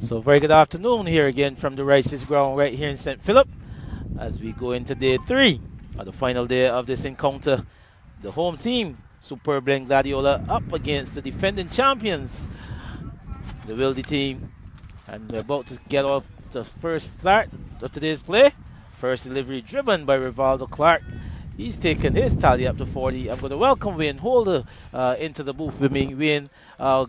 So very good afternoon here again from the Rice's ground right here in St. Philip as we go into day 3 of the final day of this encounter. The home team, Superb and Gladiola, up against the defending champions, the Wildey team. And we're about to get off the first start of today's play. First delivery driven by Rivaldo Clark. He's taken his tally up to 40. I'm going to welcome Wayne Holder into the booth with me. Wayne,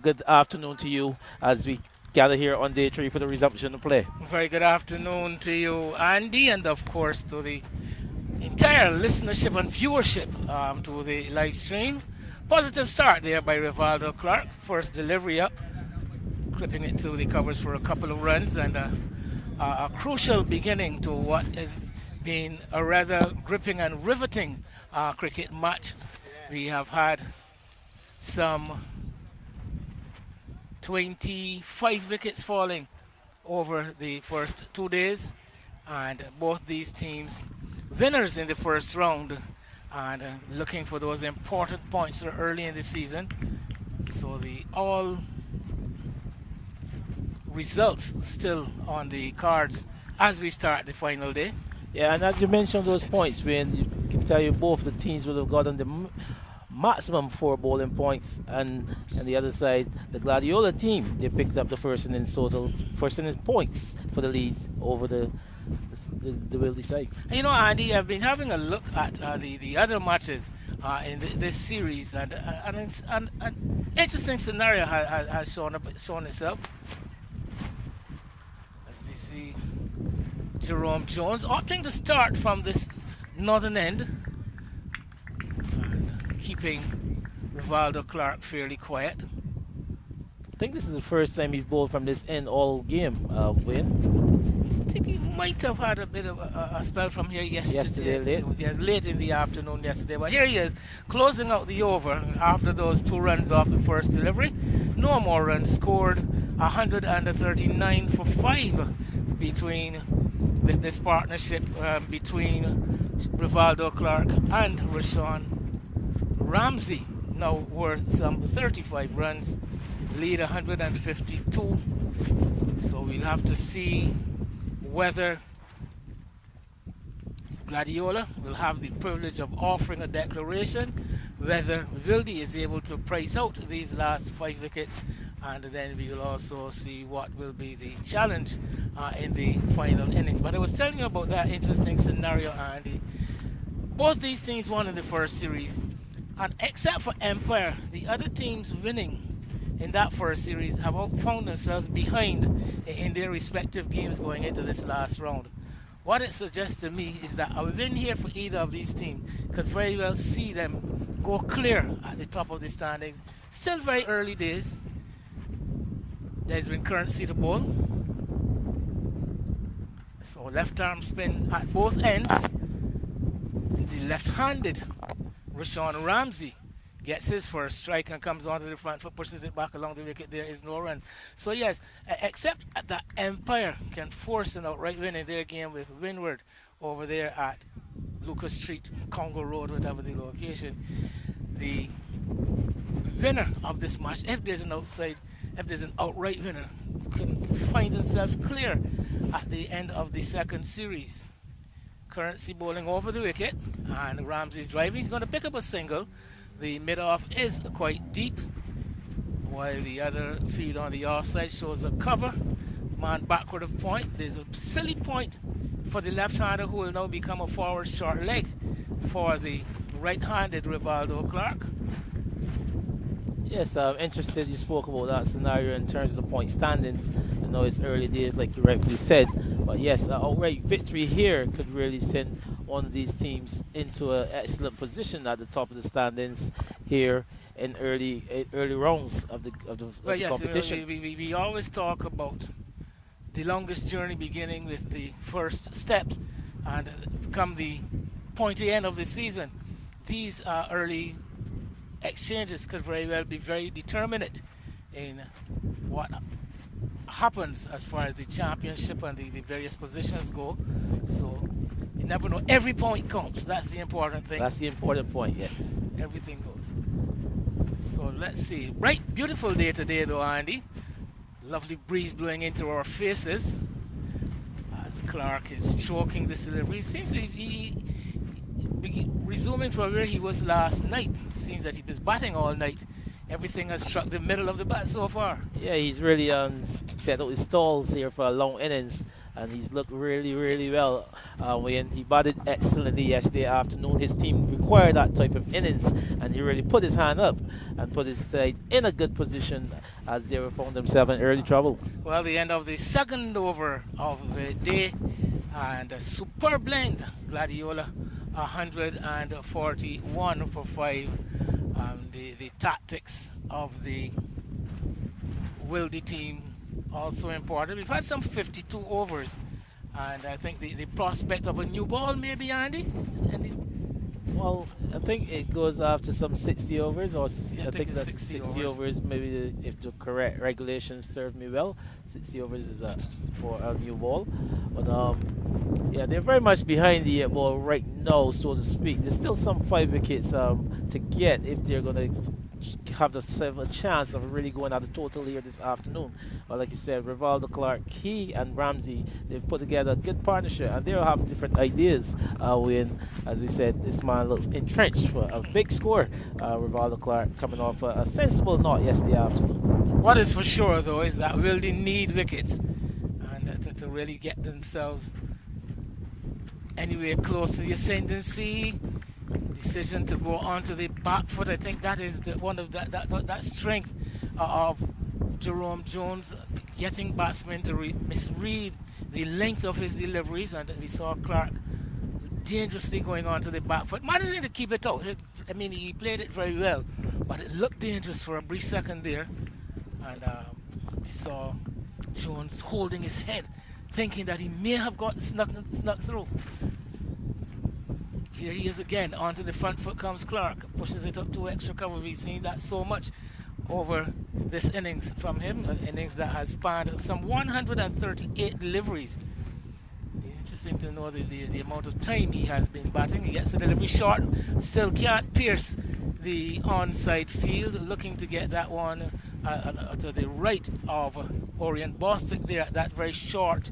good afternoon to you as we gather here on day 3 for the resumption of play. Very good afternoon to you, Andy, and of course to the entire listenership and viewership to the live stream. Positive start there by Rivaldo Clark. First delivery up, clipping it to the covers for a couple of runs, and a crucial beginning to what has been a rather gripping and riveting cricket match. We have had some 25 wickets falling over the first 2 days, and both these teams winners in the first round and looking for those important points early in the season. So the all results still on the cards as we start the final day. Yeah, and as you mentioned those points, Wayne, you can tell you both the teams would have gotten the maximum 4 bowling points, and on the other side, the Gladiola team, they picked up the first innings totals, first innings points for the leads over the Wildey side. You know, Andy, I've been having a look at the other matches in this series, and an interesting scenario has shown itself. As we see Jerome Jones opting to start from this northern end and keeping Rivaldo Clark fairly quiet. I think this is the first time he's bowled from this end all game, Wayne. I think he might have had a bit of a spell from here yesterday. Late. It was late in the afternoon yesterday. But here he is, closing out the over after those 2 runs off the first delivery. No more runs scored. 139 for 5 between this partnership between Rivaldo Clark and Rashawn Ramsey. Now worth some 35 runs. Lead 152. So we'll have to see whether Gladiola will have the privilege of offering a declaration, whether Wildey is able to price out these last 5 wickets, and then we will also see what will be the challenge in the final innings. But I was telling you about that interesting scenario, Andy. Both these teams won in the first series, and except for Empire, the other teams winning in that first series have found themselves behind in their respective games going into this last round. What it suggests to me is that a win here for either of these teams could very well see them go clear at the top of the standings. Still very early days. There's been currency to bowl. So left arm spin at both ends. The left-handed Rashawn Ramsey gets his first strike and comes onto the front foot, pushes it back along the wicket. There is no run. So yes, except that Empire can force an outright win in their game with Windward over there at Lucas Street, Congo Road, whatever the location. The winner of this match, if there's an outright winner, can find themselves clear at the end of the second series. Currency bowling over the wicket, and Ramsey's driving. He's going to pick up a single. The mid-off is quite deep, while the other field on the offside shows a cover. Man backward of point. There's a silly point for the left-hander, who will now become a forward short leg for the right-handed Rivaldo Clark. Yes, I'm interested. You spoke about that scenario in terms of the point standings. I know it's early days, like you rightfully said, but yes, an outright victory here could really send one of these teams into an excellent position at the top of the standings here in early rounds of the competition. You know, we always talk about the longest journey beginning with the first steps and come the pointy end of the season. These early exchanges could very well be very determinate in what happens as far as the championship and the various positions go. So you never know. Every point counts. That's the important thing. That's the important point, yes. Everything goes. So let's see. Right, beautiful day today though, Andy. Lovely breeze blowing into our faces as Clark is choking this delivery. Seems that he resuming from where he was last night. Seems that he was batting all night. Everything has struck the middle of the bat so far. Yeah, he's really set out his stalls here for a long innings, and he's looked really well. When he batted excellently yesterday afternoon, his team required that type of innings, and he really put his hand up and put his side in a good position as they found themselves in early trouble. Well, the end of the second over of the day, and a superb blend. Gladiola 141 for 5. The tactics of the Wildey team also important. We've had some 52 overs, and I think the prospect of a new ball maybe, Andy? Well, I think it goes after some 60 overs, or Yeah, I think that's 60 overs. Maybe if the correct regulations serve me well, 60 overs is for a new ball. But yeah, they're very much behind the 8 ball right now, so to speak. There's still some 5 wickets to get if they're going to have a chance of really going at the total here this afternoon. But like you said, Rivaldo Clark, he and Ramsey, they've put together a good partnership, and they'll have different ideas when, as we said, this man looks entrenched for a big score. Rivaldo Clark coming off a sensible knot yesterday afternoon. What is for sure, though, is that Wildey need wickets, and to really get themselves anywhere close to the ascendancy. Decision to go onto the back foot. I think that is one of that strength of Jerome Jones, getting batsmen to misread the length of his deliveries, and we saw Clark dangerously going onto the back foot, managing to keep it out. I mean, he played it very well, but it looked dangerous for a brief second there, and we saw Jones holding his head, thinking that he may have got snuck through. Here he is again, onto the front foot comes Clark, pushes it up to extra cover. We've seen that so much over this innings from him, an innings that has spanned some 138 deliveries. It's interesting to know the amount of time he has been batting. He gets the delivery short, still can't pierce the onside field, looking to get that one to the right of Orient Bostic there at that very short,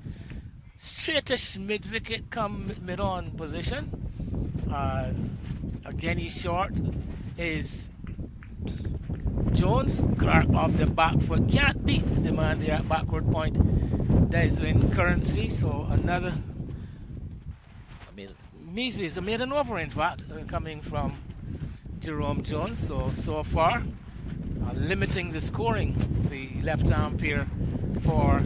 straightish mid-wicket come mid-on position. Again, he's short is Jones. Clark off the back foot, can't beat the man there at backward point. Desmond Currency, so another Mises, a maiden over in fact, coming from Jerome Jones. So far limiting the scoring, the left arm pair for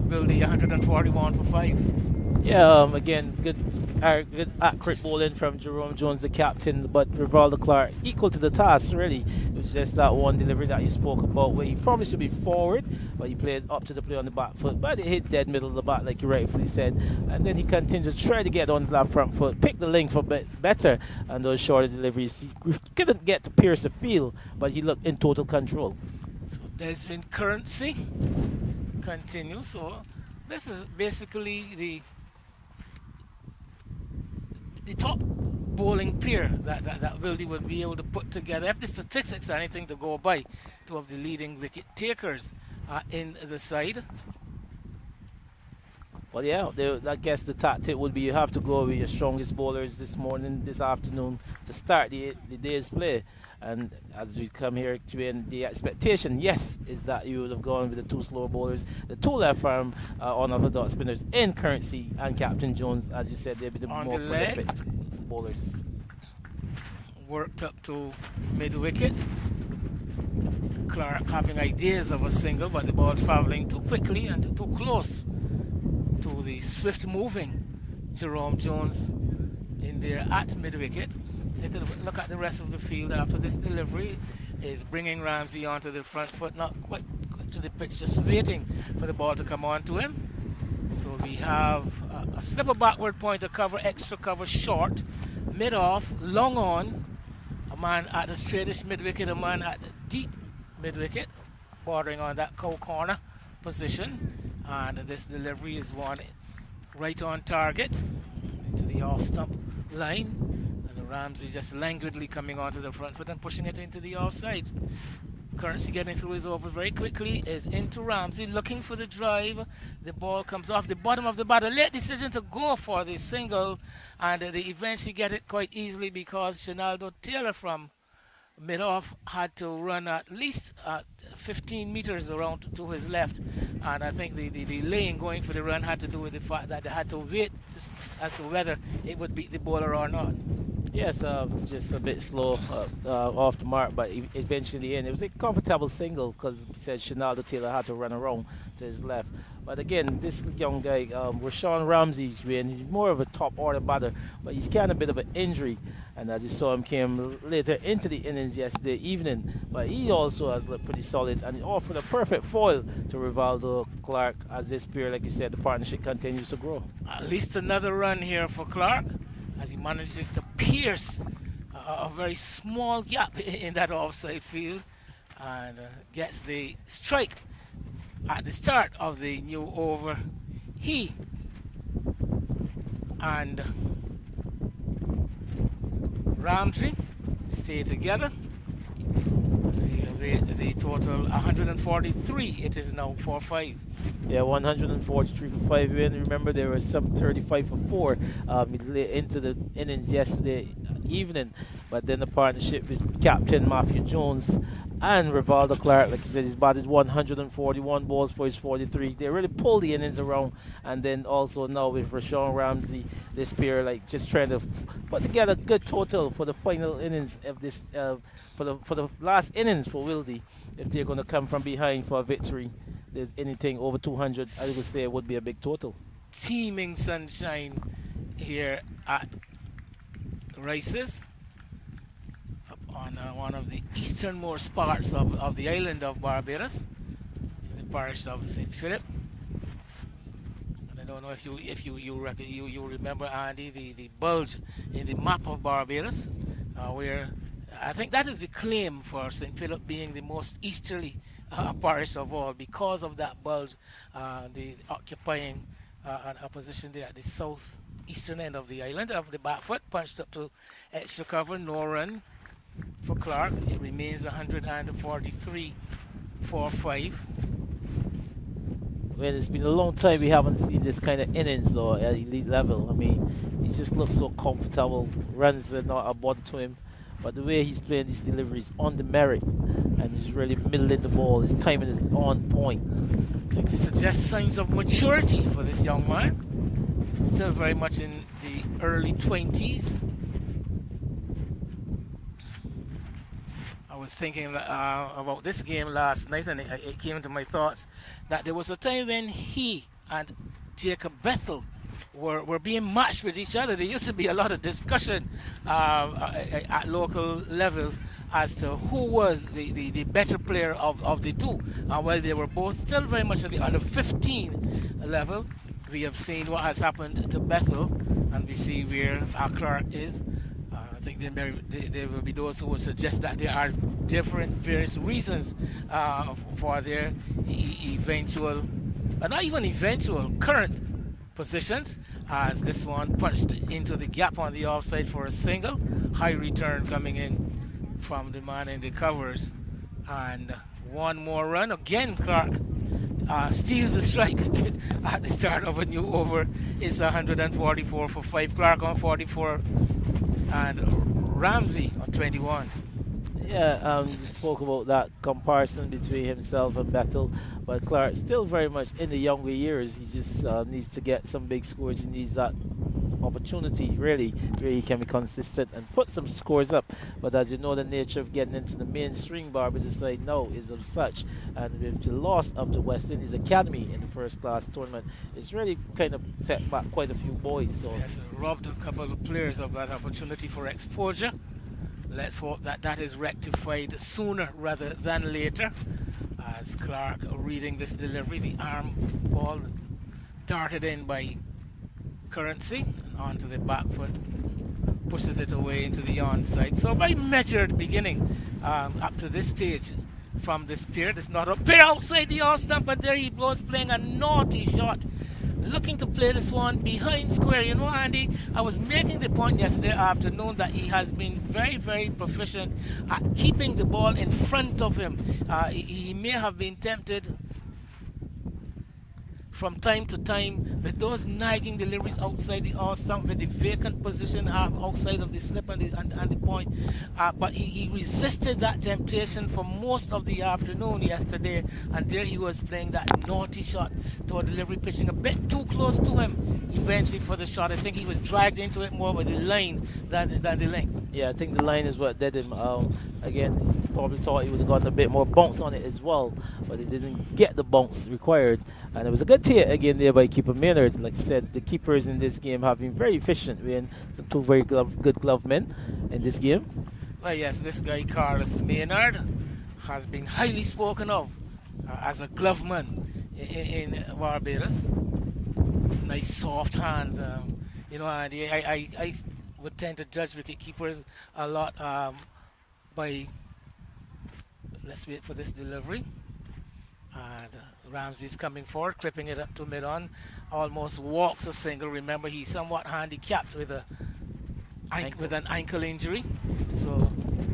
Wildey, 141 for 5. Yeah, again, good accurate bowling from Jerome Jones, the captain, but Rivaldo Clark equal to the task, really. It was just that one delivery that you spoke about where he probably should be forward, but he played up to the play on the back foot, but it hit dead middle of the bat, like you rightfully said. And then he continued to try to get on that front foot, pick the length a bit better, and those shorter deliveries. He couldn't get to pierce the field, but he looked in total control. So Desmond Currency continues. So this is basically the top bowling pair that Wildey would be able to put together, if the statistics are anything to go by. Two of the leading wicket takers in the side. Well, yeah, I guess the tactic would be you have to go with your strongest bowlers this afternoon to start the day's play. And as we come here, the expectation, yes, is that you would have gone with the 2 slower bowlers, the 2 left arm unorthodox spinners in Currency and Captain Jones. As you said, they'd be the more prolific bowlers. Worked up to mid-wicket. Clark having ideas of a single, but the ball travelling too quickly and too close to the swift-moving Jerome Jones in there at mid-wicket. Take a look at the rest of the field after this delivery. Is bringing Ramsey onto the front foot, not quite to the pitch, just waiting for the ball to come on to him. So we have a slipper backward point, a cover, extra cover short, mid off, long on, a man at the straightish mid-wicket, a man at the deep mid-wicket, bordering on that corner position. And this delivery is one right on target into the off-stump line. And Ramsey just languidly coming onto the front foot and pushing it into the offside. Currency getting through his over very quickly, is into Ramsey, looking for the drive. The ball comes off the bottom of the bat. A late decision to go for the single, and they eventually get it quite easily because Shinaldo Taylor from mid-off had to run at least 15 meters around to his left, and I think the lane going for the run had to do with the fact that they had to wait as to whether it would beat the bowler or not. Yes, just a bit slow off the mark, but eventually in. It was a comfortable single because he said Shinaldo Taylor had to run around to his left. But again, this young guy, Rashawn Ramsey, he's more of a top order batter, but he's kind of a bit of an injury. And as you saw him came later into the innings yesterday evening, but he also has looked pretty solid and offered a perfect foil to Rivaldo Clark as this pair, like you said, the partnership continues to grow. At least another run here for Clark as he manages to pierce a very small gap in that offside field and gets the strike at the start of the new over. He and Ramsey stay together. As we await the total 143, it is now 4-5. Yeah, 143 for 5 in. Remember, there was some 35 for 4 into the innings yesterday evening. But then the partnership with Captain Matthew Jones and Rivaldo Clark, like I said, he's batted 141 balls for his 43. They really pulled the innings around. And then also now with Rashawn Ramsey, this pair like just trying to put together a good total for the final innings of this, for the last innings for Wildey. If they're going to come from behind for a victory, there's anything over 200, I would say it would be a big total. Teeming sunshine here at Rice's, up on one of the easternmost parts of the island of Barbados, in the parish of St. Philip. And I don't know if you remember, Andy, the bulge in the map of Barbados, where I think that is the claim for St. Philip being the most easterly parish of all, because of that bulge, the occupying a position there at the southeastern end of the island. Of the back foot punched up to extra cover, no run for Clark. It remains 143 for 5. Well, it's been a long time we haven't seen this kind of innings though at elite level. I mean, he just looks so comfortable. Runs are not a bother to him. But the way he's playing these deliveries on the merit, and he's really middling the ball, his timing is on point. I think it suggests signs of maturity for this young man. Still very much in the early 20s. I was thinking about this game last night, and it came into my thoughts that there was a time when he and Jacob Bethel were being matched with each other. There used to be a lot of discussion at local level as to who was the better player of the two. While they were both still very much at the under 15 level, we have seen what has happened to Bethel, and we see where Clark is. I think there will be those who will suggest that there are different, various reasons for their eventual, not even eventual, current positions, as this one punched into the gap on the offside for a single. High return coming in from the man in the covers, and one more run. Again, Clark steals the strike at the start of a new over. It's 144 for 5. Clark on 44 and Ramsey on 21. Yeah, you spoke about that comparison between himself and Bethel, but Clark still very much in the younger years. He just needs to get some big scores. He needs that opportunity, really, where he can be consistent and put some scores up. But as you know, the nature of getting into the mainstream Barbados side now is of such, and with the loss of the West Indies Academy in the first class tournament, it's really kind of set back quite a few boys. So yes, robbed a couple of players of that opportunity for exposure. Let's hope that that is rectified sooner rather than later. As Clark reading this delivery, the arm ball darted in by Currency and onto the back foot, pushes it away into the onside. So very measured beginning up to this stage from this pair. It's not a pair outside the off stump, but there he goes playing a naughty shot looking to play this one behind square. You know, Andy, I was making the point yesterday afternoon that he has been very, very proficient at keeping the ball in front of him. He may have been tempted from time to time with those nagging deliveries outside the all-stump, with the vacant position outside of the slip and the point. But he resisted that temptation for most of the afternoon yesterday, and there he was playing that naughty shot toward delivery, pitching a bit too close to him eventually for the shot. I think he was dragged into it more by the line than the length. Yeah, I think the line is what did him. Again, probably thought he would have gotten a bit more bounce on it as well, but he didn't get the bounce required. And it was a good hit again there by keeper Maynard. Like I said, the keepers in this game have been very efficient. We had some two very good glove men in this game. Well, yes, this guy Carlos Maynard has been highly spoken of as a gloveman in Barbados. Nice soft hands. You know, and I would tend to judge wicket keepers a lot by. Let's wait for this delivery. And Ramsey's coming forward, clipping it up to mid-on. Almost walks a single. Remember, he's somewhat handicapped with an ankle injury. So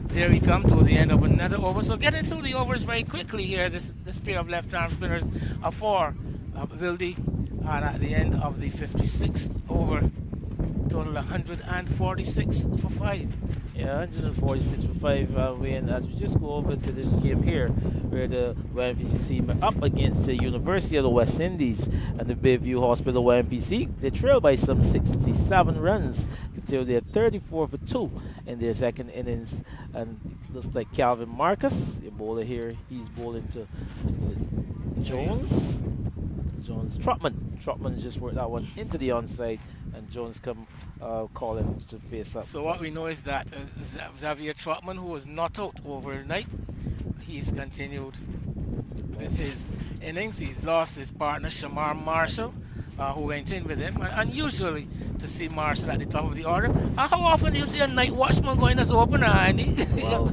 there we come to the end of another over. So getting through the overs very quickly here. This pair of left-arm spinners are for Wildey. And at the end of the 56th over, total 146 for 5. Yeah, 146 for 5. And as we just go over to this game here, where the YMPC are up against the University of the West Indies and the Bayview Hospital YMPC. They trail by some 67 runs until they're 34 for 2 in their second innings. And it looks like Calvin Marcus, your bowler here, he's bowling to Jones. Trotman just worked that one into the onside, and Jones come calling to face up. So what we know is that Xavier Trotman, who was not out overnight, he's continued with his innings. He's lost his partner Shamar Marshall, who went in with him. And usually to see Marshall at the top of the order. How often do you see a night watchman going as opener, Andy? Well,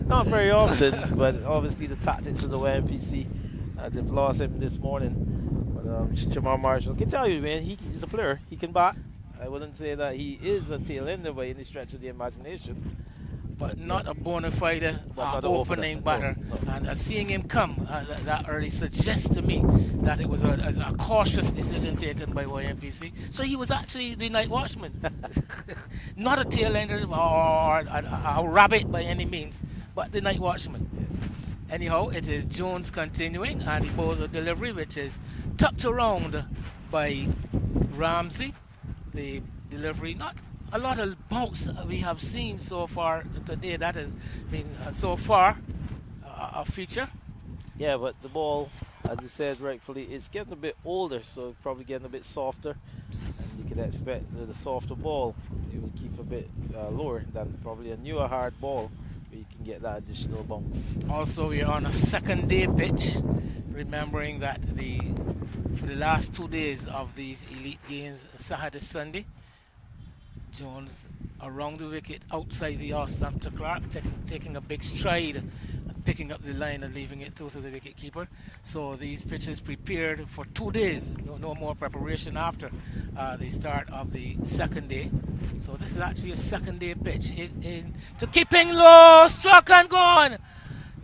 not very often, but obviously the tactics of the YMPC, they've lost him this morning. Jamar Marshall, can tell you, man, he's a player. He can bat. I wouldn't say that he is a tail ender by any stretch of the imagination. But not a bona fide opening batter. No. And seeing him come that early suggests to me that it was a cautious decision taken by YMPC. So he was actually the night watchman. Not a tail ender or a rabbit by any means, but the night watchman. Yes. Anyhow, it is Jones continuing, and he bowls a delivery which is tucked around by Ramsey. The delivery, not a lot of bounce we have seen so far today. That has been so far a feature. Yeah, but the ball, as you said rightfully, is getting a bit older, so probably getting a bit softer. And you could expect with a softer ball, it would keep a bit lower than probably a newer hard ball, where you can get that additional bounce. Also, we are on a second day pitch, remembering that for the last 2 days of these elite games, Saturday, Sunday, Jones around the wicket outside the off-stump to Clark, taking a big stride, picking up the line and leaving it through to the wicket keeper. So these pitches prepared for 2 days, no more preparation after the start of the second day. So this is actually a second day pitch. To keeping low, struck and gone.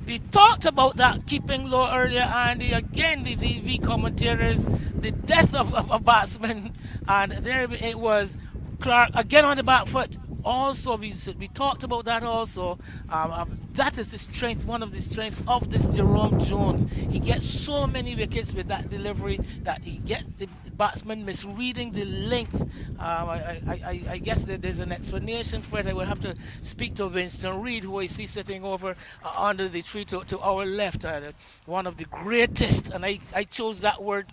We talked about that keeping low earlier, Andy. Again, the TV commentators, the death of a batsman, and there it was. Clark again on the back foot. Also, we talked about that also. That is the strength, one of the strengths of this Jerome Jones. He gets so many wickets with that delivery that he gets the batsman misreading the length. I guess that there's an explanation for it. I will have to speak to Winston Reed, who I see sitting over under the tree to our left. One of the greatest, and I chose that word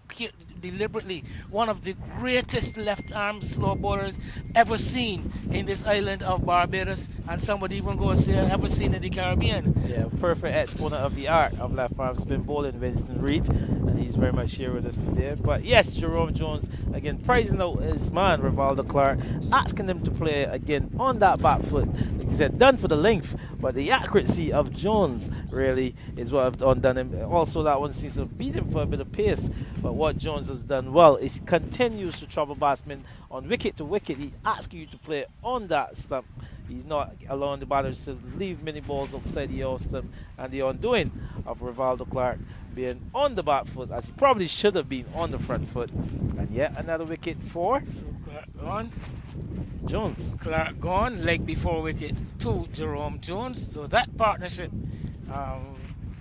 deliberately, one of the greatest left-arm slow bowlers ever seen in this island of Barbados, and somebody even go say ever seen in the Caribbean. Yeah, perfect exponent of the art of left-arm spin bowling, Winston Reed, and he's very much here with us today. But yes, Jerome Jerome Jones again pricing out his man, Rivaldo Clark, asking him to play again on that back foot. Like he said, done for the length, but the accuracy of Jones really is what have undone him. Also, that one seems to beat him for a bit of pace, but what Jones has done well is he continues to trouble batsmen on wicket to wicket. He's asking you to play on that stump. He's not allowing the batters to leave many balls outside the off stump, and the undoing of Rivaldo Clark being on the back foot as he probably should have been on the front foot. And yet another wicket for So Clark gone. Jones. Clark gone, leg before wicket to Jerome Jones. So that partnership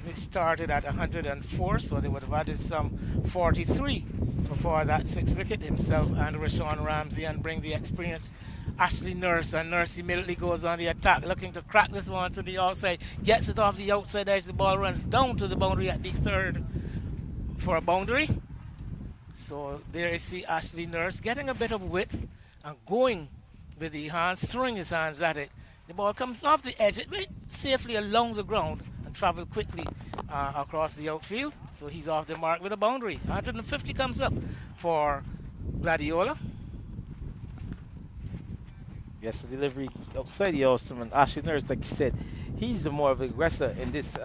it started at 104, so they would have added some 43 before that 6th wicket, himself and Rashawn Ramsey, and bring the experience Ashley Nurse, and Nurse immediately goes on the attack, looking to crack this one to the outside, gets it off the outside edge, the ball runs down to the boundary at the 3rd for a boundary. So there you see Ashley Nurse getting a bit of width and going with the hands, throwing his hands at it. The ball comes off the edge, it went safely along the ground and traveled quickly across the outfield. So he's off the mark with a boundary. 150 comes up for Gladiola. Yes, the delivery outside the awesome, and Ashley Nurse, like you said, he's the more of an aggressor in this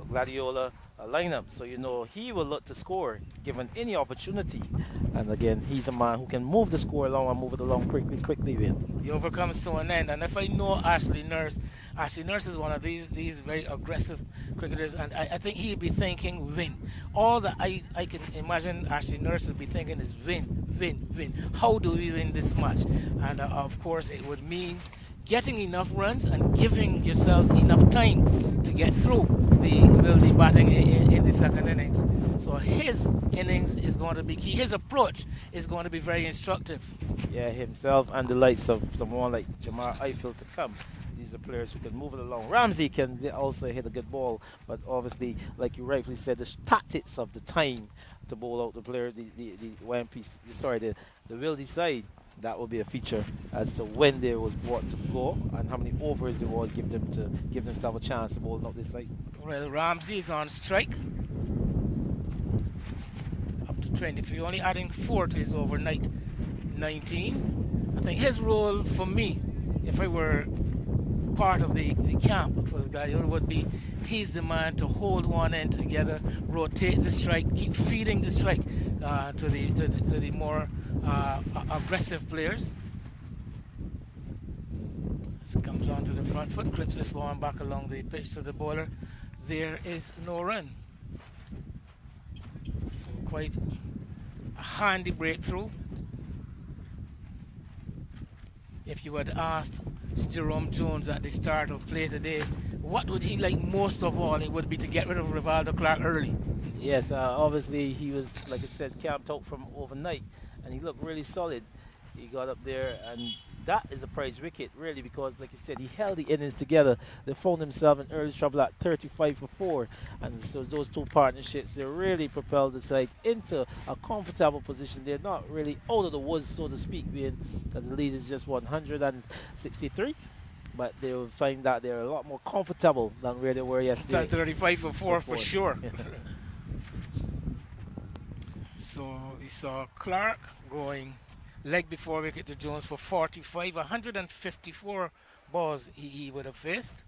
Gladiola lineup. So, you know, he will look to score given any opportunity. And again, he's a man who can move the score along and move it along quickly. The over comes to an end. And if I know Ashley Nurse is one of these very aggressive cricketers, and I think he'd be thinking win. All that I can imagine Ashley Nurse would be thinking is win. How do we win this match? And of course, it would mean getting enough runs and giving yourselves enough time to get through the Wildey batting in the 2nd innings. So his innings is going to be key. His approach is going to be very instructive. Yeah, himself and the likes of someone like Jamar Eiffel to come. These are players who can move it along. Ramsey can also hit a good ball, but obviously, like you rightfully said, the tactics of the time to bowl out the player, the Wildey side, that will be a feature as to when they was brought to go and how many overs they will give them to give themselves a chance to bowl out this side. Well, Ramsey is on strike. Up to 23, only adding 4 to his overnight 19. I think his role for me, if I were part of the camp for the Gladiola, would be he's the man to hold one end together, rotate the strike, keep feeding the strike to the more aggressive players. This comes onto the front foot, clips this one back along the pitch to the bowler. There is no run. So quite a handy breakthrough. If you had asked Jerome Jones at the start of play today, what would he like most of all? It would be to get rid of Rivaldo Clark early. Yes, obviously he was, like I said, camped out from overnight, and he looked really solid. He got up there, and that is a prize wicket, really, because, like you said, he held the innings together. They found themselves in early trouble at 35 for 4, and so those two partnerships, they really propelled the side into a comfortable position. They're not really out of the woods, so to speak, being that the lead is just 163. But they will find that they're a lot more comfortable than where they were yesterday. 35 for 4 for sure. So we saw Clark going leg before wicket to Jones for 45, 154 balls he would have faced.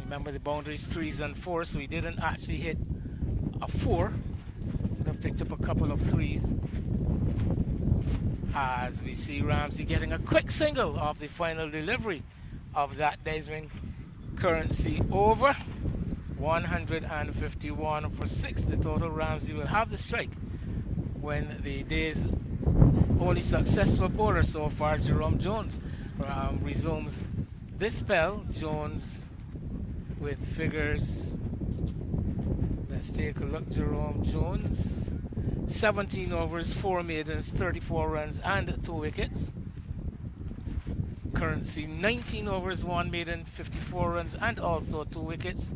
Remember the boundaries 3s and 4s, so he didn't actually hit a 4. Could have picked up a couple of 3s. As we see Ramsey getting a quick single off the final delivery of that Desmond Currency over. 151 for 6 the total. Ramsey will have the strike when the day's only successful bowler so far, Jerome Jones, resumes this spell. Jones with figures. Let's take a look. Jerome Jones, 17 overs, 4 maidens, 34 runs and 2 wickets. Currency, 19 overs, 1 maiden, 54 runs and also 2 wickets.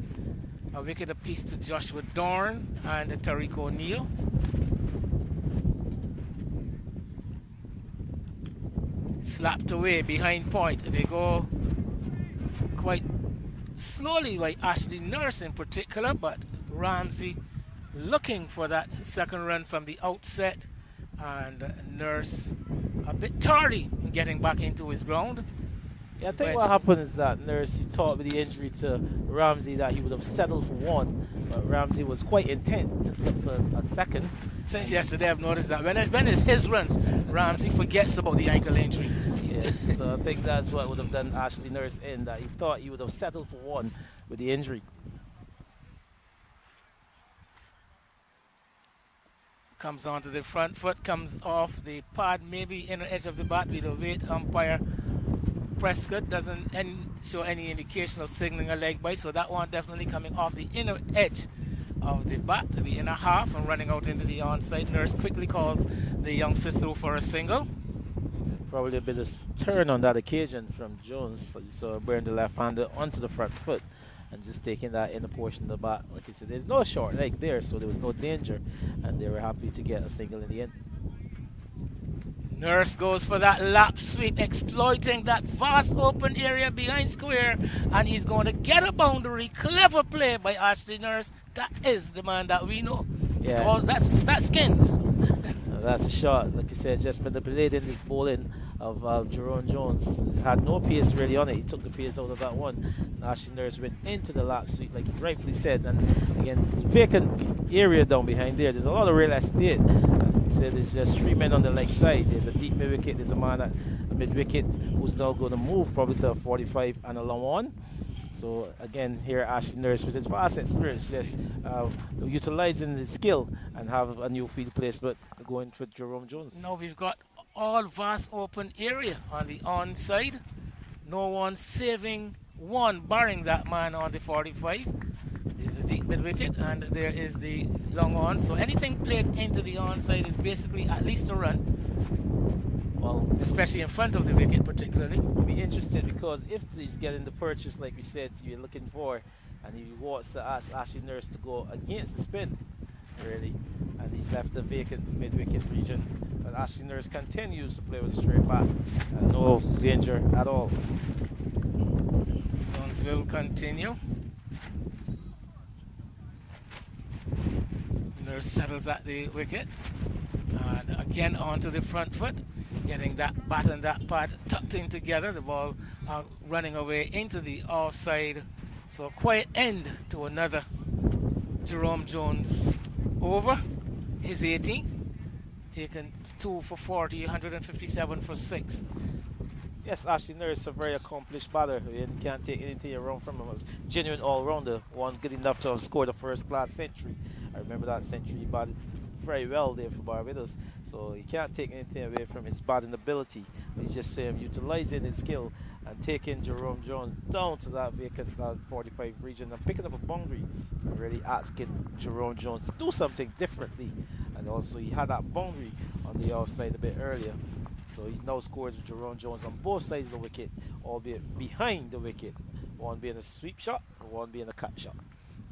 A wicket apiece to Joshua Dorn and Tariq O'Neill. Slapped away behind point. They go quite slowly by Ashley Nurse in particular, but Ramsey looking for that second run from the outset, and Nurse a bit tardy in getting back into his ground. Yeah, I think what happened is that Nurse, he thought with the injury to Ramsey that he would have settled for one, but Ramsey was quite intent for a second. Since yesterday, I've noticed that when it's his runs, Ramsey forgets about the ankle injury. Yeah, so I think that's what would have done Ashley Nurse in, that he thought he would have settled for one with the injury. Comes onto the front foot, comes off the pad, maybe inner edge of the bat. We'll wait. Umpire Prescott doesn't show any indication of signaling a leg bite, so that one definitely coming off the inner edge of the bat, the inner half, and running out into the onside. Nurse quickly calls the youngster through for a single. Probably a bit of turn on that occasion from Jones. So you saw burn the left-hander onto the front foot and just taking that inner portion of the bat. Like I said, there's no short leg there, so there was no danger, and they were happy to get a single in the end. Nurse goes for that lap sweep, exploiting that vast open area behind square, and he's going to get a boundary. Clever play by Ashley Nurse. That is the man that we know. Yeah. That skins. That's a shot, like you said, just manipulating this bowling of Jerome Jones. Had no pace really on it. He took the pace out of that one. Ashley Nurse went into the lap sweep, like he rightfully said. And again, vacant area down behind there. There's a lot of real estate. As he said, there's just 3 men on the leg side. There's a deep mid wicket. There's a man at a mid wicket who's now going to move probably to a 45 and a long one. So again, here Ashley Nurse with his vast experience, just utilizing his skill and have a new field placement going for Jerome Jones. Now we've got all vast open area on the onside. No one saving one, barring that man on the 45. There's a deep mid wicket, and there is the long on. So anything played into the onside is basically at least a run. Well, especially in front of the wicket, particularly. I'll be interested because if he's getting the purchase like we said you're looking for, and he wants to ask Ashley Nurse to go against the spin, really, and he's left the vacant mid-wicket region, but Ashley Nurse continues to play with a straight bat and no danger at all. Jones will continue. Nurse settles at the wicket, and again onto the front foot, getting that bat and that pad tucked in together. The ball running away into the offside. So a quiet end to another Jerome Jones over. His 18th. Taken 2 for 40, 157 for 6. Yes, Ashley Nurse is a very accomplished batter. You can't take anything around from him. A genuine all-rounder. One good enough to have scored a first-class century. I remember that century. He batted very well there for Barbados, so you can't take anything away from his batting ability. He's just utilizing his skill and taking Jerome Jones down to that vacant 45 region and picking up a boundary and really asking Jerome Jones to do something differently. And also he had that boundary on the offside a bit earlier, so he's now scored Jerome Jones on both sides of the wicket, albeit behind the wicket, one being a sweep shot and one being a cut shot.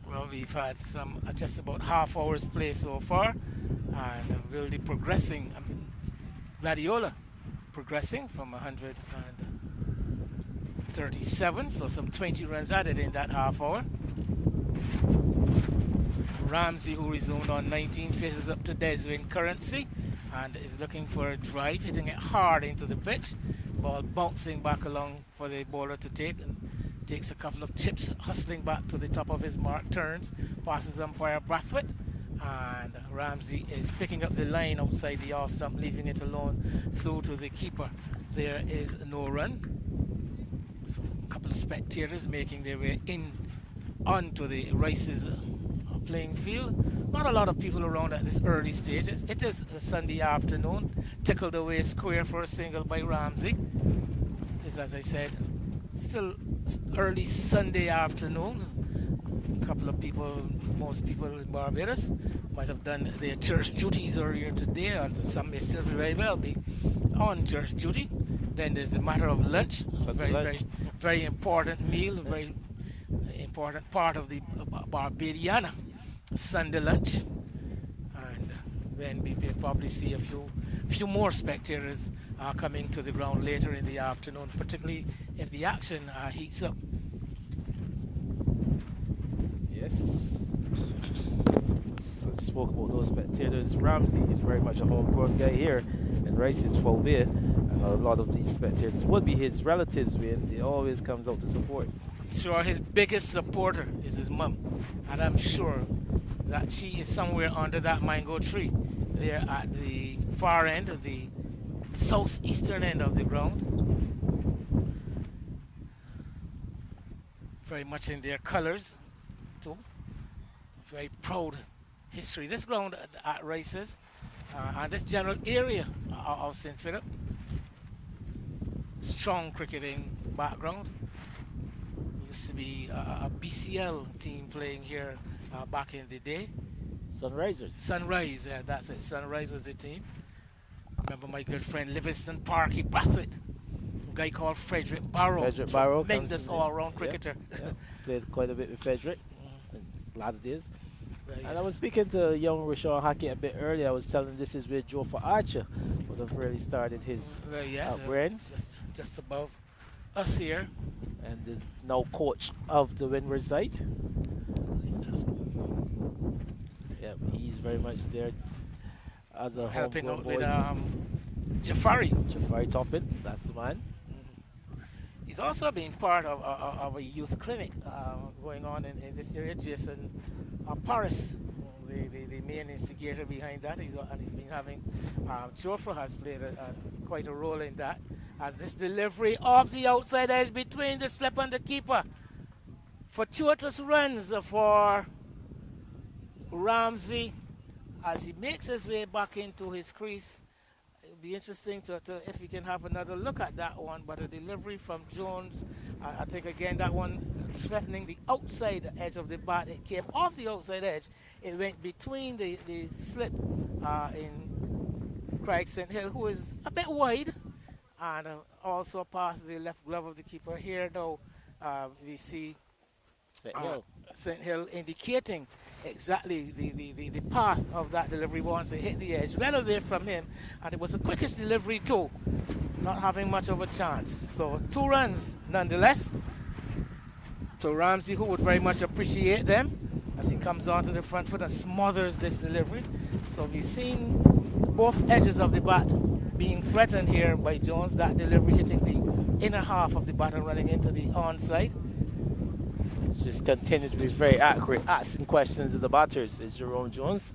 Well, we've had some just about half hours play so far, and Wildey progressing, Gladiola progressing from 137, so some 20 runs added in that half hour. Ramsey, who resumed on 19, faces up to Deswin Currency and is looking for a drive, hitting it hard into the pitch. Ball bouncing back along for the bowler to take, and takes a couple of chips, hustling back to the top of his mark, turns, passes umpire Bradford, and Ramsey is picking up the line outside the off stump, leaving it alone through to the keeper. There is no run. So a couple of spectators making their way in onto the Rice's playing field. Not a lot of people around at this early stage. It is a Sunday afternoon, tickled away square for a single by Ramsey. It is, as I said, still early Sunday afternoon. A couple of people, most people in Barbados might have done their church duties earlier today, and some may still very well be on church duty. Then there's the matter of lunch, a very important meal, a very important part of the Barbadiana Sunday lunch. And then we will probably see a few more spectators coming to the ground later in the afternoon, particularly if the action heats up. Yes. So spoke about those spectators. Ramsey is very much a homegrown guy here, and Rice is Wildey. And a lot of these spectators would be his relatives, and he always comes out to support. I'm sure his biggest supporter is his mum, and I'm sure that she is somewhere under that mango tree there at the far end of the southeastern end of the ground. Very much in their colors too. Very proud history. This ground at Rice's and this general area of St. Philip, strong cricketing background. Used to be a BCL team playing here back in the day. Sunrisers. Sunrise, that's it. Sunrise was the team. Remember my good friend Livingston Parky Bradford, a guy called Frederick Barrow. Frederick Barrow. Tremendous all-round cricketer. Yeah. Played quite a bit with Frederick. A lot of days. Yes. And I was speaking to young Rashawn Hackett a bit earlier. I was telling him this is where Joe for Archer would have really started his brain. Just above us here. And the now coach of the Windward side. Yeah, he's very much there as a helping out boy. with Jafari. Jafari Toppin, that's the man. He's also been part of a youth clinic going on in this area. Jason Paris, the main instigator behind that, he's been having. Jofra has played quite a role in that, as this delivery off the outside edge between the slip and the keeper. Fortuitous runs for Ramsey as he makes his way back into his crease. It'll be interesting to if we can have another look at that one, but a delivery from Jones, I think again that one threatening the outside edge of the bat. It came off the outside edge. It went between the slip in Craig St. Hill, who is a bit wide, and also past the left glove of the keeper. Here now we see St. Hill indicating exactly the path of that delivery once it hit the edge, well away from him, and it was the quickest delivery too, not having much of a chance. So 2 runs nonetheless to Ramsey, who would very much appreciate them as he comes onto the front foot and smothers this delivery. So we've seen both edges of the bat being threatened here by Jones, that delivery hitting the inner half of the bat and running into the onside. Just continues to be very accurate, asking questions of the batters. Is Jerome Jones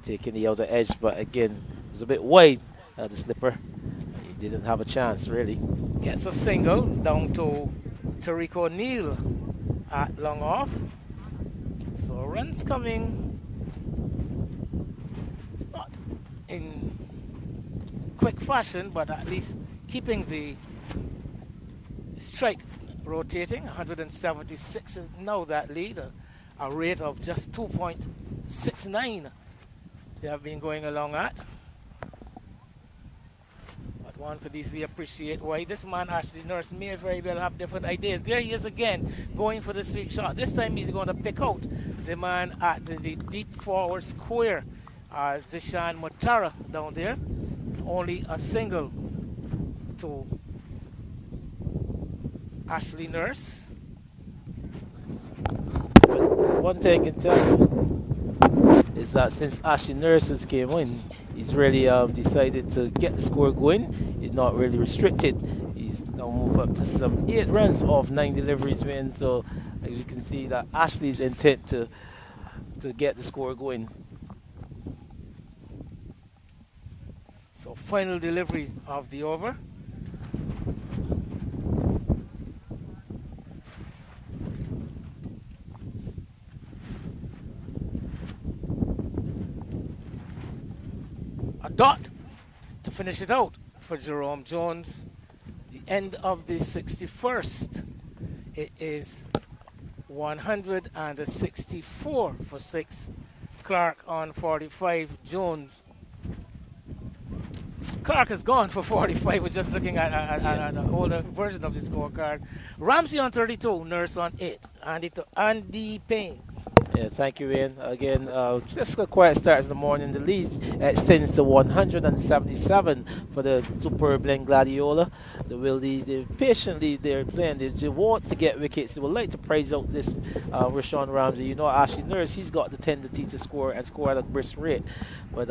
taking the outer edge, but again, it was a bit wide, the slipper. He didn't have a chance, really. Gets a single down to Tariq O'Neill at long off. So runs coming not in quick fashion, but at least keeping the strike rotating. 176 is now that lead, a rate of just 2.69 they have been going along at. But one could easily appreciate why this man, Ashley Nurse, may very well have different ideas. There he is again, going for the streak shot. This time he's going to pick out the man at the deep forward square, Zishan Mutara down there. Only a single to Ashley Nurse. But one thing I can tell you is that since Ashley Nurse has came in, he's really decided to get the score going. He's not really restricted. He's now moved up to some 8 runs off 9 deliveries win. So as you can see that Ashley's intent to get the score going. So final delivery of the over. A dot to finish it out for Jerome Jones. The end of the 61st. It is 164 for 6. Clark on 45. Jones. Clark has gone for 45. We're just looking at an older version of the scorecard. Ramsey on 32. Nurse on 8. Andy Payne Yeah, thank you, Ian. Again, just a quiet start in the morning. The lead extends to 177 for the superb Gladiola. The Wildey, they patiently they're playing. They want to get wickets. They would like to praise out this Rashawn Ramsey. You know, Ashley Nurse, he's got the tendency to score and score at a brisk rate. But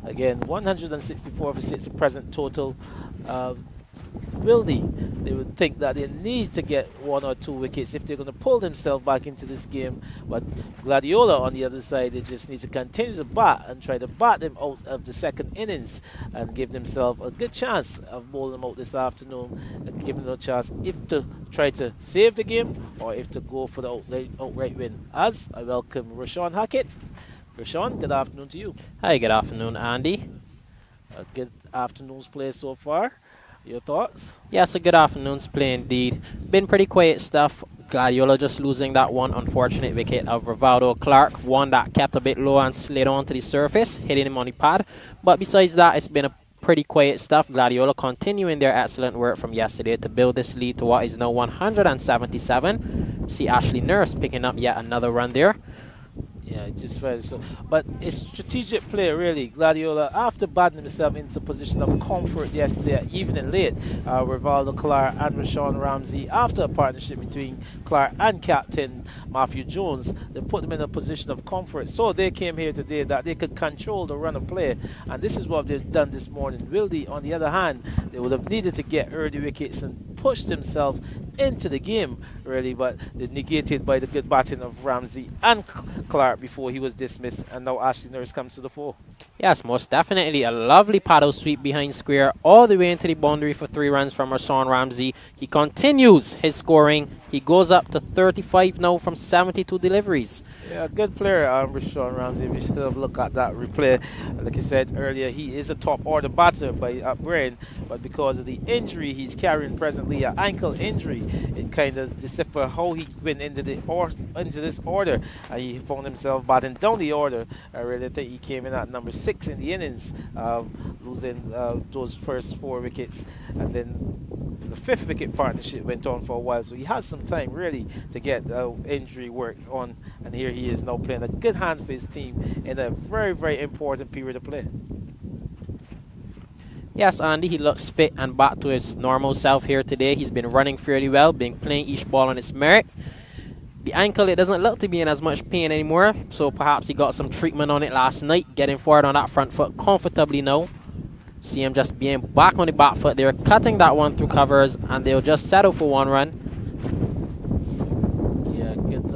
again, 164 for 6 present total. Wildey, they would think that they need to get 1 or 2 wickets if they're going to pull themselves back into this game. But Gladiola on the other side, they just need to continue to bat and try to bat them out of the second innings and give themselves a good chance of bowling them out this afternoon and giving them a chance if to try to save the game or if to go for the outright win. As I welcome Rashawn Hackett. Rashawn, good afternoon to you. Hi, good afternoon, Andy. A good afternoon's play so far. Your thoughts? Yes, a good afternoon's play indeed. Been pretty quiet stuff. Gladiola just losing that one unfortunate wicket of Rivaldo Clark. One that kept a bit low and slid onto the surface, hitting him on the pad. But besides that, it's been a pretty quiet stuff. Gladiola continuing their excellent work from yesterday to build this lead to what is now 177. See Ashley Nurse picking up yet another run there. Yeah, just right. So, but it's strategic play really. Gladiola, after batting himself into position of comfort yesterday, evening late, Rivaldo Clark and Rashawn Ramsey, after a partnership between Clark and captain Matthew Jones, they put them in a position of comfort. So they came here today that they could control the run of play, and this is what they've done this morning. Wildey, on the other hand, they would have needed to get early wickets and push themselves into the game really, but they're negated by the good batting of Ramsey and Clark before he was dismissed, and now Ashley Nurse comes to the fore. Yes, most definitely. A lovely paddle sweep behind square all the way into the boundary for 3 runs from Rashawn Ramsey. He continues his scoring. He goes up to 35 now from 72 deliveries. Yeah, good player, Rashawn Ramsey. We should have looked at that replay. Like I said earlier, he is a top order batter by upgrade, but because of the injury he's carrying presently, an ankle injury, it kind of decipher how he went into this order, and he found himself batting down the order. I really think he came in at number 6 in the innings, losing those first 4 wickets, and then the 5th wicket partnership went on for a while, so he has some time really to get injury work on, and here he is now playing a good hand for his team in a very, very important period of play. Yes, Andy, he looks fit and back to his normal self here today. He's been running fairly well, been playing each ball on its merit. The ankle, it doesn't look to be in as much pain anymore, so perhaps he got some treatment on it last night, getting forward on that front foot comfortably now. See him just being back on the back foot. They're cutting that one through covers, and they'll just settle for 1 run. Yeah, good.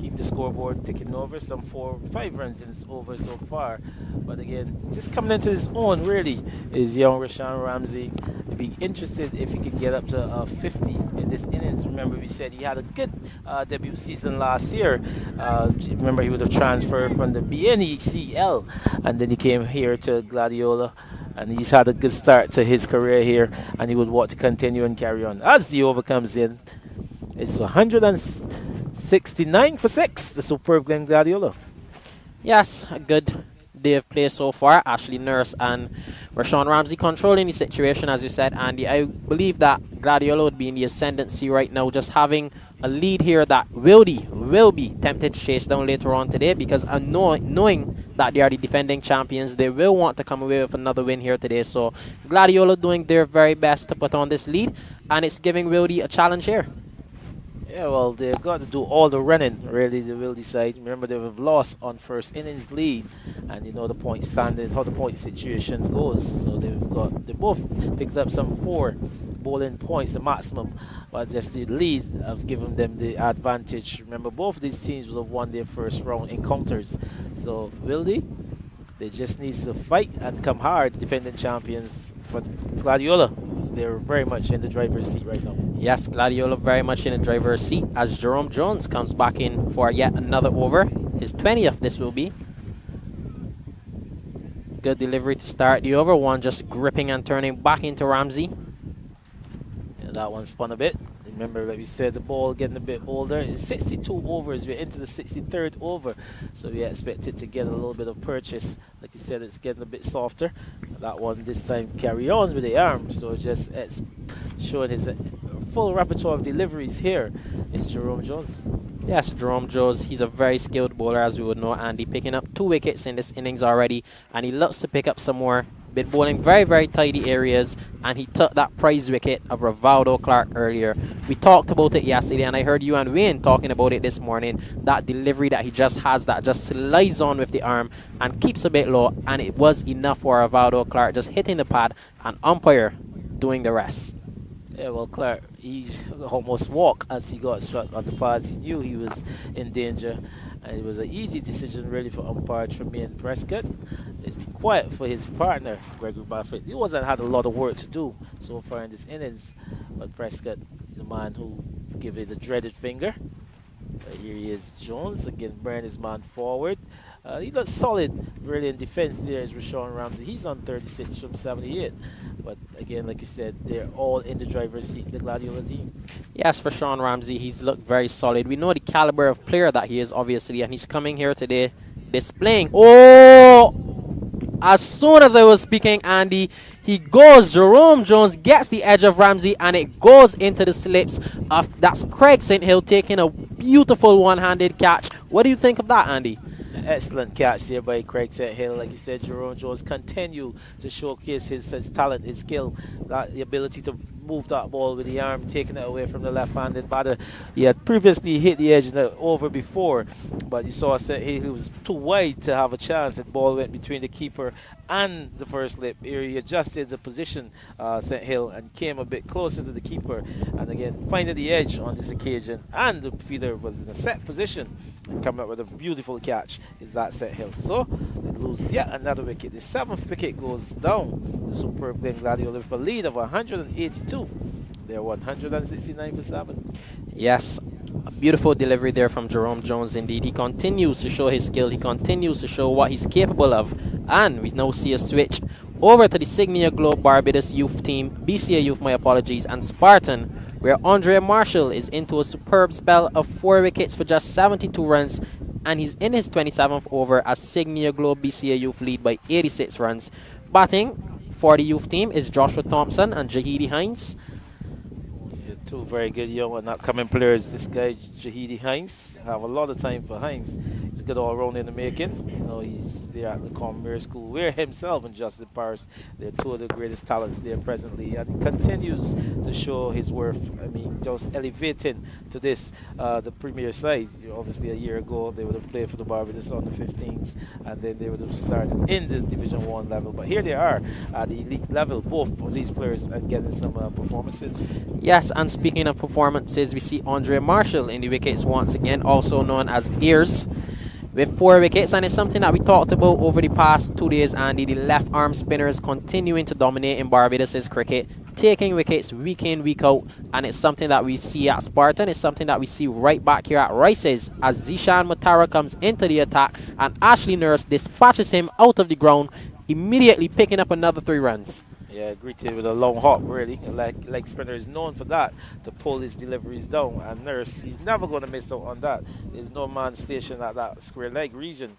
Keep the scoreboard ticking over. Some 5 runs in this over so far. But again, just coming into his own really is young Rashawn Ramsey. I'd be interested if he can get up to 50 in this innings. Remember, we said he had a good debut season last year. Remember, he would have transferred from the BCA, and then he came here to Gladiola. And he's had a good start to his career here, and he would want to continue and carry on. As the over comes in, it's 169 for 6, the superb Gladiola. Yes, a good day of play so far. Ashley Nurse and Rashawn Ramsey controlling the situation, as you said, Andy. I believe that Gladiola would be in the ascendancy right now, just having a lead here that Wildey will be tempted to chase down later on today, because knowing that they are the defending champions, they will want to come away with another win here today. So Gladiola doing their very best to put on this lead, and it's giving Wildey a challenge here. Yeah, well, they've got to do all the running, really, they will decide. Remember, they've lost on first innings lead, and you know the point standards, how the point situation goes. So they both picked up some 4 bowling points, the maximum, but just the lead have given them the advantage. Remember, both of these teams will have won their first round encounters. So, Wildey, they just need to fight and come hard, defending champions. But Gladiola, they're very much in the driver's seat right now. Yes, Gladiola very much in the driver's seat as Jerome Jones comes back in for yet another over. His 20th this will be. Good delivery to start the over. One just gripping and turning back into Ramsey. Yeah, that one spun a bit. Remember that we said the ball getting a bit older. It's 62 overs. We're into the 63rd over. So we expect it to get a little bit of purchase. Like you said, it's getting a bit softer. That one this time carry on with the arm. So just it's showing his full repertoire of deliveries here is Jerome Jones. Yes, Jerome Jones, he's a very skilled bowler, as we would know, Andy, picking up 2 wickets in this innings already, and he looks to pick up some more. Been bowling very, very tidy areas, and he took that prize wicket of Rivaldo Clark earlier. We talked about it yesterday, and I heard you and Wayne talking about it this morning. That delivery that he just has, that just slides on with the arm and keeps a bit low, and it was enough for Rivaldo Clark just hitting the pad and umpire doing the rest. Yeah, well, Clark, he almost walked as he got struck on the pads. He knew he was in danger, and it was an easy decision, really, for umpire Tremaine Prescott. It's been quiet for his partner, Gregory Baffert. He wasn't had a lot of work to do so far in this innings, but Prescott, the man who gave it a dreaded finger. Here he is, Jones, again, bringing his man forward. He looks solid, really, in defense. There is Rashawn Ramsey. He's on 36 from 78. But again, like you said, they're all in the driver's seat, the Gladiola team. Yes, for Sean Ramsey, he's looked very solid. We know the caliber of player that he is, obviously, and he's coming here today displaying. Oh! As soon as I was speaking, Andy, he goes. Jerome Jones gets the edge of Ramsey, and it goes into the slips of, that's Craig St. Hill taking a beautiful one-handed catch. What do you think of that, Andy? Excellent catch there by Craig St. Hill. Like you said, Jerome Jones continue to showcase his talent, his skill, the ability to move that ball with the arm, taking it away from the left-handed batter. He had previously hit the edge over before, but you saw St. Hill, he was too wide to have a chance. The ball went between the keeper and the first slip. Here he adjusted the position, St. Hill, and came a bit closer to the keeper. And again, finding the edge on this occasion, and the fielder was in a set position and coming up with a beautiful catch is that St. Hill. So they lose yet another wicket. The 7th wicket goes down. The superb Glen Gladiola with a lead of 182. They're 169 for 7. Yes, a beautiful delivery there from Jerome Jones indeed. He continues to show his skill. He continues to show what he's capable of. And we now see a switch over to the Signia Globe Barbados youth team, BCA Youth, my apologies, and Spartan, where Andre Marshall is into a superb spell of 4 wickets for just 72 runs, and he's in his 27th over as Signia Globe BCA Youth lead by 86 runs. Batting for the youth team is Joshua Thompson and Jahidi Hines. Two very good young and upcoming players. This guy, Jahidi Hines, have a lot of time for Hines. He's a good all-round in the making. You know, he's there at the Commerce School, where himself and Justin Paris, they're two of the greatest talents there presently, and he continues to show his worth. I mean, just elevating to this, the premier side. You know, obviously, a year ago, they would have played for the Barbados on the 15s, and then they would have started in the Division 1 level. But here they are at the elite level, both of these players, and getting some performances. Yes, and speaking of performances, we see Andre Marshall in the wickets once again, also known as Ears, with 4 wickets, and it's something that we talked about over the past 2 days, Andy. The left arm spinners continuing to dominate in Barbados' cricket, taking wickets week in, week out, and it's something that we see at Spartan. It's something that we see right back here at Rice's as Zishan Mutara comes into the attack and Ashley Nurse dispatches him out of the ground, immediately picking up another 3 runs. Yeah, greeted with a long hop, really. Leg spinner is known for that, to pull his deliveries down. And Nurse, he's never going to miss out on that. There's no man stationed at that square leg region.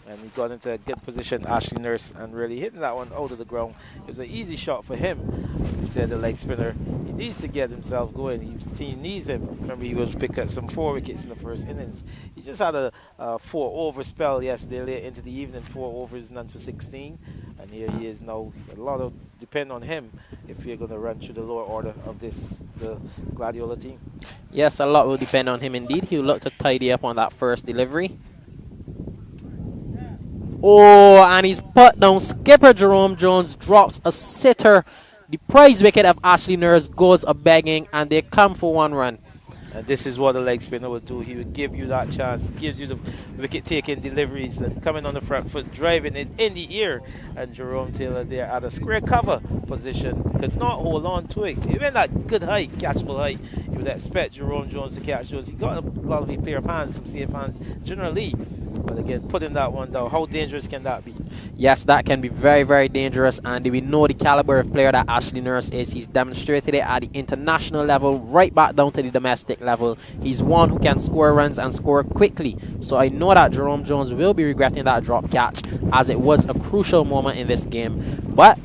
And he got into a good position, Ashley Nurse, and really hitting that one out of the ground. It was an easy shot for him. He said the leg spinner, he needs to get himself going. His team needs him. Remember, he was pick up some 4 wickets in the first innings. He just had a 4-over spell yesterday, late into the evening, 4 overs, none for 16. And here he is now. A lot of depend on him if we're going to run through the lower order of the Gladiola team. Yes, a lot will depend on him indeed. He'll look to tidy up on that first delivery. Oh, and he's put down. Skipper Jerome Jones drops a sitter. The prize wicket of Ashley Nurse goes a-begging, and they come for 1 run. And this is what the leg spinner would do. He would give you that chance. He gives you the wicket-taking deliveries and coming on the front foot, driving it in the ear. And Jerome Taylor there at a square cover position could not hold on to it. Even that good height, catchable height, you would expect Jerome Jones to catch those. He got a lot of a pair of hands, some safe hands generally. But again, putting that one down, how dangerous can that be? Yes, that can be very, very dangerous, and we know the caliber of player that Ashley Nurse is. He's demonstrated it at the international level, right back down to the domestic level. He's one who can score runs and score quickly. So I know that Jerome Jones will be regretting that drop catch, as it was a crucial moment in this game. But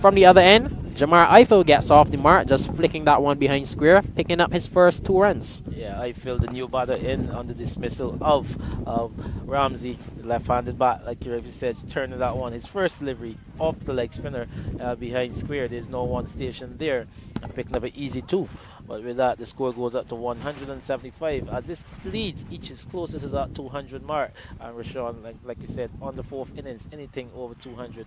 from the other end, Jamar Eiffel gets off the mark, just flicking that one behind square, picking up his first 2 runs. Yeah, I feel the new batter in on the dismissal of Ramsey, the left-handed bat, like you said, turning that one. His first delivery off the leg spinner behind square. There's no one station there, and picking up an easy 2. But with that, the score goes up to 175 as this leads each is closer to that 200 mark. And Rashawn, like you said, on the 4th innings, anything over 200.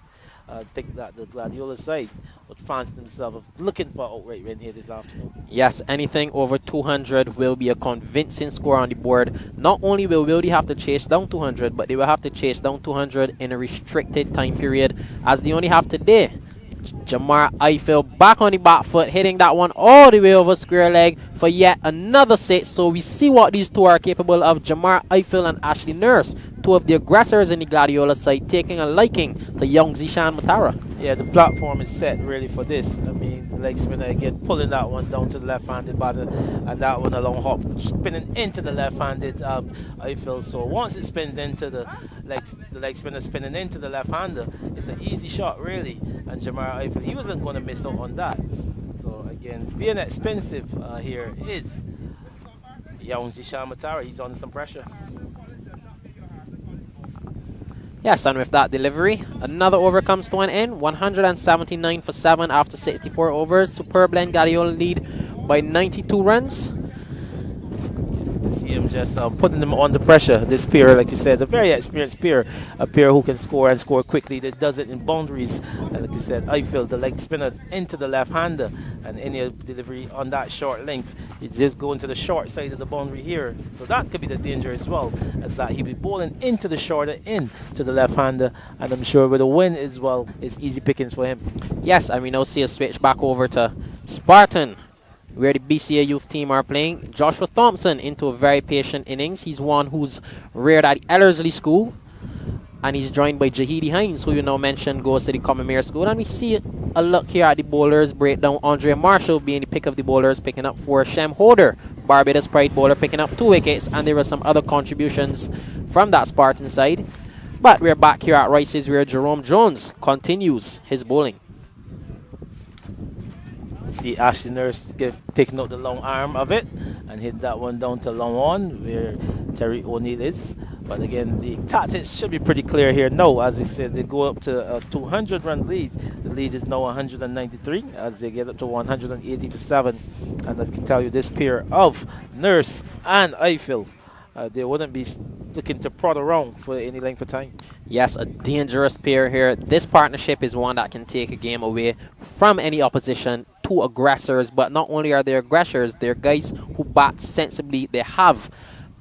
I think that the Gladiola side would fancy themselves of looking for outright win here this afternoon. Yes, anything over 200 will be a convincing score on the board. Not only will Wildey have to chase down 200, but they will have to chase down 200 in a restricted time period, as they only have today. Jamar Eiffel back on the back foot, hitting that one all the way over square leg for yet another 6. So we see what these two are capable of. Jamar Eiffel and Ashley Nurse, 2 of the aggressors in the Gladiola side, taking a liking to young Zishan Matara. Yeah, the platform is set really for this. I mean, the leg spinner again pulling that one down to the left-handed batter, and that one a long hop spinning into the left-handed Eiffel. So once it spins into the leg spinner spinning into the left-hander, it's an easy shot really. And Jamar Eiffel, he wasn't going to miss out on that. So again, being expensive here is young Zishan Matara. He's under some pressure. Yes, and with that delivery, another over comes to an end. 179 for 7 after 64 overs. Superb blend, Gladiola lead by 92 runs. Yes, you can see him just putting them under pressure. This pair, like you said, a very experienced pair. A pair who can score and score quickly. That does it in boundaries. Like you said, I feel the leg spinner into the left-hander. And any delivery on that short length, you just go into the short side of the boundary here. So that could be the danger as well, as that he'll be bowling into the shorter end to the left-hander. And I'm sure with a win as well, it's easy pickings for him. Yes, and we now see a switch back over to Spartan, where the BCA youth team are playing. Joshua Thompson into a very patient innings. He's one who's reared at Ellerslie School, and he's joined by Jahidi Hines, who you now mentioned goes to the Commonwealth School. And we see a look here at the bowlers breakdown. Andre Marshall being the pick of the bowlers, picking up 4. Shem Holder, Barbados Pride bowler, picking up 2 wickets. And there were some other contributions from that Spartan side. But we're back here at Rice's, where Jerome Jones continues his bowling. See Ashley Nurse taking out the long arm of it and hit that one down to long on where Terry O'Neill is. But again, the tactics should be pretty clear here. No, as we said, they go up to a 200-run lead. The lead is now 193 as they get up to 180 for 7. And I can tell you this pair of Nurse and Eiffel, they wouldn't be looking to prod around for any length of time. Yes, a dangerous pair here. This partnership is one that can take a game away from any opposition. 2 aggressors, but not only are they aggressors, they're guys who bat sensibly. They have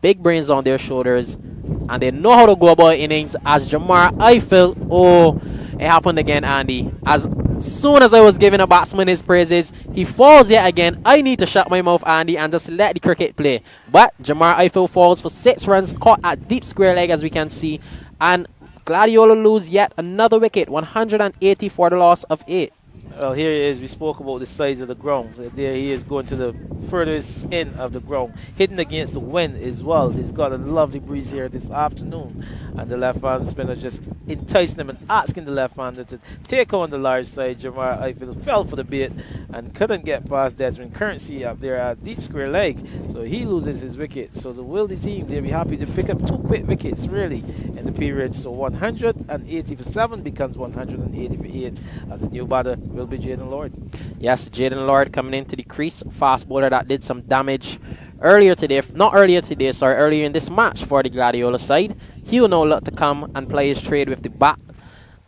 big brains on their shoulders, and they know how to go about innings. As Jamar Eiffel, oh, it happened again, Andy. As soon as I was giving a batsman his praises, he falls yet again. I need to shut my mouth, Andy, and just let the cricket play. But Jamar Eiffel falls for 6 runs, caught at deep square leg, as we can see, and Gladiola lose yet another wicket, 180 for the loss of 8. Well, here he is. We spoke about the size of the ground. So there he is going to the furthest end of the ground, hitting against the wind as well. He's got a lovely breeze here this afternoon. And the left-hand spinner just enticing him and asking the left-hander to take on the large side. Jamar Eiffel fell for the bait and couldn't get past Desmond Currency up there at deep square leg. So he loses his wicket. So the Wildey team, they'll be happy to pick up 2 quick wickets, really, in the period. So 180 for 7 becomes 180 for 8 as a new batter will be Jaden Lord. Yes, Jaden Lord coming into the crease. Fast bowler that did some damage earlier today, earlier in this match for the Gladiola side. He will now look to come and play his trade with the bat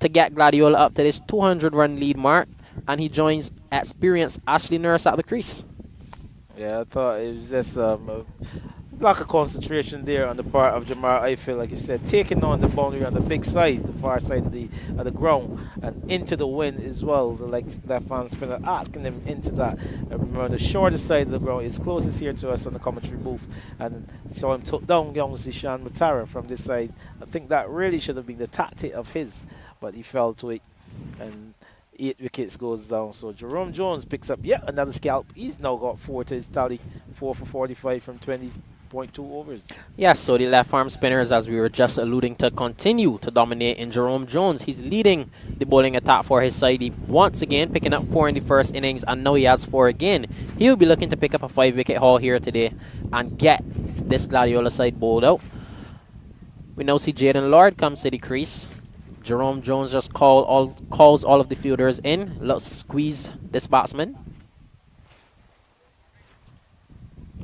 to get Gladiola up to this 200-run lead mark. And he joins experienced Ashley Nurse at the crease. Yeah, I thought it was just a lack of concentration there on the part of Jamar Eiffel, like you said, taking on the boundary on the big side, the far side of the ground, and into the wind as well. The left-hand spinner asking him into that. Remember, the shorter side of the ground is closest here to us on the commentary booth, and saw him took down young Zishan Matara from this side. I think that really should have been the tactic of his, but he fell to it, and 8 wickets goes down. So Jerome Jones picks up yet another scalp. He's now got 4 to his tally, 4 for 45 from 20 3.2 overs. Yes, so the left arm spinners, as we were just alluding to, continue to dominate in Jerome Jones. He's leading the bowling attack for his side. He once again picking up 4 in the first innings, and now he has 4 again. He'll be looking to pick up a 5-wicket haul here today and get this Gladiola side bowled out. We now see Jaden Lord comes to the crease. Jerome Jones just calls all of the fielders in. Looks to squeeze this batsman.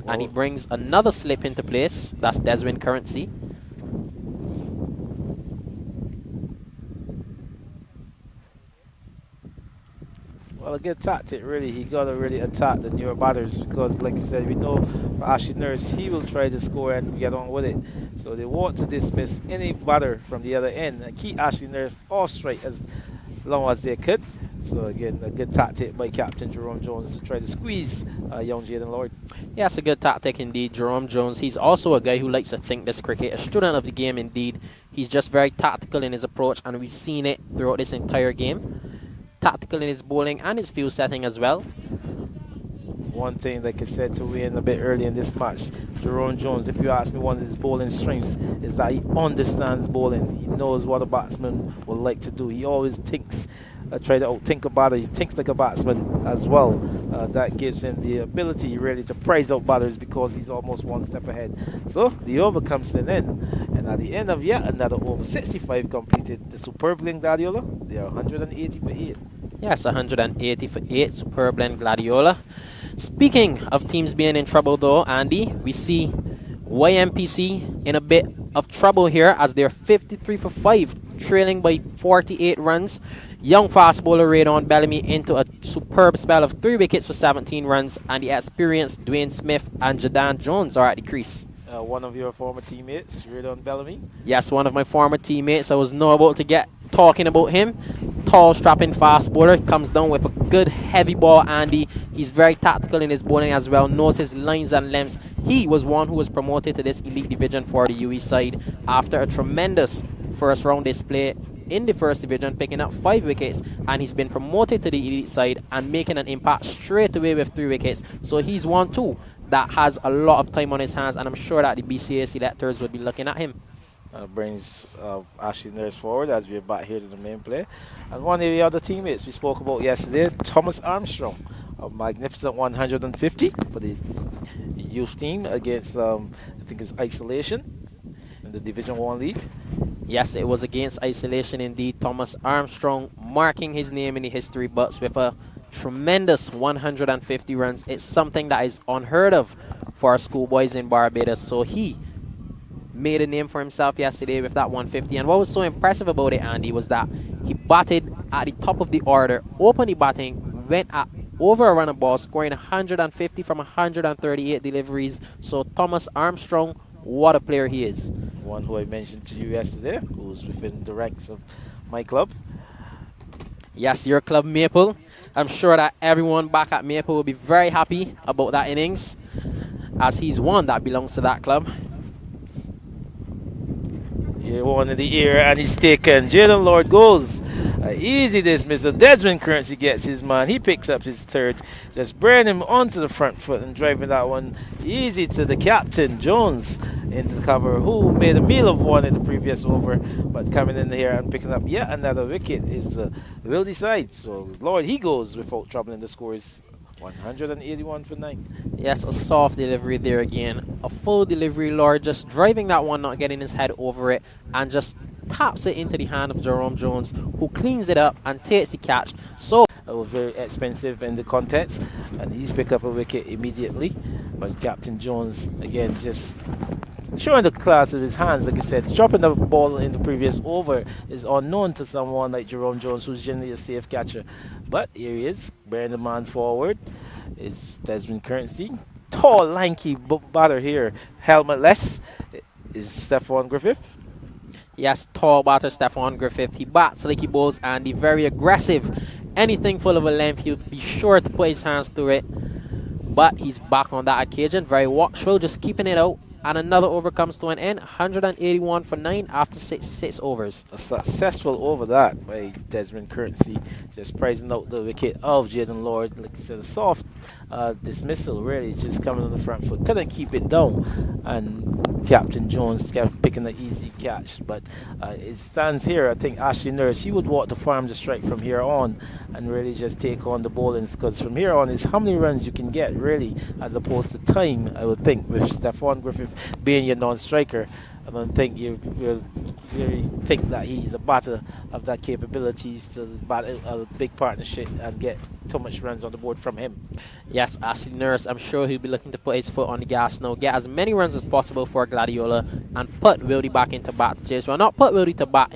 And he brings another slip into place. That's Desmond Currency. Well, a good tactic, really. He got to really attack the newer batters because, like you said, we know for Ashley Nurse, he will try to score and get on with it. So they want to dismiss any batter from the other end and keep Ashley Nurse off strike as long as they could. So again, a good tactic by Captain Jerome Jones to try to squeeze young Jaden Lord. Yeah, it's a good tactic indeed. Jerome Jones, he's also a guy who likes to think this cricket, a student of the game indeed. He's just very tactical in his approach, and we've seen it throughout this entire game. Tactical in his bowling and his field setting as well. One thing, like I said to Wayne a bit early in this match, Jerome Jones, if you ask me, one of his bowling strengths is that he understands bowling. He knows what a batsman would like to do. He always thinks, try to outthink a batter. He thinks like a batsman as well. That gives him the ability really to prize out batters because he's almost one step ahead. So the over comes to an end, and at the end of yet another over, 65 completed. The superb Link Gladiola, they are 180 for 8. Yes, 180 for 8, superb blend Gladiola. Speaking of teams being in trouble though, Andy, we see YMPC in a bit of trouble here as they're 53 for 5, trailing by 48 runs. Young fast bowler Radon Bellamy into a superb spell of 3 wickets for 17 runs, and the experienced Dwayne Smith and Jadan Jones are at the crease. One of your former teammates, Radon Bellamy. Yes, one of my former teammates. I was not about to get talking about him. Tall, strapping fast bowler, comes down with a good heavy ball, Andy. He's very tactical in his bowling as well, knows his lines and lengths. He was one who was promoted to this elite division for the UE side after a tremendous first round display in the first division, picking up 5 wickets, and he's been promoted to the elite side and making an impact straight away with 3 wickets. So he's one too that has a lot of time on his hands, and I'm sure that the BCA selectors would be looking at him. Brings Ashley Nurse forward as we're back here to the main play. And one of the other teammates we spoke about yesterday, Thomas Armstrong, a magnificent 150 for the youth team against, I think it's Isolation in the Division 1 lead. Yes, it was against Isolation indeed. Thomas Armstrong marking his name in the history books with a tremendous 150 runs. It's something that is unheard of for our schoolboys in Barbados. So he made a name for himself yesterday with that 150. And what was so impressive about it, Andy, was that he batted at the top of the order, opened the batting, went up over a run of ball, scoring 150 from 138 deliveries. So Thomas Armstrong, what a player he is. One who I mentioned to you yesterday, who's within the ranks of my club. Yes, your club Maple. I'm sure that everyone back at Maple will be very happy about that innings, as he's one that belongs to that club. Yeah, one in the ear, and he's taken. Jaden Lord goes. Easy dismissal. Desmond Currency gets his man. He picks up his third. Just bringing him onto the front foot and driving that one easy to the captain, Jones, into the cover, who made a meal of one in the previous over. But coming in here and picking up yet another wicket is the Wildey side. So Lord, he goes without troubling the scores. 181 for 9. Yes, a soft delivery there again. A full delivery, Lord, just driving that one, not getting his head over it, and just taps it into the hand of Jerome Jones, who cleans it up and takes the catch. So it was very expensive in the contest, and he's picked up a wicket immediately. But Captain Jones, again, just showing the class of his hands. Like I said, dropping the ball in the previous over is unknown to someone like Jerome Jones, who's generally a safe catcher. But here he is, bearing the man forward. Is Desmond Currency. Tall, lanky batter here, helmetless, is Stephon Griffith. Yes, tall batter Stephon Griffith. He bats like he bowls, and he's very aggressive. Anything full of a length, he'll be sure to put his hands through it. But he's back on that occasion, very watchful, just keeping it out. And another over comes to an end, 181 for 9 after 66 overs. A successful over that by Desmond Currency, just prizing out the wicket of Jaden Lord. Like I said, a soft dismissal, really, just coming on the front foot. Couldn't keep it down, and Captain Jones kept picking the easy catch. But it stands here, I think Ashley Nurse, he would walk the farm the strike from here on and really just take on the bowlings, because from here on is how many runs you can get, really, as opposed to time, I would think, with Stephon Griffith being your non-striker. I don't think you will really think that he's a batter of that capabilities to bat a big partnership and get too much runs on the board from him. Yes, Ashley Nurse, I'm sure he'll be looking to put his foot on the gas now, get as many runs as possible for Gladiola, and put Wildey back into bat to chase. Well, not put Wildey to bat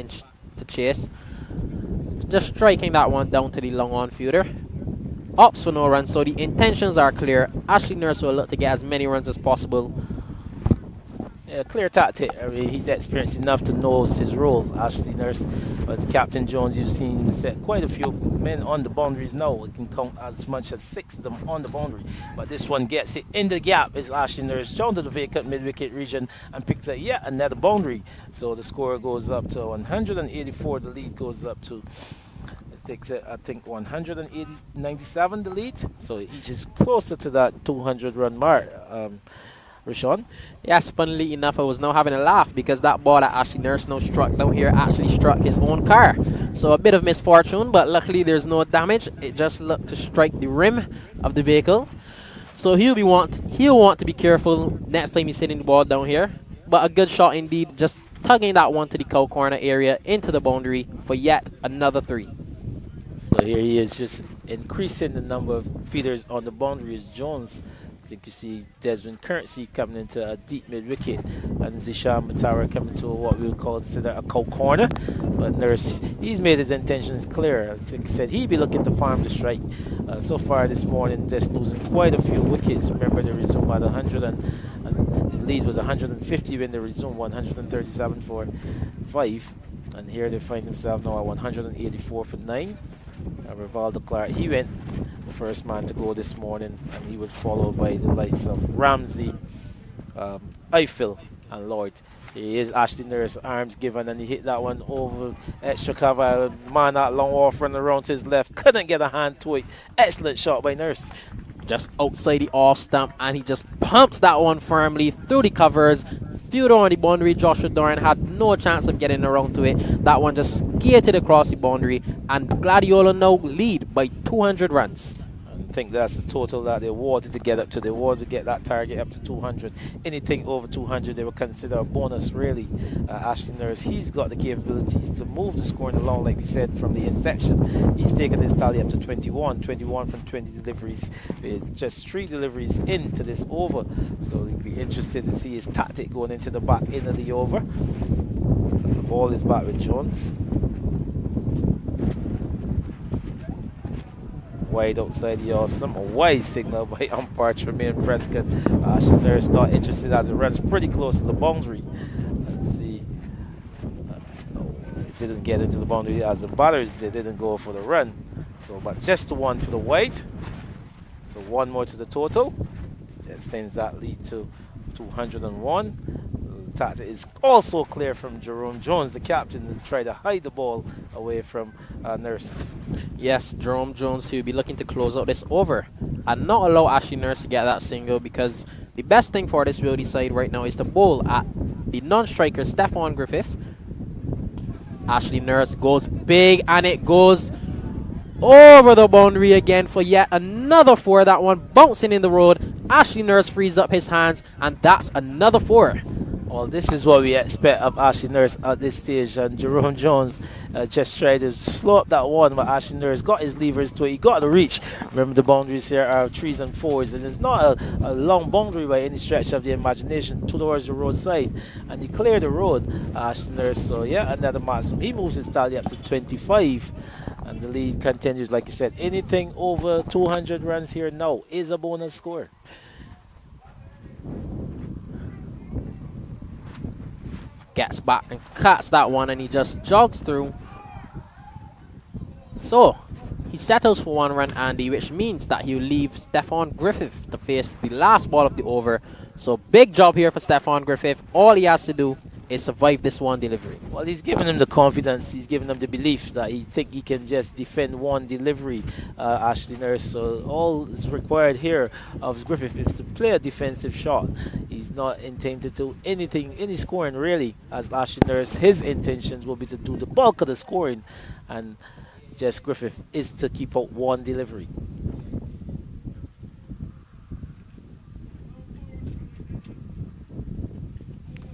to chase, just striking that one down to the long on fielder. Ups for no runs, so the intentions are clear. Ashley Nurse will look to get as many runs as possible. Clear tactic. I mean, he's experienced enough to know his roles, Ashley Nurse. But Captain Jones, you've seen him set quite a few men on the boundaries now. We can count as much as 6 of them on the boundary. But this one gets it in the gap. Is Ashley Nurse down to the vacant mid-wicket region and picks up yet another boundary. So the score goes up to 184. The lead goes up to, I think, 197, the lead. So each is closer to that 200-run mark. Rashawn? Yes, funnily enough, I was now having a laugh because that ball that Ashley Nurse now struck down here actually struck his own car. So a bit of misfortune, but luckily there's no damage. It just looked to strike the rim of the vehicle. So he'll want to be careful next time he's hitting the ball down here. But a good shot indeed, just tugging that one to the cow corner area into the boundary for yet another 3. So here he is, just increasing the number of feeders on the boundary. As Jones, I think you see Desmond Currency coming into a deep mid-wicket, and Zishan Matara coming to what we would consider a cow corner. But Nurse, he's made his intentions clear. I think he said he'd be looking to farm the strike. So far this morning, just losing quite a few wickets. Remember, they resumed at 100, and the lead was 150 when they resumed, 137 for 5. And here they find themselves now at 184 for 9. Rivaldo Clark, he went the first man to go this morning, and he was followed by the likes of Ramsey, Eiffel, and Lloyd. Here is Ashley Nurse, arms given, and he hit that one over extra cover. Man that long off running around to his left, couldn't get a hand to it. Excellent shot by Nurse. Just outside the off stump, and he just pumps that one firmly through the covers. Fielder on the boundary, Joshua Doran had no chance of getting around to it. That one just skated across the boundary, and Gladiola now lead by 200 runs. I think that's the total that they wanted to get up to. They wanted to get that target up to 200. Anything over 200 they would consider a bonus, really. Ashley Nurse, he's got the capabilities to move the scoring along, like we said from the inception. He's taken his tally up to 21 from 20 deliveries, with just 3 deliveries into this over. So we'll be interested to see his tactic going into the back end of the over. As the ball is back with Jones. Wide outside the off, some wide signal by umpire Tremaine Prescott. Ashley Nurse not interested as it runs pretty close to the boundary. Let's see. No, it didn't get into the boundary as the batters. They didn't go for the run. So, but just the one for the wide. So 1 more to the total. It sends that lead to 201. Tactic is also clear from Jerome Jones, the captain, to try to hide the ball away from Nurse. Yes, Jerome Jones, he will be looking to close out this over and not allow Ashley Nurse to get that single, because the best thing for this Wildey side right now is to bowl at the non-striker Stephon Griffith. Ashley Nurse goes big, and it goes over the boundary again for yet another 4. That one bouncing in the road. Ashley Nurse frees up his hands, and that's another 4. Well, this is what we expect of Ashley Nurse at this stage, and Jerome Jones just tried to slow up that one, but Ashley Nurse got his levers to it. He got the reach. Remember, the boundaries here are 3s and 4s, and it's not a long boundary by any stretch of the imagination towards the roadside, and he cleared the road, Ashley Nurse. So yeah, another maximum. He moves his tally up to 25, and the lead continues. Like you said, anything over 200 runs here now is a bonus score. Gets back and cuts that one, and he just jogs through. So he settles for 1 run, Andy, which means that he'll leave Stephon Griffith to face the last ball of the over. So big job here for Stephon Griffith. All he has to do is survive this one delivery. Well, he's giving him the confidence. He's giving him the belief that he think he can just defend one delivery, Ashley Nurse. So all is required here of Griffith is to play a defensive shot. He's not intended to do anything, any scoring really, as Ashley Nurse. His intentions will be to do the bulk of the scoring, and just Griffith is to keep out one delivery.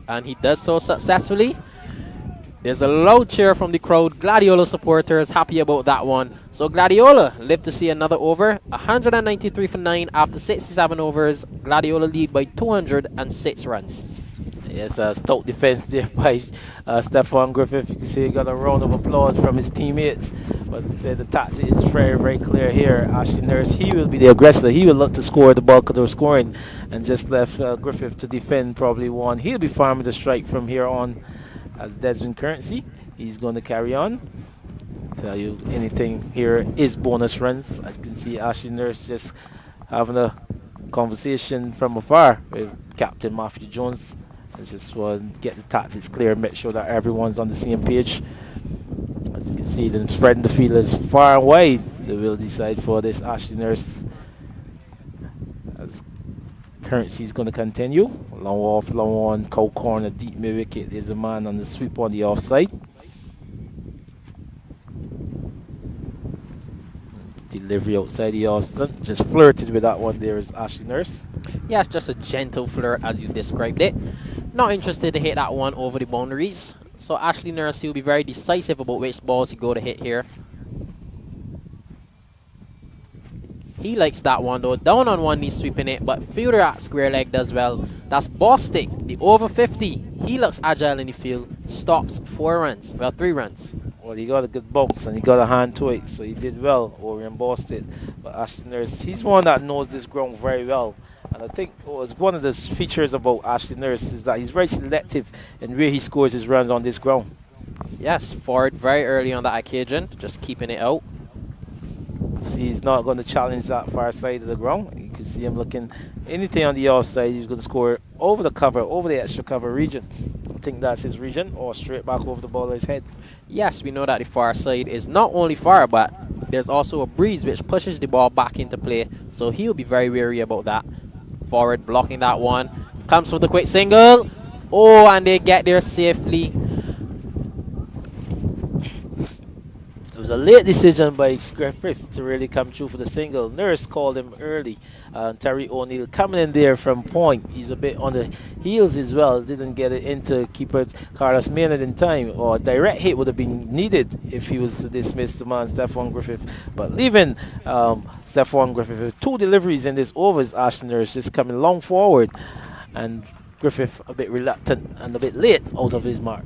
And he does so successfully. There's a loud cheer from the crowd. Gladiola supporters happy about that one. So Gladiola live to see another over. 193 for 9 after 67 overs. Gladiola lead by 206 runs. Yes, stout defense there by Stephon Griffith. You can see he got a round of applause from his teammates. But the tactic is very, very clear here. Ashley Nurse, he will be the aggressor. He will look to score the bulk of the scoring, and just left Griffith to defend probably one. He'll be farming the strike from here on as Desmond Currency. He's going to carry on. Tell you anything here is bonus runs. As you can see, Ashley Nurse just having a conversation from afar with Captain Matthew Jones. I just want to get the tactics clear, make sure that everyone's on the same page. As you can see, them spreading the feelers far and wide. They will decide for this Ashley Nurse. As Currency is going to continue. Long off, long on, cold corner, deep mid wicket. There's a man on the sweep on the offside. Delivery outside the off stump. Just flirted with that one. There is Ashley Nurse. Yeah, it's just a gentle flirt as you described it. Not interested to hit that one over the boundaries. So Ashley Nurse will be very decisive about which balls he go to hit here. He likes that one though. Down on one knee sweeping it, but fielder at square leg does well. That's Bostic, the over 50. He looks agile in the field. Stops 4 runs. Well, 3 runs. Well, he got a good bounce and he got a hand to it, so he did well over in Boston. But Ashley Nurse, he's one that knows this ground very well. And I think one of the features about Ashley Nurse is that he's very selective in where he scores his runs on this ground. Yes, forward very early on that occasion, just keeping it out. See, he's not going to challenge that far side of the ground. You can see him looking anything on the offside. He's going to score over the cover, over the extra cover region. I think that's his region, or straight back over the bowler's head. Yes, we know that the far side is not only far, but there's also a breeze which pushes the ball back into play. So he'll be very wary about that. Forward blocking that one. Comes for the quick single. Oh, and they get there safely. It was a late decision by Griffith to really come through for the single. Nurse called him early. Terry O'Neill coming in there from point. He's a bit on the heels as well. Didn't get it into keeper Carlos Maynard in time. Or a direct hit would have been needed if he was to dismiss the man, Stephon Griffith. But leaving Stephon Griffith with 2 deliveries in this overs, Ashley Nurse just coming long forward. And Griffith a bit reluctant and a bit late out of his mark.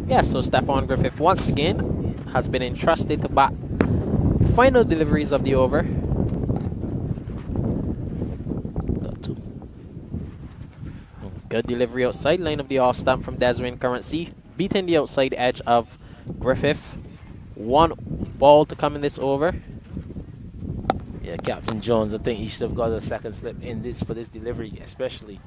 Yeah, so Stephon Griffith once again has been entrusted to bat final deliveries of the over. Good delivery outside line of the off stump from Desmond Currency, beating the outside edge of Griffith. 1 ball to come in this over. Yeah, Captain Jones, I think he should have got a second slip in this for this delivery, especially.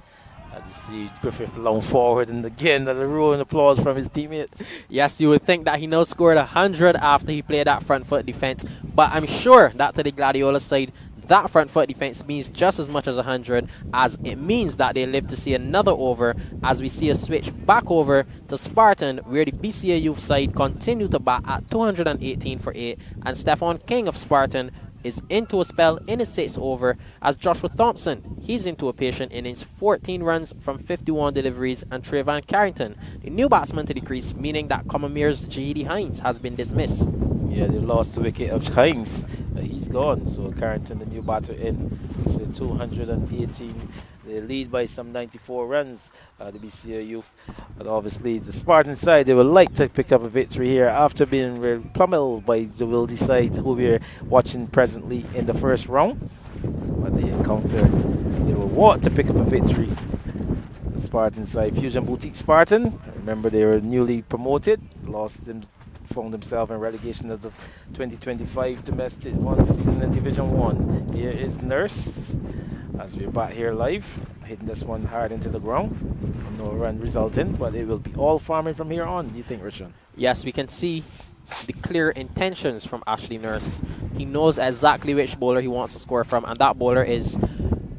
As you see Griffith long forward, and again a roaring applause from his teammates. Yes, you would think that he now scored 100 after he played that front foot defense, but I'm sure that to the Gladiola side, that front foot defense means just as much as 100, as it means that they live to see another over, as we see a switch back over to Spartan, where the BCA youth side continue to bat at 218 for 8, and Stephon King of Spartan is into a spell in his 6th over, as Joshua Thompson, he's into a patient innings, 14 runs from 51 deliveries, and Trayvon Carrington, the new batsman to the crease, meaning that Commonwere's J.D. Hines has been dismissed. Yeah, they lost the wicket of Hines. He's gone, so Carrington, the new batter, in. It's 218. They lead by some 94 runs, the BCA youth. But obviously, the Spartan side, they would like to pick up a victory here after being pummeled by the Wildey side, who we're watching presently in the first round. But they encounter, they will want to pick up a victory. The Spartan side, Fusion Boutique Spartan. Remember, they were newly promoted, found themselves in relegation of the 2025 domestic one season in Division 1. Here is Nurse. As we're back here live, hitting this one hard into the ground. No run resulting, but it will be all farming from here on, do you think, Richard? Yes, we can see the clear intentions from Ashley Nurse. He knows exactly which bowler he wants to score from, and that bowler is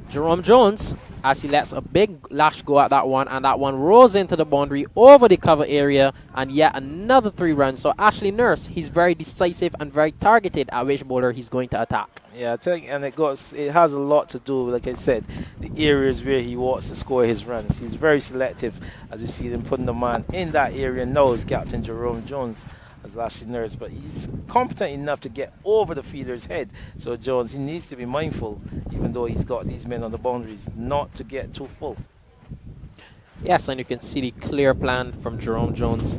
Jerome Jones, as he lets a big lash go at that one, and that one rolls into the boundary over the cover area, and yet another 3 runs. So Ashley Nurse, he's very decisive and very targeted at which bowler he's going to attack. Yeah, I think, and it has a lot to do, like I said, the areas where he wants to score his runs. He's very selective, as you see them putting the man in that area now is Captain Jerome Jones as Ashley Nurse, but he's competent enough to get over the fielder's head. So Jones, he needs to be mindful, even though he's got these men on the boundaries, not to get too full. Yes, and you can see the clear plan from Jerome Jones.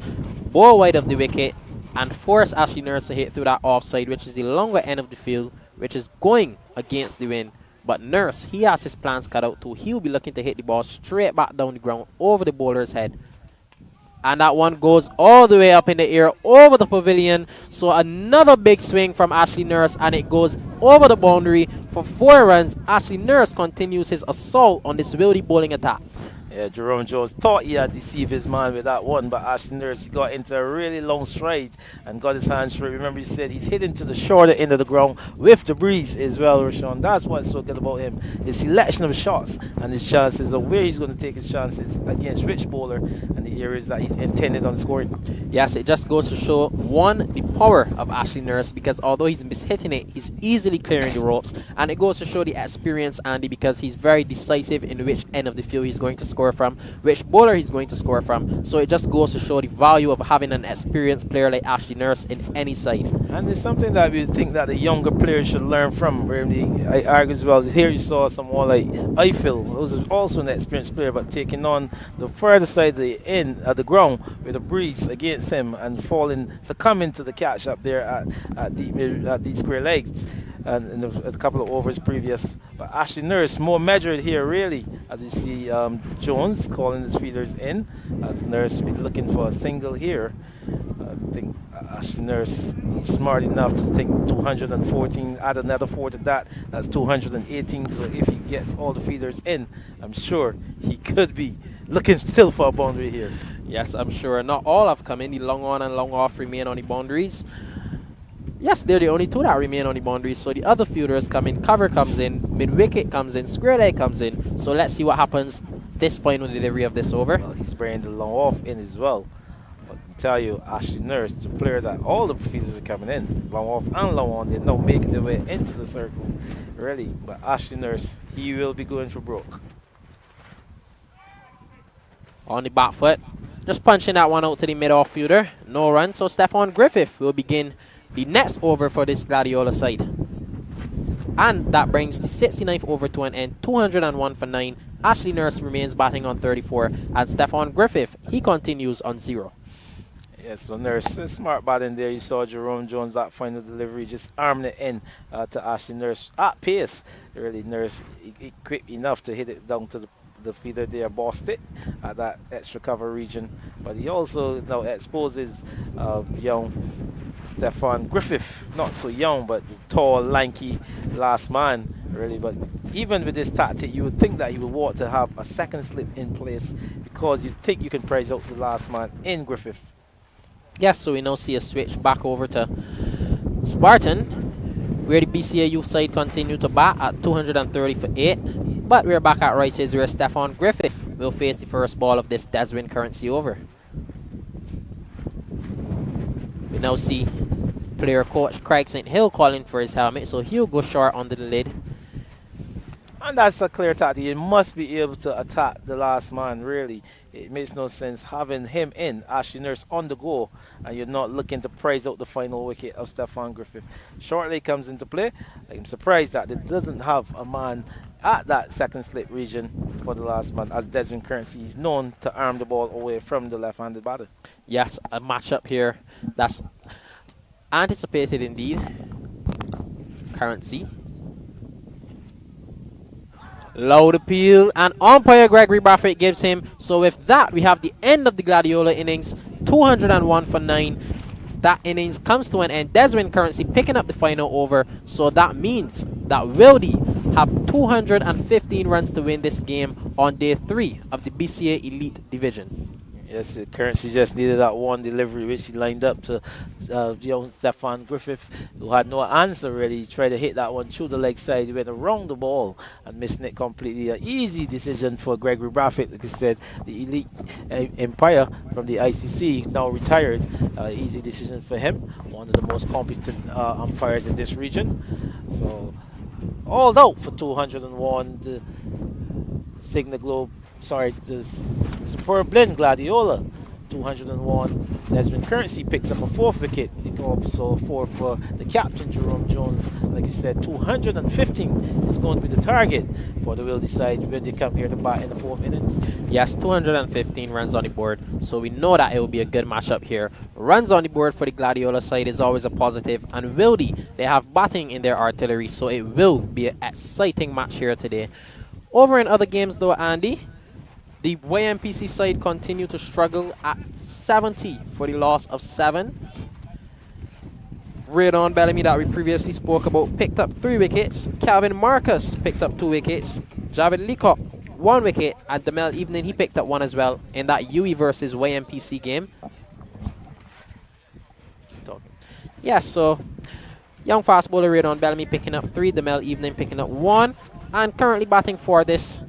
Bowl wide of the wicket and force Ashley Nurse to hit through that offside, which is the longer end of the field, which is going against the wind. But Nurse, he has his plans cut out too. He'll be looking to hit the ball straight back down the ground over the bowler's head. And that one goes all the way up in the air over the pavilion. So another big swing from Ashley Nurse, and it goes over the boundary for 4 runs. Ashley Nurse continues his assault on this Wildey bowling attack. Yeah, Jerome Jones thought he had deceived his man with that one, but Ashley Nurse got into a really long stride and got his hand straight. Remember, he said he's hitting to the shorter end of the ground with the breeze as well, Rashawn. That's what's so good about him. His selection of shots and his chances of where he's going to take his chances against which bowler and the areas that he's intended on scoring. Yes, it just goes to show, one, the power of Ashley Nurse, because although he's mishitting it, he's easily clearing the ropes. And it goes to show the experience, Andy, because he's very decisive in which end of the field he's going to score from, which bowler he's going to score from. So it just goes to show the value of having an experienced player like Ashley Nurse in any side. And it's something that we think that the younger players should learn from. I argue as well. Here you saw someone like Eiffel, who's also an experienced player, but taking on the further side of the end of the ground with a breeze against him and succumbing to the catch up there at deep square legs. And in a couple of overs previous. But Ashley Nurse more measured here, really, as you see Jones calling his feelers in, as Nurse be looking for a single here. I think Ashley Nurse, he's smart enough to think 214, add another 4 to that, that's 218. So if he gets all the feeders in, I'm sure he could be looking still for a boundary here. Yes, I'm sure. Not all have come in. The long on and long off remain on the boundaries. Yes, they're the only 2 that remain on the boundaries. So the other fielders come in, cover comes in, mid-wicket comes in, square leg comes in. So let's see what happens this final delivery of this over. Well, he's bringing the long off in as well. But I can tell you, Ashley Nurse, the player that all the fielders are coming in, long off and long on, they're now making their way into the circle, really. But Ashley Nurse, he will be going for broke. On the back foot, just punching that one out to the mid-off fielder. No run, so Stephon Griffith will begin the next over for this Gladiola side. And that brings the 69th over to an end, 201 for 9. Ashley Nurse remains batting on 34, and Stephon Griffith, he continues on 0. Yes, so Nurse, smart batting there. You saw Jerome Jones, that final delivery, just arming it in to Ashley Nurse at pace. Really, Nurse, he quick enough to hit it down to the feeder there, bossed it at that extra cover region. But he also now exposes young Stephon Griffith, not so young, but the tall, lanky last man, really. But even with this tactic, you would think that he would want to have a second slip in place, because you think you can prize out the last man in Griffith. Yes, so we now see a switch back over to Spartan, where the BCA youth side continue to bat at 230 for 8. But we're back at Rice's, where Stephon Griffith will face the first ball of this Deswin currency over. We now see player coach Craig St. Hill calling for his helmet, so he'll go short under the lid. And that's a clear tactic. You must be able to attack the last man, really. It makes no sense having him in, Ashley Nurse on the go, and you're not looking to prize out the final wicket of Stephon Griffith. Shortly comes into play. I'm surprised that it doesn't have a man at that second slip region for the last man, as Desmond Currency is known to arm the ball away from the left-handed batter. Yes, a matchup here that's anticipated indeed. Currency. Loud appeal, and umpire Gregory Brathwaite gives him. So with that, we have the end of the Gladiola innings, 201 for 9. That innings comes to an end. Desmond Currency picking up the final over. So that means that Wildey have 215 runs to win this game on day 3 of the BCA Elite Division. Yes, the Currency just needed that one delivery which he lined up to Stefan Griffith, who had no answer really. He tried to hit that one through the leg side. He went around the ball and missed it completely. An easy decision for Gregory Braffett. Like I said, the Elite Empire from the ICC, now retired. Easy decision for him. One of the most competent umpires in this region. So, all out for 201. The Signal Globe. Sorry, the Superb Blend Gladiola, 201. Desmond Currency picks up a 4th wicket. He can also 4 for the captain, Jerome Jones. Like you said, 215 is going to be the target for the Wildey side when they come here to bat in the 4th innings. Yes, 215 runs on the board, so we know that it will be a good matchup here. Runs on the board for the Gladiola side is always a positive, and Wildey, they have batting in their artillery, so it will be an exciting match here today. Over in other games though, Andy, the YMPC side continue to struggle at 70 for the loss of 7. Radon Bellamy, that we previously spoke about, picked up 3 wickets. Calvin Marcus picked up 2 wickets. Javid Leacock, 1 wicket. And Demel Evening, he picked up 1 as well in that UE versus YMPC game. Yeah, so young fast bowler Radon Bellamy picking up 3. Demel Evening picking up 1. And currently batting for this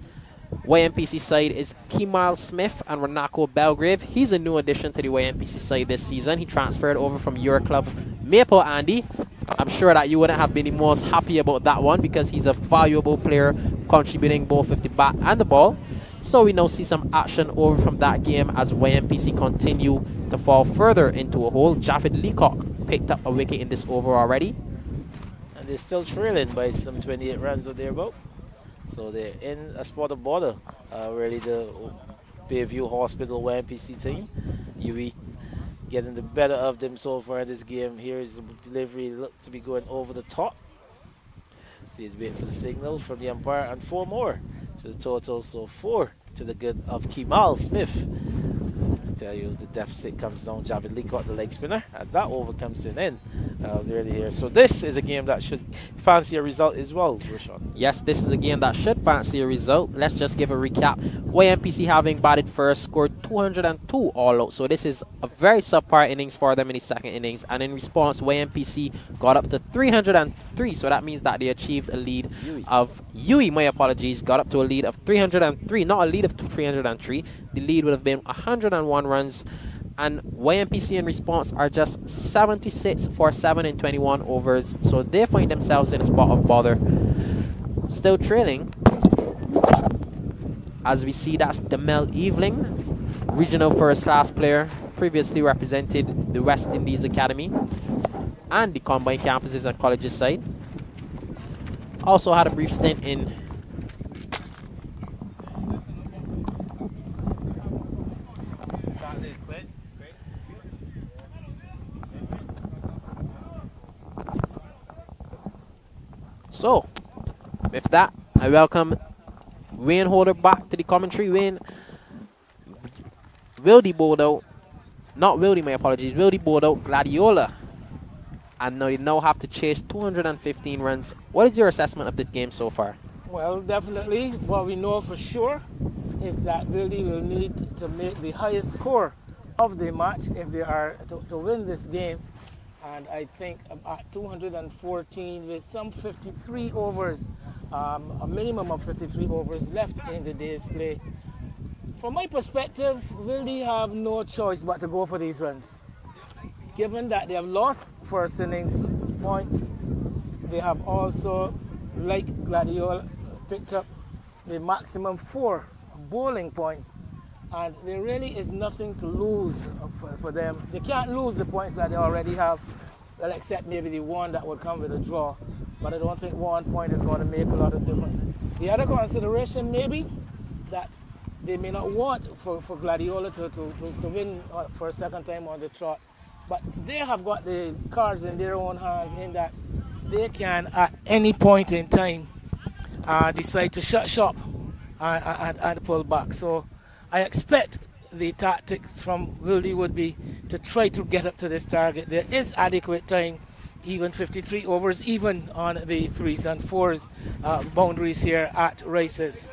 YMPC side is Kemal Smith and Renako Belgrave. He's a new addition to the YMPC side this season. He transferred over from your club, Maple, Andy. I'm sure that you wouldn't have been the most happy about that one because he's a valuable player contributing both with the bat and the ball. So we now see some action over from that game as YMPC continue to fall further into a hole. Javid Leacock picked up a wicket in this over already. And they're still trailing by some 28 runs or thereabout. So they're in a spot of border, really the Bayview Hospital YMPC team. UE getting the better of them so far in this game. Here is the delivery, look to be going over the top. See, it's wait for the signal from the umpire and 4 more to the total, so 4 to the good of Kemal Smith. I tell you, the deficit comes down. Javid Leacock, the leg spinner, as that over comes to an end. Really here. So this is a game that should fancy a result as well, Rashad. Yes, this is a game that should fancy a result. Let's just give a recap. YMPC, having batted first, scored 202 all out. So this is a very subpar innings for them in the second innings. And in response, YMPC got up to 303. So that means that they achieved a lead of UE, my apologies, got up to a lead of 303, not a lead of 303. The lead would have been 101 runs. And YMPC in response are just 76 for 7 in 21 overs. So they find themselves in a spot of bother. Still trailing. As we see, that's Demel Evening, regional first class player, previously represented the West Indies Academy and the combined campuses and colleges side. Also had a brief stint in So, with that, I welcome Wayne Holder back to the commentary. Wayne, Wildey bowled out, not Wildey, my apologies, Wildey bowled out Gladiola. And now they now have to chase 215 runs. What is your assessment of this game so far? Well, definitely what we know for sure is that Wildey will need to make the highest score of the match if they are to win this game. And I think at 214 with some 53 overs, a minimum of 53 overs left in the day's play. From my perspective, Wildey have no choice but to go for these runs. Given that they have lost first innings points, they have also, like Gladiola, picked up the maximum 4 bowling points. And there really is nothing to lose for them. They can't lose the points that they already have, well, except maybe the one that would come with a draw. But I don't think 1 point is going to make a lot of difference. The other consideration may be that they may not want for Gladiola to win for a second time on the trot. But they have got the cards in their own hands in that they can, at any point in time, decide to shut shop and pull back. So I expect the tactics from Wildey would be to try to get up to this target. There is adequate time even 53 overs, even on the 3s and 4s boundaries here at Rice's.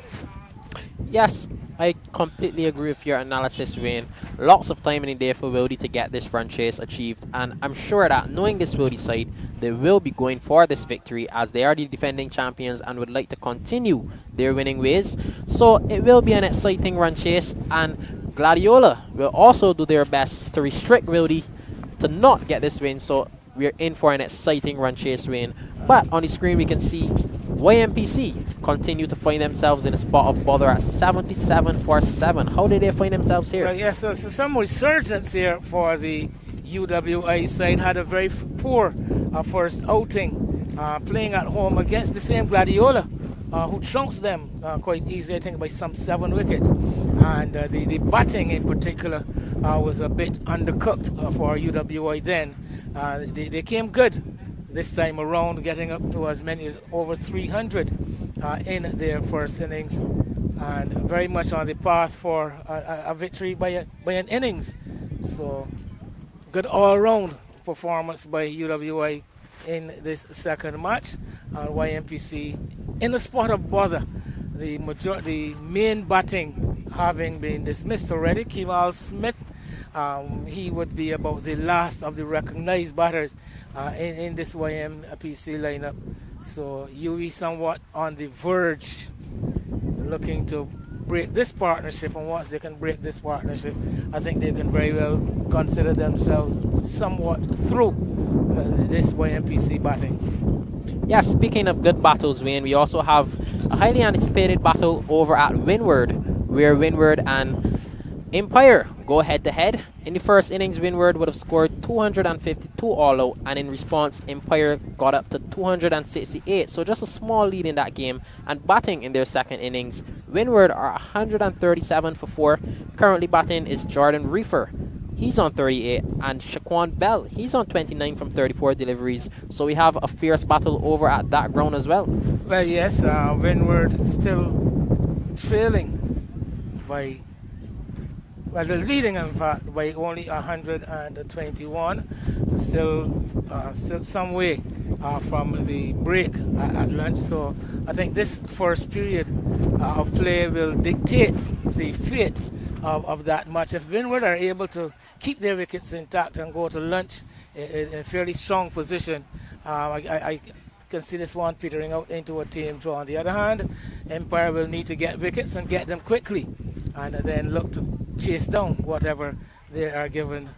Yes, I completely agree with your analysis, Wayne. Lots of time in the day for Wildey to get this run chase achieved, and I'm sure that knowing this Wildey side, they will be going for this victory as they are the defending champions and would like to continue their winning ways. So it will be an exciting run chase, and Gladiola will also do their best to restrict Wildey to not get this win. So we're in for an exciting run chase, Wayne. But on the screen we can see YMPC continue to find themselves in a spot of bother at 77 for 7. How did they find themselves here? Well, yes, so some resurgence here for the UWI side. Had a very poor first outing, playing at home against the same Gladiola, who trounced them quite easily, I think, by some 7 wickets. And the batting in particular was a bit undercooked for UWI then. They came good this time around, getting up to as many as over 300 in their first innings, and very much on the path for a victory by an innings. So good all-round performance by UWI in this second match. YMPC in the spot of bother, the main batting having been dismissed already. Kemal Smith, he would be about the last of the recognized batters in this YMPC lineup. So UE somewhat on the verge, looking to break this partnership, and once they can break this partnership, I think they can very well consider themselves somewhat through this YMPC batting. Yeah, speaking of good battles, Wayne, we also have a highly anticipated battle over at Windward, where Windward and Empire go head-to-head. In the first innings, Windward would have scored 252 all out, and in response, Empire got up to 268, so just a small lead in that game. And batting in their second innings, Windward are 137 for 4. Currently batting is Jordan Reefer. He's on 38, and Shaquan Bell, he's on 29 from 34 deliveries. So we have a fierce battle over at that ground as well. Well, yes, Windward still trailing by, well, they're leading in fact by only 121. Still some way from the break at lunch. So I think this first period of play will dictate the fate of that match. If Windward are able to keep their wickets intact and go to lunch in a fairly strong position, I can see this one petering out into a team draw. On the other hand, Empire will need to get wickets and get them quickly, and then look to chase down whatever they are given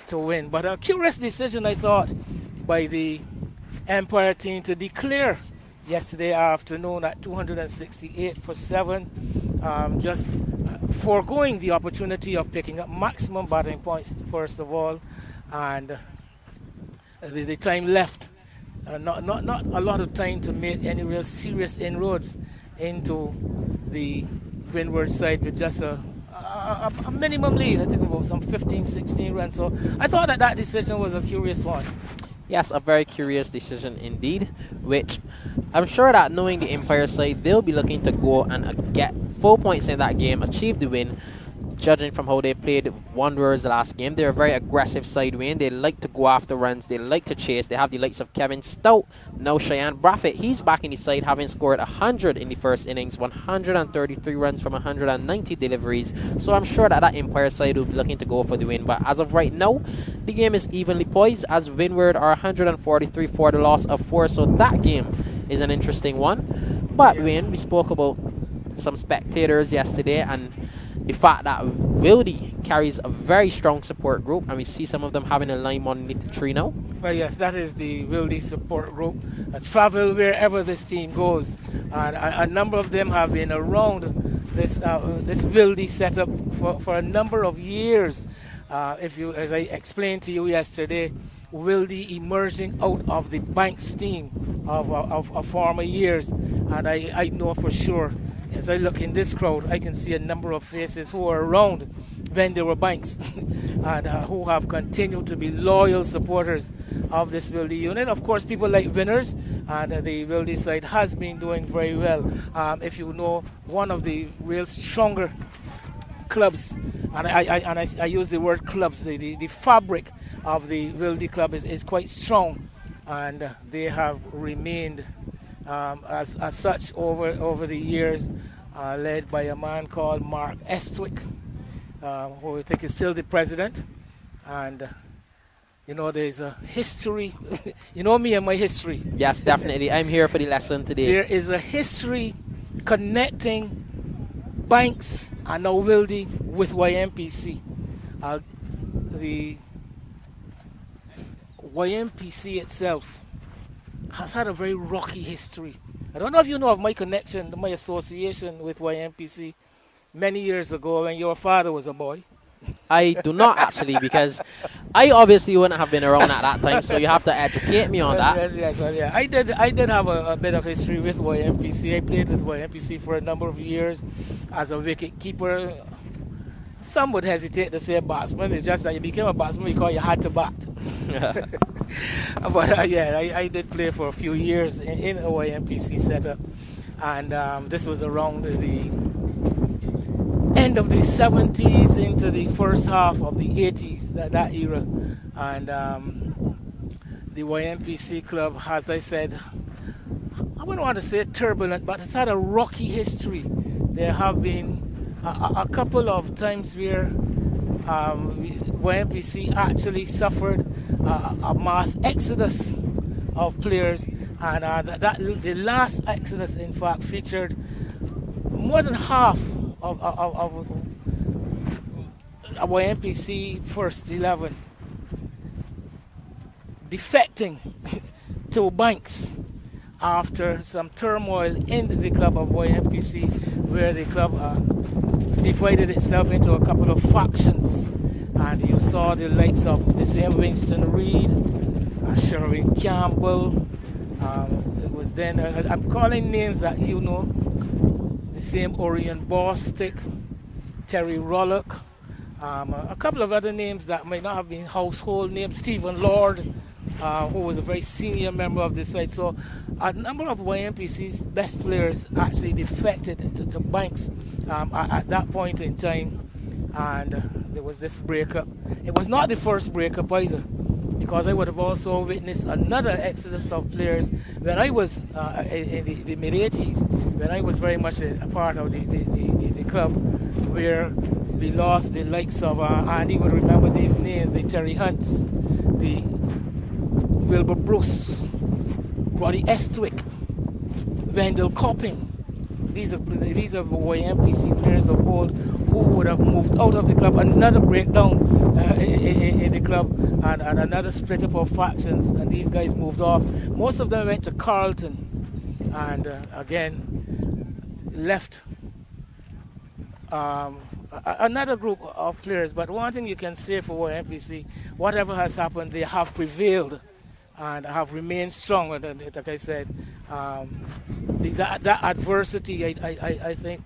to win. But a curious decision, I thought, by the Empire team to declare yesterday afternoon at 268 for 7, just foregoing the opportunity of picking up maximum batting points first of all, and the time left, not a lot of time to make any real serious inroads into the Windward side with just a minimum lead, I think about some 15-16 runs. So I thought that decision was a curious one. Yes, a very curious decision indeed, which I'm sure that knowing the Empire side, they'll be looking to go and get full points in that game, achieve the win. Judging from how they played Wanderers last game, they're a very aggressive side, Wayne. They like to go after runs, they like to chase. They have the likes of Kevin Stout, now Cheyenne Braffett. He's back in the side, having scored 100 in the first innings, 133 runs from 190 deliveries. So I'm sure that Empire side will be looking to go for the win. But as of right now, the game is evenly poised, as Windward are 143 for the loss of 4. So that game is an interesting one. But Wayne, we spoke about some spectators yesterday, and the fact that Wildey carries a very strong support group, and we see some of them having a line underneath the tree now. Well, yes, that is the Wildey support group. Travel wherever this team goes, and a number of them have been around this Wildey setup for a number of years. As I explained to you yesterday, Wildey emerging out of the Banks team of former years, and I know for sure, as I look in this crowd, I can see a number of faces who were around when they were Banks and who have continued to be loyal supporters of this Wildey unit. Of course, people like Winners, and the Wildey side has been doing very well. If you know, one of the real stronger clubs, and I use the word clubs, the fabric of the Wildey club is quite strong. and they have remained as such over the years, led by a man called Mark Estwick, who I think is still the president. And you know, there's a history. You know me and my history. Yes, definitely. I'm here for the lesson today. There is a history connecting Banks and now Wildey with YMPC. The YMPC itself has had a very rocky history. I don't know if you know of my connection, my association with YMPC many years ago when your father was a boy. I do not actually, because I obviously wouldn't have been around at that time, so you have to educate me on that. Yes, well, yeah. I did have a bit of history with YMPC. I played with YMPC for a number of years as a wicket keeper. Some would hesitate to say batsman. It's just that you became a batsman because you had to bat. But yeah, I did play for a few years in a YMPC setup, and this was around the end of the 70s into the first half of the 80s, that era. And the YMPC club, as I said, I wouldn't want to say turbulent, but it's had a rocky history. There have been a couple of times where YMPC actually suffered a mass exodus of players, and the last exodus, in fact, featured more than half of YMPC first 11 defecting to Banks after some turmoil in the club of YMPC, where the club divided itself into a couple of factions, and you saw the likes of the same Winston Reid, Sherwin Campbell. It was then I'm calling names that you know. The same Orion Bostic, Terry Rollock, a couple of other names that might not have been household names, Stephen Lord, who was a very senior member of this side. So a number of YMPC's best players actually defected to Banks at that point in time, and there was this breakup. It was not the first breakup either, because I would have also witnessed another exodus of players when I was in the mid-80s, when I was very much a part of the club, where we lost the likes of, Andy would remember these names, the Terry Hunts, the Wilbur Bruce, Roddy Estwick, Wendell Coppin. These are YMPC players of old who would have moved out of the club. Another breakdown in the club, and another split up of factions, and these guys moved off. Most of them went to Carlton, and again left another group of players. But one thing you can say for YMPC, whatever has happened, they have prevailed and have remained strong. Like I said, that adversity, I think,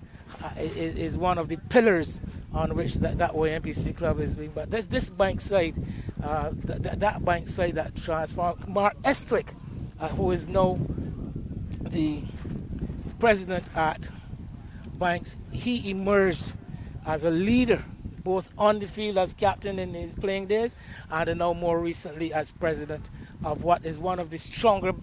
is one of the pillars on which that YMPC club is being. But this bank side, that bank side that transformed Mark Estwick, who is now the president at Banks, he emerged as a leader, both on the field as captain in his playing days, and now more recently as president of what is one of the stronger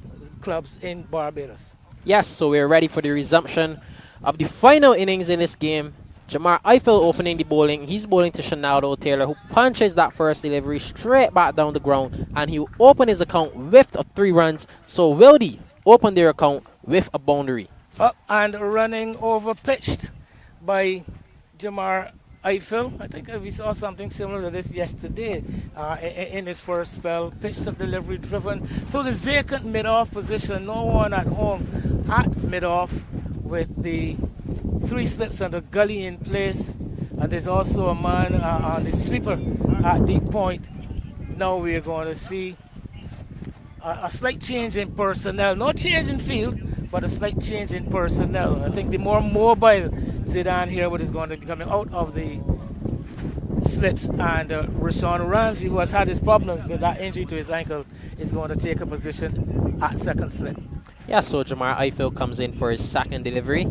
clubs in Barbados. Yes, so we're ready for the resumption of the final innings in this game. Jamar Eiffel opening the bowling. He's bowling to Shenaldo Taylor, who punches that first delivery straight back down the ground, and he will open his account with 3 runs. So Wildey opened their account with a boundary. Up and running over pitched by Jamar Eiffel. I think we saw something similar to this yesterday in his first spell. Pitched up delivery driven through the vacant mid-off position. No one at home at mid-off with the 3 slips and a gully in place. And there's also a man on the sweeper at deep point. Now we're going to see a slight change in personnel. No change in field, but a slight change in personnel. I think the more mobile Zidane here is going to be coming out of the slips, and Rashawn Ramsey, who has had his problems with that injury to his ankle, is going to take a position at second slip. Yeah, so Jamar Eiffel comes in for his second delivery.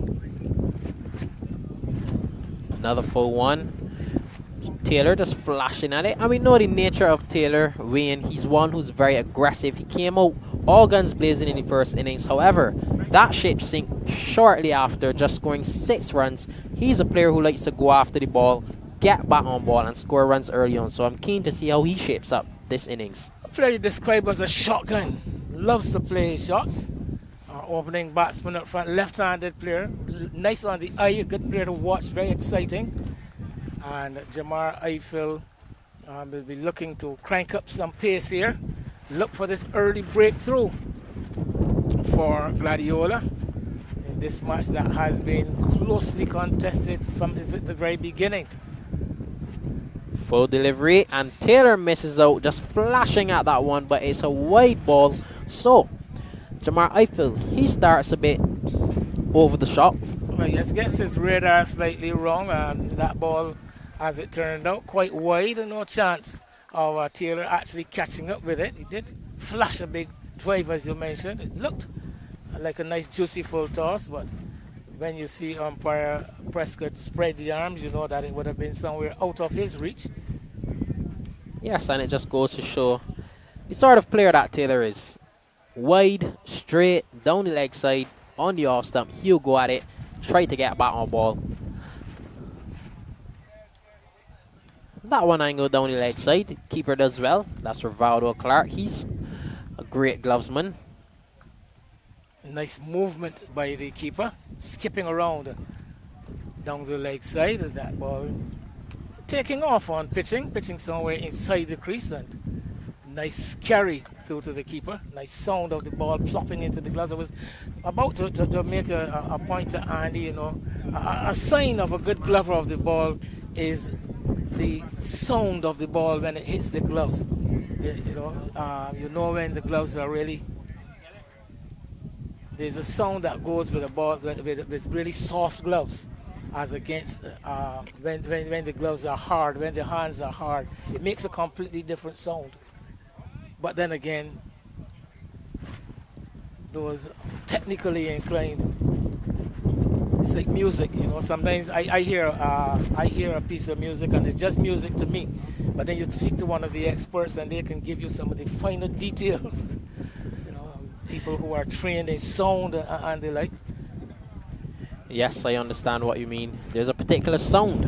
Another full one. Taylor just flashing at it. And we know the nature of Taylor, Wayne. He's one who's very aggressive. He came out all guns blazing in the first innings. However, that ship sank shortly after just scoring 6 runs. He's a player who likes to go after the ball, get back on ball, and score runs early on. So I'm keen to see how he shapes up this innings. A player you describe as a shotgun. Loves to play shots. Our opening batsman up front, left-handed player. Nice on the eye, a good player to watch, very exciting. And Jamar Eiffel will be looking to crank up some pace here. Look for this early breakthrough for Gladiola in this match that has been closely contested from the very beginning. Full delivery, and Taylor misses out, just flashing at that one, but it's a wide ball. So Jamar Eiffel, he starts a bit over the shot. Well, yes, gets his radar slightly wrong, and that ball, as it turned out, quite wide, and no chance of Taylor actually catching up with it. He did flash a big drive, as you mentioned. It looked like a nice juicy full toss, but when you see umpire Prescott spread the arms, you know that it would have been somewhere out of his reach. Yes, and it just goes to show the sort of player that Taylor is. Wide, straight, down the leg side, on the off stump, he'll go at it, try to get back on ball. That one angle down the leg side, keeper does well. That's for Wildey Clark. He's a great glovesman. Nice movement by the keeper, skipping around down the leg side. That ball taking off on pitching somewhere inside the crease, and nice carry through to the keeper. Nice sound of the ball plopping into the gloves. I was about to make a point to Andy, you know, a sign of a good glover of the ball is the sound of the ball when it hits the gloves. You know when the gloves are really, there's a sound that goes with a ball with really soft gloves, as against when the gloves are hard, when the hands are hard. It makes a completely different sound. But then again, those technically inclined, it's like music, you know. Sometimes I hear a piece of music and it's just music to me, but then you speak to one of the experts and they can give you some of the finer details. People who are trained in sound and the like. Yes, I understand what you mean. There's a particular sound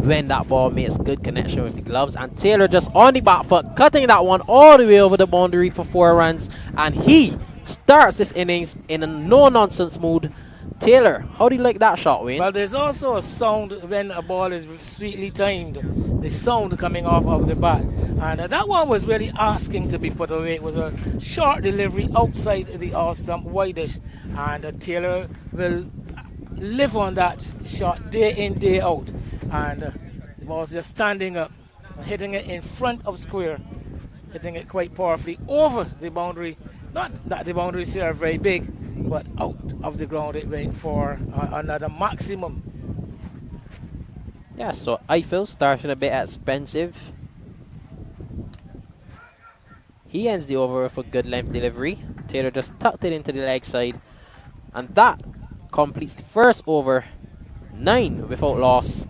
when that ball makes good connection with the gloves, and Taylor just on the back foot, cutting that one all the way over the boundary for 4 runs, and he starts this innings in a no-nonsense mood. Taylor, how do you like that shot, Wayne? Well, there's also a sound when a ball is sweetly timed, the sound coming off of the bat. And that one was really asking to be put away. It was a short delivery outside the off stump, wideish. And Taylor will live on that shot day in, day out. And the ball's just standing up, hitting it in front of square, hitting it quite powerfully over the boundary. Not that the boundaries here are very big, but out of the ground it went for another maximum. Yeah, so Eiffel starting a bit expensive. He ends the over with a good length delivery. Taylor just tucked it into the leg side, and that completes the first over. 9 without loss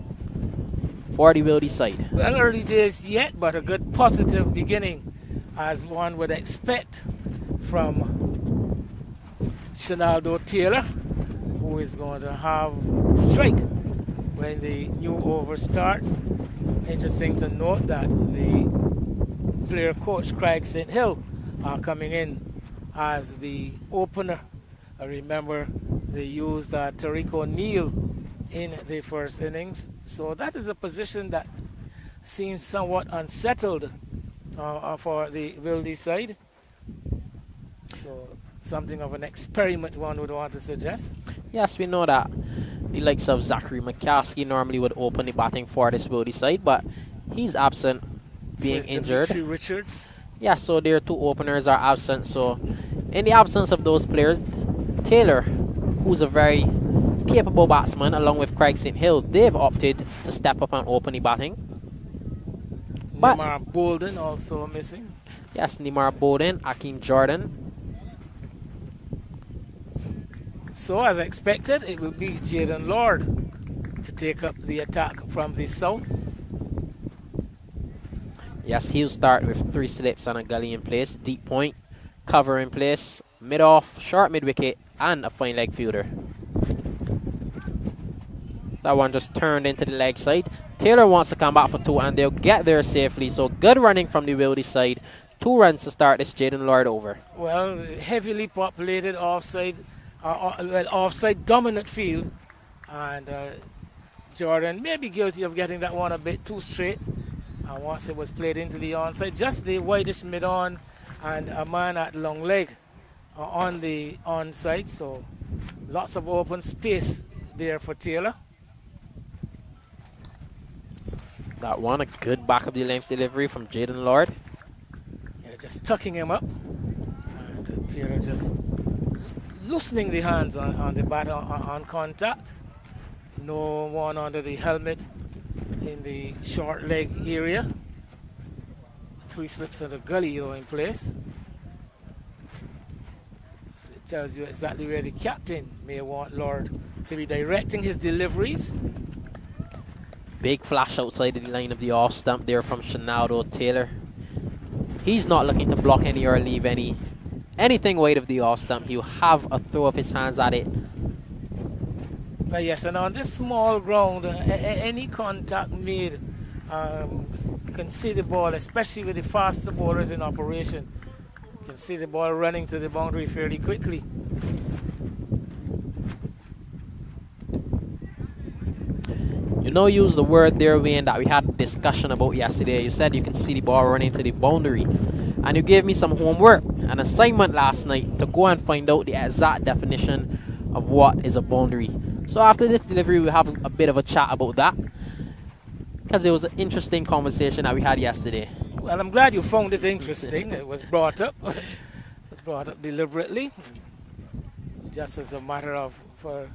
for the Wildey side. Well, early days yet, but a good positive beginning, as one would expect from Shenaldo Taylor, who is going to have strike when the new over starts. Interesting to note that the player coach Craig St. Hill are coming in as the opener. I remember they used Tariq O'Neil in the first innings, so that is a position that seems somewhat unsettled for the Wildey side. So something of an experiment, one would want to suggest. Yes, we know that the likes of Zachary McCaskey normally would open the batting for this Wildey side, but he's absent, being injured. Dimitri Richards. Yeah, so their 2 openers are absent. So in the absence of those players, Taylor, who's a very capable batsman, along with Craig St. Hill, they've opted to step up and open the batting. But Nimar Bolden also missing. yes, Nimar Bolden, Akeem Jordan. So as expected, it will be Jaden Lord to take up the attack from the south. Yes, he'll start with 3 slips and a gully in place. Deep point, cover in place, mid-off, short mid-wicket, and a fine leg fielder. That one just turned into the leg side. Taylor wants to come back for 2, and they'll get there safely. So good running from the Wildey side. 2 runs to start this Jaden Lord over. Well, heavily populated offside, offside dominant field, and Jordan may be guilty of getting that one a bit too straight. Once it was played into the onside, just the widest mid-on and a man at long leg on the onside. So lots of open space there for Taylor. That one, a good back of the length delivery from Jaden Lord. Yeah, just tucking him up. And Taylor just loosening the hands on the bat on contact. No one under the helmet in the short leg area. 3 slips of the gully in place. So it tells you exactly where the captain may want Lord to be directing his deliveries. Big flash outside of the line of the off stump there from Shenaldo Taylor. He's not looking to block any or leave anything wide of the off stump. He'll have a throw of his hands at it. Yes, and on this small ground, any contact made can see the ball, especially with the faster bowlers in operation. You can see the ball running to the boundary fairly quickly. You know, use the word there, Wayne, that we had a discussion about yesterday. You said you can see the ball running to the boundary. And you gave me some homework, an assignment last night to go and find out the exact definition of what is a boundary. So after this delivery, we'll have a bit of a chat about that, because it was an interesting conversation that we had yesterday. Well, I'm glad you found it interesting. It was brought up. It was brought up deliberately, just as a matter of for.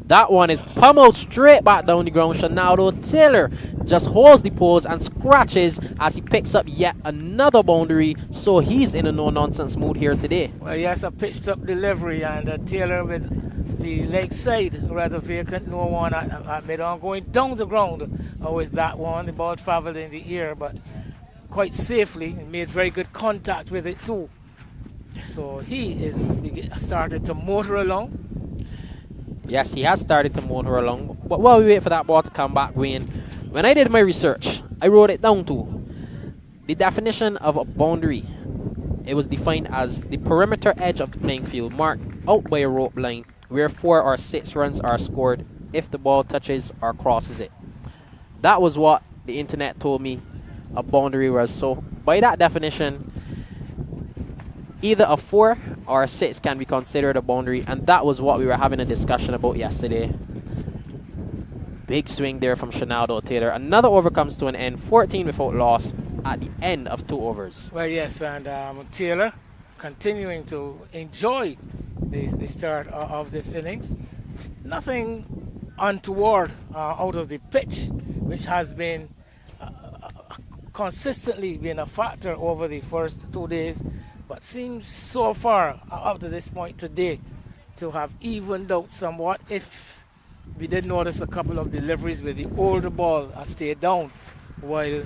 That one is pummeled straight back down the ground. Shenaldo Taylor just holds the pose and scratches as he picks up yet another boundary. So he's in a no-nonsense mood here today. Well, yes, a pitched up delivery, and Taylor with the leg side rather vacant. No one at mid-on going down the ground with that one. The ball traveled in the air, but quite safely. Made very good contact with it too. So he is started to motor along. Yes, he has started to motor along. But while we wait for that ball to come back, Wayne, when I did my research, I wrote it down to the definition of a boundary. It was defined as the perimeter edge of the playing field marked out by a rope line where 4 or 6 runs are scored if the ball touches or crosses it. That was what the internet told me a boundary was. So by that definition, either a 4 or a 6 can be considered a boundary, and that was what we were having a discussion about yesterday. Big swing there from Shenaldo Taylor. Another over comes to an end, 14 without loss at the end of 2 overs. Well, yes, and Taylor continuing to enjoy the start of this innings. Nothing untoward out of the pitch, which has been consistently been a factor over the first 2 days, but seems so far up to this point today to have evened out somewhat. If we did notice a couple of deliveries with the older ball stayed down while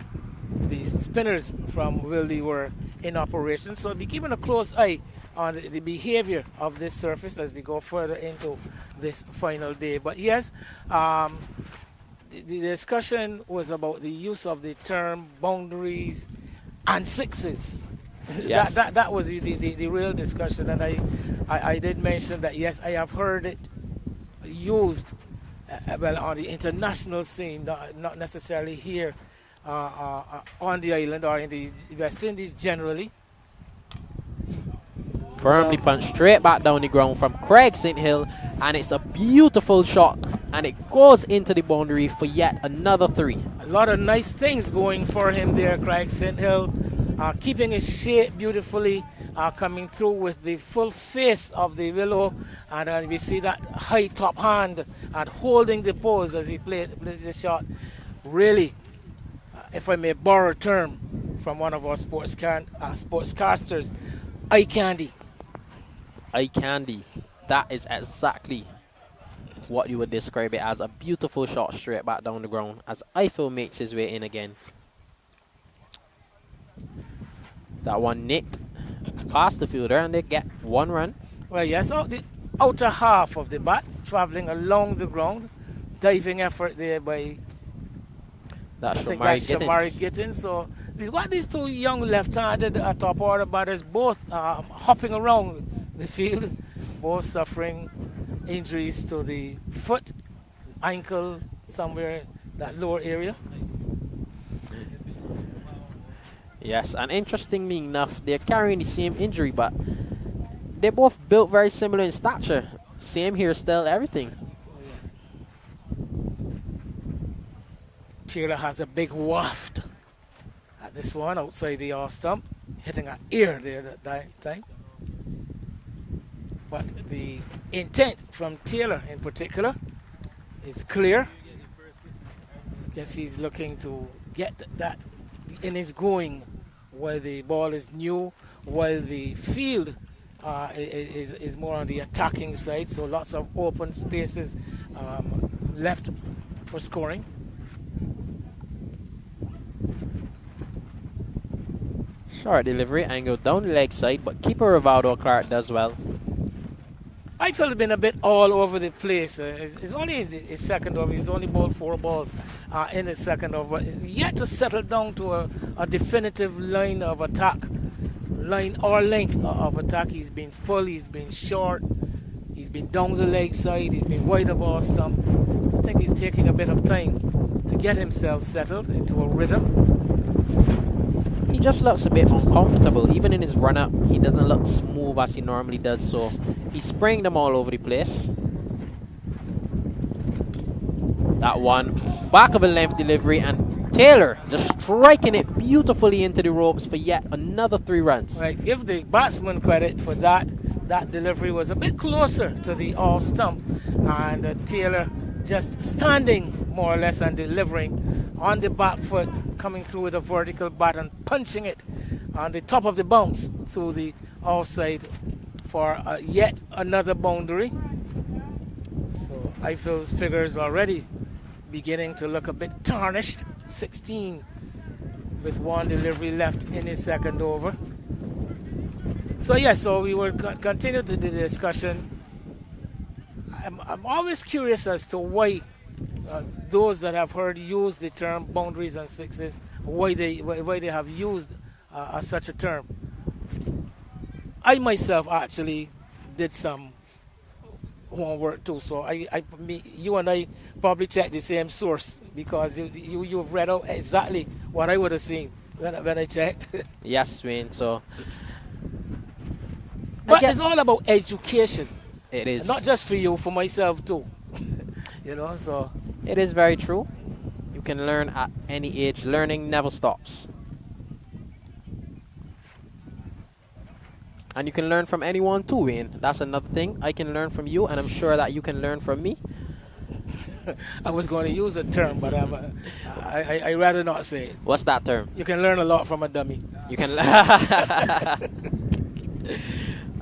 the spinners from Wildey were in operation. So be keeping a close eye on the behavior of this surface as we go further into this final day. But yes, the discussion was about the use of the term boundaries and sixes. Yes. that was the real discussion, and I did mention that yes, I have heard it used well on the international scene, not necessarily here on the island or in the West Indies generally. Firmly punched straight back down the ground from Craig St. Hill, and it's a beautiful shot, and it goes into the boundary for yet another 3. A lot of nice things going for him there, Craig St. Hill. Keeping his shape beautifully, coming through with the full face of the willow, and we see that high top hand and holding the pose as he played the shot. Really, if I may borrow a term from one of our sportscasters, eye candy. Eye candy. That is exactly what you would describe it as. A beautiful shot straight back down the ground as Eiffel makes his way in again. That one nicked past the fielder, and they get 1 run. Well, yes, so the outer half of the bat traveling along the ground. Diving effort there by That's Shamari Gittins. So we've got these two young left-handed top order batters, both hopping around the field, both suffering injuries to the foot, ankle, somewhere that lower area. Yes, and interestingly enough, they're carrying the same injury, but they're both built very similar in stature. Same hairstyle, everything. Yes. Taylor has a big waft at this one outside the off stump, hitting an ear there that time. But the intent from Taylor in particular is clear. I guess he's looking to get that in his going while the ball is new, while the field is more on the attacking side, so lots of open spaces left for scoring. Short delivery, angle down the leg side, but keeper Rivaldo Clark does well. I felt it's been a bit all over the place. It's only his second over. He's only bowled 4 balls in his second over. Yet to settle down to a definitive line of attack, line or length of attack. He's been full, he's been short, he's been down the leg side, he's been wide of ball stump. So I think he's taking a bit of time to get himself settled into a rhythm. He just looks a bit uncomfortable. Even in his run-up, he doesn't look smooth as he normally does, so he's spraying them all over the place. That one, back of a length delivery, and Taylor just striking it beautifully into the ropes for yet another 3 runs. Right, give the batsman credit for that. That delivery was a bit closer to the off stump, and Taylor just standing more or less and delivering on the back foot, coming through with a vertical bat and punching it on the top of the bounce through the offside for yet another boundary. So Eiffel's figures already beginning to look a bit tarnished. 16 with 1 delivery left in his second over. So yes, so we will continue the discussion. I'm always curious as to why those that have heard use the term boundaries and sixes, why they have used such a term. I myself actually did some homework too, so you and I probably checked the same source, because you've read out exactly what I would have seen when I checked. Yes, Wayne. So, but it's all about education. It is. Not just for you, for myself too. You know, so. It is very true. You can learn at any age. Learning never stops. And you can learn from anyone too, Wayne. That's another thing. I can learn from you, and I'm sure that you can learn from me. I was going to use a term, but I rather not say it. What's that term? You can learn a lot from a dummy. You can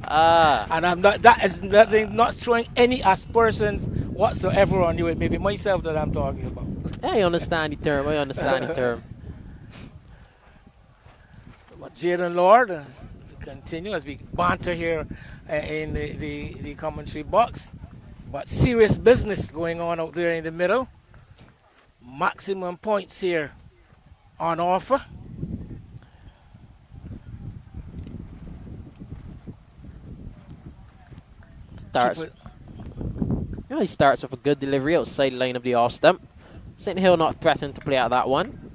and I'm not. That is nothing. Not showing any aspersions whatsoever on you. It may be myself that I'm talking about. I understand the term. I understand the term. But Jaden Lord, to continue as we banter here in the commentary box. But serious business going on out there in the middle. Maximum points here on offer. He starts with a good delivery outside line of the off stump. St. Hill not threatened to play out that one.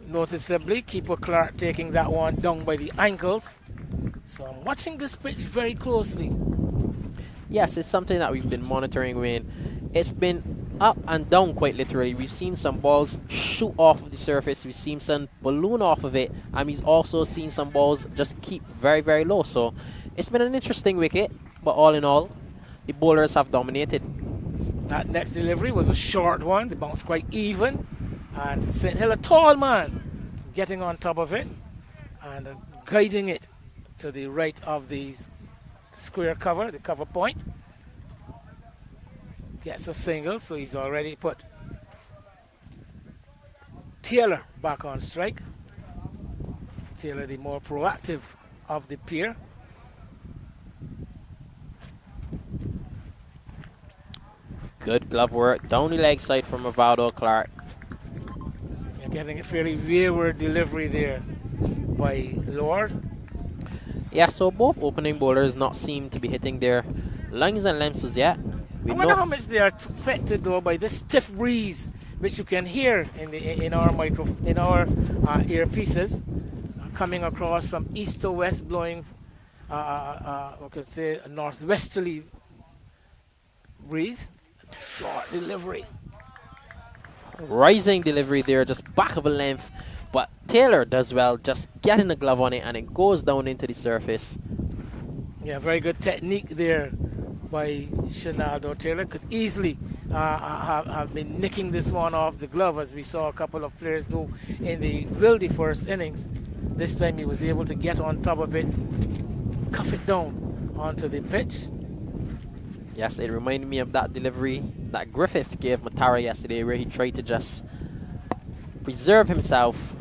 Noticeably, keeper Clark taking that one down by the ankles. So I'm watching this pitch very closely. Yes, it's something that we've been monitoring, Wayne. It's been up and down quite literally. We've seen some balls shoot off of the surface. We've seen some balloon off of it. And we've also seen some balls just keep very, very low. So it's been an interesting wicket. But all in all, the bowlers have dominated. That next delivery was a short one. The bounce quite even. And St. Hill, a tall man, getting on top of it and guiding it to the right of the square cover, the cover point. Gets a single, so he's already put Taylor back on strike. Taylor, the more proactive of the pair. Good glove work down the leg side from Rivaldo Clark. You're getting a fairly wayward delivery there by Lord. Yeah, so both opening bowlers not seem to be hitting their lungs and limbs as yet. I wonder how much they are affected though by this stiff breeze, which you can hear in our earpieces, coming across from east to west, blowing, we could say, a northwesterly breeze. Short delivery. Rising delivery there, just back of a length. But Taylor does well, just getting the glove on it, and it goes down into the surface. Yeah, very good technique there by Shinaldo. Taylor could easily have been nicking this one off the glove, as we saw a couple of players do in the Wildey first innings. This time he was able to get on top of it, cuff it down onto the pitch. Yes, it reminded me of that delivery that Griffith gave Matara yesterday, where he tried to just preserve himself.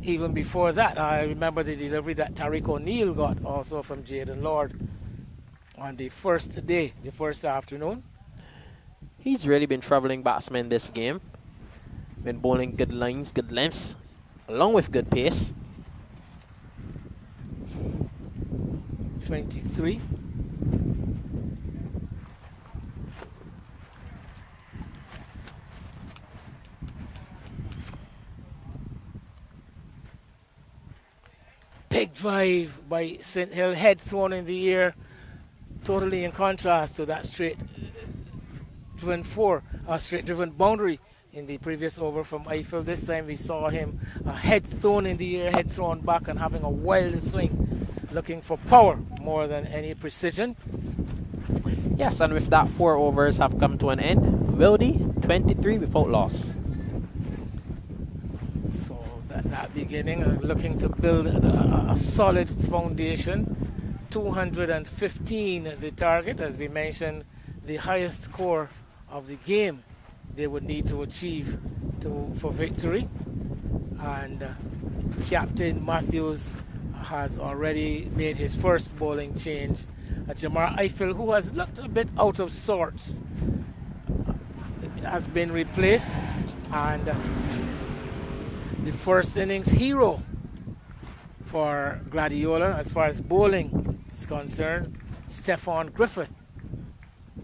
Even before that, I remember the delivery that Tariq O'Neill got also from Jaden Lord on the first day, the first afternoon. He's really been troubling batsmen this game. Been bowling good lines, good lengths, along with good pace. 23. Big drive by St. Hill, head thrown in the air, totally in contrast to that straight driven boundary in the previous over from Eiffel. This time we saw him head thrown in the air, head thrown back, and having a wild swing, looking for power more than any precision. Yes, and with that, 4 overs have come to an end. Wildey, 23 without loss. So that beginning, looking to build a solid foundation. 215 the target, as we mentioned, the highest score of the game they would need to achieve for victory. And Captain Matthews has already made his first bowling change. Jamar Eiffel, who has looked a bit out of sorts, has been replaced, and the first innings hero for Gladiola as far as bowling is concerned, Stephon Griffith,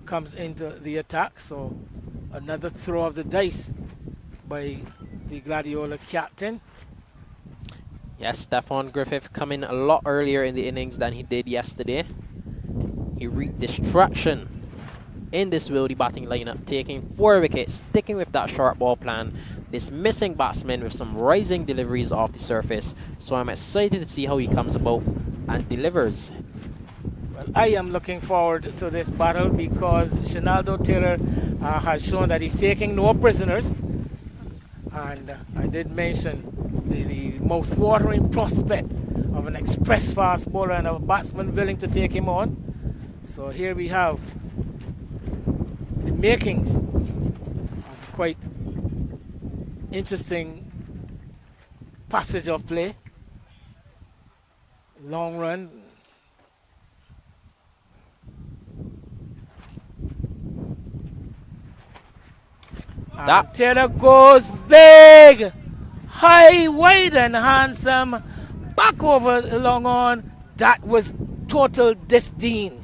comes into the attack. So another throw of the dice by the Gladiola captain. Yes, Stephon Griffith coming a lot earlier in the innings than he did yesterday. He reaped destruction in this Wildey batting lineup, taking 4 wickets, sticking with that short ball plan, dismissing batsmen with some rising deliveries off the surface. So I'm excited to see how he comes about and delivers. Well, I am looking forward to this battle because Shinaldo Taylor has shown that he's taking no prisoners. And I did mention the mouth-watering prospect of an express fast bowler and a batsman willing to take him on. So here we have the makings of quite interesting passage of play. Long run. And Taylor goes big, high, wide and handsome, back over long on. That was total disdain.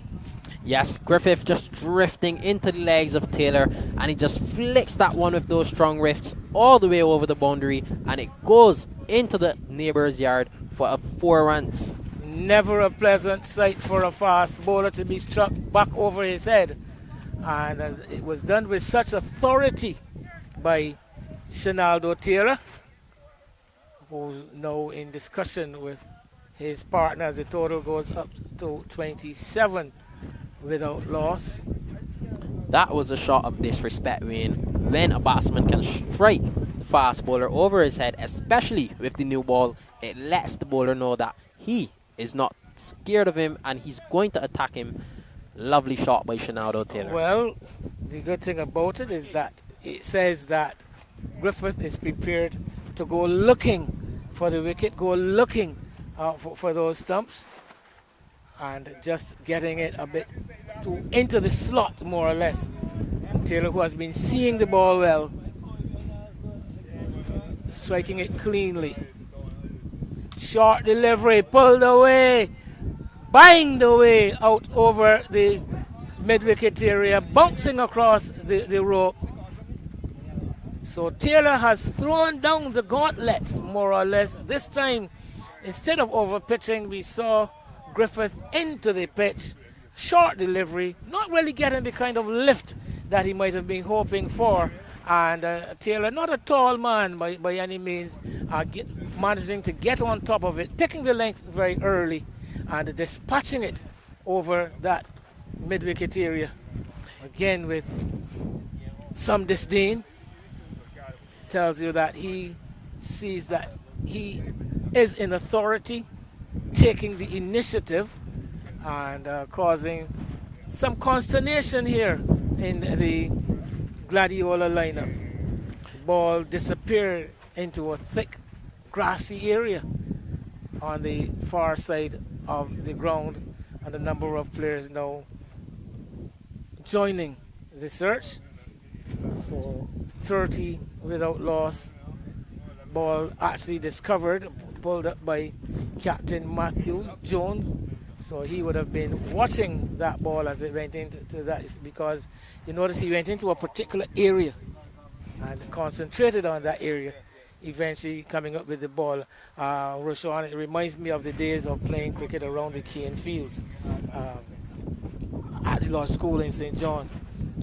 Yes, Griffith just drifting into the legs of Taylor, and he just flicks that one with those strong rifts all the way over the boundary, and it goes into the neighbor's yard for 4 runs. Never a pleasant sight for a fast bowler to be struck back over his head, and it was done with such authority by Shinaldo Taylor, who's now in discussion with his partner as the total goes up to 27 without loss. That was a shot of disrespect, Wayne. When a batsman can strike the fast bowler over his head, especially with the new ball, it lets the bowler know that he is not scared of him and he's going to attack him. Lovely shot by Shinaldo Taylor. Well, the good thing about it is that it says that Griffith is prepared to go looking for the wicket, go looking for those stumps, and just getting it a bit into the slot, more or less. And Taylor, who has been seeing the ball well, striking it cleanly. Short delivery, pulled away, banged away out over the mid-wicket area, bouncing across the rope. So Taylor has thrown down the gauntlet, more or less. This time, instead of over-pitching, we saw Griffith into the pitch. Short delivery, not really getting the kind of lift that he might have been hoping for. And Taylor, not a tall man by any means, managing to get on top of it, picking the length very early, and dispatching it over that mid-wicket area. Again, with some disdain. Tells you that he sees that he is in authority, taking the initiative, and causing some consternation here in the Gladiola lineup. The ball disappeared into a thick grassy area on the far side of the ground, and a number of players now joining the search. So 30 without loss. Ball actually discovered, pulled up by Captain Matthew Jones. So he would have been watching that ball as it went into that, because you notice he went into a particular area and concentrated on that area, eventually coming up with the ball. Roshan, it reminds me of the days of playing cricket around the Cane Fields at the Lord's School in St. John.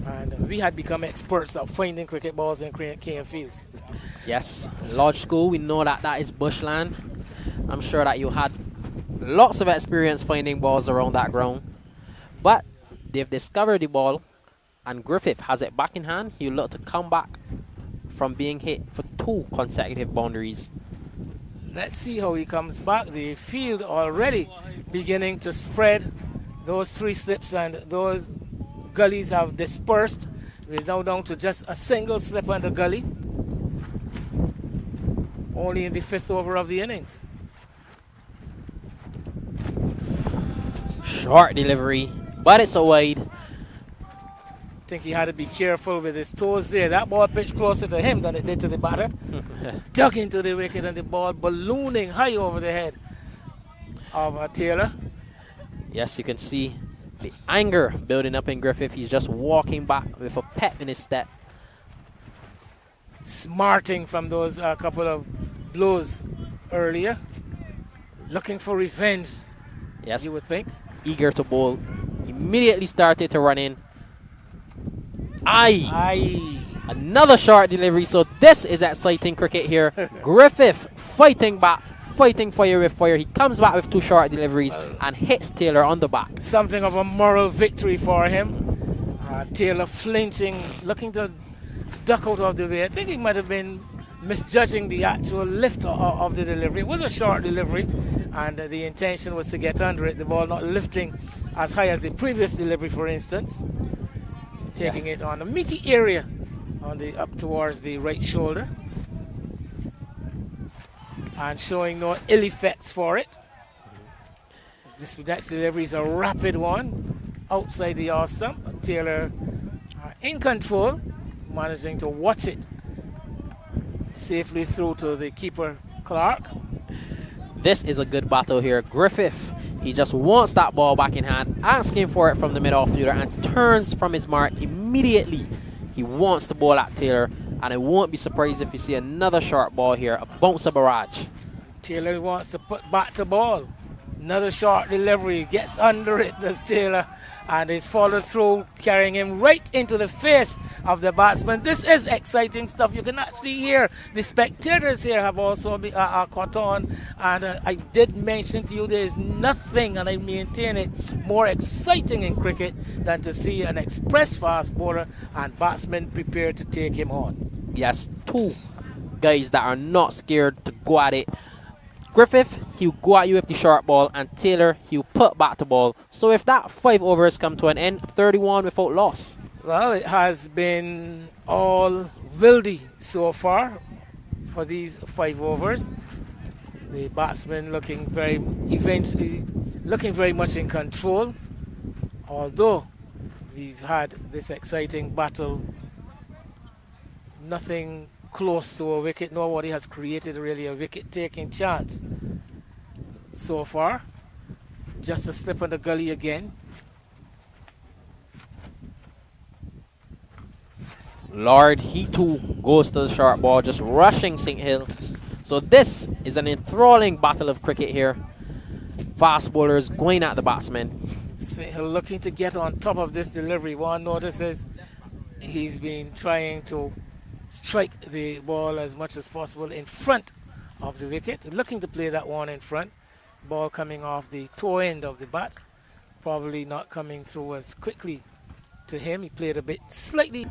And we had become experts at finding cricket balls in Cane Fields. Yes, Lodge School, we know that is bushland. I'm sure that you had lots of experience finding balls around that ground. But they've discovered the ball, and Griffith has it back in hand. He'll look to come back from being hit for 2 consecutive boundaries. Let's see how he comes back. The field already beginning to spread. Those 3 slips and those gullies have dispersed. We're now down to just a single slip on the gully. Only in the 5th over of the innings. Short delivery, but it's a wide. I think he had to be careful with his toes there. That ball pitched closer to him than it did to the batter. Dug into the wicket, and the ball ballooning high over the head of Taylor. Yes, you can see the anger building up in Griffith. He's just walking back with a pep in his step. Smarting from those couple of blows earlier. Looking for revenge, yes, you would think. Eager to bowl. Immediately started to run in. Aye. Another short delivery. So this is exciting cricket here. Griffith fighting back, fighting fire with fire. He comes back with 2 short deliveries and hits Taylor on the back. Something of a moral victory for him. Taylor flinching, looking to duck out of the way. I think he might have been misjudging the actual lift of the delivery. It was a short delivery, and the intention was to get under it. The ball not lifting as high as the previous delivery, for instance. Taking it on a meaty area on the up towards the right shoulder, and showing no ill effects for it. This next delivery is a rapid one outside the off stump. Taylor in control, managing to watch it safely through to the keeper Clark. This is a good battle here. Griffith, he just wants that ball back in hand, asking for it from the mid-off fielder, and turns from his mark immediately. He wants the ball at Taylor, and I won't be surprised if you see another short ball here, a bouncer barrage. Taylor wants to put back to ball. Another short delivery, gets under it, does Taylor, and is followed through, carrying him right into the face of the batsman. This is exciting stuff. You can actually hear the spectators here have also caught on, and I did mention to you there is nothing, and I maintain it, more exciting in cricket than to see an express fast bowler and batsmen prepared to take him on. Yes, 2 guys that are not scared to go at it. Griffith, he'll go at you with the short ball, and Taylor, he'll put back the ball. So if that 5 overs come to an end, 31 without loss. Well, it has been all Wildey so far for these 5 overs. The batsman looking very much in control. Although we've had this exciting battle, nothing close to a wicket. Nobody has created really a wicket-taking chance so far. Just a slip on the gully again. Lord, he too goes to the short ball, just rushing St. Hill. So this is an enthralling battle of cricket here. Fast bowlers going at the batsmen. St. Hill looking to get on top of this delivery. One notices he's been trying to strike the ball as much as possible in front of the wicket. Looking to play that one in front. Ball coming off the toe end of the bat. Probably not coming through as quickly to him. He played a bit slightly.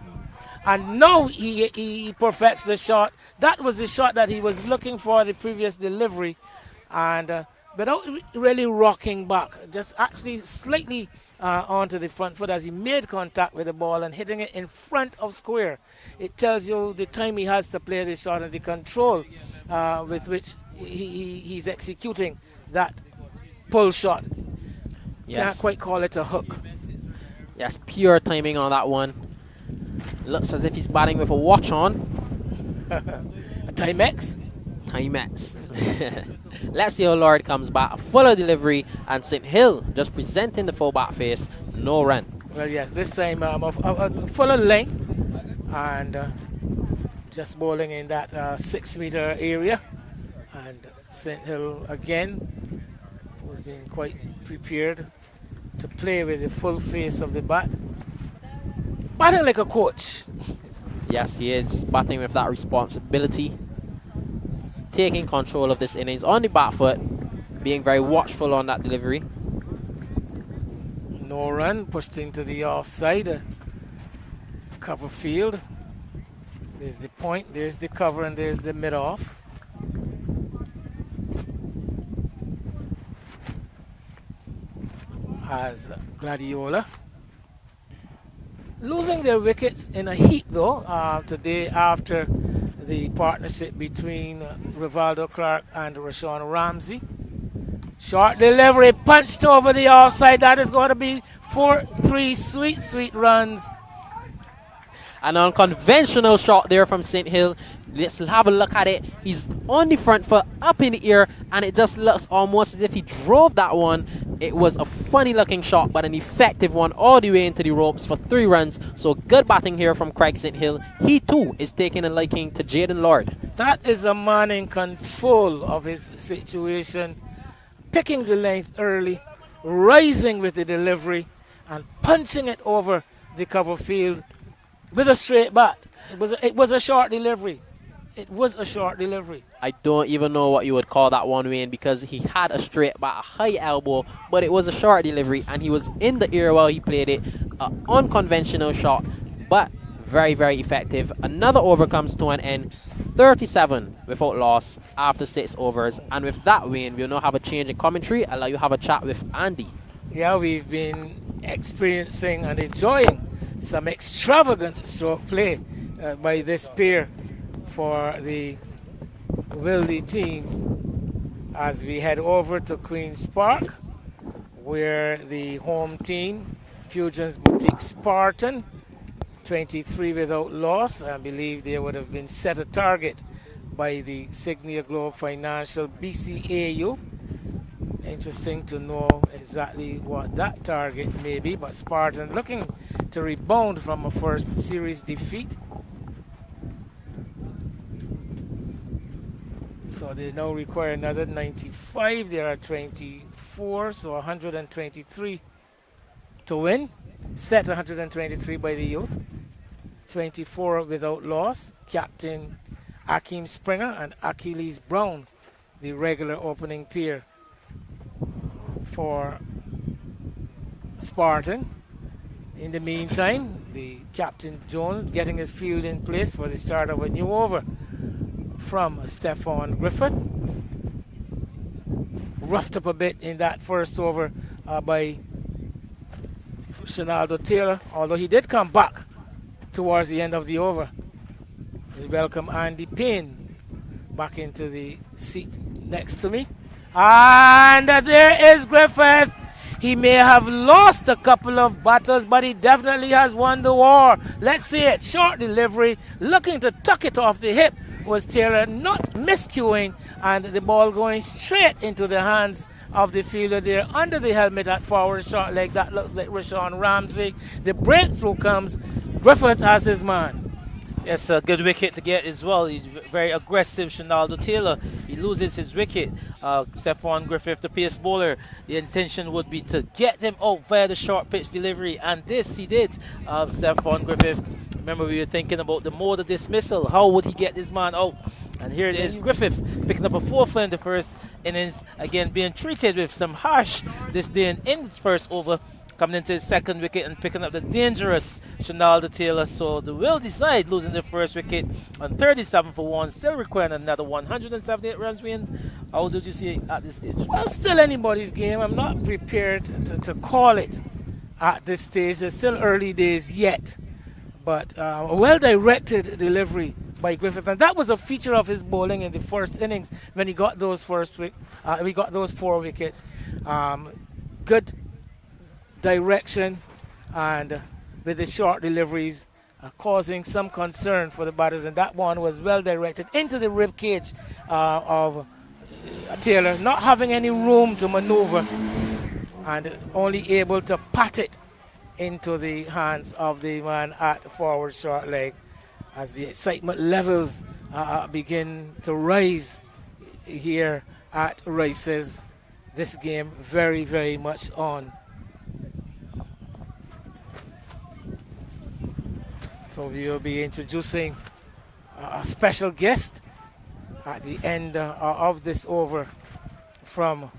And now he perfects the shot. That was the shot that he was looking for the previous delivery. And without really rocking back, just actually slightly onto the front foot as he made contact with the ball and hitting it in front of square. It tells you the time he has to play the shot and the control with which he's executing that pull shot. Yes. Can't quite call it a hook. Yes, pure timing on that one. Looks as if he's batting with a watch on. A Timex? Timex. Let's see how Lord comes back. Fuller delivery, and St. Hill just presenting the full bat face. No run. Well, yes, this time a fuller length and just bowling in that 6-meter area. And St. Hill again was being quite prepared to play with the full face of the bat. Batting like a coach. Yes, he is batting with that responsibility. Taking control of this innings on the back foot. Being very watchful on that delivery. No run, pushed into the offside. Cover field. There's the point, there's the cover, and there's the mid-off. As Gladiola losing their wickets in a heap though today after the partnership between Rivaldo Clark and Rashawn Ramsey. Short delivery punched over the offside. That is going to be 4-3 sweet runs. An unconventional shot there from St. Hill. Let's have a look at it. He's on the front foot, up in the air, and it just looks almost as if he drove that one. It was a funny looking shot, but an effective one all the way into the ropes for 3 runs. So good batting here from Craig St. Hill. He too is taking a liking to Jaden Lord. That is a man in control of his situation. Picking the length early, rising with the delivery, and punching it over the cover field with a straight bat. It was a short delivery. It was a short delivery. I don't even know what you would call that one, Wayne, because he had a straight bat, a high elbow, but it was a short delivery, and he was in the air while he played it. An unconventional shot, but very, very effective. Another over comes to an end. 37 without loss after 6 overs. And with that, Wayne, we'll now have a change in commentary. I'll let you have a chat with Andy. Yeah, we've been experiencing and enjoying some extravagant stroke play by this pair for the Wildey team as we head over to Queen's Park, where the home team, Fusion's Boutique Spartan, 23 without loss. I believe they would have been set a target by the Signia Globe Financial BCA Youth. Interesting to know exactly what that target may be, but Spartan looking to rebound from a first series defeat. So they now require another 95. There are 24, so 123 to win. Set 123 by the youth. 24 without loss. Captain Akeem Springer and Achilles Brown, the regular opening pair for Spartan. In the meantime, the Captain Jones getting his field in place for the start of a new over from Stefan Griffith. Roughed up a bit in that first over by Shinaldo Taylor, although he did come back towards the end of the over. We welcome Andy Payne back into the seat next to me. And there is Griffith. He may have lost a couple of batters, but he definitely has won the war. Let's see it. Short delivery, looking to tuck it off the hip was Taylor, not miscuing, and the ball going straight into the hands of the fielder there under the helmet at forward short leg. That looks like Rashawn Ramsey. The breakthrough comes. Griffith has his man. Yes, a good wicket to get as well. He's very aggressive, Shinaldo Taylor. He loses his wicket. Stephon Griffith, the pace bowler. The intention would be to get him out via the short pitch delivery, and this he did. Stephon Griffith, remember we were thinking about the mode of dismissal. How would he get this man out? And here it is, Griffith picking up a 4 in the first innings. Again, being treated with some harsh disdain in the first over. Coming into his second wicket and picking up the dangerous Shinaldo Taylor. So the Wildey side losing the first wicket on 37 for 1, still requiring another 178 runs win. How did you see it at this stage? Well, still anybody's game. I'm not prepared to call it at this stage. There's still early days yet. But a well-directed delivery by Griffith, and that was a feature of his bowling in the first innings when he got those 4 wickets. Good direction, and with the short deliveries causing some concern for the batters, and that one was well directed into the rib cage of Taylor, not having any room to maneuver and only able to pat it into the hands of the man at forward short leg. As the excitement levels begin to rise here at Rice's, this game very, very much on. So we will be introducing a special guest at the end of this over from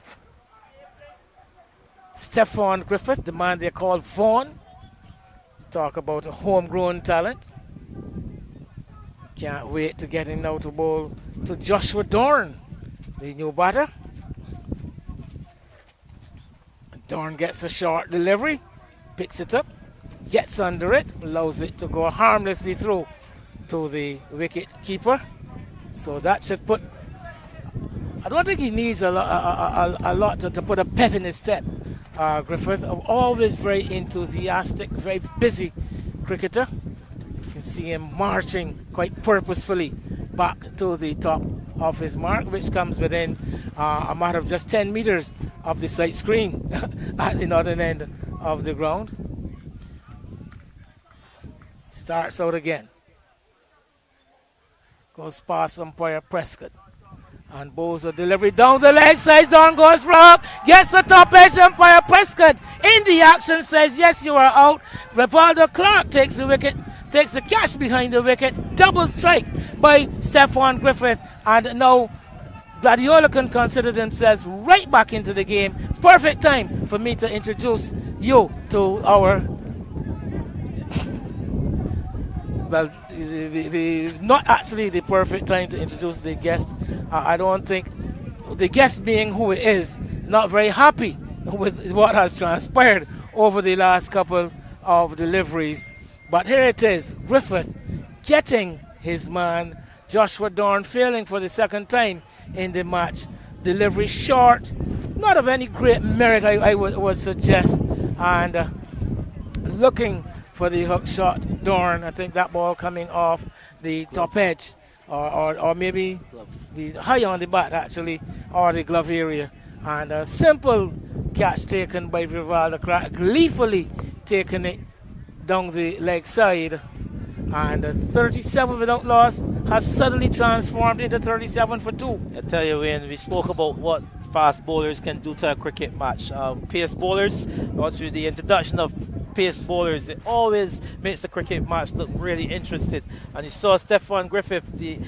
Stephon Griffith, the man they call Vaughan. To talk about a homegrown talent. Can't wait to get him now to bowl to Joshua Dorn, the new batter. Dorn gets a short delivery, picks it up, gets under it, allows it to go harmlessly through to the wicket keeper. So that should put, I don't think he needs a lot to put a pep in his step. Griffith, always very enthusiastic, very busy cricketer. You can see him marching quite purposefully back to the top of his mark, which comes within a matter of just 10 meters of the sight screen at the northern end of the ground. Starts out again. Goes past umpire Prescott. And bowls a delivery down the leg side. Down goes Rob. Gets the top edge. Umpire Prescott in the action says, yes, you are out. Rapaldo Clark takes the wicket. Takes the catch behind the wicket. Double strike by Stephon Griffith. And now Gladiola can consider themselves right back into the game. Perfect time for me to introduce you to our... Well, not actually the perfect time to introduce the guest. I don't think the guest, being who he is, not very happy with what has transpired over the last couple of deliveries. But here it is, Griffith getting his man, Joshua Dorn failing for the second time in the match. Delivery short, not of any great merit, I would suggest. And looking for the hook shot, Dorn. I think that ball coming off the top edge, or maybe the high on the bat actually, or the glove area. And a simple catch taken by Vivaldo Clark, gleefully taking it down the leg side. And 37 without loss has suddenly transformed into 37 for 2. I tell you, Wayne, we spoke about what fast bowlers can do to a cricket match. Pace bowlers, also the introduction of pace bowlers, it always makes the cricket match look really interesting. And you saw Stephon Griffith, the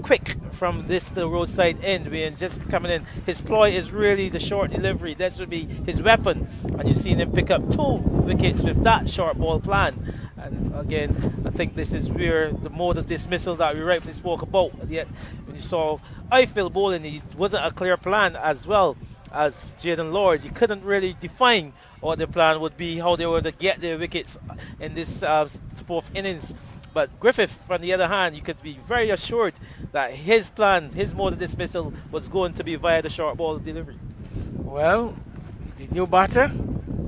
quick from this to roadside end, Wayne, just coming in. His ploy is really the short delivery. That should be his weapon. And you've seen him pick up 2 wickets with that short ball plan. And again, I think this is where the mode of dismissal that we rightfully spoke about. Yet when you saw Eiffel bowling, it wasn't a clear plan as well as Jaden Lord. You couldn't really define what the plan would be, how they were to get their wickets in this 4th innings. But Griffith, on the other hand, you could be very assured that his plan, his mode of dismissal was going to be via the short ball delivery. Well, the new batter,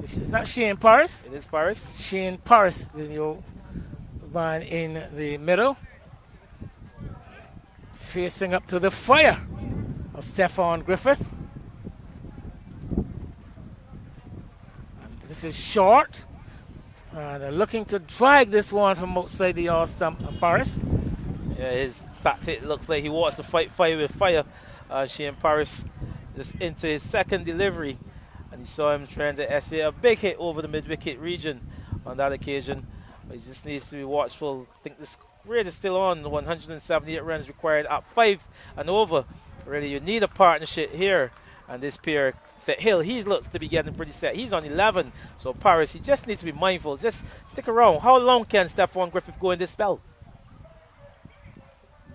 it's not Shane Paris. It is Paris. Shane Paris, the new man in the middle, facing up to the fire of Stefan Griffith. And this is short. And they're looking to drag this one from outside the all stump of Paris. Yeah, his tactic looks like he wants to fight fire with fire. Shane Paris just into his second delivery. And you saw him trying to essay a big hit over the mid-wicket region on that occasion. But he just needs to be watchful. I think this rate is still on. 178 runs required at 5 and over. Really, you need a partnership here. And this pair, Set Hill, he looks to be getting pretty set. He's on 11. So Paris, he just needs to be mindful. Just stick around. How long can Stefan Griffith go in this spell?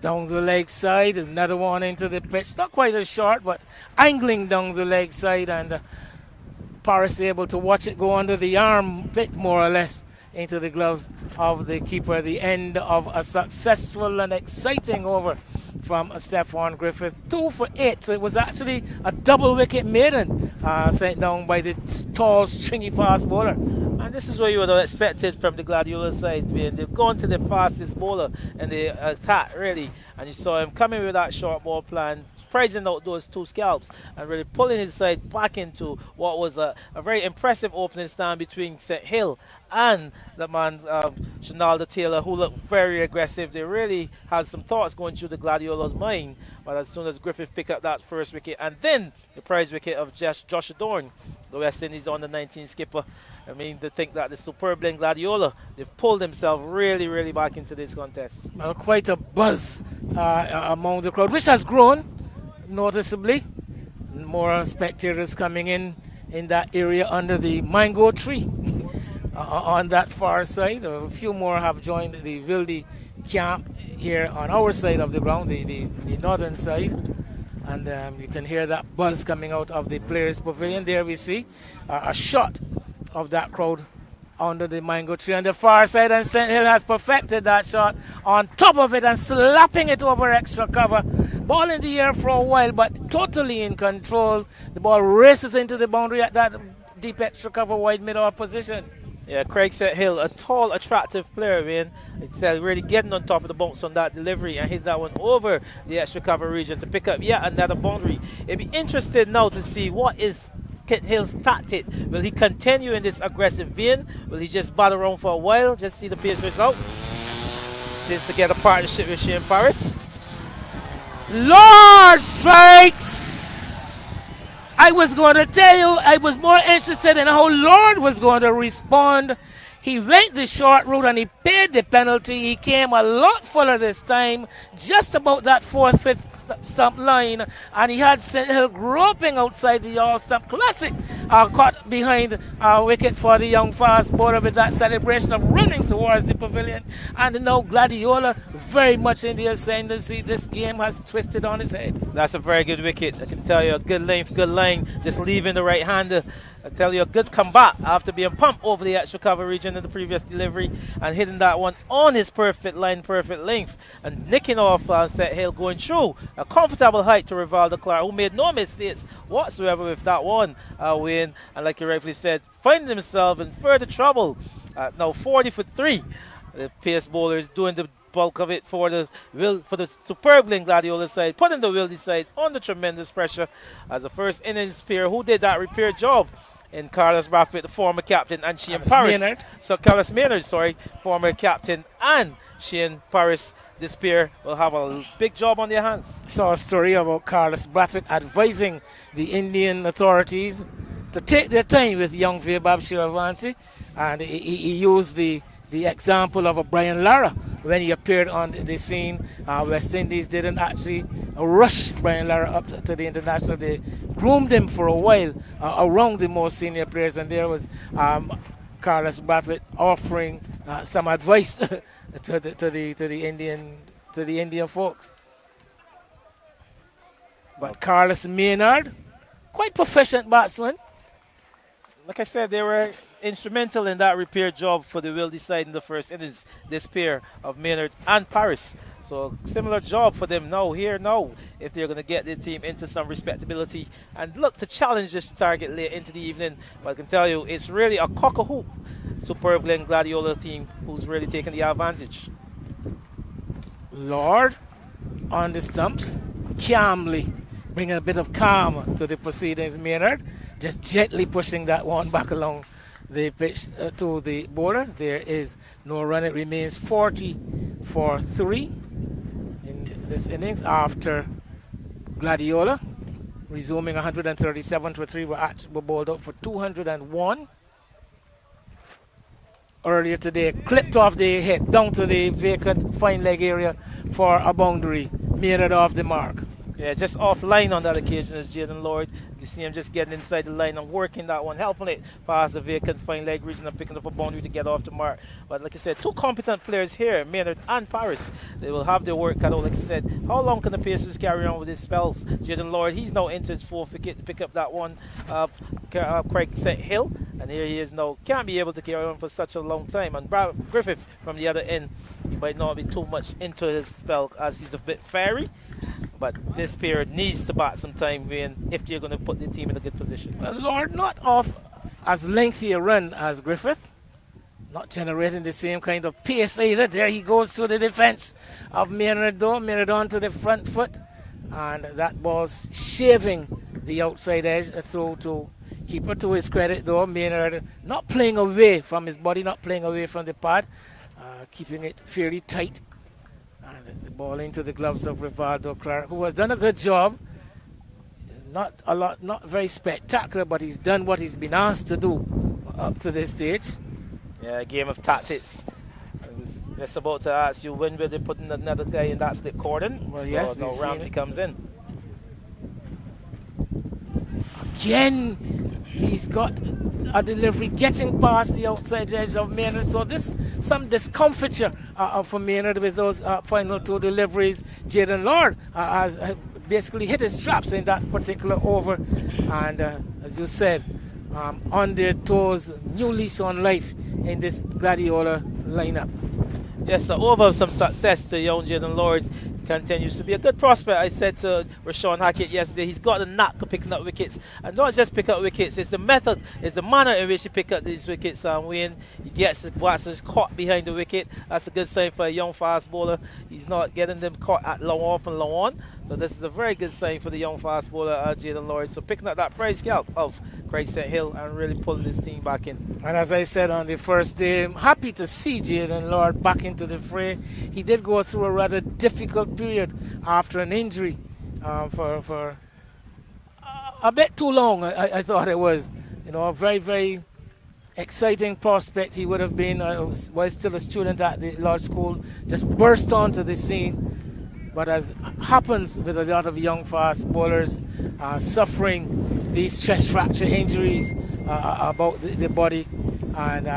Down the leg side, another one into the pitch. Not quite as short, but angling down the leg side. And Paris able to watch it go under the arm, bit more or less, into the gloves of the keeper. The end of a successful and exciting over from Stefan Griffith. 2 for 8, so it was actually a double wicket maiden sent down by the tall, stringy fast bowler. And this is what you would have expected from the Gladiola side. They've gone to the fastest bowler in the attack, really. And you saw him coming with that short ball plan, prizing out those 2 scalps and really pulling his side back into what was a very impressive opening stand between St. Hill and the man Shanalda Taylor, who looked very aggressive. They really had some thoughts going through the Gladiola's mind, but as soon as Griffith picked up that first wicket and then the prize wicket of Josh Adorn, the West Indies on the 19 skipper, I mean, to think that the superb Glen Gladiola, they've pulled themselves really, really back into this contest. Well, quite a buzz among the crowd, which has grown noticeably. More spectators coming in that area under the mango tree on that far side. A few more have joined the Wildey camp here on our side of the ground, the northern side. And you can hear that buzz coming out of the players' pavilion. There we see a shot of that crowd under the mango tree on the far side, and St. Hill has perfected that shot on top of it and slapping it over extra cover. Ball in the air for a while, but totally in control. The ball races into the boundary at that deep extra cover wide mid-off position. Yeah, Craig St. Hill, a tall, attractive player, man. It's really getting on top of the bounce on that delivery and hit that one over the extra cover region to pick up yet another boundary. It'd be interesting now to see what is Hill's tactic. Will he continue in this aggressive vein? Will he just bat around for a while? Just see the Pacers out. Seems to get a partnership with Shane Paris. Lord strikes! I was going to tell you, I was more interested in how Lord was going to respond. He went the short route and he paid the penalty. He came a lot fuller this time, just about that 4th, 5th stump line. And he had St. Hill groping outside the all-stump. Classic caught behind wicket for the young fast bowler with that celebration of running towards the pavilion. And now Gladiola very much in the ascendancy. This game has twisted on its head. That's a very good wicket. I can tell you, a good length, good line, just leaving the right-hander. I tell you, a good comeback after being pumped over the extra cover region in the previous delivery and hitting that one on his perfect line, perfect length, and nicking off St. Hill, going through a comfortable height to Rivaldo Clark, who made no mistakes whatsoever with that one win. And like you rightfully said, finding himself in further trouble. Now 40 for 3. The pace bowlers doing the bulk of it for the superb Glen Gladiola side, putting the Wildey side under tremendous pressure as the first innings pair who did that repair job in Carlos Brathwaite, the former captain, and Shane Paris. So Carlos Maynard, former captain, and Shane Paris. This pair will have a big job on their hands. Saw a story about Carlos Brathwaite advising the Indian authorities to take their time with young Vaibhav Shivavanshi, and he used the example of a Brian Lara when he appeared on the scene. West Indies didn't actually rush Brian Lara up to the international. They groomed him for a while around the more senior players, and there was Carlos Brathwaite offering some advice to the Indian folks. But Carlos Maynard, quite proficient batsman. Like I said, they were instrumental in that repair job for the Wildey side in the first innings, this pair of Maynard and Paris. So similar job for them now, if they're going to get their team into some respectability and look to challenge this target late into the evening. But I can tell you, it's really a cock-a-hoop superb Glen Gladiola team who's really taking the advantage. Lord on the stumps, calmly bringing a bit of calm to the proceedings. Maynard just gently pushing that one back along the pitch to the bowler. There is no run. It remains 40 for 3 in this innings after Gladiola resuming 137 for 3 were bowled out for 201. Earlier today, clipped off the hit down to the vacant fine leg area for a boundary. Maynard off the mark. Yeah, just offline on that occasion is Jaden Lord. You see him just getting inside the line and working that one, helping it past the vacant fine leg region and picking up a boundary to get off the mark. But like I said, two competent players here, Maynard and Paris. They will have their work cut out. Like I said, how long can the Pacers carry on with his spells? Jaden Lord, he's now into his 4th wicket to pick up that one. Craig St. Hill, and here he is now. Can't be able to carry on for such a long time. And Brad Griffith from the other end, he might not be too much into his spell as he's a bit fiery. But this period needs to bat some time if you're going to put the team in a good position. Well, Lord, not off as lengthy a run as Griffith. Not generating the same kind of pace either. There he goes to the defense of Maynard though. Maynard onto the front foot. And that ball's shaving the outside edge. A throw to keeper. To his credit though, Maynard not playing away from his body, not playing away from the pad. Keeping it fairly tight. And the ball into the gloves of Rivaldo Clark, who has done a good job. Not very spectacular, but he's done what he's been asked to do up to this stage. Yeah, a game of tactics. I was just about to ask you, when will they put in another guy in that slip cordon? Well, so yes, now Ramsey comes in. Again, he's got a delivery getting past the outside edge of Maynard. So this some discomfiture for Maynard with those final 2 deliveries. Jaden Lord has basically hit his straps in that particular over. And as you said, on their toes, new lease on life in this Gladiola lineup. Yes, the over of some success to young Jaden Lord continues to be a good prospect. I said to Rashawn Hackett yesterday, he's got the knack of picking up wickets, and not just pick up wickets, it's the method, it's the manner in which he pick up these wickets. And when he gets the batsmen caught behind the wicket, that's a good sign for a young fast bowler. He's not getting them caught at long off and long on, so this is a very good sign for the young fast bowler Jaden Lord. So picking up that prize scalp of Craig St. Hill and really pulling this team back in. And as I said on the first day, I'm happy to see Jaden Lord back into the fray. He did go through a rather difficult period after an injury for a bit too long. I thought it was, a very, very exciting prospect he would have been while still a student at the Lord School. Just burst onto the scene. But as happens with a lot of young fast bowlers suffering these stress fracture injuries about the body, and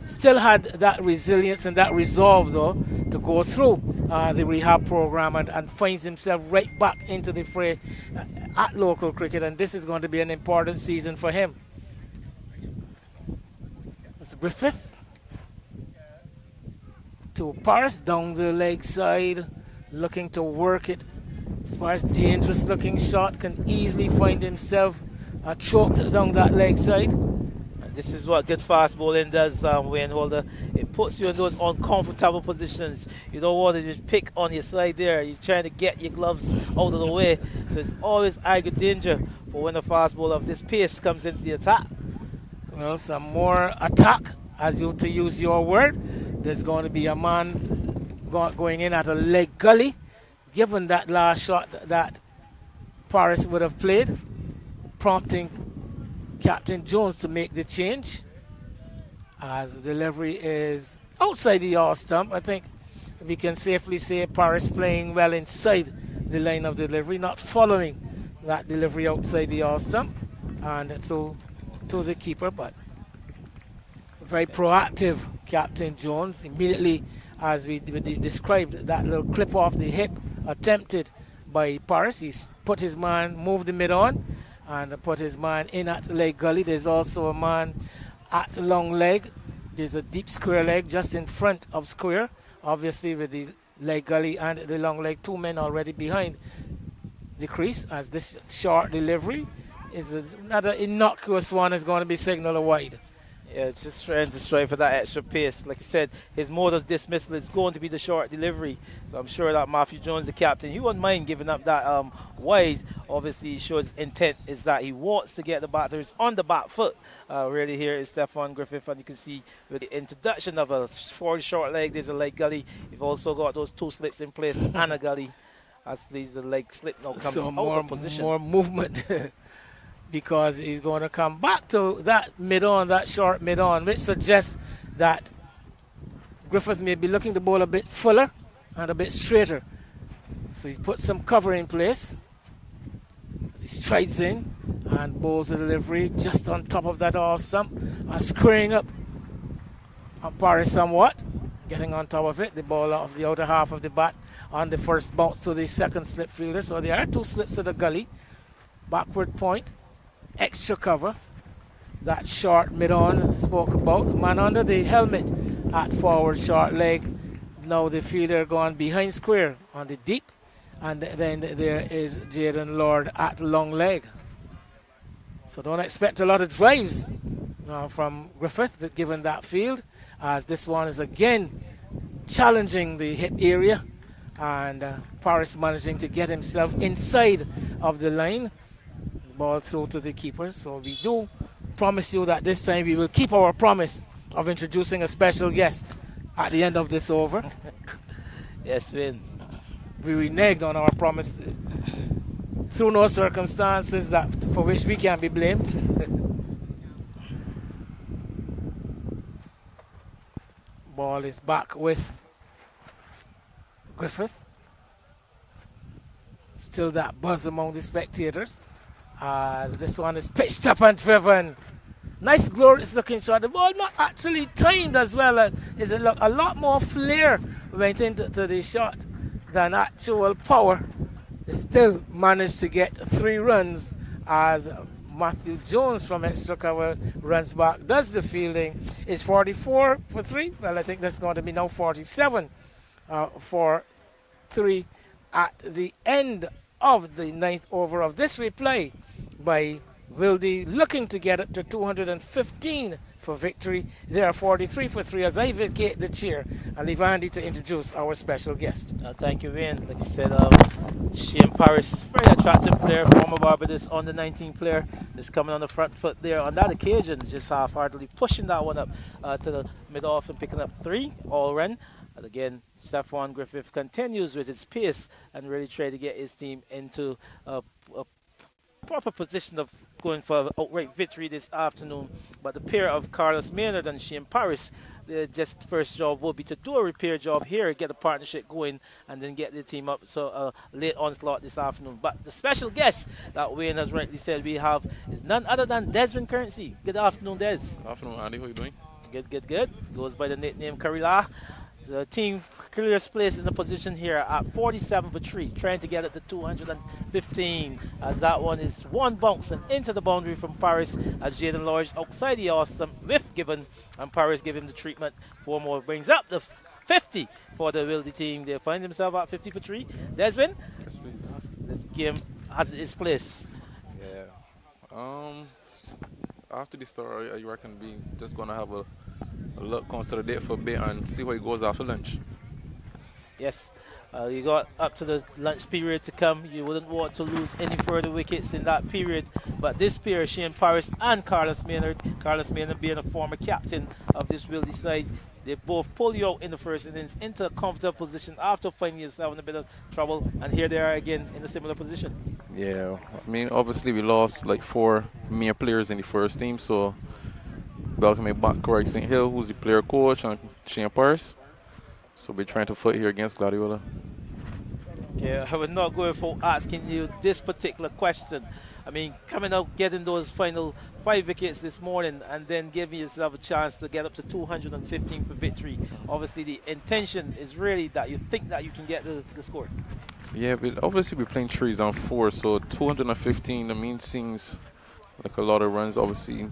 still had that resilience and that resolve though to go through the rehab program and finds himself right back into the fray at local cricket, and this is going to be an important season for him. It's Griffith to Paris down the leg side, looking to work it. As far as dangerous looking shot, can easily find himself choked down that leg side. And this is what good fast bowling does, Wayne Holder. It puts you in those uncomfortable positions. You don't want to just pick on your side there. You're trying to get your gloves out of the way. So it's always aggregate danger for when a fast bowler of this pace comes into the attack. Well, some more attack, as you to use your word. There's going to be a man going in at a leg gully, given that last shot that Paris would have played, prompting Captain Jones to make the change. As the delivery is outside the off stump, I think we can safely say Paris playing well inside the line of delivery, not following that delivery outside the off stump, and so to the keeper, but very proactive Captain Jones. Immediately, as we described, that little clip off the hip attempted by Paris, he's put his man, moved the mid on, and put his man in at the leg gully. There's also a man at long leg. There's a deep square leg just in front of square, obviously with the leg gully and the long leg. Two men already behind the crease, as this short delivery is another innocuous one, is going to be signaled wide. Yeah, just trying to strive for that extra pace. Like I said, his mode of dismissal is going to be the short delivery. So I'm sure that Matthew Jones, the captain, he wouldn't mind giving up that wide. Obviously, he shows intent is that he wants to get the batters on the back foot. Really here is Stephon Griffith, and you can see with the introduction of a forward short leg, there's a leg gully. You've also got those two slips in place and a gully. As these the leg slip now comes So out more, of position. more movement. Because he's going to come back to that mid-on, that short mid-on, which suggests that Griffith may be looking to bowl a bit fuller and a bit straighter. So he's put some cover in place as he strides in and bowls the delivery just on top of that off stump, squaring up Paris somewhat, getting on top of it. The ball out of the outer half of the bat on the first bounce to the second slip fielder. So there are two slips to the gully, backward point, extra cover, that short mid-on spoke about. Man under the helmet at forward short leg. Now the fielder gone behind square on the deep, and then there is Jaden Lord at long leg. So don't expect a lot of drives from Griffith given that field, as this one is again challenging the hip area, and Paris managing to get himself inside of the line. Ball through to the keeper. So we do promise you that this time we will keep our promise of introducing a special guest at the end of this over. Yes, Vin. We reneged on our promise through no circumstances that for which we can be blamed. Ball is back with Griffith. Still that buzz among the spectators. This one is pitched up and driven. Nice, glorious looking shot. The ball not actually timed as well. Is a lot more flair went into the shot than actual power. They still managed to get 3 runs as Matthew Jones from extra cover runs back, does the fielding. Is 44 for 3. Well, I think that's going to be now 47 for 3 at the end of the 9th over of this replay by Wildey, looking to get it to 215 for victory. There are 43 for 3 as I vacate the chair and leave Andy to introduce our special guest. Thank you, Wayne. Like you said, Shane Paris, very attractive player, former Barbados under 19 player, is coming on the front foot there on that occasion, just half-heartedly pushing that one up to the mid-off and picking up 3 all run. And again, Stephon Griffith continues with his pace and really try to get his team into a proper position of going for an outright victory this afternoon. But the pair of Carlos Maynard and Shane Paris, their just first job will be to do a repair job here, get the partnership going, and then get the team up. So late onslaught this afternoon. But the special guest that Wayne has rightly said we have is none other than Desmond Currency. Good afternoon, Des. Good afternoon, Andy. How you doing? Good. Goes by the nickname Karila. The team clears place in the position here at 47 for 3, trying to get it to 215, as that one is one bounce and into the boundary from Paris, as Jaden Lodge outside the awesome whiff given, and Paris give him the treatment. 4 more brings up the 50 for the Wildey team. They find themselves at 50 for 3. Desmond, Yes, please. this game has its place. Yeah. After the start, I reckon we just gonna have a look, consolidate for a bit, and see how it goes after lunch. Yes, you got up to the lunch period to come. You wouldn't want to lose any further wickets in that period. But this pair, Shane Paris and Carlos Maynard being a former captain of this Wildey side, they both pull you out in the first innings into a comfortable position after finding yourself in a bit of trouble. And here they are again in a similar position. Yeah, I mean, obviously we lost like 4 main players in the first team, so welcoming back Craig St. Hill, who's the player coach, and Shane Paris. So we're trying to fight here against Gladiola. Okay, I was not going for asking you this particular question. I mean, coming out, getting those final 5 wickets this morning, and then giving yourself a chance to get up to 215 for victory. Obviously, the intention is really that you think that you can get the score. Yeah, but obviously we're playing 3s and 4s, so 215, I mean, seems like a lot of runs. Obviously,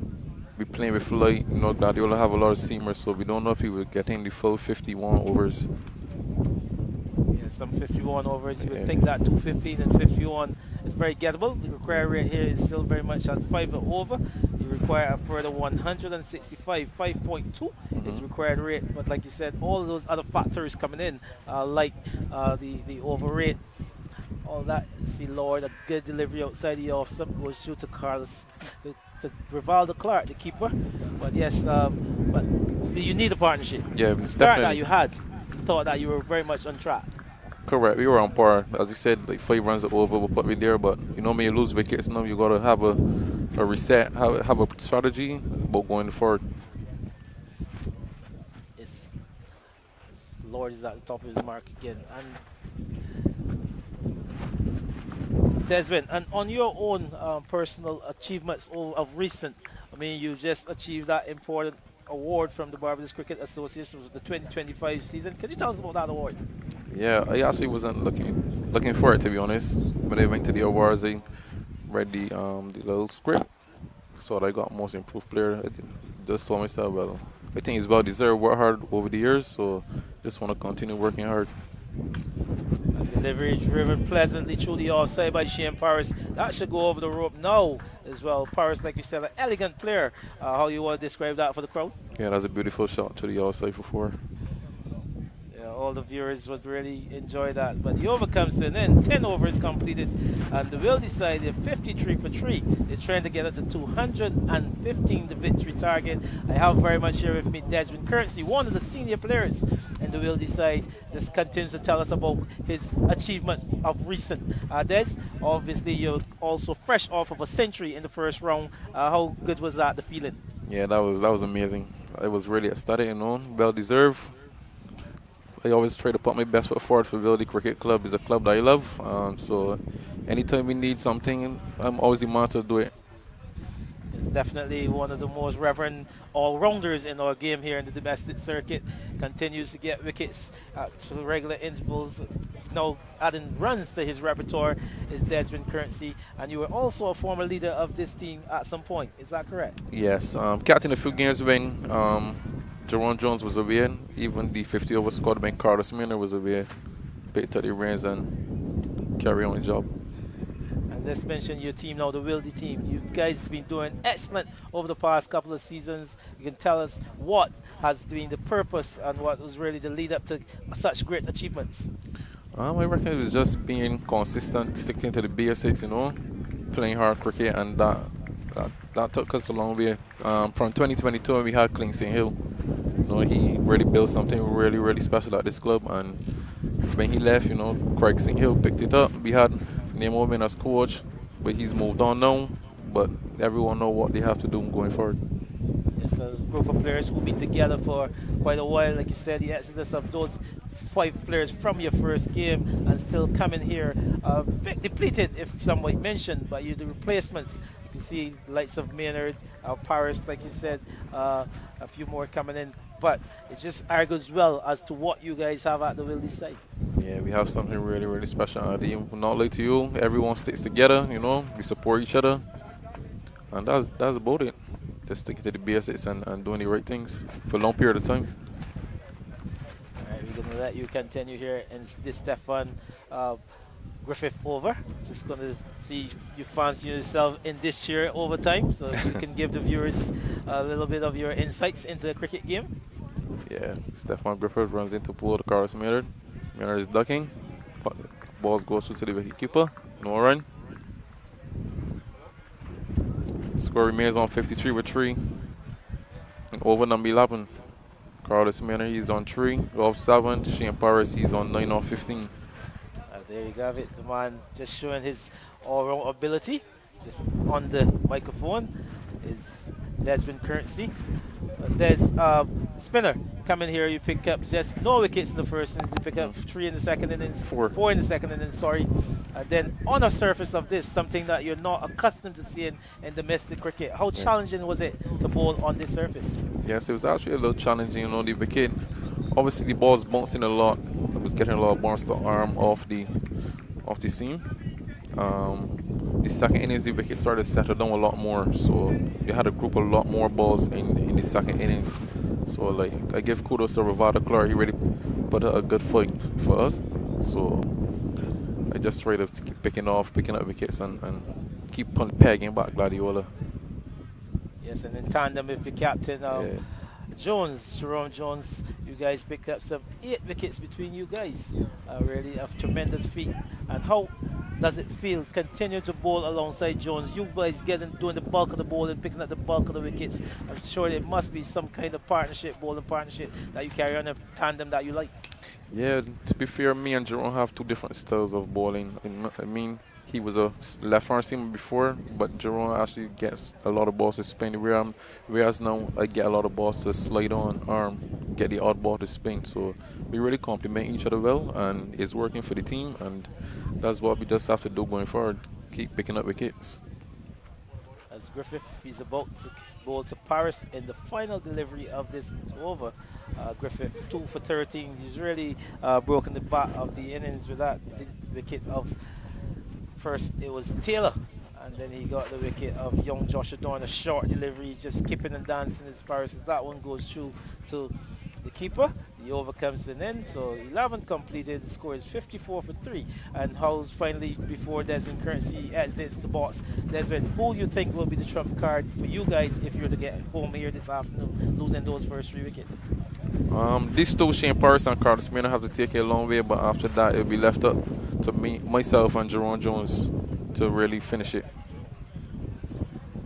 be playing with light. You know, Gladiola have a lot of seamers, so we don't know if he will get in the full 51 overs. Yeah, some 51 overs. You would Yeah. think that 215 and 51 is very gettable. The required rate here is still very much at 5 and over. You require a further 165. 5.2 is required rate. But like you said, all of those other factors coming in, like the over rate, all that. See, Lord, a good delivery outside the off. Some goes through to Carlos, to Rivaldo Clark, the keeper. But yes, but you need a partnership. Yeah, The start that definitely. you had, you thought that you were very much on track. Correct. We were on par. As you said, like 5 runs over will put me there. But you know, when you lose wickets, now you gotta have a reset, have a strategy about going forward. It's Lord is at the top of his mark again. And Desmond, and on your own personal achievements of recent, I mean, you just achieved that important award from the Barbados Cricket Association, was the 2025 season. Can you tell us about that award? Yeah, I actually wasn't looking for it, to be honest. When I went to the awards, I read the little script, so I got most improved player. I just told myself, well, I think it's well deserved. Worked hard over the years, so just want to continue working hard. Delivery driven pleasantly through the offside by Shane Paris. That should go over the rope now as well. Paris, like you said, an elegant player. How you want to describe that for the crowd? Yeah, that's a beautiful shot to the outside for 4. Yeah, all the viewers would really enjoy that. But the over comes to an end. 10 overs completed, and the Wildey side, they're 53 for 3. They're trying to get up to 215, the victory target. I have very much here with me Desmond Currency, one of the senior players in the Wildey side, just continues to tell us about his achievement of recent. Des, obviously you're also fresh off of a century in the first round. How good was that, the feeling? Yeah, that was amazing. It was really ecstatic, you know, well deserved. I always try to put my best foot forward for Wildey Cricket Club. It's a club that I love. So anytime we need something, I'm always the man to do it. It's definitely one of the most reverend all-rounders in our game here in the domestic circuit. Continues to get wickets at regular intervals. Now adding runs to his repertoire is Desmond Currency, and you were also a former leader of this team at some point. Is that correct? Yes, captain a few games when Jerome Jones was away. Even the 50-over squad when Carlos Miner was away. Picked up the reins and carry on the job. And let's mention your team now, the Wildey team. You guys have been doing excellent over the past couple of seasons. You can tell us what has been the purpose and what was really the lead up to such great achievements. I reckon it was just being consistent, sticking to the basics, you know, playing hard cricket, and that took us a long way. From 2022 when we had Cling St. Hill, you know, he really built something really, really special at this club, and when he left, you know, Craig St. Hill picked it up. We had Nemo Owen as coach, but he's moved on now, but everyone know what they have to do going forward. It's a group of players who've been together for quite a while. Like you said, the exodus of those 5 players from your first game and still coming here, a bit depleted, if some might mention, but you the replacements. You can see the likes of Maynard, Paris, like you said, a few more coming in. But it just argues well as to what you guys have at the Wildey side. Yeah, we have something really, really special at the team. Not like to you, everyone sticks together, you know, we support each other, and that's about it. Just sticking to the basics and doing the right things for a long period of time. All right, we're going to let you continue here in this Stefan Griffith over. Just going to see if you fancy yourself in this chair over time, so you can give the viewers a little bit of your insights into the cricket game. Yeah, Stefan Griffith runs into pull the Carlos Maynard. Maynard is ducking. Balls goes through to the wicketkeeper. No run. Score remains on 53 with 3. And over number 11. Carlos Maynard, he's on 3 off 7. Shane Paris, he's on 9 off 15. There you have it. The man just showing his all-round ability. Just on the microphone is Desmond Currency. There's spinner coming here. You pick up just no wickets in the first innings. You pick up 3 in the second innings, 4 in the second innings. Sorry. Then on the surface of this, something that you're not accustomed to seeing in domestic cricket. How challenging was it to bowl on this surface? Yes, it was actually a little challenging. You know, the wicket. Obviously, the ball's bouncing a lot. It was getting a lot of bounce to arm off the seam. The the second innings, the wicket started to settle down a lot more. So they had to group a lot more balls in the second innings. So like I give kudos to Ravada Clark. He really put a good fight for us. So I just try to keep picking up wickets and keep pegging back Gladiola. Yes, and in tandem with your captain, Yeah. Jones, Jerome Jones, you guys picked up some 8 wickets between you guys. Really a tremendous feat. And how does it feel continue to bowl alongside Jones? You guys doing the bulk of the bowling, picking up the bulk of the wickets. I'm sure there must be some kind of bowling partnership that you carry on, a tandem that you like. Yeah, to be fair, me and Jerome have 2 different styles of bowling. I mean, he was a left-arm seamer before, but Jerome actually gets a lot of balls to spin. Whereas now I get a lot of balls to slide on arm, get the odd ball to spin. So we really complement each other well, and it's working for the team. And that's what we just have to do going forward. Keep picking up wickets. As Griffith, he's about to bowl to Paris in the final delivery of this over. Griffith 2 for 13. He's really broken the bat of the innings with that wicket of first. It was Taylor, and then he got the wicket of young Joshua Dorn, a short delivery, just skipping and dancing as Paris as that one goes through to the keeper. The over comes to an end, so 11 completed. The score is 54 for 3. And Howes finally, before Desmond Currency exits the box. Desmond, who you think will be the trump card for you guys if you're to get home here this afternoon, losing those first 3 wickets? These 2, Shane Paris and Carlos Mena, have to take it a long way, but after that it'll be left up to me, myself and Jerome Jones to really finish it.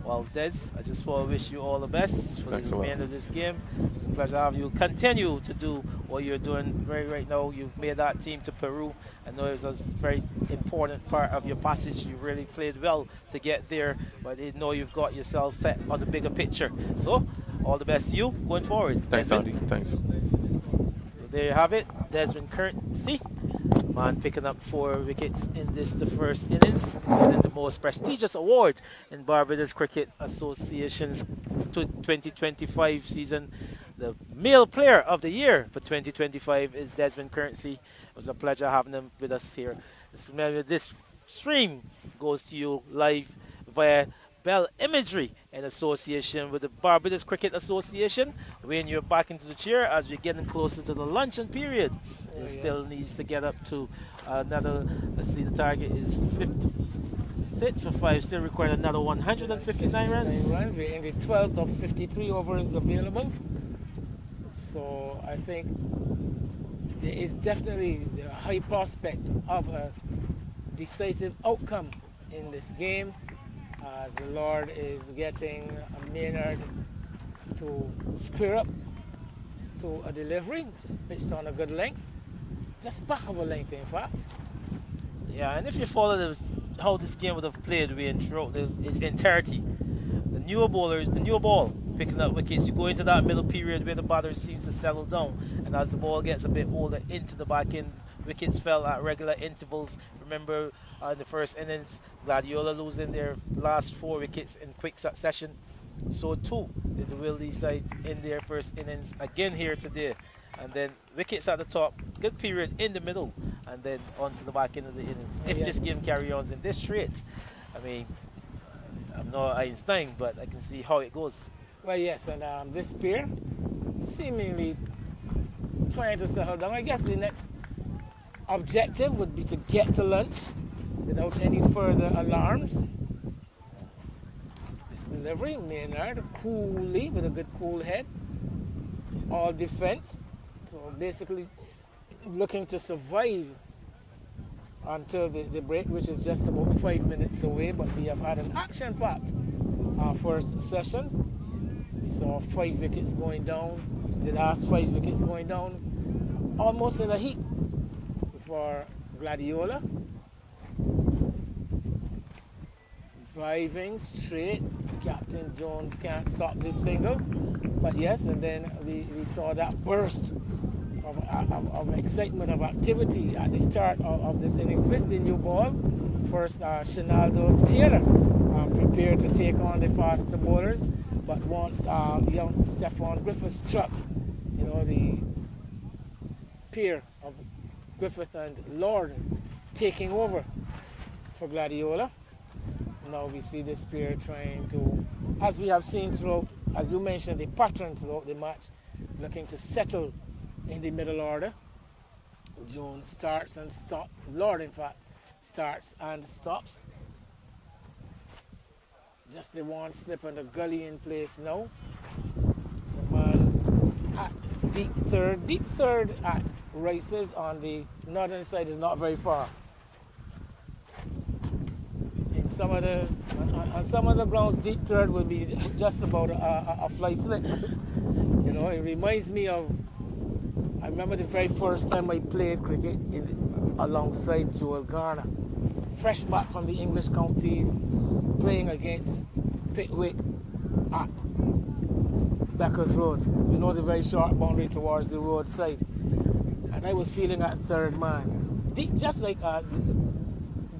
Well, Des, I just want to wish you all the best for Thanks the a lot. remainder of this game. It's a pleasure to have you continue to do what you're doing right now. You've made that team to Peru. I know it was a very important part of your passage. You really played well to get there, but I know you've got yourself set on the bigger picture. So, all the best to you going forward. Thanks, Desmond. Andy. Thanks. So there you have it, Desmond Currency. Man picking up 4 wickets in the first innings, winning the most prestigious award in Barbados Cricket Association's 2025 season. The male player of the year for 2025 is Desmond Currency. It was a pleasure having him with us here. This stream goes to you live via Bell Imagery in association with the Barbados Cricket Association. When you're back into the chair as we're getting closer to the luncheon period, it still needs to get up to another. Let's see, the target is 56 for 5. Still required another 159 runs. We're in the 12th of 53 overs available. So I think there is definitely a high prospect of a decisive outcome in this game, as the Lord is getting a Maynard to square up to a delivery, just pitched on a good length, just back of a length in fact. Yeah, and if you follow how this game would have played throughout its entirety, the newer ball picking up wickets, you go into that middle period where the batter seems to settle down, and as the ball gets a bit older into the back end, wickets fell at regular intervals. Remember in the first innings, Gladiola losing their last 4 wickets in quick succession. So too did the Wildey side in their first innings again here today. And then wickets at the top, good period in the middle, and then on to the back end of the innings. If this game carries on in this rate, I mean, I'm not Einstein, but I can see how it goes. Well, yes, and this pair seemingly trying to settle down. I guess the next objective would be to get to lunch without any further alarms. This delivery, Maynard coolly with a good cool head, all defense. So basically looking to survive until the break, which is just about 5 minutes away. But we have had an action-packed first session. We saw 5 wickets going down, the last 5 wickets going down, almost in a heat for Gladiola. Driving straight, Captain Jones can't stop this single. But yes, and then we saw that burst of excitement, of activity at the start of this innings with the new ball. First, Shinaldo Taylor prepared to take on the faster bowlers, but once young Stefan Griffith struck, the pair of Griffith and Lord taking over for Gladiola. Now we see this pair trying to, as we have seen throughout, as you mentioned, the pattern throughout the match, looking to settle in the middle order. Jones starts and stops. Lord, in fact, starts and stops. Just the one slip and the gully in place now. The man at deep third. Deep third at Rice's on the northern side is not very far. In some of the, on some of the grounds, deep third will be just about a fly slip. You know, it reminds me of, I remember the very first time I played cricket alongside Joel Garner. Fresh back from the English counties, playing against Pickwick at Beckers Road. You know, the very short boundary towards the roadside. And I was feeling at third man. Deep, just like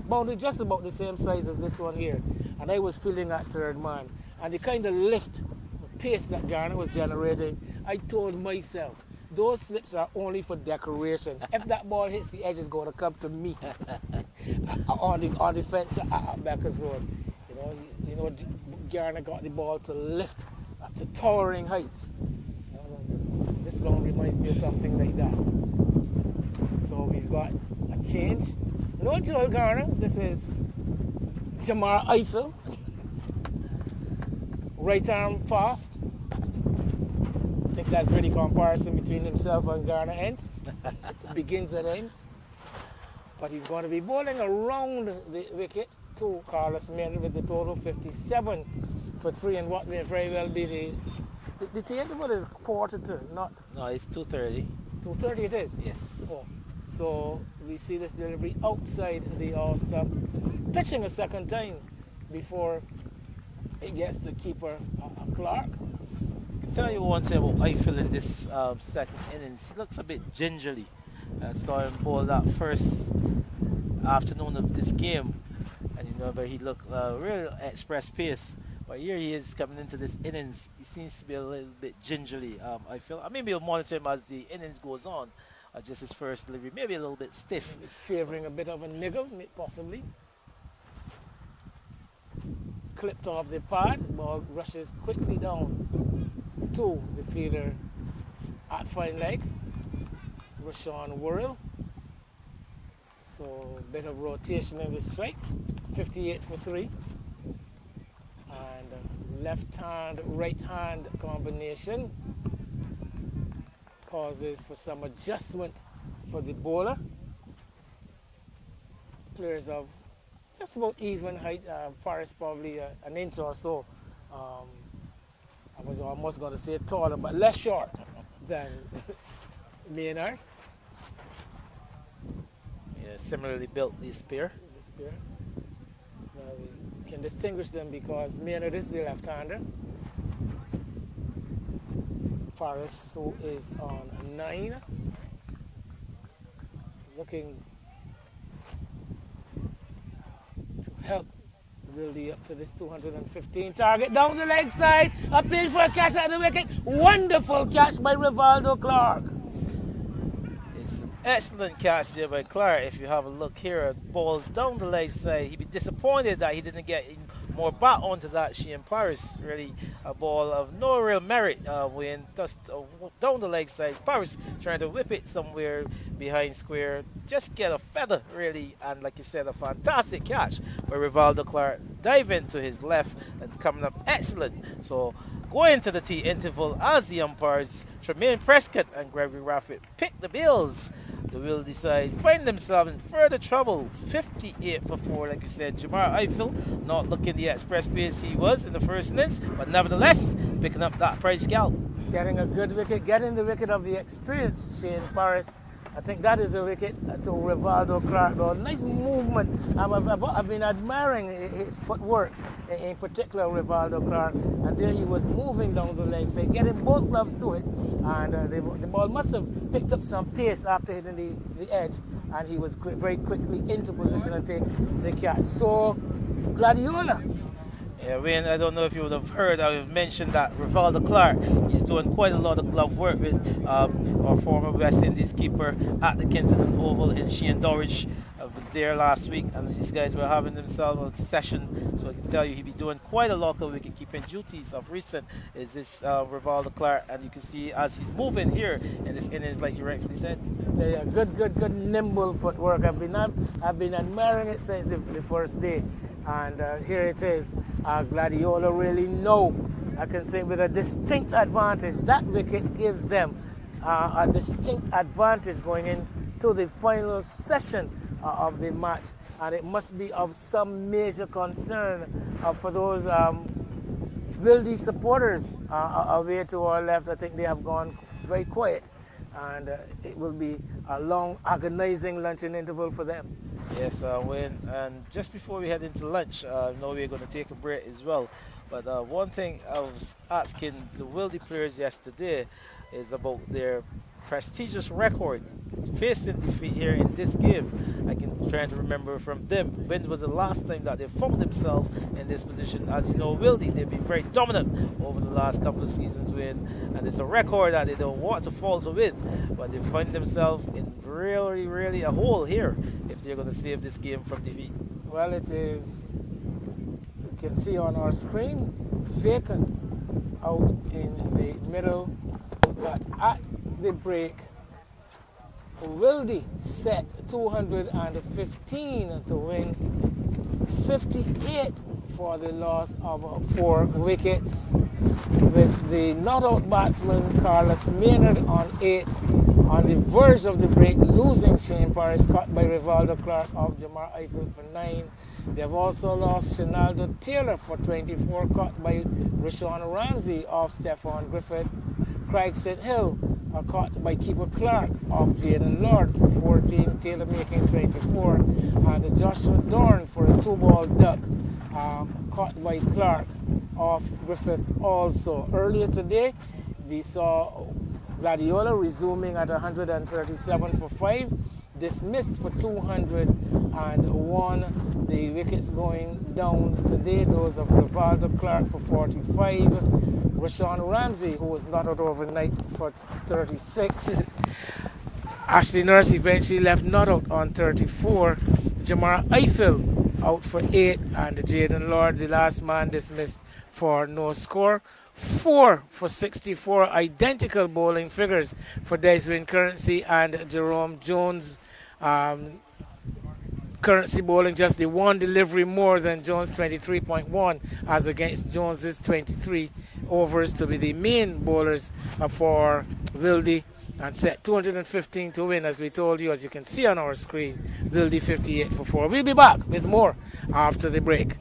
boundary just about the same size as this one here. And I was feeling at third man. And the kind of lift, pace that Garner was generating, I told myself, those slips are only for decoration. If that ball hits the edge, it's going to come to me on the fence at Beckers Road. You know, Garner got the ball to lift to towering heights. You know, this ground reminds me of something like that. So we've got a change. No Joel Garner. This is Jamar Eiffel. Right arm fast. I think that's really comparison between himself and Garner ends. Begins and ends. But he's going to be bowling around the wicket to Carlos Maynard with the total 57 for 3, and what may very well be the tea interval is quarter to, not... No, it's 2:30. 2:30 it is? Yes. Oh. So we see this delivery outside the all stump, pitching a second time before it gets to keeper Clark. Tell you one thing about Eiffel in this second innings. He looks a bit gingerly. I saw him bowl that first afternoon of this game, and you know, but he looked real express pace. But here he is coming into this innings. He seems to be a little bit gingerly. I feel. Maybe we'll monitor him as the innings goes on. Just his first delivery, maybe a little bit stiff. Maybe favouring a bit of a niggle, possibly. Clipped off the pad, ball rushes quickly down to the fielder at fine leg, Rashawn Worrell. So a bit of rotation in the strike, 58 for 3. And left hand, right hand combination causes for some adjustment for the bowler. Players of just about even height, Paris probably an inch or so. I was almost going to say taller, but less short than Maynard. Yeah, similarly built this pair. Now we can distinguish them because Maynard is the left-hander. Paris, who is on 9, looking to help Wildey up to this 215 target. Down the leg side, appeal for a catch at the wicket. Wonderful catch by Rivaldo Clark. It's an excellent catch there by Clark. If you have a look here, a ball down the leg side. He'd be disappointed that he didn't get more bat onto that Shane Paris. Really a ball of no real merit when just down the leg side. Paris trying to whip it somewhere behind square. Just get a feather really, and like you said, a fantastic catch by Rivaldo Clark. Diving to his left and coming up excellent. So going to the tea interval as the umpires Tremaine Prescott and Gregory Raffett pick the bills. The Wildey side find themselves in further trouble. 58 for 4, like you said. Jamar Eiffel not looking the express pace he was in the first innings, but nevertheless picking up that price scalp. Getting a good wicket, getting the wicket of the experienced Shane Paris. I think that is the wicket to Rivaldo Clark. Though. Nice movement. I've been admiring his footwork, in particular Rivaldo Clark. And there he was moving down the leg side, getting both gloves to it. And the ball must have picked up some pace after hitting the edge. And he was very quickly into position and take the catch. So, Gladiola. Yeah, Wayne, I don't know if you would have heard, I've mentioned that Rivaldo Clark is doing quite a lot of glove work with our former West Indies keeper at the Kensington Oval in Shane Dorridge. was there last week, and these guys were having themselves a session. So I can tell you, he be doing quite a lot of wicket keeping duties of recent. Is this Rivaldo Clark, and you can see as he's moving here in this innings, like you rightfully said. Yeah, good, nimble footwork. I've been admiring it since the first day, and here it is. Gladiola really know. I can say with a distinct advantage. That wicket gives them a distinct advantage going into the final session of the match, and it must be of some major concern for those Wildey supporters away to our left. I think they have gone very quiet, and it will be a long, agonizing luncheon interval for them. Yes, Wayne, and just before we head into lunch, I know we're going to take a break as well. But one thing I was asking the Wildey players yesterday is about their prestigious record facing defeat here in this game. I can try to remember from them when was the last time that they found themselves in this position. As you know, Wildey, they've been very dominant over the last couple of seasons, and it's a record that they don't want to fall to win, but they find themselves in really a hole here if they're going to save this game from defeat. Well, it is, you can see on our screen, vacant out in the middle, but at the break, Wildey set 215 to win, 58 for the loss of 4 wickets, with the not-out batsman Carlos Maynard on 8, on the verge of the break, losing Shane Parris, caught by Rivaldo Clark of Jamar Eiffel for 9. They have also lost Shinaldo Taylor for 24, caught by Rashawn Ramsey of Stephon Griffith. Craig St. Hill caught by Keeper Clark of Jaden Lord for 14, Taylor making 24, and Joshua Dorn for a 2-ball duck, caught by Clark of Griffith also. Earlier today, we saw Gladiola resuming at 137 for 5, dismissed for 201. The wickets going down today, those of Rivaldo Clark for 45, Rashawn Ramsey, who was not out overnight, for 36. Ashley Nurse eventually left not out on 34. Jamar Eiffel out for 8, and Jaden Lord, the last man, dismissed for no score. 4 for 64, identical bowling figures for Desmond Currency and Jerome Jones. Currency bowling just the one delivery more than Jones, 23.1, as against Jones's 23 overs to be the main bowlers for Wildey, and set 215 to win, as we told you, as you can see on our screen. Wildey 58 for 4. We'll be back with more after the break.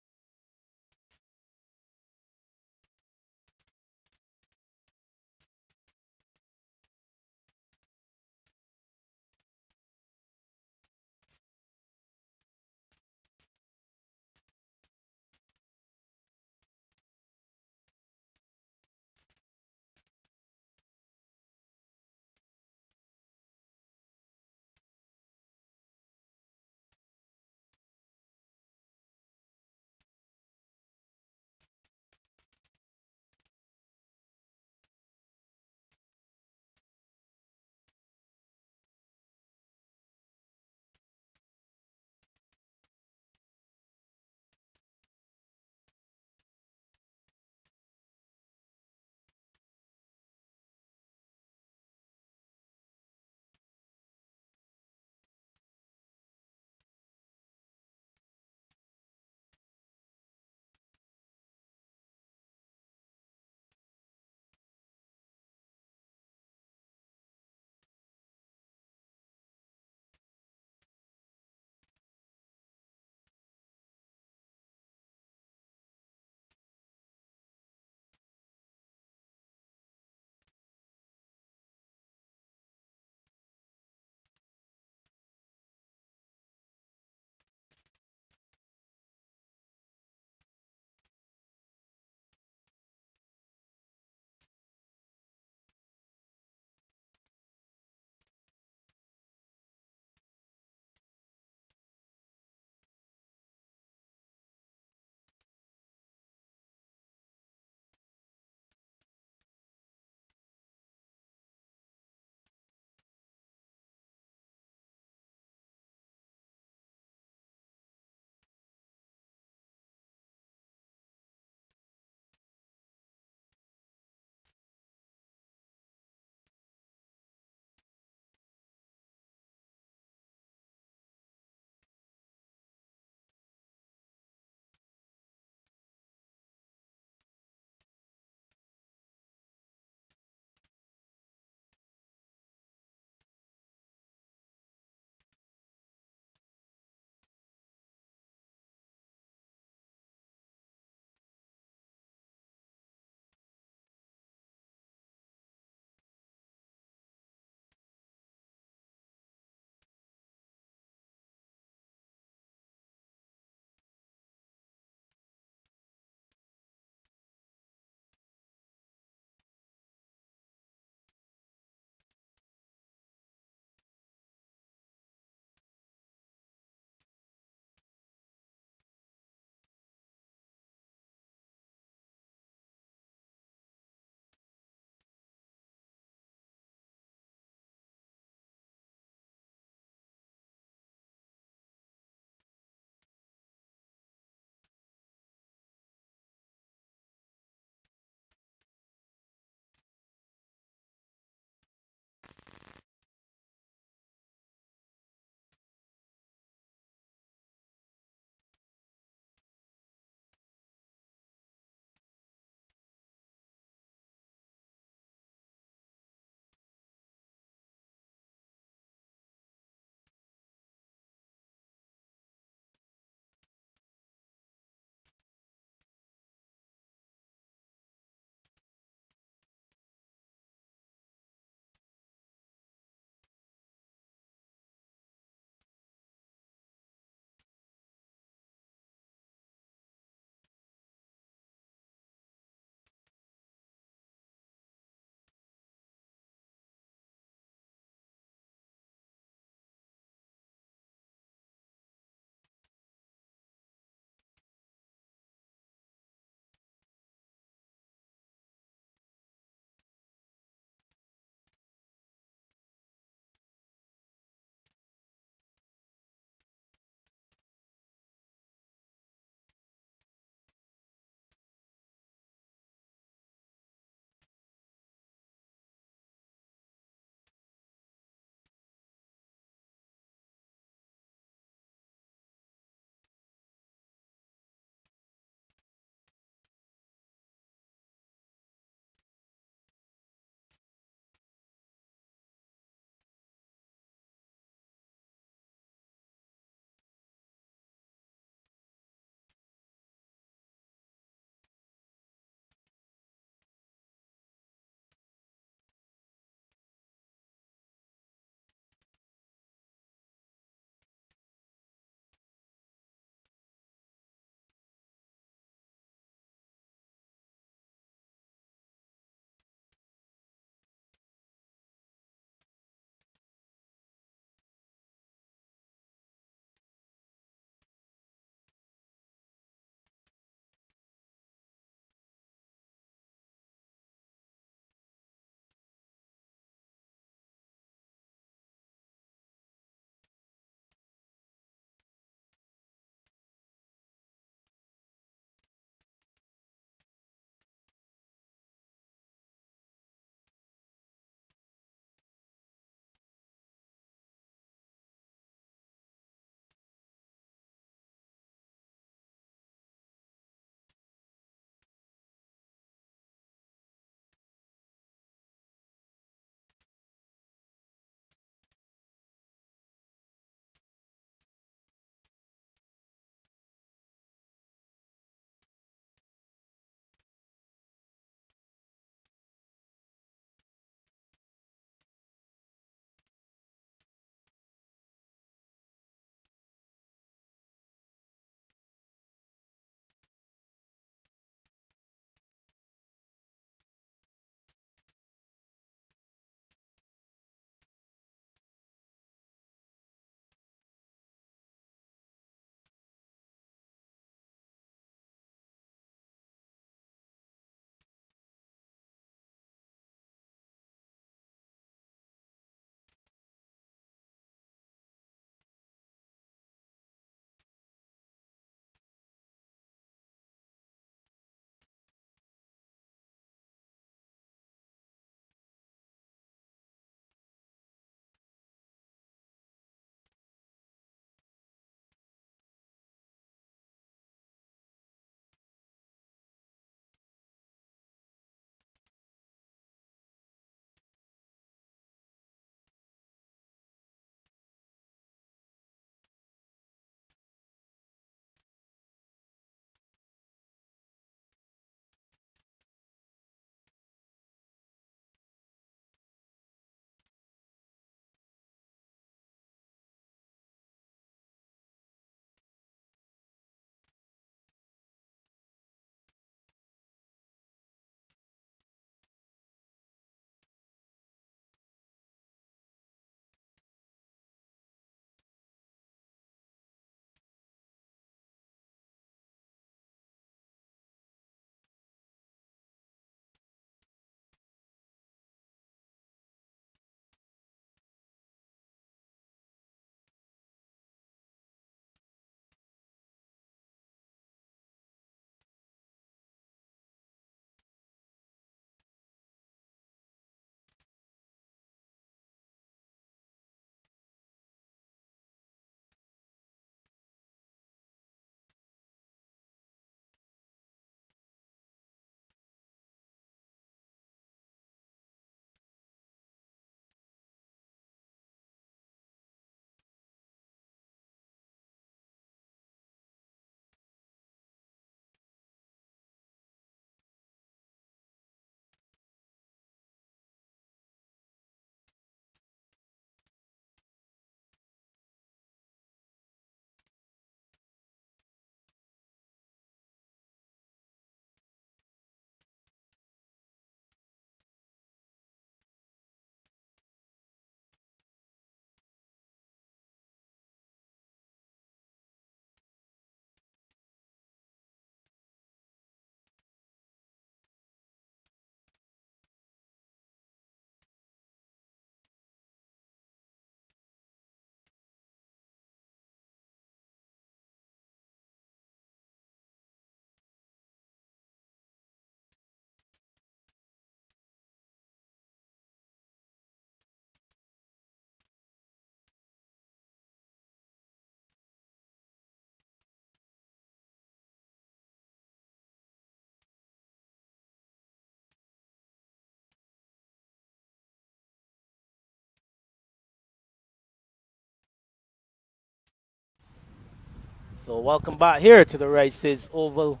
So welcome back here to the Rice's Oval,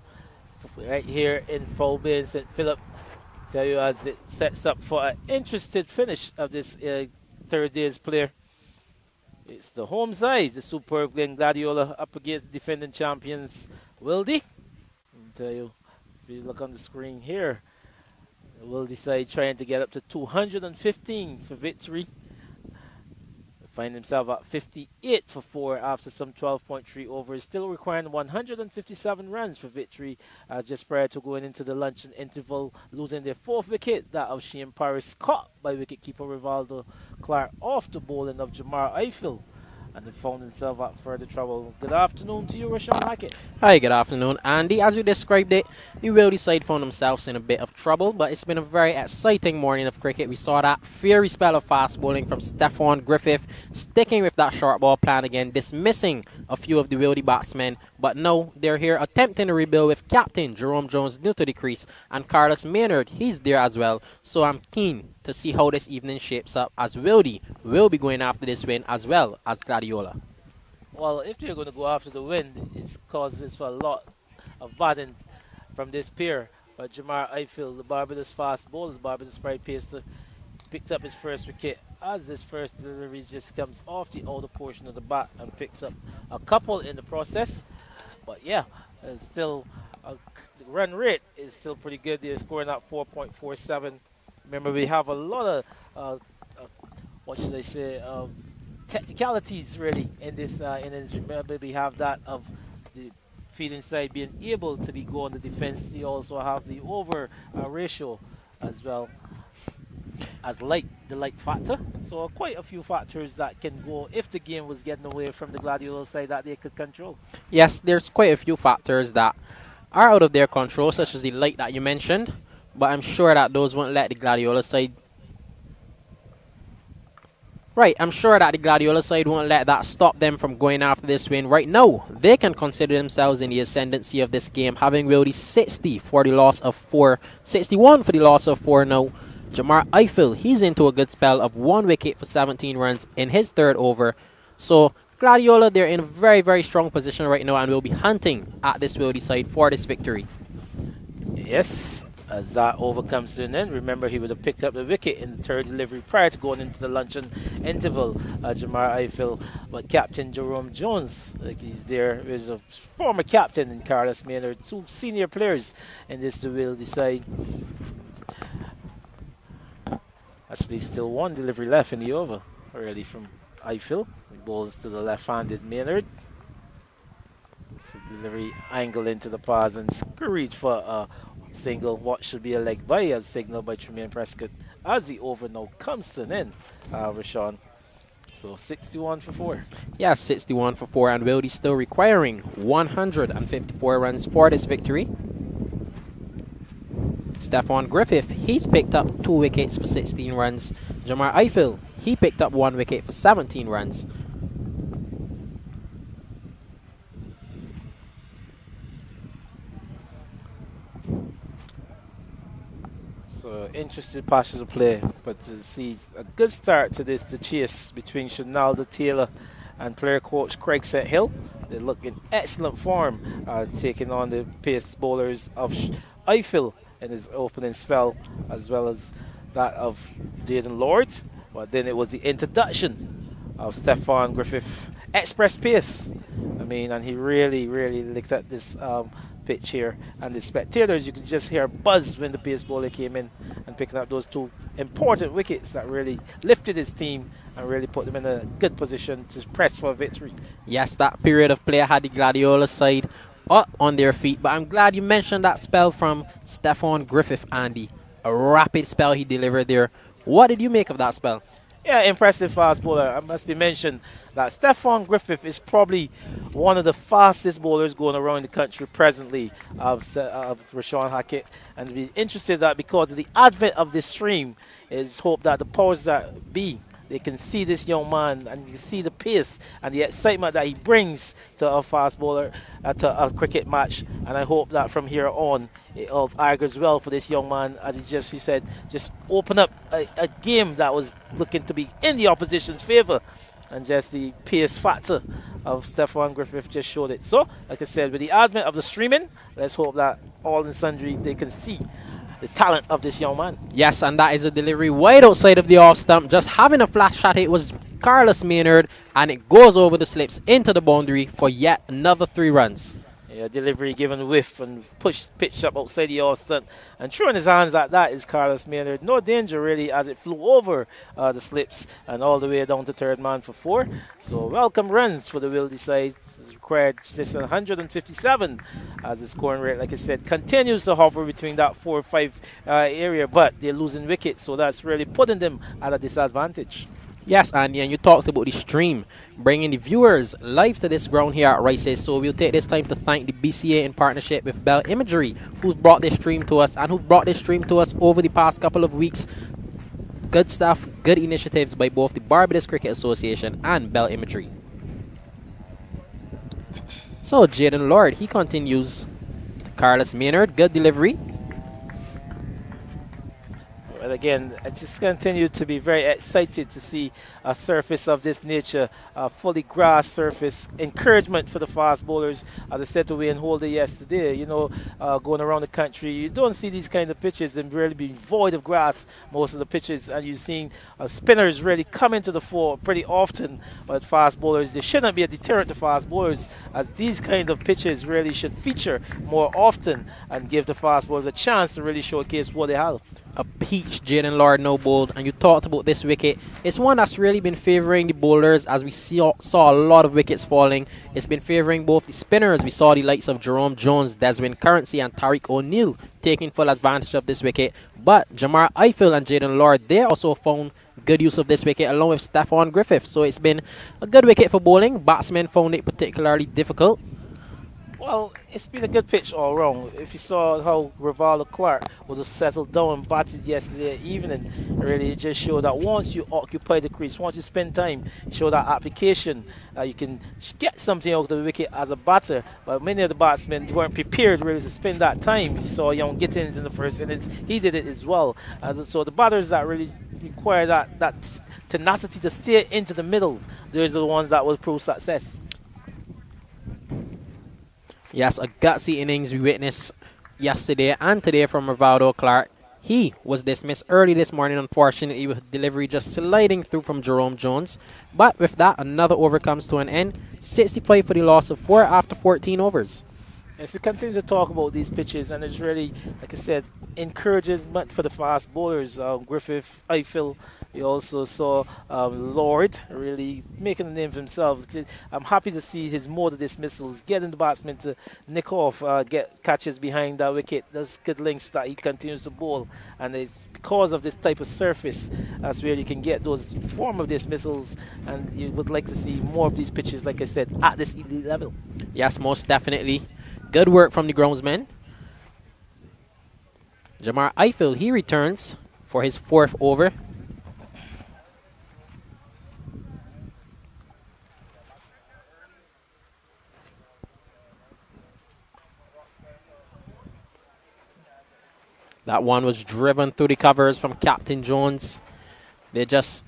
right here in Foul Bay in St. Philip. Tell you as it sets up for an interesting finish of this third day's play. It's the home side, the superb Gladiola up against the defending champions Wildey. I'll tell you, if you look on the screen here, the Wildey side trying to get up to 215 for victory. Find himself at 58 for 4 after some 12.3 overs, still requiring 157 runs for victory just prior to going into the luncheon interval, losing their 4th wicket, that of Shane Paris, caught by wicketkeeper Rivaldo Clark off the bowling of Jamar Eiffel, and they found himself at further trouble. Good afternoon to you, Rashawn Hackett. Hi, good afternoon, Andy. As you described it, the Wildey side found themselves in a bit of trouble, but it's been a very exciting morning of cricket. We saw that fiery spell of fast bowling from Stefan Griffith, sticking with that short ball plan again, dismissing a few of the Wildey batsmen. But no, they're here attempting to rebuild with captain Jerome Jones new to the crease, and Carlos Maynard, he's there as well. So I'm keen to see how this evening shapes up, as Wildey will be going after this win as well as Gladiola. Well, if they're going to go after the win, it causes for a lot of battering from this pair. But Jamar Eiffel, the Barbados fast bowler, the Barbados sprite pacer, picks up his first wicket as this first delivery just comes off the outer portion of the bat and picks up a couple in the process. But yeah, still the run rate is still pretty good. They're scoring at 4.47. Remember, we have a lot of what should I say, technicalities really in this innings. Remember, we have that of the fielding side being able to be going the defense. You also have the over ratio as well as the light factor. So quite a few factors that can go if the game was getting away from the Gladiola side that they could control. Yes, there's quite a few factors that are out of their control, such as the light that you mentioned, but I'm sure that those won't let the Gladiola side I'm sure that the Gladiola side won't let that stop them from going after this win. Right now, they can consider themselves in the ascendancy of this game, having Wildey 60 for the loss of 4, 61 for the loss of 4 now. Jamar Eiffel, he's into a good spell of 1 wicket for 17 runs in his 3rd over. So Gladiola, they're in a very, very strong position right now and will be hunting at this Wildey side for this victory. Yes, as that over comes to an end. Remember, he would have picked up the wicket in the 3rd delivery prior to going into the luncheon interval. Jamar Eiffel, but Captain Jerome Jones, like he's there, is a former captain in Carlos Maynard, 2 senior players in this Wildey side. Actually, still 1 delivery left in the over, already from Eiffel. He bowls to the left-handed Maynard. So delivery angle into the pass and screech for a single. What should be a leg by as signaled by Tremaine Prescott as the over now comes to an end, Rashawn. So 61 for 4. Yeah, 61 for 4, and Wildey still requiring 154 runs for this victory. Stefan Griffith, he's picked up 2 wickets for 16 runs. Jamar Eiffel, he picked up 1 wicket for 17 runs. So interesting passage of play, but to see a good start to this, the chase between Shanalda Taylor and player coach Craig St. Hill. They look in excellent form, taking on the pace bowlers of Eiffel in his opening spell, as well as that of Jaden Lord. But then it was the introduction of Stefan Griffith, express pace. I mean, and he really, really looked at this pitch here, and the spectators, you could just hear a buzz when the pace bowler came in and picking up those 2 important wickets that really lifted his team and really put them in a good position to press for a victory. Yes, that period of play had the Gladiola side up on their feet, but I'm glad you mentioned that spell from Stefan Griffith, Andy. A rapid spell he delivered there. What did you make of that spell? Yeah, impressive fast bowler. It must be mentioned that Stefan Griffith is probably one of the fastest bowlers going around the country presently, of Rashawn Hackett. And be interested that because of the advent of this stream, it's hope that the powers that be, they can see this young man and you can see the pace and the excitement that he brings to a fast bowler, to a cricket match. And I hope that from here on, it all augurs well for this young man, as he said, just open up a game that was looking to be in the opposition's favour. and just the pace factor of Stephon Griffith just showed it. So, like I said, with the advent of the streaming, let's hope that all and sundry they can see the talent of this young man. Yes, and that is a delivery wide outside of the off stump. Just having a flash shot, it was Carlos Maynard, and it goes over the slips into the boundary for yet another 3 runs. Yeah, delivery given whiff and pitched up outside the off stump. And throwing his hands like that is Carlos Maynard. No danger really as it flew over the slips and all the way down to third man for 4. So welcome runs for the Wildey side. It's required just 157 as the scoring rate, like I said, continues to hover between that 4 or 5 area, but they're losing wickets, so that's really putting them at a disadvantage. Yes, Andy, and you talked about the stream, bringing the viewers live to this ground here at Rice's. So we'll take this time to thank the BCA in partnership with Bell Imagery, who's brought this stream to us and who've brought this stream to us over the past couple of weeks. Good stuff, good initiatives by both the Barbados Cricket Association and Bell Imagery. So Jaden Lord, he continues to Carlos Maynard, good delivery. But again, I just continue to be very excited to see a surface of this nature, a fully grass surface. Encouragement for the fast bowlers. As I said to Wayne Holder yesterday, you know, going around the country, you don't see these kind of pitches and really be void of grass, most of the pitches. And you've seen spinners really come into the fore pretty often. But fast bowlers, there shouldn't be a deterrent to fast bowlers, as these kind of pitches really should feature more often and give the fast bowlers a chance to really showcase what they have. A peach Jaden Lord no bowled, and you talked about this wicket. It's one that's really been favouring the bowlers, as we saw a lot of wickets falling. It's been favouring both the spinners. We saw the likes of Jerome Jones, Desmond Currency and Tariq O'Neill taking full advantage of this wicket. But Jamar Eiffel and Jaden Lord, they also found good use of this wicket along with Stephon Griffith. So it's been a good wicket for bowling. Batsmen found it particularly difficult. Well, it's been a good pitch all round. If you saw how Rivaldo Clark would have settled down and batted yesterday evening, really it just showed that once you occupy the crease, once you spend time, show that application, you can get something out of the wicket as a batter. But many of the batsmen weren't prepared really to spend that time. You saw young Gittins in the first innings, he did it as well. So the batters that really require that tenacity to stay into the middle, those are the ones that will prove success. Yes, a gutsy innings we witnessed yesterday and today from Rivaldo Clark. He was dismissed early this morning, unfortunately, with delivery just sliding through from Jerome Jones. But with that, another over comes to an end. 65 for the loss of 4 after 14 overs. As we continue to talk about these pitches, and it's really, like I said, encouragement for the fast bowlers. Griffith, Eiffel, we also saw Lord really making a name for himself. I'm happy to see his mode of dismissals, getting the batsmen to nick off, get catches behind that wicket. Those good lengths that he continues to bowl, and it's because of this type of surface that's where you can get those form of dismissals, and you would like to see more of these pitches, like I said, at this elite level. Yes, most definitely. Good work from the groundsmen. Jamar Eiffel, he returns for his 4th over. That one was driven through the covers from Captain Jones. They just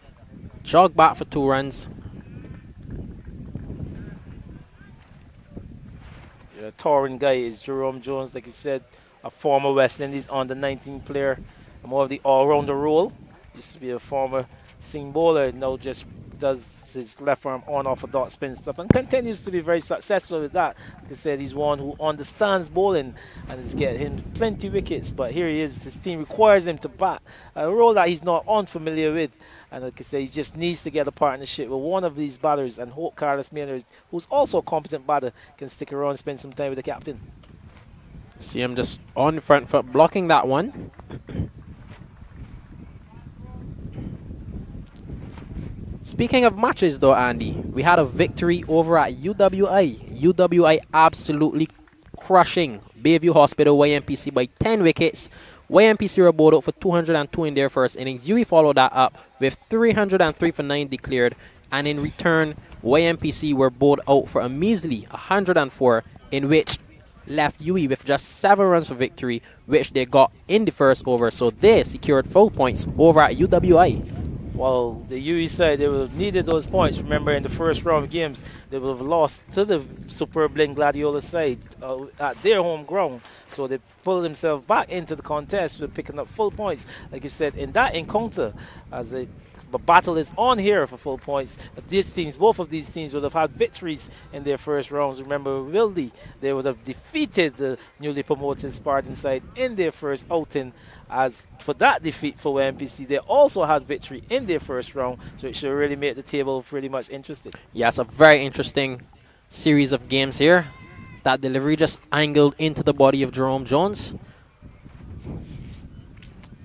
jogged back for 2 runs. The touring guy is Jerome Jones, like you said, a former West Indies under-19 player, more of the all-rounder role. Used to be a former seam bowler, now just does his left arm on-off a dot spin stuff and continues to be very successful with that. Like I said, he's one who understands bowling and is getting him plenty wickets, but here he is. His team requires him to bat, a role that he's not unfamiliar with. And like I say, he just needs to get a partnership with one of these batters and hope Carlos Maynard, who's also a competent batter, can stick around and spend some time with the captain. See him just on the front foot blocking that one. Speaking of matches though, Andy, we had a victory over at UWI. UWI absolutely crushing Bayview Hospital YMPC by 10 wickets. YMPC were bowled out for 202 in their first innings. UE followed that up with 303 for 9 declared. And in return, YMPC were bowled out for a measly 104, in which left UE with just 7 runs for victory, which they got in the first over. So they secured 4 points over at UWI. Well, the UE side, they would have needed those points. Remember, in the first round games, they would have lost to the Superb Blend Gladiola side at their home ground. So they pulled themselves back into the contest with picking up full points. Like you said, in that encounter, as the battle is on here for full points, these teams, both of these teams would have had victories in their first rounds. Remember, Wildey, they would have defeated the newly promoted Spartan side in their first outing. As for that defeat for MPC, they also had victory in their first round, so it should really make the table pretty much interesting. Yes, a very interesting series of games here. That delivery just angled into the body of Jerome Jones.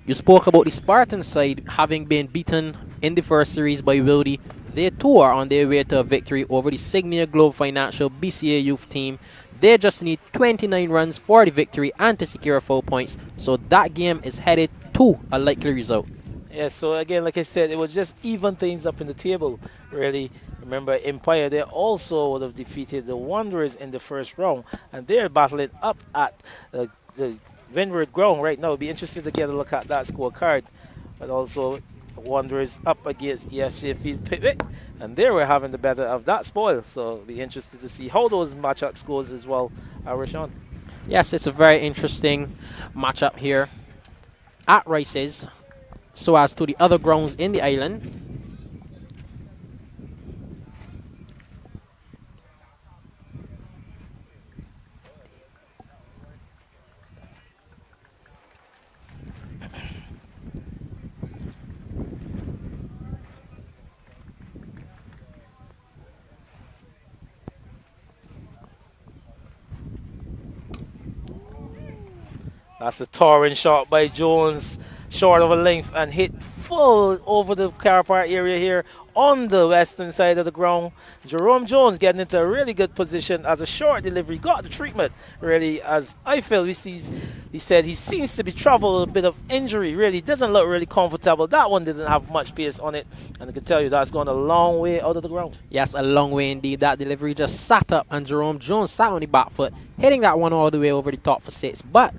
You spoke about the Spartan side having been beaten in the first series by Wildey. They too are on their way to a victory over the Signia Globe Financial BCA youth team. They just need 29 runs for the victory and to secure 4 points. So that game is headed to a likely result. Yeah, so again, like I said, it was just even things up in the table, really. Remember, Empire, they also would have defeated the Wanderers in the first round, and they're battling up at the Windward ground right now. It'll be interesting to get a look at that scorecard. But also, Wanderers up against EFC Field Pittwick, and they were having the better of that spoil. So it'll be interesting to see how those matchup goes as well, Rashawn. Yes, it's a very interesting matchup here at Rice's, so as to the other grounds in the island. That's a towering shot by Jones, short of a length and hit full over the car park area here on the western side of the ground. Jerome Jones getting into a really good position as a short delivery, got the treatment really. As I feel, he said he seems to be traveled a bit of injury, really doesn't look really comfortable. That one didn't have much pace on it, and I can tell you that's gone a long way out of the ground. Yes, a long way indeed. That delivery just sat up and Jerome Jones sat on the back foot, hitting that one all the way over the top for 6. But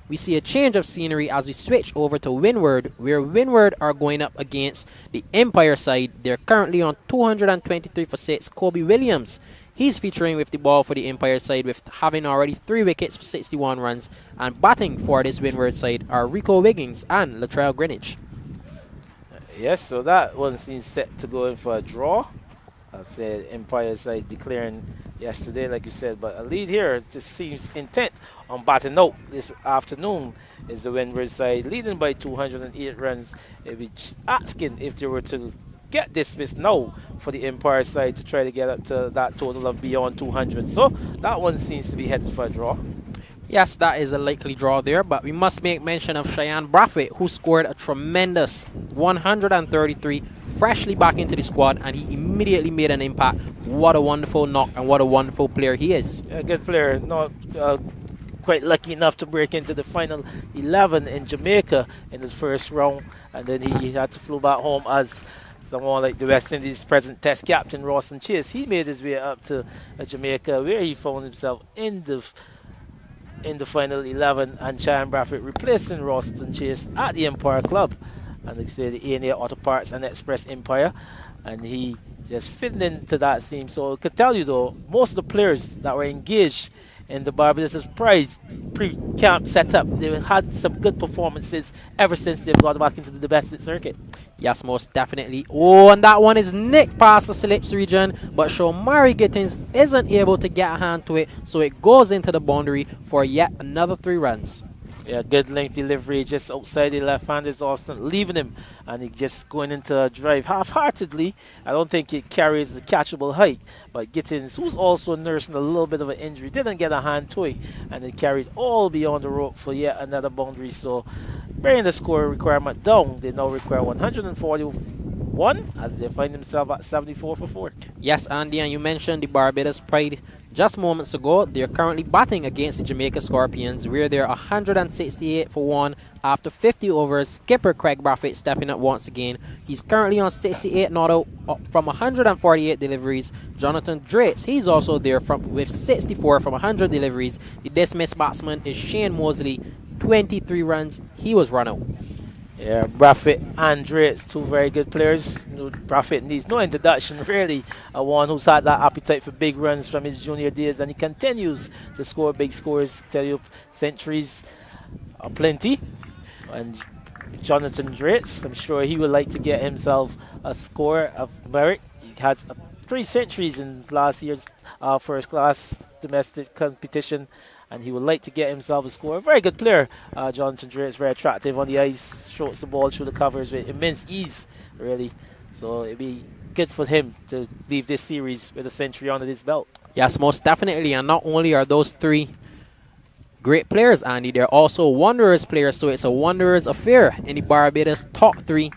we see a change of scenery as we switch over to Windward, where Windward are going up against the Empire side. They're currently on 223 for 6. Kobe Williams, he's featuring with the ball for the Empire side, with having already 3 wickets for 61 runs. And batting for this Windward side are Rico Wiggins and Latrell Greenwich. Yes, so that one seems set to go in for a draw. I've said Empire side declaring yesterday, like you said, but a lead here just seems intent on batting out this afternoon. Is the Windward side leading by 208 runs. They'll be asking if they were to get dismissed now for the Empire side to try to get up to that total of beyond 200. So that one seems to be headed for a draw. Yes, that is a likely draw there, but we must make mention of Cheyenne Brathwaite, who scored a tremendous 133, freshly back into the squad, and he immediately made an impact. What a wonderful knock, and what a wonderful player he is. A good player, not quite lucky enough to break into the final 11 in Jamaica in his first round, and then he had to fly back home as someone like the West Indies present test captain Rawson Chase. He made his way up to Jamaica, where he found himself in the final 11, and Cheyenne Brathwaite replacing Rawson Chase at the Empire Club, and they say the A&A Auto Parts and Express Empire, and he just fitting into that theme. So I could tell you though, most of the players that were engaged in the Barbados Prize pre-camp setup, they had some good performances ever since they've got back into the domestic circuit. Yes, most definitely. Oh, and that one is nicked past the slips region, but Shomari Gittins isn't able to get a hand to it, so it goes into the boundary for yet another 3 runs. Yeah, good length delivery just outside the left-hander's Austin, leaving him, and he just going into a drive half-heartedly. I don't think it carries the catchable height, but Gittins, who's also nursing a little bit of an injury, didn't get a hand to it, and it carried all beyond the rope for yet another boundary. So bringing the score requirement down, they now require 141 as they find themselves at 74 for 4. Yes, Andy, and you mentioned the Barbados Pride just moments ago. They're currently batting against the Jamaica Scorpions, where they're 168 for 1 after 50 overs. Skipper Craig Brathwaite stepping up once again. He's currently on 68 not out from 148 deliveries. Jonathan Drates, he's also there with 64 from 100 deliveries. The dismissed batsman is Shane Mosley, 23 runs. He was run out. Yeah, Braffett and Drates, two very good players. Braffett needs no introduction, really. One who's had that appetite for big runs from his junior days, and he continues to score big scores. Tell you, centuries are plenty. And Jonathan Drates, I'm sure he would like to get himself a score of merit. He had 3 centuries in last year's first class domestic competition, and he would like to get himself a score. A very good player, Jonathan Drates, very attractive on the ice, shoots the ball through the covers with immense ease, really. So it'd be good for him to leave this series with a century under his belt. Yes, most definitely. And not only are those 3 great players, Andy, they're also Wanderers players, so it's a Wanderers affair in the Barbados top 3.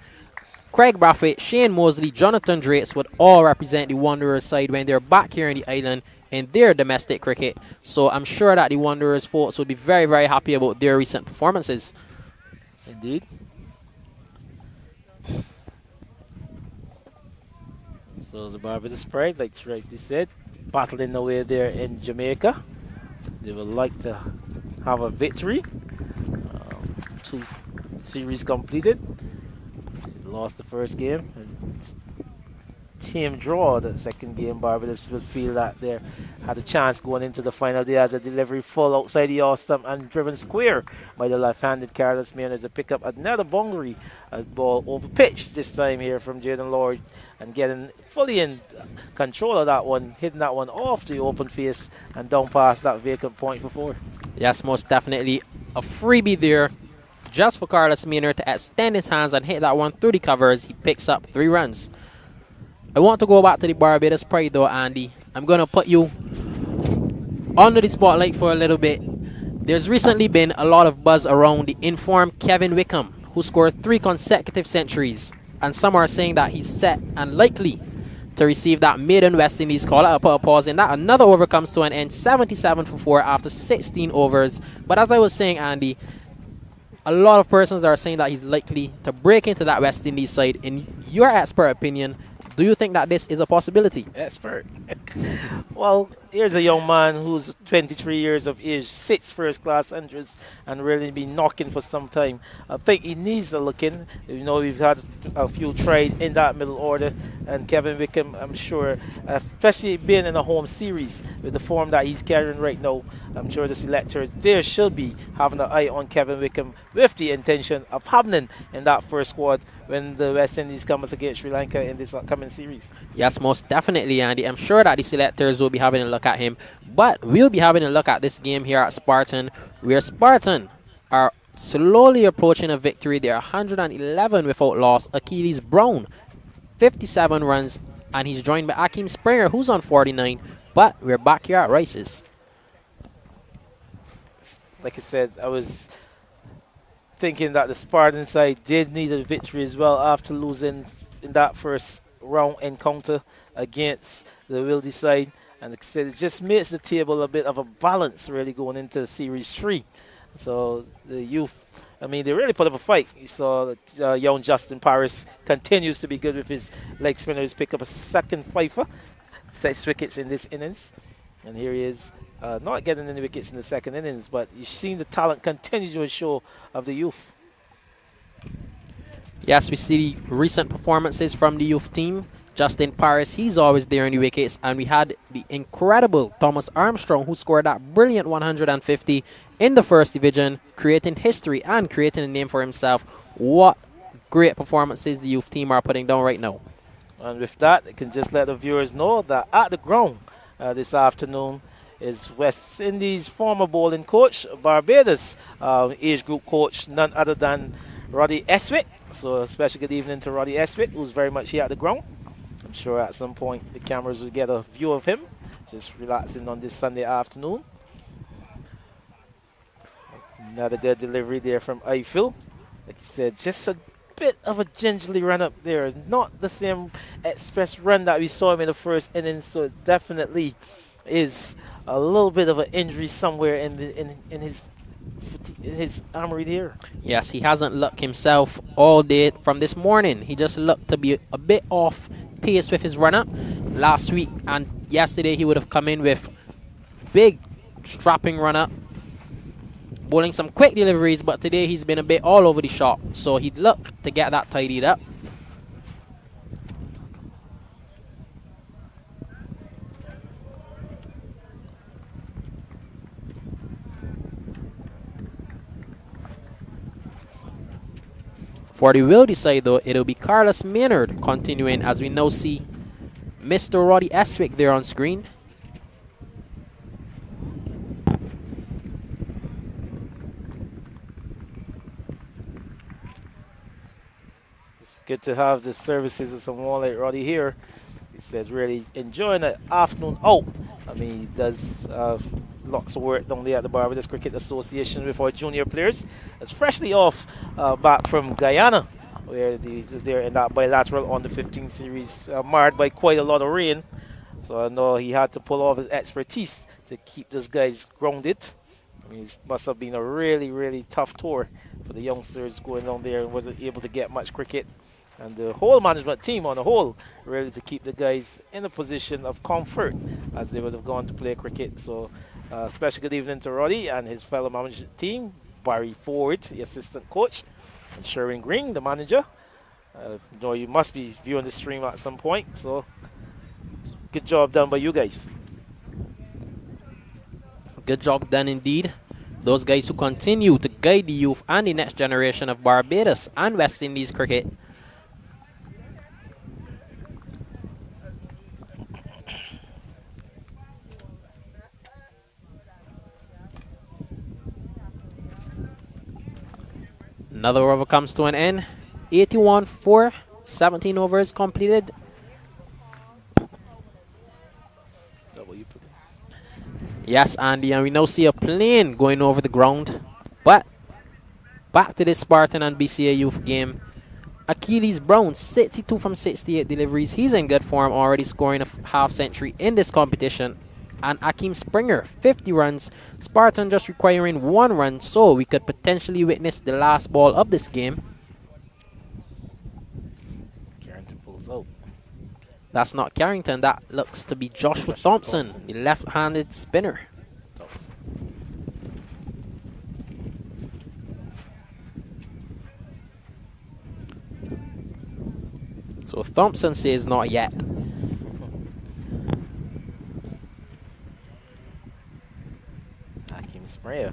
Craig Braffett, Shane Mosley, Jonathan Drates would all represent the Wanderers side when they're back here in the island in their domestic cricket. So I'm sure that the Wanderers folks would be very, very happy about their recent performances. Indeed. So the Barbados Pride, like you rightly said, battling away there in Jamaica. They would like to have a victory. 2 series completed. Lost the first game. Team draw the second game. Barbados would feel that they had a chance going into the final day as a delivery full outside the off stump and driven square by the left-handed Carlos Maynard to pick up another boundary ball over pitch this time here from Jaden Lord and getting fully in control of that one, hitting that one off the open face and down past that vacant point for 4. Yes, most definitely. A freebie there just for Carlos Maynard to extend his hands and hit that one through the covers. He picks up 3 runs. I want to go back to the Barbados Pride though, Andy. I'm going to put you under the spotlight for a little bit. There's recently been a lot of buzz around the informed Kevin Wickham, who scored 3 consecutive centuries. And some are saying that he's set and likely to receive that maiden West Indies call. I'll put a pause in that. Another over comes to an end, 77 for 4 after 16 overs. But as I was saying, Andy, a lot of persons are saying that he's likely to break into that West Indies side. In your expert opinion, do you think that this is a possibility? Expert. Well, here's a young man who's 23 years of age, 6 first-class hundreds, and really been knocking for some time. I think he needs a look in. You know, we've had a few tried in that middle order, and Kevin Wickham, I'm sure, especially being in a home series with the form that he's carrying right now, I'm sure the selectors there should be having an eye on Kevin Wickham with the intention of having in that first squad when the West Indies comes against Sri Lanka in this upcoming series. Yes, most definitely, Andy. I'm sure that the selectors will be having a look at him, but we'll be having a look at this game here at Spartan, where Spartan are slowly approaching a victory. They're 111 without loss. Achilles Brown, 57 runs, and he's joined by Akeem Springer, who's on 49, but we're back here at Rice's. Like I said, I was thinking that the Spartan side did need a victory as well after losing in that first round encounter against the Wildey side. And like I said, it just makes the table a bit of a balance really going into Series 3. So the youth, I mean, they really put up a fight. You saw that young Justin Paris continues to be good with his leg spinners, pick up a second fifer, 6 wickets in this innings. And here he is. Not getting any wickets in the second innings, but you've seen the talent continue to show of the youth. Yes, we see the recent performances from the youth team. Justin Paris, he's always there in the wickets. And we had the incredible Thomas Armstrong, who scored that brilliant 150 in the first division, creating history and creating a name for himself. What great performances the youth team are putting down right now. And with that, I can just let the viewers know that at the ground this afternoon is West Indies former bowling coach, Barbados age group coach, none other than Roddy Eswick. So a special good evening to Roddy Eswick, who's very much here at the ground. I'm sure at some point the cameras will get a view of him, just relaxing on this Sunday afternoon. Another good delivery there from Eiffel. Like I said, just a bit of a gingerly run up there. Not the same express run that we saw him in the first innings, so it definitely is a little bit of an injury somewhere in his armory there. Yes, he hasn't looked himself all day from this morning. He just looked to be a bit off pace with his run-up. Last week and yesterday he would have come in with big strapping run-up. bowling some quick deliveries, but today he's been a bit all over the shop, so he'd look to get that tidied up. For the Wildey side though, it'll be Carlos Maynard continuing, as we now see Mr. Roddy Eswick there on screen. It's good to have the services of someone like Roddy here. He said really enjoying the afternoon out. I mean, he does lots of work down there at the Barbados Cricket Association with our junior players. It's freshly off back from Guyana, where they're in that bilateral under 15 series, marred by quite a lot of rain. So I know he had to pull off his expertise to keep those guys grounded. I mean, it must have been a really, really tough tour for the youngsters going down there and wasn't able to get much cricket. And the whole management team on the whole really to keep the guys in a position of comfort as they would have gone to play cricket. So special good evening to Roddy and his fellow management team, Barry Ford, the assistant coach, and Sherwin Green, the manager. Know you must be viewing the stream at some point, so good job done by you guys. Good job done indeed. Those guys who continue to guide the youth and the next generation of Barbados and West Indies cricket. Another over comes to an end. 81-4, 17 overs completed. Yes, Andy, and we now see a plane going over the ground. But back to this Spartan and BCA youth game. Achilles Brown, 62 from 68 deliveries. He's in good form, already scoring a half century in this competition. And Akeem Springer, 50 runs. Spartan just requiring 1 run, so we could potentially witness the last ball of this game. Carrington pulls out. That's not Carrington, that looks to be Joshua Thompson, the left-handed spinner. So Thompson says not yet. Akeem Springer.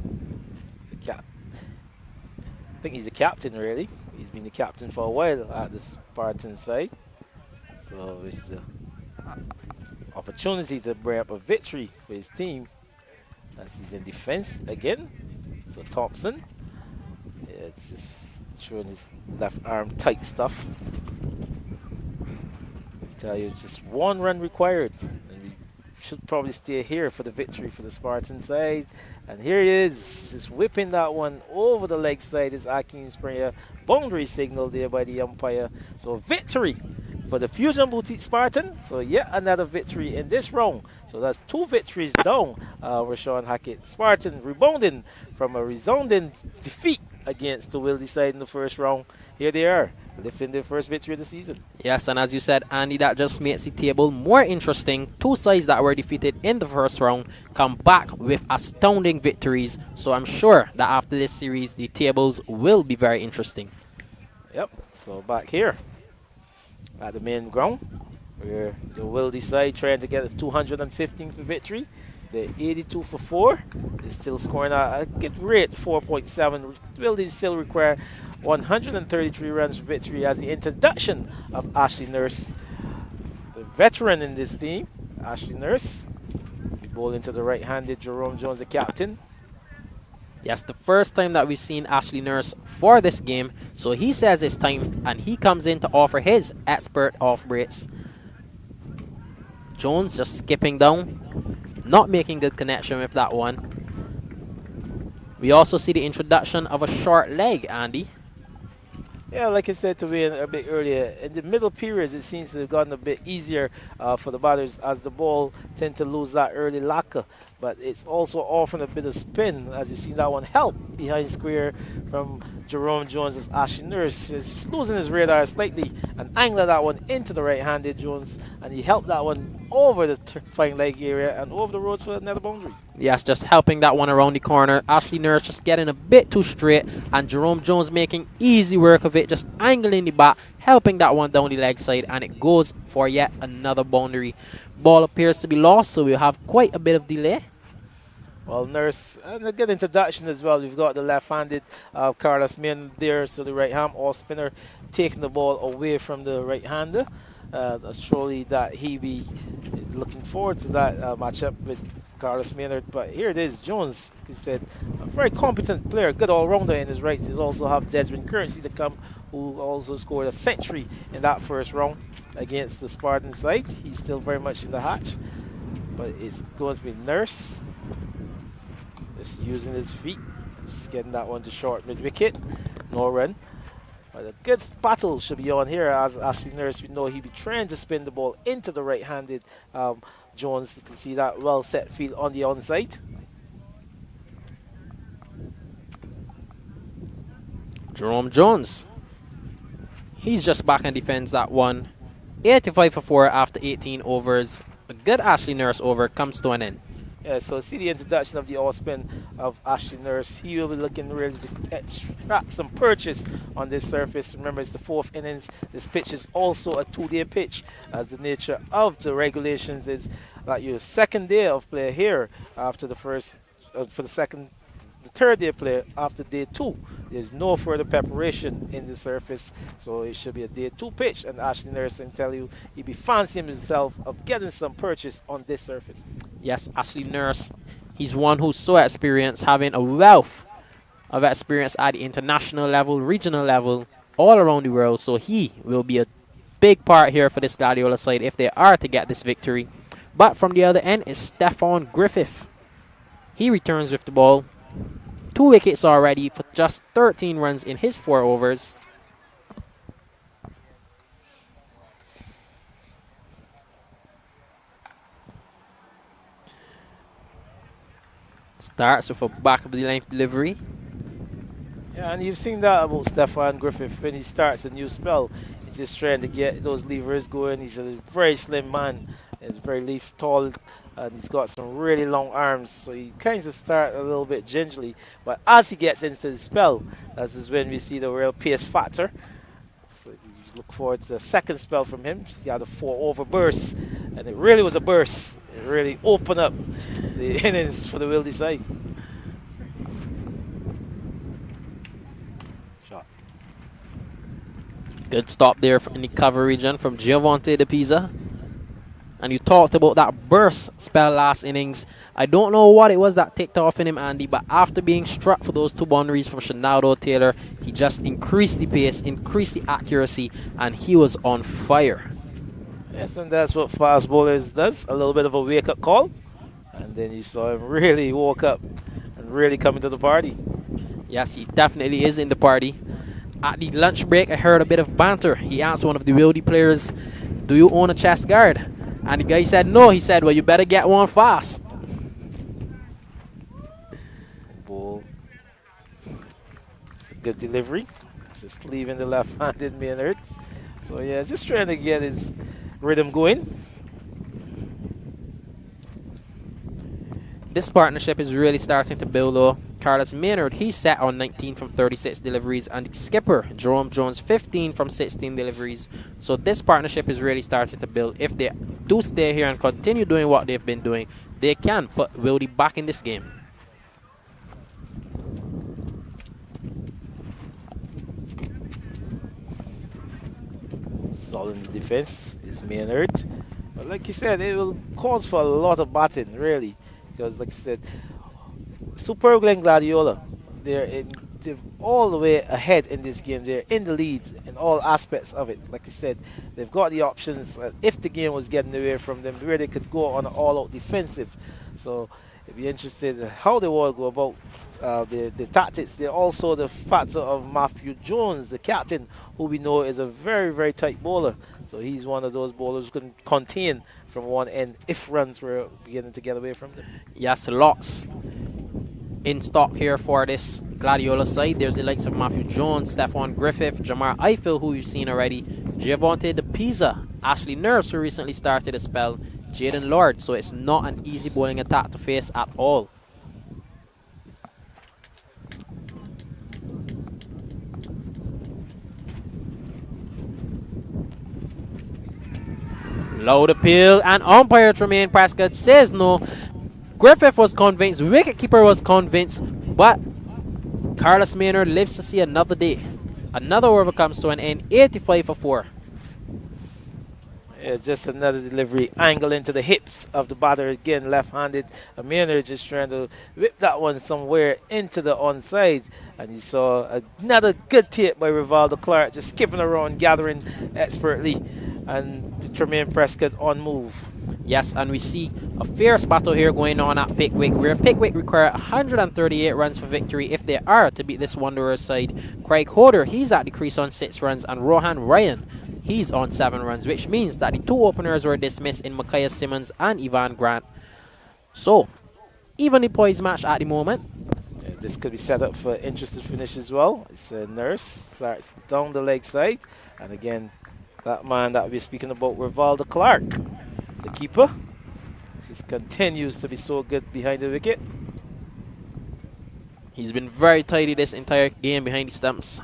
I think he's a captain really. He's been the captain for a while at the Spartan side. So it's the opportunity to bring up a victory for his team as he's in defense again. So Thompson, yeah, just showing his left arm tight stuff. I tell you, just 1 run required, and we should probably stay here for the victory for the Spartan side. And here he is, just whipping that one over the leg side. Is Akeem Springer, boundary signal there by the umpire. So victory for the Fusion Boutique Spartan. So yet another victory in this round. So that's 2 victories down. Rashawn Hackett Spartan rebounding from a resounding defeat against the Wildey side in the first round. Here they are, lifting their first victory of the season. Yes, and as you said, Andy, that just makes the table more interesting. 2 sides that were defeated in the first round come back with astounding victories. So I'm sure that after this series, the tables will be very interesting. Yep, so back here at the main ground, where the Wildey side trying to get a 215 for victory. They're 82 for 4. They're still scoring a good rate, 4.7. Wildey still require 133 runs for victory as the introduction of Ashley Nurse, the veteran in this team. Ashley Nurse, we bowl into the right-handed Jerome Jones, the captain. Yes, the first time that we've seen Ashley Nurse for this game. So he says it's time, and he comes in to offer his expert off breaks. Jones just skipping down, not making good connection with that one. We also see the introduction of a short leg, Andy. Yeah, like I said to Wayne a bit earlier, in the middle periods it seems to have gotten a bit easier for the batters as the ball tends tend to lose that early lacquer, but it's also offering a bit of spin. As you see that one help behind square from Jerome Jones as Ashley Nurse is losing his radar slightly and angling that one into the right-handed Jones, and he helped that one over the fine leg area and over the road for another boundary. Yes, just helping that one around the corner. Ashley Nurse just getting a bit too straight, and Jerome Jones making easy work of it, just angling the bat, helping that one down the leg side, and it goes for yet another boundary. Ball appears to be lost, so we'll have quite a bit of delay. Well, Nurse, and a good introduction as well. We've got the left-handed Carlos Maynard there, so the right-hand off-spinner taking the ball away from the right-hander. Surely that he be looking forward to that matchup with Carlos Maynard. But here it is, Jones, like you said, a very competent player, good all-rounder in his rights. He also have Desmond Currency to come, who also scored a century in that first round against the Spartan side. He's still very much in the hatch, but it's going to be Nurse. Just using his feet, just getting that one to short mid-wicket, no run. But a good battle should be on here, as Ashley Nurse, we know he'll be trying to spin the ball into the right-handed Jones. You can see that well-set field on the onside. Jerome Jones, he's just back and defends that one. 85 for 4 after 18 overs. A good Ashley Nurse over comes to an end. Yeah, so see the introduction of the off-spin of Ashley Nurse. He will be looking really to extract some purchase on this surface. Remember, it's the 4th innings. This pitch is also a 2-day pitch, as the nature of the regulations is that your second day of play here after the first, the third day play after day 2. There's no further preparation in the surface, so it should be a day 2 pitch. And Ashley Nurse can tell you he'd be fancying himself of getting some purchase on this surface. Yes, Ashley Nurse, he's one who's so experienced, having a wealth of experience at the international level, regional level, all around the world. So he will be a big part here for this Gladiola side if they are to get this victory. But from the other end is Stefan Griffith. He returns with the ball. 2 wickets already for just 13 runs in his 4 overs. Starts with a back of the length delivery. Yeah, and you've seen that about Stefan Griffith when he starts a new spell. He's just trying to get those levers going. He's a very slim man. He's very tall, and he's got some really long arms. So he kind of starts a little bit gingerly. But as he gets into the spell, this is when we see the real pace factor. So you look forward to a second spell from him. He had a 4-over burst, and it really was a burst. It really opened up the innings for the Wildey side. Shot. Good stop there in the cover region from Giovante De Pisa. And you talked about that burst spell last innings. I don't know what it was that ticked off in him, Andy, but after being struck for those 2 boundaries from Shenaldo Taylor, he just increased the pace, increased the accuracy, and he was on fire. Yes, and that's what fast bowlers does. A little bit of a wake-up call. And then you saw him really woke up and really come into the party. Yes, he definitely is in the party. At the lunch break, I heard a bit of banter. He asked one of the Wildey players, "Do you own a chest guard?" And the guy said no. He said, "Well, you better get one fast." Ball. It's a good delivery. Just leaving the left-handed Maynard. So yeah, just trying to get his rhythm going. This partnership is really starting to build though. Carlos Maynard, he's set on 19 from 36 deliveries, and the skipper, Jerome Jones, 15 from 16 deliveries. So this partnership is really starting to build. If they do stay here and continue doing what they've been doing, they can put Wildey back in this game. Solid in the defense is Maynard. But like you said, it will cause for a lot of batting, really. Because like you said, Super Glen Gladiola, they're all the way ahead in this game. They're in the lead in all aspects of it. Like I said, they've got the options if the game was getting away from them, where they could go on an all-out defensive. So if you're interested in how they will go about the tactics, they're also the factor of Matthew Jones, the captain, who we know is a very, very tight bowler. So he's one of those bowlers who can contain from one end if runs were beginning to get away from them. Yes, lots in stock here for this Gladiola side. There's the likes of Matthew Jones, Stephon Griffith, Jamar Eiffel, who we've seen already, Javonte De Pisa, Ashley Nurse, who recently started a spell, Jaden Lord. So it's not an easy bowling attack to face at all. Loud appeal, and umpire Tremaine Prescott says no. Griffith was convinced, wicketkeeper was convinced, but Carlos Maynard lives to see another day. Another over comes to an end, 85 for 4. Yeah, just another delivery angle into the hips of the batter again, left-handed. Maynard just trying to whip that one somewhere into the onside. And you saw another good tip by Rivaldo Clark, just skipping around, gathering expertly. And Tremaine Prescott on move. Yes, and we see a fierce battle here going on at Pickwick, where Pickwick require 138 runs for victory if they are to beat this Wanderers side. Craig Hodder, he's at the crease on 6 runs, and Rohan Ryan, he's on 7 runs, which means that the 2 openers were dismissed in Micaiah Simmons and Ivan Grant. So, evenly poised match at the moment. Yeah, this could be set up for interesting finish as well. It's a Nurse, starts down the leg side, and again, that man that we're speaking about, Rivaldo Clark, the keeper, just continues to be so good behind the wicket. He's been very tidy this entire game behind the stumps.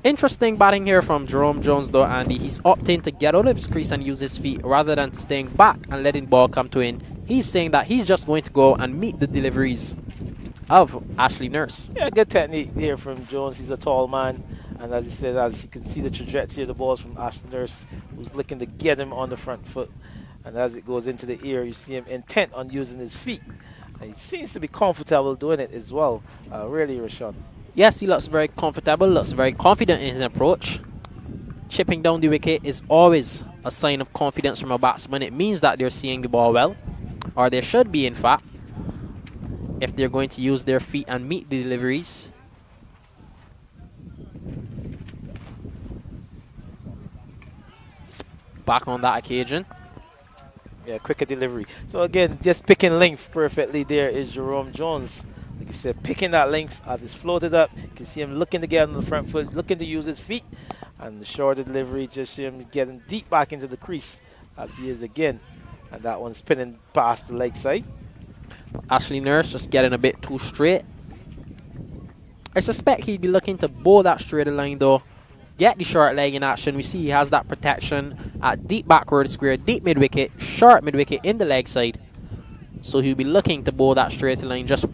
Interesting batting here from Jerome Jones though, Andy. He's opting to get out of his crease and use his feet rather than staying back and letting the ball come to him. He's saying that he's just going to go and meet the deliveries of Ashley Nurse. Yeah, good technique here from Jones. He's a tall man, and as he said, as you can see the trajectory of the balls from Ashley Nurse, who's looking to get him on the front foot. And as it goes into the ear, you see him intent on using his feet. And he seems to be comfortable doing it as well. Really, Rashawn. Yes, he looks very comfortable, looks very confident in his approach. Chipping down the wicket is always a sign of confidence from a batsman. It means that they're seeing the ball well, or they should be in fact, if they're going to use their feet and meet the deliveries. Back on that occasion. Yeah, quicker delivery. So again, just picking length perfectly there is Jerome Jones. Like I said, picking that length as it's floated up. You can see him looking to get on the front foot, looking to use his feet. And the shorter delivery, just him getting deep back into the crease as he is again. And that one spinning past the leg side. Ashley Nurse just getting a bit too straight. I suspect he'd be looking to bowl that straighter line though. Get the short leg in action. We see he has that protection at deep backward square, deep mid wicket, short mid wicket in the leg side. So he'll be looking to bowl that straighter line. Just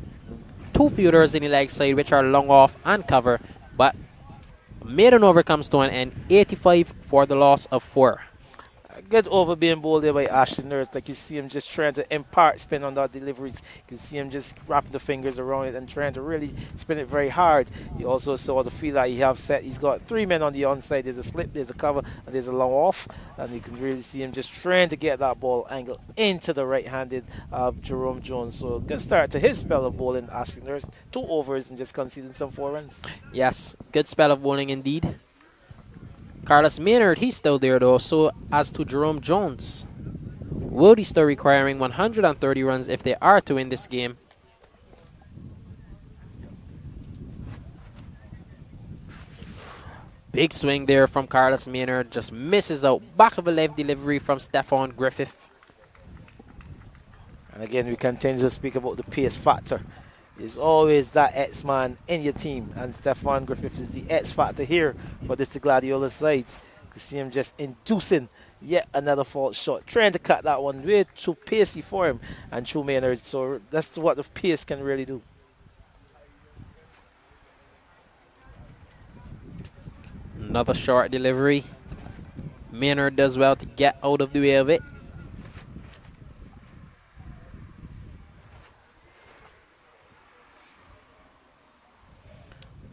2 fielders in the leg side which are long off and cover. But maiden over comes to an end, 85 for the loss of 4. Good over being bowled there by Ashley Nurse. Like you see him just trying to impart spin on that deliveries. You can see him just wrapping the fingers around it and trying to really spin it very hard. You also saw the field that he have set. He's got 3 men on the onside. There's a slip, there's a cover, and there's a long off. And you can really see him just trying to get that ball angled into the right-handed Jerome Jones. So good start to his spell of bowling, Ashley Nurse. 2 overs and just conceding some 4 runs. Yes, good spell of bowling indeed. Carlos Maynard, he's still there though. So as to Jerome Jones, Wildey still requiring 130 runs if they are to win this game. Big swing there from Carlos Maynard, just misses out. Back of a left delivery from Stephon Griffith. And again, we continue to speak about the pace factor. There's always that X-man in your team, and Stephon Griffith is the X-factor here for this Gladiola side. You can see him just inducing yet another fault shot, trying to cut that one way too pacey for him and True Maynard. So that's what the pace can really do. Another short delivery. Maynard does well to get out of the way of it.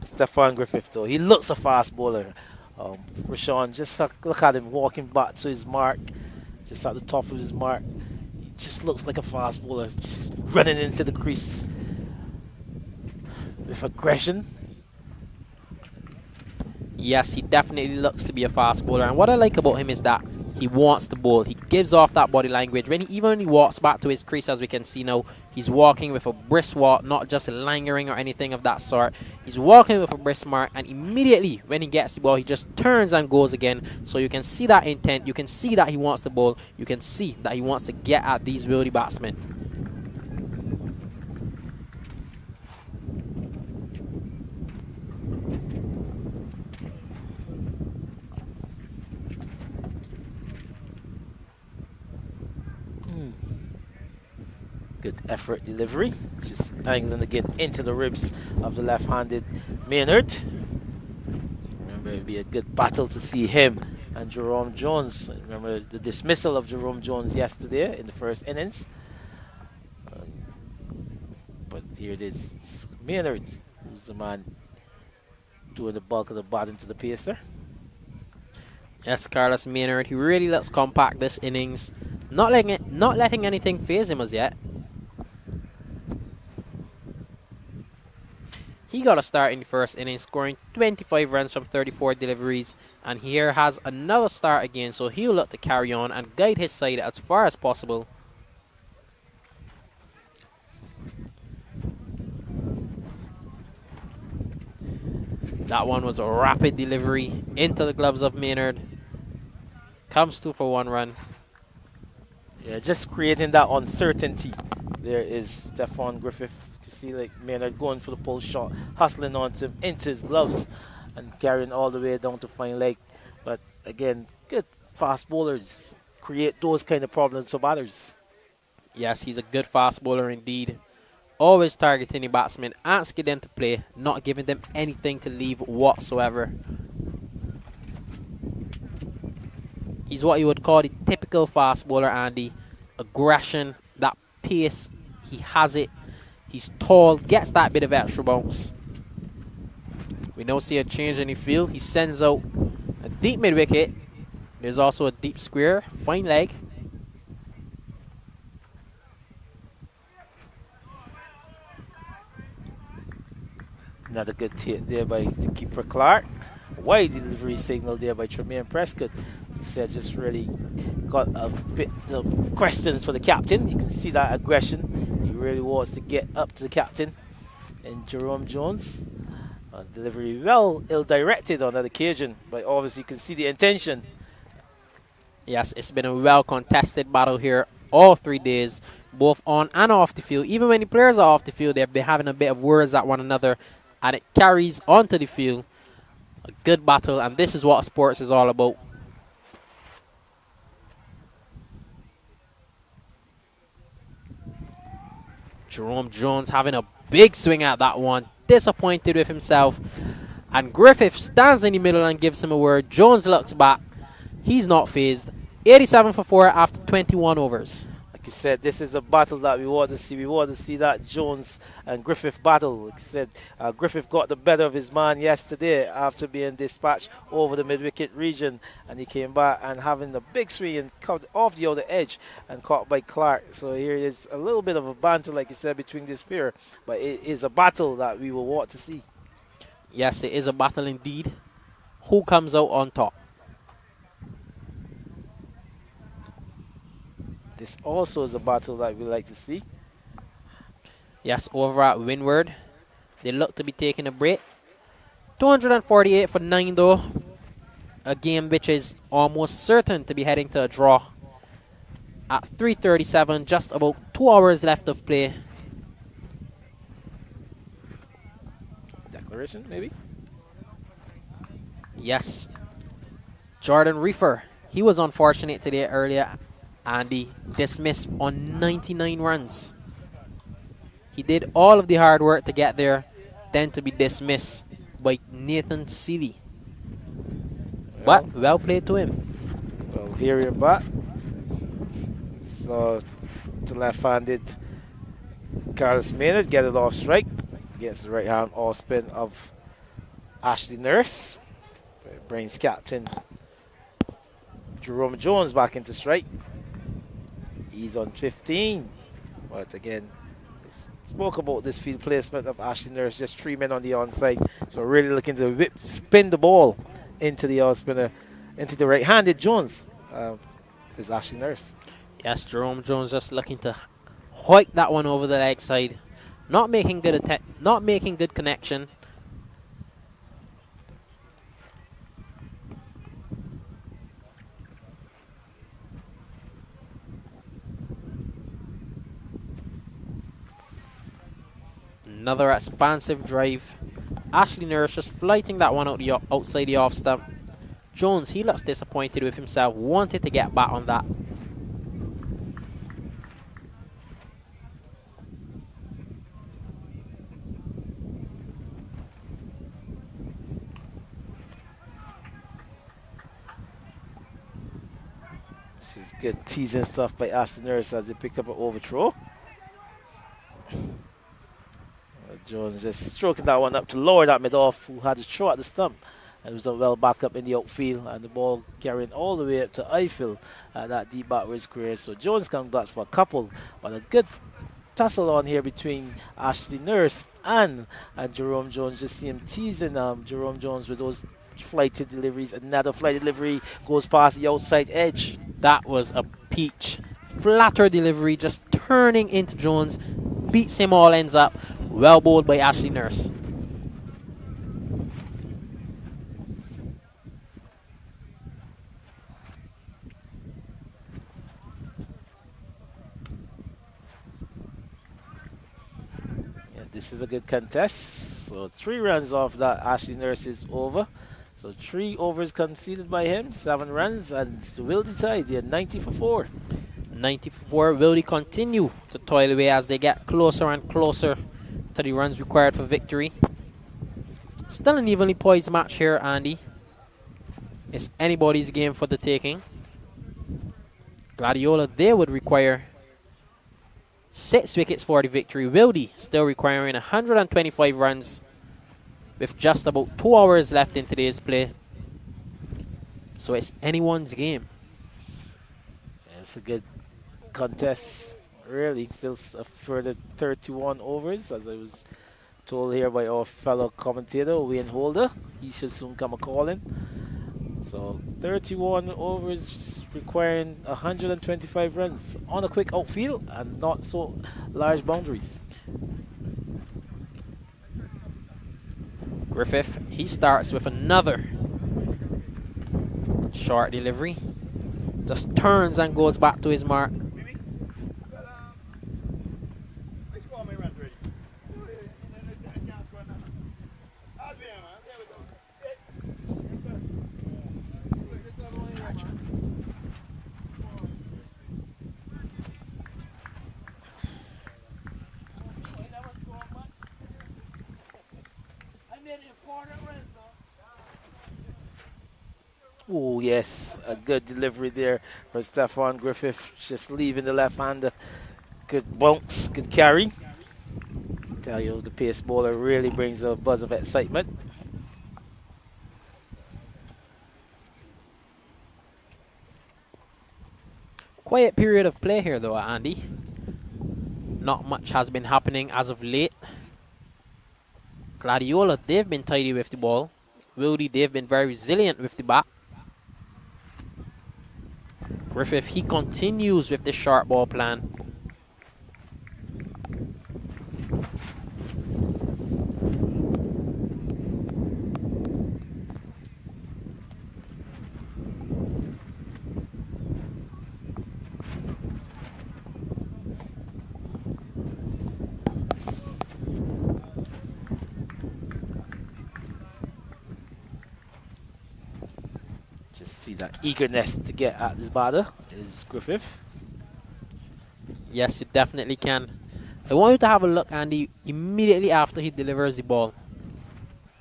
Stephon Griffith, though, he looks a fast bowler. Rashawn, just look at him walking back to his mark, just at the top of his mark. He just looks like a fast bowler, just running into the crease with aggression. Yes, he definitely looks to be a fast bowler. And what I like about him is that he wants the ball. He gives off that body language. Even when he walks back to his crease, as we can see now, he's walking with a brisk walk, not just lingering or anything of that sort. He's walking with a brisk mark, and immediately when he gets the ball, he just turns and goes again. So you can see that intent. You can see that he wants the ball. You can see that he wants to get at these Wildey batsmen. Good effort delivery. Just angling again into the ribs of the left-handed Maynard. Remember, it'd be a good battle to see him and Jerome Jones. Remember the dismissal of Jerome Jones yesterday in the first innings. But here it is, Maynard, who's the man doing the bulk of the batting to the pacer. Yes, Carlos Maynard, he really looks compact this innings. Not letting anything phase him as yet. He got a start in the first innings, scoring 25 runs from 34 deliveries. And here has another start again, so he'll look to carry on and guide his side as far as possible. That one was a rapid delivery into the gloves of Maynard. Comes 2 for 1 run. Yeah, just creating that uncertainty. There is Stephon Griffith. You see, like Maynard going for the pull shot, hustling onto him into his gloves, and carrying all the way down to fine leg. But again, good fast bowlers create those kind of problems for batters. Yes, he's a good fast bowler indeed. Always targeting the batsmen, asking them to play, not giving them anything to leave whatsoever. He's what you would call the typical fast bowler, Andy. Aggression, that pace, he has it. He's tall, gets that bit of extra bounce. We don't see a change in the field. He sends out a deep mid-wicket. There's also a deep square, fine leg. Another good hit there by the keeper Clark. Wide delivery signal there by Tremaine Prescott. He said just really got a bit of questions for the captain. You can see that aggression. He really wants to get up to the captain. And Jerome Jones, delivery well ill-directed on that occasion, but obviously you can see the intention. Yes, it's been a well-contested battle here all 3 days, both on and off the field. Even when the players are off the field, they've been having a bit of words at one another, and it carries onto the field. A good battle, and this is what sports is all about. Jerome Jones having a big swing at that one. Disappointed with himself. And Griffith stands in the middle and gives him a word. Jones looks back. He's not phased. 87 for 4 after 21 overs. Like you said, this is a battle that we want to see. We want to see that Jones and Griffith battle. Like you said, Griffith got the better of his man yesterday after being dispatched over the mid-wicket region. And he came back and having a big swing and cut off the other edge and caught by Clark. So here is a little bit of a banter, like you said, between this pair. But it is a battle that we will want to see. Yes, it is a battle indeed. Who comes out on top? This also is a battle that we like to see. Yes, over at Windward. They look to be taking a break. 248 for 9 though. A game which is almost certain to be heading to a draw. At 3:37, just about 2 hours left of play. Declaration, maybe? Yes. Jordan Reefer. He was unfortunate today earlier. Andy dismissed on 99 runs. He did all of the hard work to get there, then to be dismissed by Nathan Seeley. But well played to him. Well, here you're back. So the left-handed Carlos Maynard get it off strike against the right-hand off spin of Ashley Nurse. Brings captain Jerome Jones back into strike. He's on 15. But again, spoke about this field placement of Ashley Nurse, just 3 men on the onside. So really looking to spin the ball into the off spinner, into the right-handed Jones. Is Ashley Nurse. Yes, Jerome Jones just looking to hoik that one over the leg side. Not making good connection. Another expansive drive. Ashley Nurse just flighting that one outside the off stump. Jones, he looks disappointed with himself, wanted to get back on that. This is good teasing stuff by Ashley Nurse as they pick up an overthrow. Jones just stroking that one up to lower that mid-off, who had a throw at the stump. And was well back up in the outfield, and the ball carrying all the way up to Eiffel at that deep back his career. So Jones comes back for a couple, but a good tussle on here between Ashley Nurse and Jerome Jones. Just see him teasing Jerome Jones with those flighted deliveries. Another flight delivery goes past the outside edge. That was a peach. Flatter delivery, just turning into Jones. Beats him all ends up. Well bowled by Ashley Nurse. This is a good contest. So 3 runs off that. Ashley Nurse is over. So 3 overs conceded by him, 7 runs, and it's the Wildey side. They're 90 for 4. 90 for 4. Wildey continue to toil away as they get closer and closer to the runs required for victory. Still an evenly poised match here, Andy. It's anybody's game for the taking. Gladiola, they would require 6 wickets for the victory. Wildey still requiring 125 runs with just about 2 hours left in today's play. So it's anyone's game. It's a good contest, really. Still a further 31 overs, as I was told here by our fellow commentator, Wayne Holder. He should soon come a-calling. So 31 overs requiring 125 runs on a quick outfield and not so large boundaries. Griffith, he starts with another short delivery. Just turns and goes back to his mark. Oh, yes, a good delivery there for Stefan Griffith, just leaving the left-hander. Good bounce, good carry. Tell you, the pace bowler really brings a buzz of excitement. Quiet period of play here though, Andy. Not much has been happening as of late. Gladiola, they've been tidy with the ball. Wildey, they've been very resilient with the bat. Griffith, he continues with the short ball plan. See that eagerness to get at this batter is Griffith. Yes, you definitely can. I want you to have a look, Andy, immediately after he delivers the ball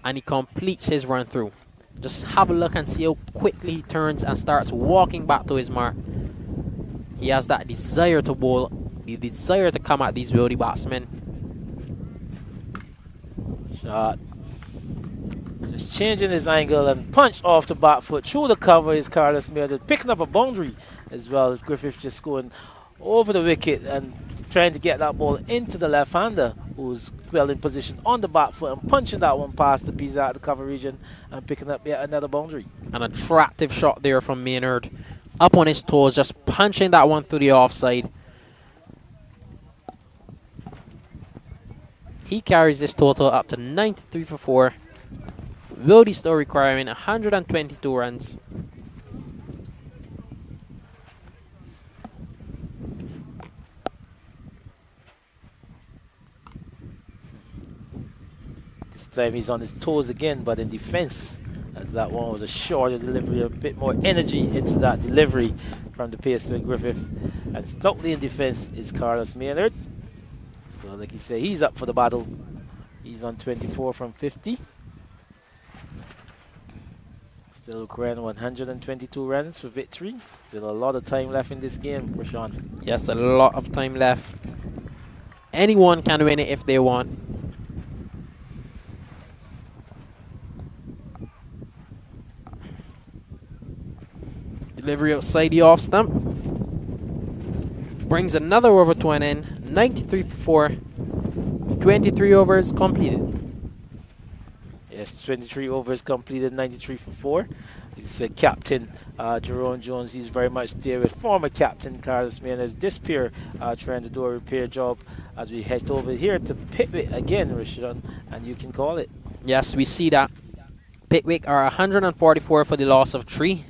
and he completes his run through. Just have a look and see how quickly he turns and starts walking back to his mark. He has that desire to bowl, the desire to come at these Wildey batsmen. Shot. Just changing his angle and punch off the back foot through the cover is Carlos Meredith, picking up a boundary as well as Griffith just going over the wicket and trying to get that ball into the left-hander, who's well in position on the back foot and punching that one past the piece out of the cover region and picking up yet another boundary. An attractive shot there from Maynard. Up on his toes, just punching that one through the offside. He carries this total up to 93 for 4. Wildey still requiring 122 runs. This time he's on his toes again, but in defense, as that one was a shorter delivery, a bit more energy into that delivery from the pacer Griffith. And stoutly in defense is Carlos Maynard. So like you say, he's up for the battle. He's on 24 from 50. Still requiring 122 runs for victory. Still a lot of time left in this game, Rashawn. Yes, a lot of time left. Anyone can win it if they want. Delivery outside the off stump. Brings another over to an end. 93 for 4. 23 overs completed. Yes, 23 overs completed, 93 for 4. He's captain Jerome Jones. He's very much there with former captain Carlos Maynard. This pair trying to do a repair job as we head over here to Pickwick again, Rashawn, and you can call it. Yes, we see that. Pickwick are 144 for the loss of 3.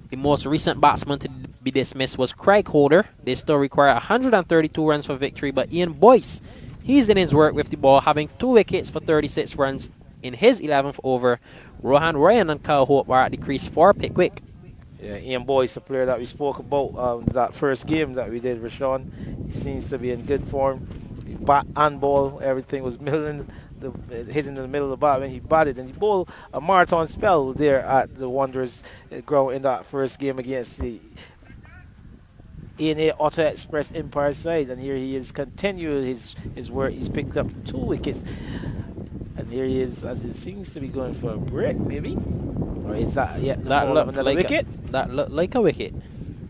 The most recent batsman to be dismissed was Craig Holder. They still require 132 runs for victory, but Ian Boyce, he's in his work with the ball, having 2 wickets for 36 runs in his 11th over. Rohan Ryan and Kyle Hope are at the crease for Pickwick. Yeah, Ian Boyce, a player that we spoke about that first game that we did, Rashawn. He seems to be in good form. He bat and ball, everything was hitting in the middle of the bat when he batted, and he bowled a marathon spell there at the Wanderers ground in that first game against the ANA Auto Express Empire side. And here he is continuing his work. He's picked up 2 wickets, and here he is as it seems to be going for a break, maybe, or is that That looked another like wicket? That looked like a wicket.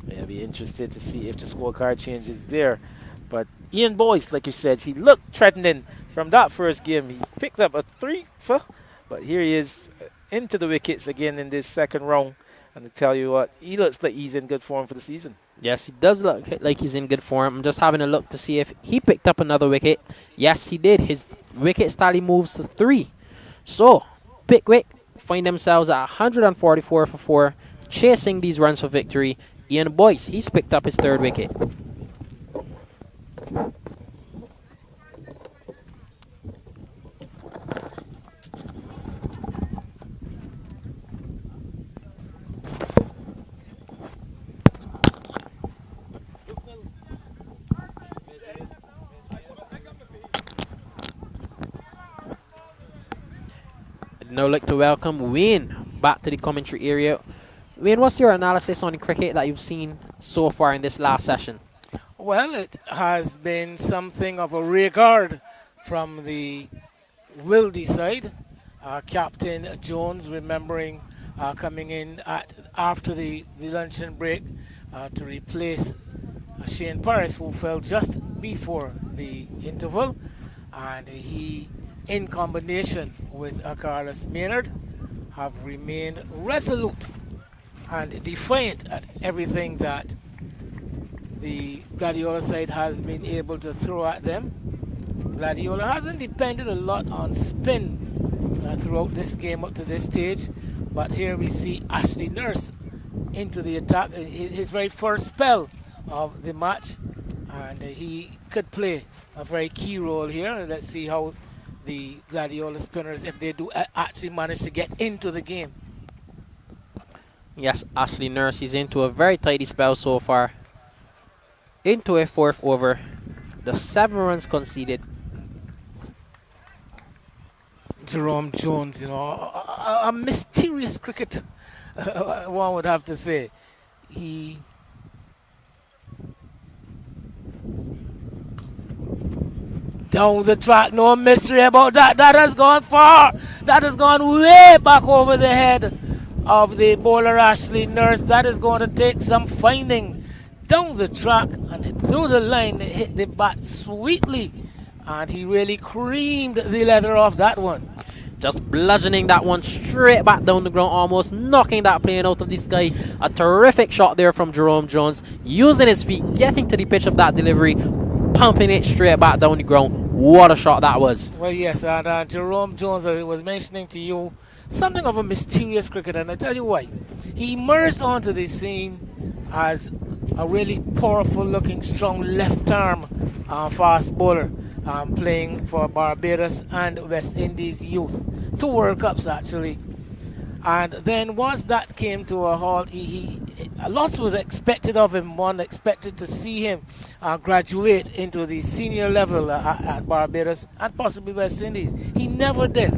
Yeah, I'll be interested to see if the scorecard changes there. But Ian Boyce, like you said, he looked threatening from that first game. He picked up a 3 for, but here he is into the wickets again in this second round. And to tell you what, he looks like he's in good form for the season. Yes, he does look like he's in good form. I'm just having a look to see if he picked up another wicket. Yes, he did. His wicket tally moves to 3. So, Pickwick find themselves at 144 for 4, chasing these runs for victory. Ian Boyce, he's picked up his 3rd wicket. I'd now like to welcome Wayne back to the commentary area. Wayne, what's your analysis on the cricket that you've seen so far in this last session? Well, it has been something of a regard from the Wildey side. Captain Jones, remembering coming in after the luncheon break to replace Shane Paris, who fell just before the interval. And he, in combination with Carlos Maynard, have remained resolute and defiant at everything that the Gladiola side has been able to throw at them. Gladiola hasn't depended a lot on spin throughout this game up to this stage, but here we see Ashley Nurse into the attack, his very first spell of the match, and he could play a very key role here. Let's see how the Gladiola spinners, if they do actually manage to get into the game. Yes, Ashley Nurse is into a very tidy spell so far. Into a 4th over. The 7 runs conceded. Jerome Jones, you know, a mysterious cricketer, one would have to say. He down the track, no mystery about that. That has gone far. That has gone way back over the head of the bowler Ashley Nurse. That is going to take some finding down the track and through the line. It hit the bat sweetly, and he really creamed the leather off that one. Just bludgeoning that one straight back down the ground, almost knocking that plane out of the sky. A terrific shot there from Jerome Jones, using his feet, getting to the pitch of that delivery, pumping it straight back down the ground. What a shot that was. Well, yes, and Jerome Jones, as I was mentioning to you, something of a mysterious cricketer, and I tell you why. He emerged onto the scene as a really powerful looking, strong left arm fast bowler, playing for Barbados and West Indies youth. 2 World Cups actually. And then once that came to a halt, a lot was expected of him. One expected to see him graduate into the senior level at Barbados and possibly West Indies. He never did.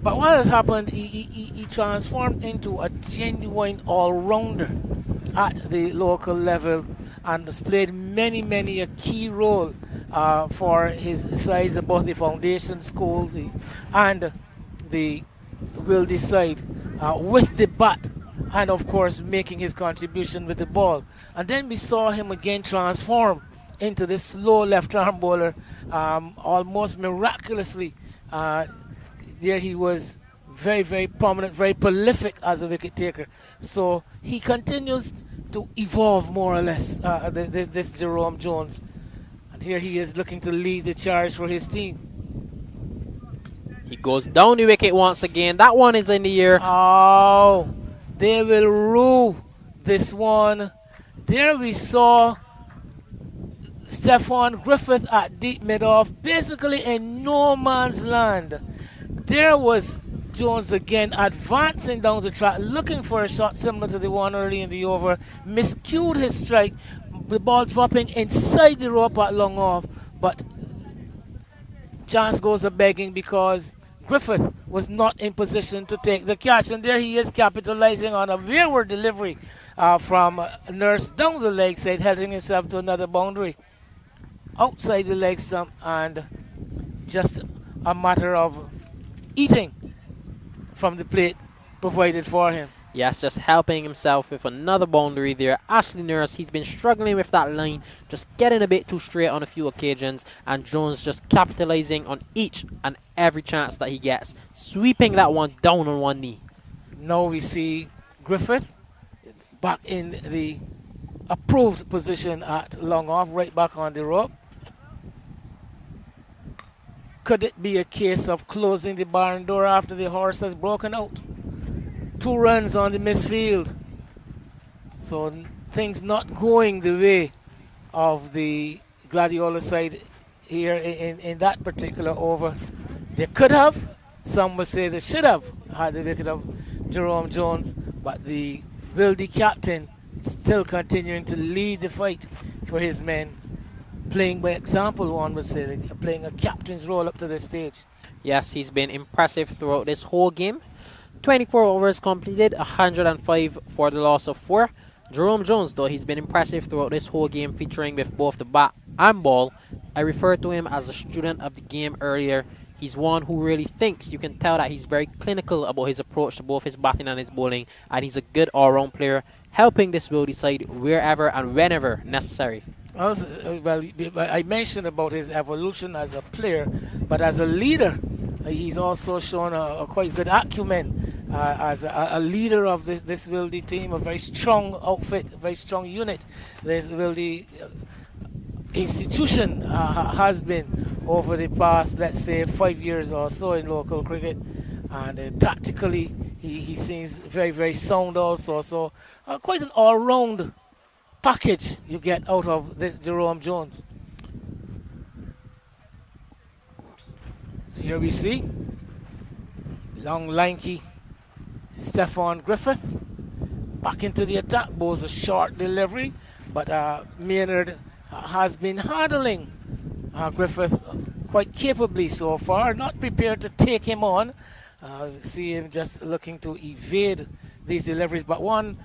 But what has happened, he transformed into a genuine all-rounder at the local level and has played many a key role for his sides, both the foundation school and the Wildey side, with the bat, and of course making his contribution with the ball. And then we saw him again transform into this slow left arm bowler, almost miraculously. There he was very prominent, very prolific as a wicket taker. So he continues to evolve more or less, this Jerome Jones. And here he is looking to lead the charge for his team. He goes down the wicket once again. That one is in the air. Oh, they will rue this one. There we saw Stefan Griffith at deep mid-off, basically in no man's land. There was Jones again advancing down the track, looking for a shot similar to the one early in the over. Miscued his strike, the ball dropping inside the rope at long off, but chance goes a-begging because Griffith was not in position to take the catch. And there he is capitalizing on a wayward delivery from Nurse down the leg side, heading himself to another boundary outside the leg stump, and just a matter of eating from the plate provided for him. Yes, just helping himself with another boundary there. Ashley Nurse, he's been struggling with that line, just getting a bit too straight on a few occasions, and Jones just capitalizing on each and every chance that he gets, sweeping that one down on one knee. Now we see Griffith back in the approved position at long off, right back on the rope. Could it be a case of closing the barn door after the horse has broken out? 2 runs on the misfield. So things not going the way of the Gladiola side here in that particular over. They could have, some would say they should have had the wicket of Jerome Jones, but the Wildey captain still continuing to lead the fight for his men, playing by example, one would say, playing a captain's role up to this stage. Yes, he's been impressive throughout this whole game. 24 overs completed, 105 for the loss of 4. Jerome Jones, though, he's been impressive throughout this whole game, featuring with both the bat and ball. I referred to him as a student of the game earlier. He's one who really thinks. You can tell that he's very clinical about his approach to both his batting and his bowling, and he's a good all-round player, helping this Wildey side wherever and whenever necessary. Well, I mentioned about his evolution as a player, but as a leader, he's also shown a quite good acumen as a leader of this Wildey team, a very strong outfit, a very strong unit. This Wildey institution has been over the past, let's say, 5 years or so in local cricket, and tactically he seems very sound also. So quite an all-round package you get out of this Jerome Jones. So here we see long, lanky Stefan Griffith back into the attack. Bowls a short delivery, but Maynard has been handling Griffith quite capably so far. Not prepared to take him on. See him just looking to evade these deliveries. But one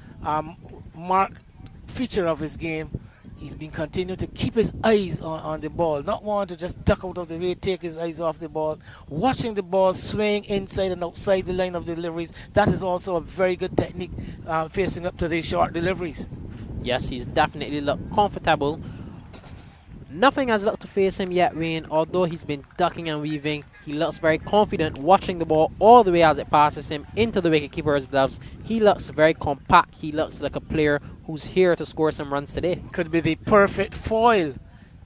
marked feature of his game, he's been continuing to keep his eyes on the ball, not want to just duck out of the way, take his eyes off the ball, watching the ball swing inside and outside the line of deliveries. That is also a very good technique facing up to these short deliveries. Yes, he's definitely looked comfortable. Nothing has looked to face him yet, Wayne. Although he's been ducking and weaving, he looks very confident watching the ball all the way as it passes him into the wicketkeeper's gloves. He looks very compact. He looks like a player who's here to score some runs today. Could be the perfect foil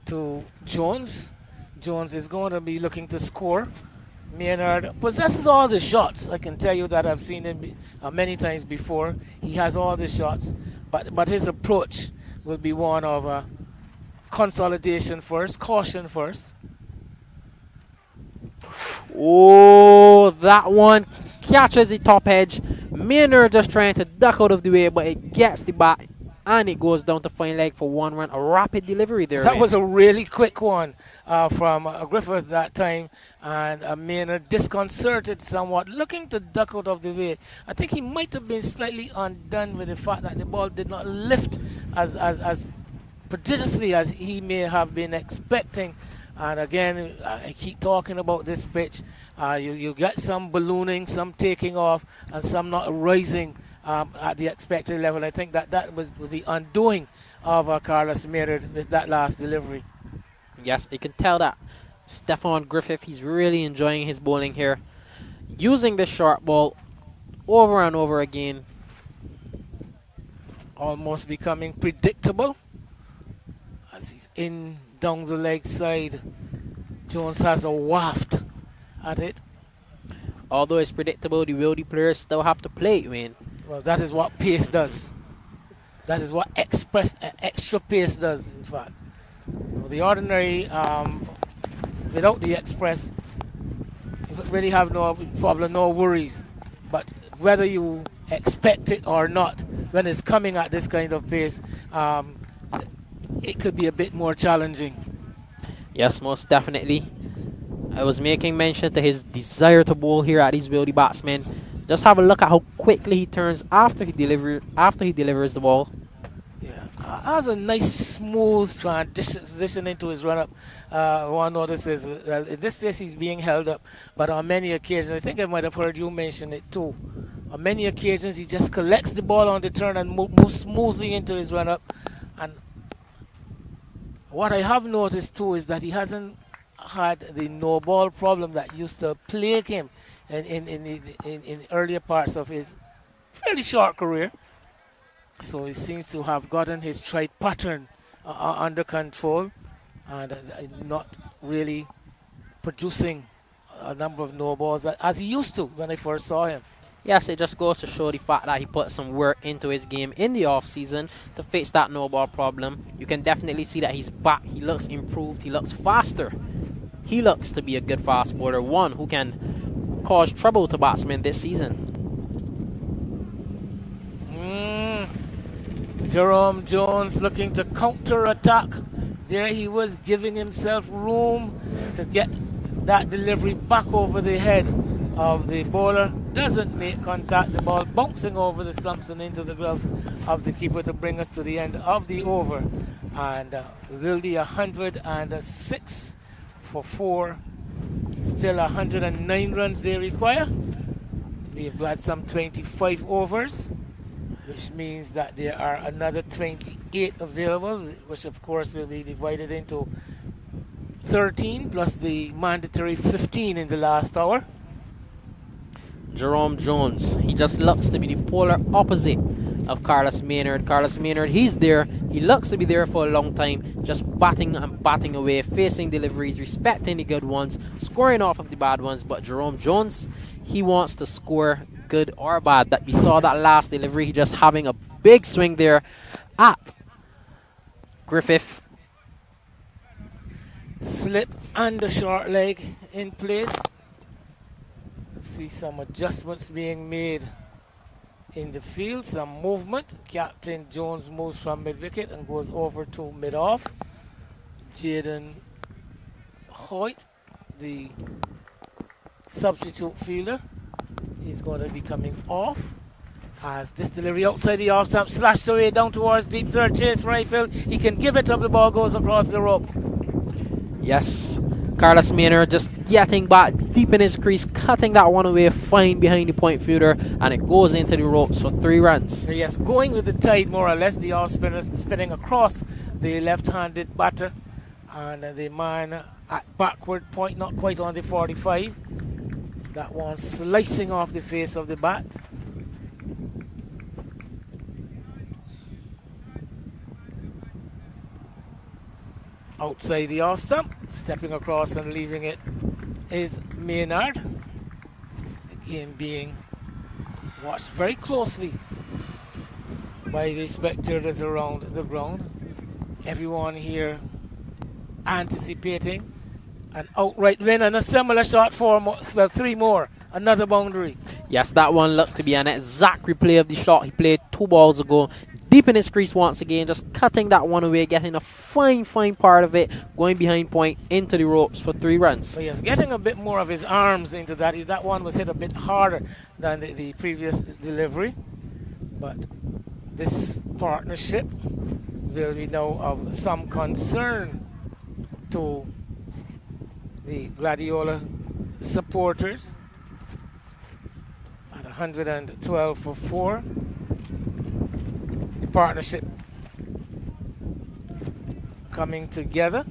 to Jones. Jones is going to be looking to score. Maynard possesses all the shots. I can tell you that I've seen him many times before. He has all the shots, but his approach will be one of consolidation first, caution first. Oh, that one catches the top edge. Maynard just trying to duck out of the way, but it gets the bat and it goes down to fine leg for 1 run. A rapid delivery there. That was a really quick one from Griffith that time, and Maynard disconcerted somewhat, looking to duck out of the way. I think he might have been slightly undone with the fact that the ball did not lift as prodigiously as he may have been expecting. And again, I keep talking about this pitch. You get some ballooning, some taking off, and some not rising at the expected level. I think that was the undoing of Carlos Maynard with that last delivery. Yes, you can tell that Stefan Griffith, he's really enjoying his bowling here. Using the short ball over and over again. Almost becoming predictable as he's in down the leg side. Jones has a waft at it. Although it's predictable, the Wildey players still have to play it, Wayne. Well, that is what pace does. That is what extra pace does, in fact. The ordinary, without the express, you really have no problem, no worries. But whether you expect it or not, when it's coming at this kind of pace, it could be a bit more challenging. Yes, most definitely. I was making mention to his desire to bowl here at these Wildey batsmen. Just have a look at how quickly he turns after he delivers the ball. Yeah, has a nice smooth transition into his run-up. One notices, well, in this case he's being held up, but on many occasions, I think I might have heard you mention it too. On many occasions he just collects the ball on the turn and moves smoothly into his run-up. And what I have noticed too is that he hasn't had the no ball problem that used to plague him in earlier parts of his fairly short career. So he seems to have gotten his strike pattern under control and not really producing a number of no balls as he used to when I first saw him. Yes, it just goes to show the fact that he put some work into his game in the off-season to fix that no-ball problem. You can definitely see that he's back. He looks improved. He looks faster. He looks to be a good fast bowler, one who can cause trouble to batsmen this season. Jerome Jones looking to counter-attack. There he was giving himself room to get that delivery back over the head of the bowler. Doesn't make contact, the ball bouncing over the stumps and into the gloves of the keeper to bring us to the end of the over. And Wildey 106 for 4. Still 109 runs they require. We've had some 25 overs, which means that there are another 28 available, which of course will be divided into 13 plus the mandatory 15 in the last hour. Jerome Jones, he just looks to be the polar opposite of Carlos Maynard. Carlos Maynard, he's there. He looks to be there for a long time, just batting and batting away, facing deliveries, respecting the good ones, scoring off of the bad ones. But Jerome Jones, he wants to score good or bad. That we saw that last delivery, he just having a big swing there at Griffith. Slip and the short leg in place. See some adjustments being made in the field, some movement. Captain Jones moves from mid-wicket and goes over to mid-off. Jaden Hoyt, the substitute fielder, he's going to be coming off. Has this delivery outside the off stump, slashed away down towards deep third, chase right field. He can give it up, the ball goes across the rope. Yes, Carlos Maynard just getting back deep in his crease, cutting that one away fine behind the point fielder, and it goes into the ropes for 3 runs. Yes, going with the tide more or less. The off spinner spinning across the left-handed batter, and the man at backward point, not quite on the 45. That one slicing off the face of the bat. Outside the off stump, stepping across and leaving it is Maynard. The game being watched very closely by the spectators around the ground. Everyone here anticipating an outright win and a similar shot for 3 more. Another boundary. Yes, that one looked to be an exact replay of the shot he played 2 balls ago. Deep in his crease once again, just cutting that one away, getting a fine part of it, going behind point into the ropes for 3 runs. So yes, getting a bit more of his arms into that. That one was hit a bit harder than the previous delivery. But this partnership will be now of some concern to the Gladiola supporters. At 112 for 4. Partnership coming together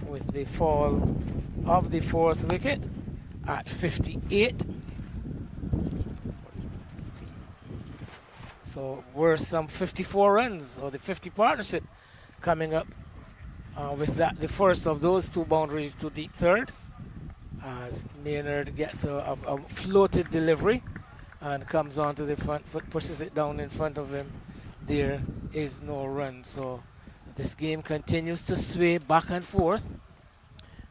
with the fall of the 4th wicket at 58. So we're some 54 runs, or the 50 partnership coming up with that, the first of those 2 boundaries to deep third, as Maynard gets a floated delivery and comes onto the front foot, pushes it down in front of him. There is no run. So this game continues to sway back and forth.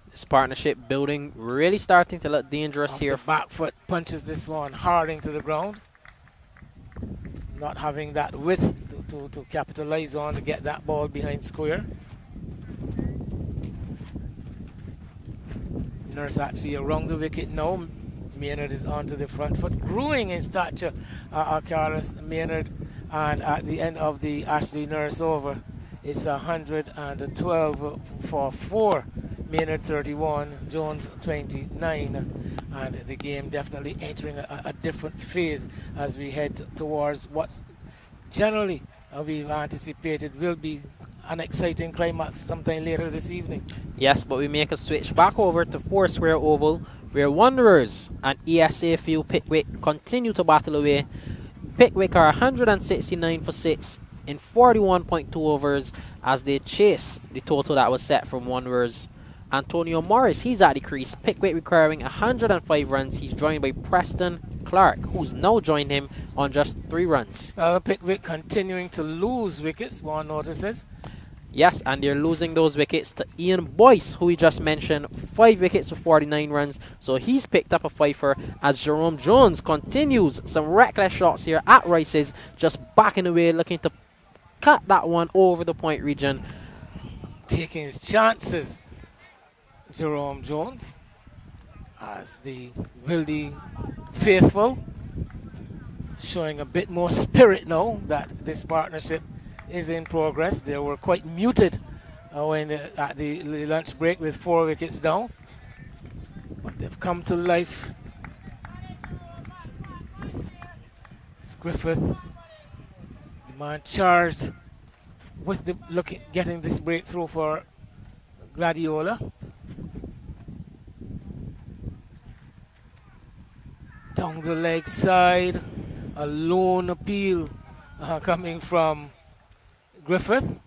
This partnership building really starting to look dangerous here. The back foot punches this one hard into the ground. Not having that width to capitalize on to get that ball behind square. Nurse actually around the wicket now. Maynard is onto the front foot, growing in stature, Carlos Maynard, and at the end of the Ashley Nurse over, it's 112 for 4. Maynard 31, Jones 29, and the game definitely entering a different phase as we head towards what generally we've anticipated will be an exciting climax sometime later this evening. Yes, but we make a switch back over to 4 Square Oval, where Wanderers and ESA Field Pickwick continue to battle away. Pickwick are 169 for 6 in 41.2 overs as they chase the total that was set from Wanderers. Antonio Morris, he's at the crease. Pickwick requiring 105 runs. He's joined by Preston Clark, who's now joined him on just 3 runs. Pickwick continuing to lose wickets, one notices. Yes, and they're losing those wickets to Ian Boyce, who we just mentioned, 5 wickets for 49 runs. So he's picked up a fifer as Jerome Jones continues some reckless shots here at Rice's, just backing away, looking to cut that one over the point region. Taking his chances, Jerome Jones, as the Wildey faithful showing a bit more spirit now that this partnership is in progress. They were quite muted at the lunch break with 4 wickets down, but they've come to life. It's Griffith, the man charged with the getting this breakthrough for Gladiola. Down the leg side, a lone appeal coming from Griffith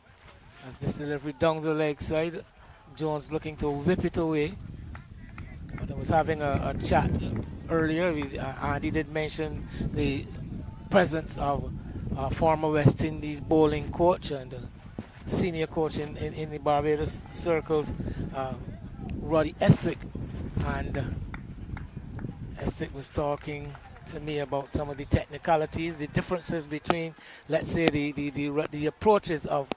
as this delivery down the leg side. Jones looking to whip it away. But I was having a chat earlier. Andy did mention the presence of a former West Indies bowling coach and senior coach in the Barbados circles, Roddy Estwick. And Estwick was talking to me about some of the technicalities, the differences between, let's say, the approaches of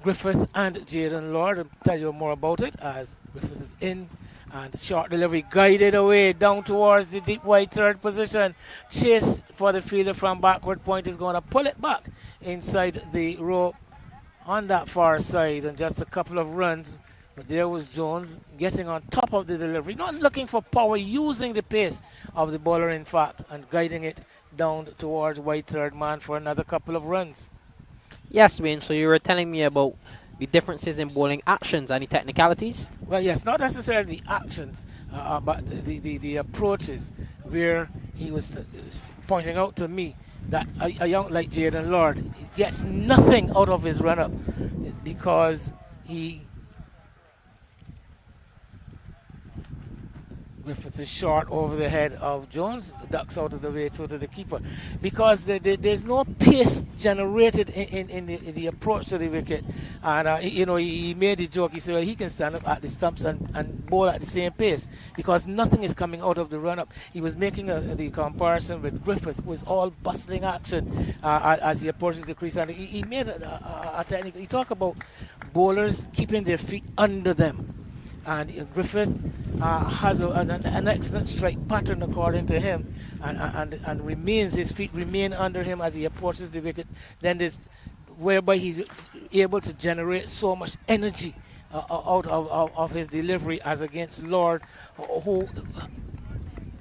Griffith and Jaden Lord. I'll tell you more about it as Griffith is in, and short delivery guided away down towards the deep wide third position. Chase for the fielder from backward point is going to pull it back inside the rope on that far side, and just a couple of runs But there was Jones getting on top of the delivery, not looking for power, using the pace of the bowler, in fact, and guiding it down towards wide third man for another couple of runs. Yes, Wayne, so you were telling me about the differences in bowling actions, any technicalities? Well, yes, not necessarily the actions, but the approaches, where he was pointing out to me that a young like Jaden Lord gets nothing out of his run-up because Griffith is short over the head of Jones, ducks out of the way to the keeper, because there's no pace generated in the approach to the wicket. And he made the joke. He said, well, he can stand up at the stumps and bowl at the same pace because nothing is coming out of the run-up. He was making the comparison with Griffith, who was all bustling action as he approaches the crease, and he made a technique. He talked about bowlers keeping their feet under them. And Griffith has an excellent strike pattern according to him, and remains, his feet remain under him as he approaches the wicket. Then this, whereby he's able to generate so much energy out of his delivery, as against Lord, who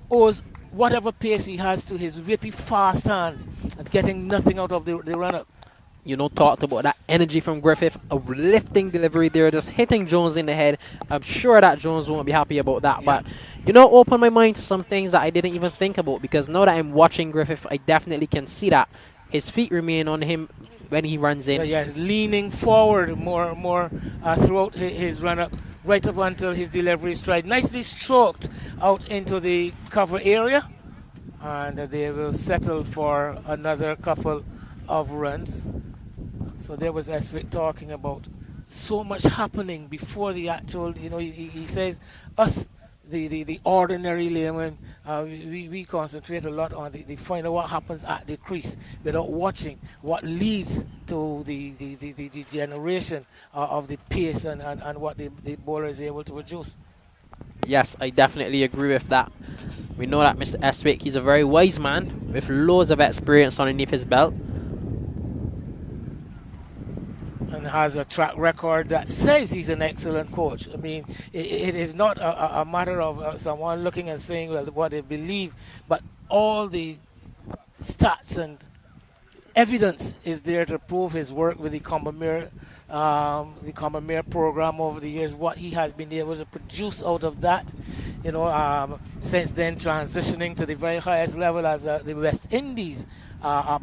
owes whatever pace he has to his whippy fast hands and getting nothing out of the run-up. Talked about that energy from Griffith, a lifting delivery there, just hitting Jones in the head. I'm sure that Jones won't be happy about that. Yeah. But, open my mind to some things that I didn't even think about, because now that I'm watching Griffith, I definitely can see that his feet remain on him when he runs in. Yes, leaning forward more throughout his run-up, right up until his delivery stride. Nicely stroked out into the cover area, and they will settle for another couple of runs. So there was Eswick talking about so much happening before the actual, he says, us, the ordinary layman, we concentrate a lot on the find out what happens at the crease without watching what leads to the generation of the pace and what the bowler is able to produce. Yes, I definitely agree with that. We know that Mr. Eswick, he's a very wise man with loads of experience underneath his belt. And has a track record that says he's an excellent coach. I mean, it is not a matter of someone looking and saying, well, what they believe, but all the stats and evidence is there to prove his work with the Combermere program over the years, what he has been able to produce out of that. Since then, transitioning to the very highest level as the West Indies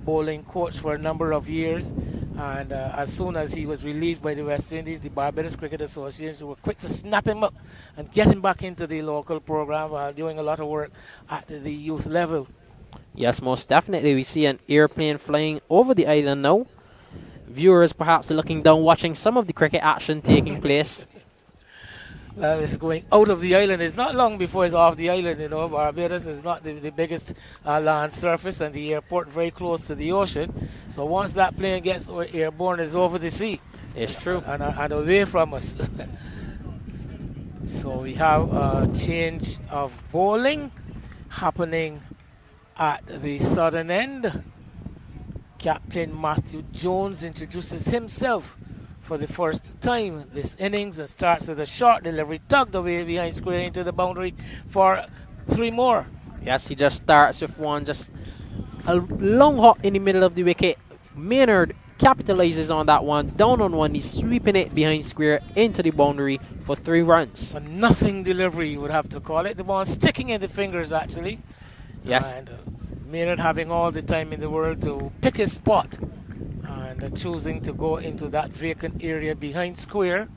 bowling coach for a number of years. And as soon as he was relieved by the West Indies, the Barbados Cricket Association were quick to snap him up and get him back into the local program while doing a lot of work at the youth level. Yes, most definitely. We see an airplane flying over the island now. Viewers perhaps are looking down, watching some of the cricket action taking place. Well, it's going out of the island. It's not long before it's off the island. Barbados is not the biggest land surface, and the airport very close to the ocean. So once that plane gets airborne, it's over the sea. It's true. And away from us. So we have a change of bowling happening at the southern end. Captain Matthew Jones introduces himself for the first time this innings and starts with a short delivery, tugged away behind square into the boundary for 3 more. Yes, he just starts with one, just a long hop in the middle of the wicket. Maynard capitalizes on that one, down on one, he's sweeping it behind square into the boundary for 3 runs. A nothing delivery, you would have to call it. The ball sticking in the fingers, actually. Yes. And Maynard having all the time in the world to pick his spot, and choosing to go into that vacant area behind square.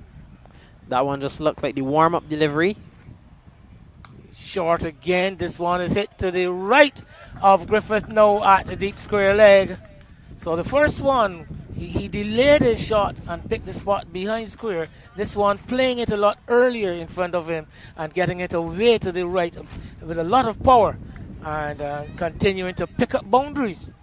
That one just looks like the warm-up delivery. Short again. This one is hit to the right of Griffith now at the deep square leg. So the first one, he delayed his shot and picked the spot behind square. This one playing it a lot earlier in front of him and getting it away to the right with a lot of power, and continuing to pick up boundaries.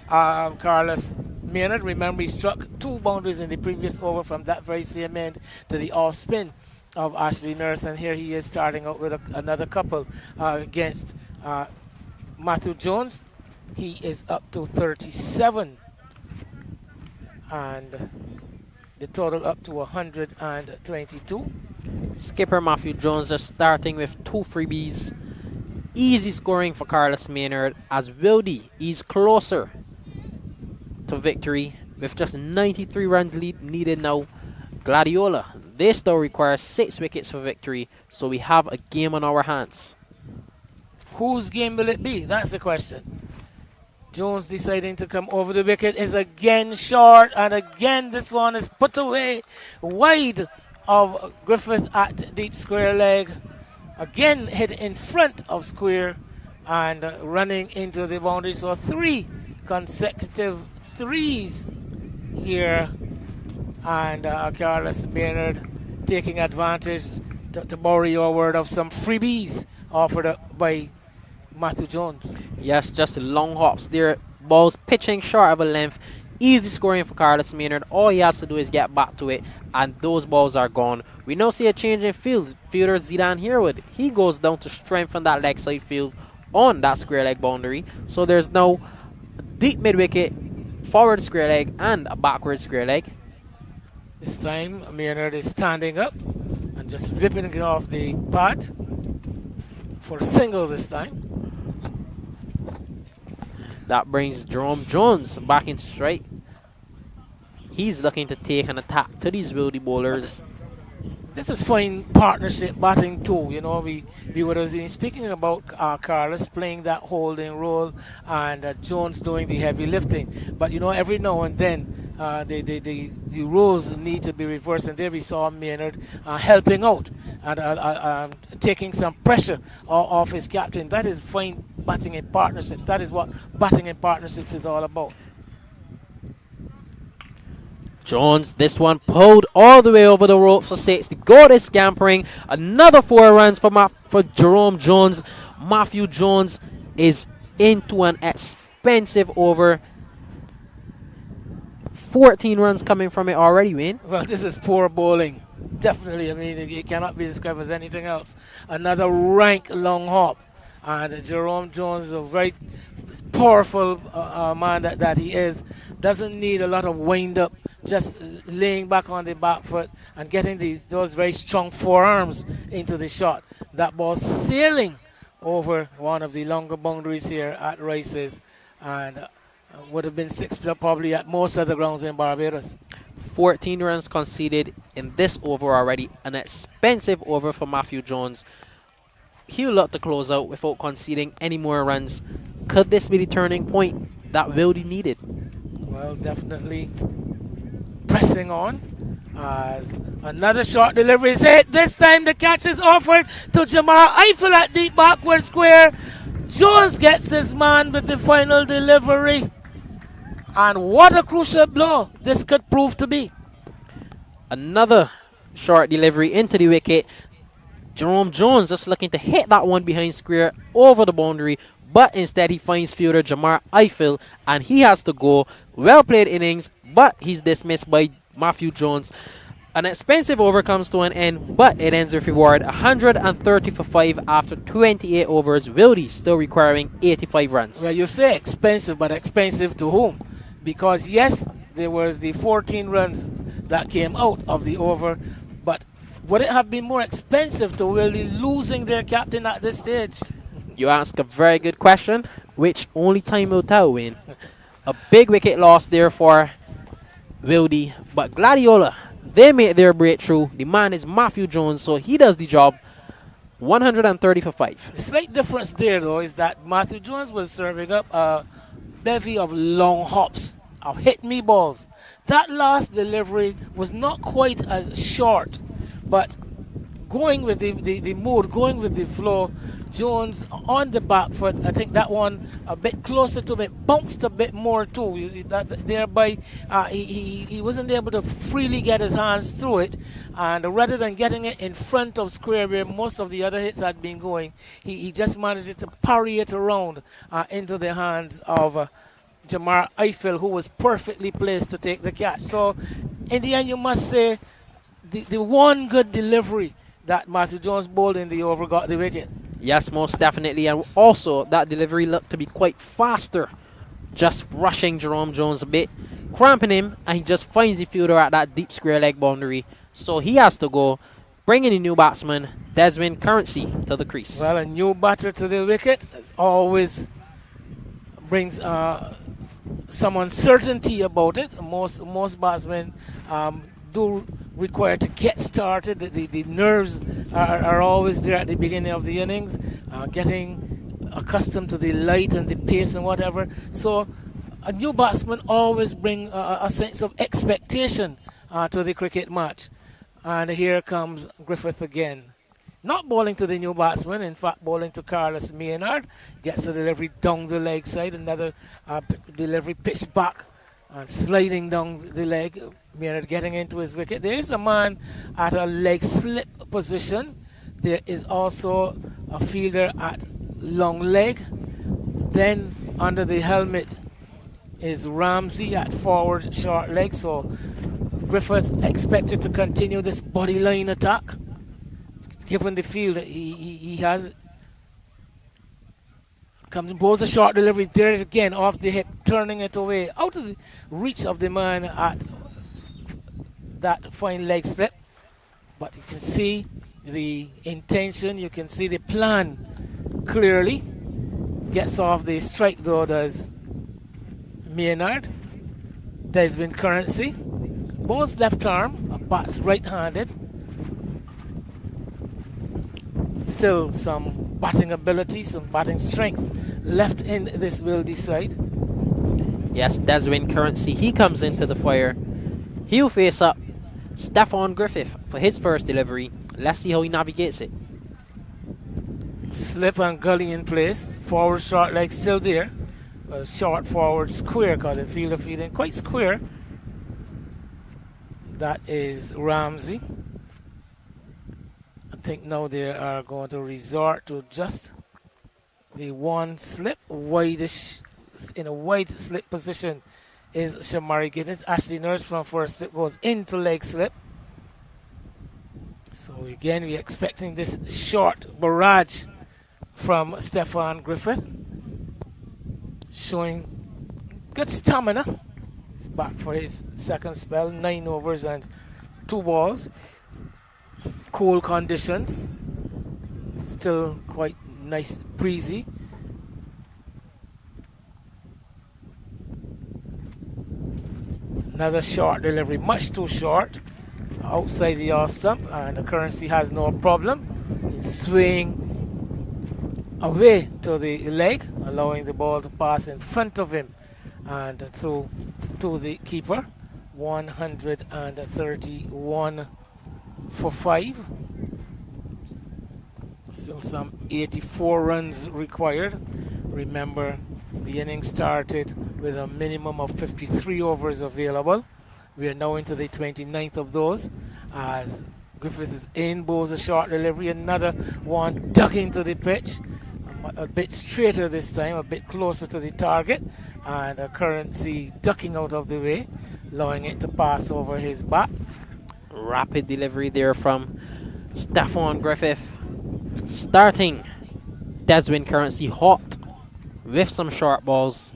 Carlos Maynard, remember, he struck 2 boundaries in the previous over from that very same end to the off spin of Ashley Nurse, and here he is starting out with another couple against Matthew Jones. He is up to 37, and the total up to 122. Skipper Matthew Jones just starting with 2 freebies. Easy scoring for Carlos Maynard as Wildey is closer to victory with just 93 runs needed now. Gladiola, they still require 6 wickets for victory, so we have a game on our hands. Whose game will it be? That's the question. Jones deciding to come over the wicket is again short, and again this one is put away wide of Griffith at deep square leg. Again hit in front of square and running into the boundary. So 3 consecutive threes here, and Carlos Maynard taking advantage, to borrow your word, of some freebies offered up by Matthew Jones. Yes, just long hops there. Balls pitching short of a length. Easy scoring for Carlos Maynard. All he has to do is get back to it, and those balls are gone. We now see a change in field. Fielder Zidane Herwood, he goes down to strengthen that leg side field on that square leg boundary. So there's now deep mid wicket, forward square leg, and a backward square leg. This time Maynard is standing up and just ripping it off the pad for a single this time. That brings Jerome Jones back in strike. He's looking to take an attack to these Wildey bowlers. This is fine partnership batting too. You know, we were speaking about Carlos playing that holding role and Jones doing the heavy lifting. But you know, every now and then the roles need to be reversed, and there we saw Maynard helping out and taking some pressure off his captain. That is fine batting in partnerships. That is what batting in partnerships is all about. Jones, this one pulled all the way over the ropes for 6. The goal is scampering. Another 4 runs for Jerome Jones. Matthew Jones is into an expensive over. 14 runs coming from it already, Wayne. Well, this is poor bowling. Definitely. I mean, it cannot be described as anything else. Another rank long hop. And Jerome Jones is a very powerful man that he is. Doesn't need a lot of wind up. Just laying back on the back foot and getting those very strong forearms into the shot. That ball sailing over one of the longer boundaries here at Rice's, and would have been 6 probably at most other grounds in Barbados. 14 runs conceded in this over already. An expensive over for Matthew Jones. He'll look to close out without conceding any more runs. Could this be the turning point that Wildey needed? Well, definitely pressing on as another short delivery is hit. This time the catch is offered to Jamar Eiffel at deep backward square. Jones gets his man with the final delivery. And what a crucial blow this could prove to be. Another short delivery into the wicket. Jerome Jones just looking to hit that one behind square over the boundary, but instead he finds fielder Jamar Eiffel and he has to go. Well played innings, but he's dismissed by Matthew Jones. An expensive over comes to an end, but it ends with reward 130 for 5 after 28 overs. Wildey still requiring 85 runs. Well, you say expensive, but expensive to whom? Because yes, there was the 14 runs that came out of the over, but would it have been more expensive to Wildey losing their captain at this stage? You ask a very good question, which only time will tell, Wayne. A big wicket loss there for Wildey, but Gladiola, they made their breakthrough. The man is Matthew Jones, so he does the job. 130 for 5. The slight difference there, though, is that Matthew Jones was serving up a bevy of long hops, of hit-me balls. That last delivery was not quite as short, but going with the mood, going with the flow, Jones on the back foot. I think that one a bit closer to it, bounced a bit more too. Thereby, he wasn't able to freely get his hands through it. And rather than getting it in front of square where most of the other hits had been going, he just managed to parry it around into the hands of Jamar Eiffel, who was perfectly placed to take the catch. So, in the end, you must say the one good delivery that Matthew Jones bowled in the over got the wicket. Yes, most definitely. And also, that delivery looked to be quite faster. Just rushing Jerome Jones a bit, cramping him, and he just finds the fielder at that deep square leg boundary. So he has to go. bringing the new batsman, Desmond Currency, to the crease. Well, a new batter to the wicket always brings some uncertainty about it. Most batsmen do require to get started. The nerves are always there at the beginning of the innings, getting accustomed to the light and the pace and whatever. So a new batsman always bring a sense of expectation to the cricket match. And here comes Griffith again. Not bowling to the new batsman, in fact bowling to Carlos Maynard. Gets the delivery down the leg side, another delivery pitched back and sliding down the leg. Maynard getting into his wicket. There is a man at a leg slip position. There is also a fielder at long leg. Then under the helmet is Ramsey at forward short leg. So Griffith expected to continue this body line attack, given the field that he has. Comes and bowls a short delivery there again off the hip, turning it away out of the reach of the man at that fine leg slip. But you can see the intention, you can see the plan clearly. Gets off the strike though, does Maynard. Desmond Currency bowls left arm, bats right-handed. Still some batting ability, some batting strength left in this Wildey side. Yes, Desmond Currency, he comes into the fire. He'll face up Stefan Griffith for his first delivery. Let's see how he navigates it. Slip and gully in place. Forward short leg still there. Short forward square, because the fielder feeling quite square. That is Ramsey. I think now they are going to resort to just the one slip, wideish, in a wide slip position is Shamari Giddens. Ashley Nurse from first slip goes into leg slip. So again, we're expecting this short barrage from Stefan Griffith, showing good stamina. He's back for his second spell, 9 overs and 2 balls. Cool conditions, still quite nice, breezy. Another short delivery, much too short, outside the off stump, and the Currency has no problem in swaying away to the leg, allowing the ball to pass in front of him and through to the keeper. 131 for 5. Still some 84 runs required. Remember, the inning started with a minimum of 53 overs available. We are now into the 29th of those, as Griffith is in, bowls a short delivery, another one dug into the pitch, a bit straighter this time, a bit closer to the target, and a Currency ducking out of the way, allowing it to pass over his back. Rapid delivery there from Stefan Griffith. Starting Desmond Currency hot with some short balls.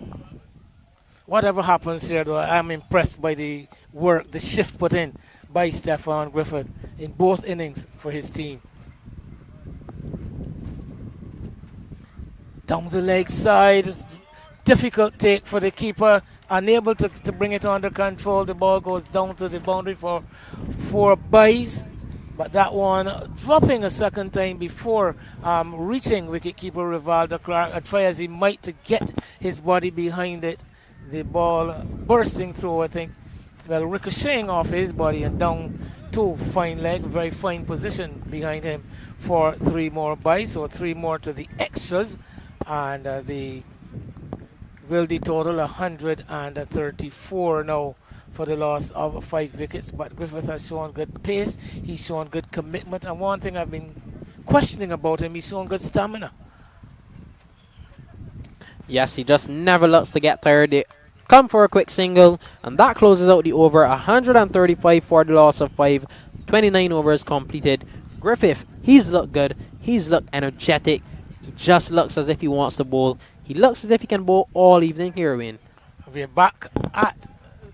Whatever happens here though, I'm impressed by the work, the shift put in by Stefan Griffith in both innings for his team. Down the leg side, difficult take for the keeper, unable to bring it under control. The ball goes down to the boundary for 4 byes. But that one dropping a second time before reaching wicketkeeper Rivaldo Clark. Try as he might to get his body behind it. The ball bursting through, I think, well, ricocheting off his body and down to fine leg. Very fine position behind him for 3 more byes. So 3 more to the extras. And the Wildey total 134 now for the loss of 5 wickets. But Griffith has shown good pace, he's shown good commitment, and one thing I've been questioning about him, he's shown good stamina. Yes, he just never looks to get tired. They come for a quick single, and that closes out the over. 135 for the loss of 5, 29 overs completed. Griffith, he's looked good, he's looked energetic, he just looks as if he wants to bowl. He looks as if he can bowl all evening here, Wayne. We're back at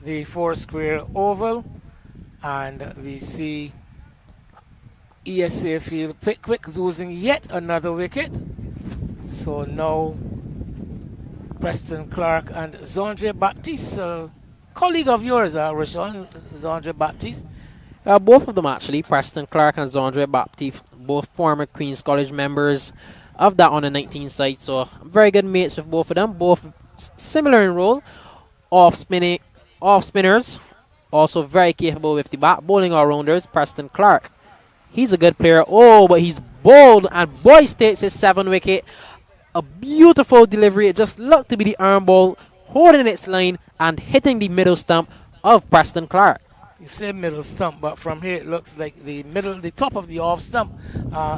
the 4 square oval, and we see ESA field. Pickwick losing yet another wicket. So now Preston Clark and Zandre Baptiste, colleague of yours, Rashawn, Zandre Baptiste. Both of them actually, Preston Clark and Zandre Baptiste, both former Queen's College members of that under 19 side. So very good mates with both of them. Both similar in role, off spinners, also very capable with the bat. Bowling all rounders. Preston Clark, he's a good player. Oh, but he's bowled, and Boyce takes his 7th wicket. A beautiful delivery. It just looked to be the arm ball holding its line and hitting the middle stump of Preston Clark. You say middle stump, but from here it looks like the top of the off stump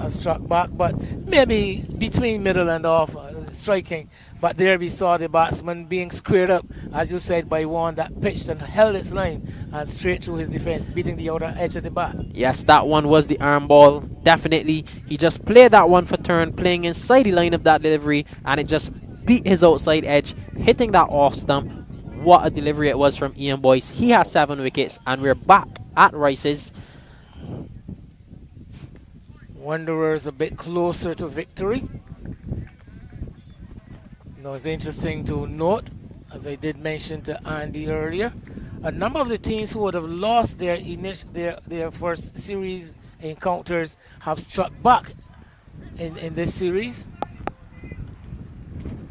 struck back, but maybe between middle and off striking. But there we saw the batsman being squared up, as you said, by one that pitched and held its line and straight through his defense, beating the outer edge of the bat. Yes, that one was the arm ball. Definitely. He just played that one for turn, playing inside the line of that delivery, and it just beat his outside edge, hitting that off stump. What a delivery it was from Ian Boyce. He has 7 wickets, and we're back at Rice's. Wanderers a bit closer to victory. Now it's interesting to note, as I did mention to Andy earlier, a number of the teams who would have lost their first series encounters have struck back in this series.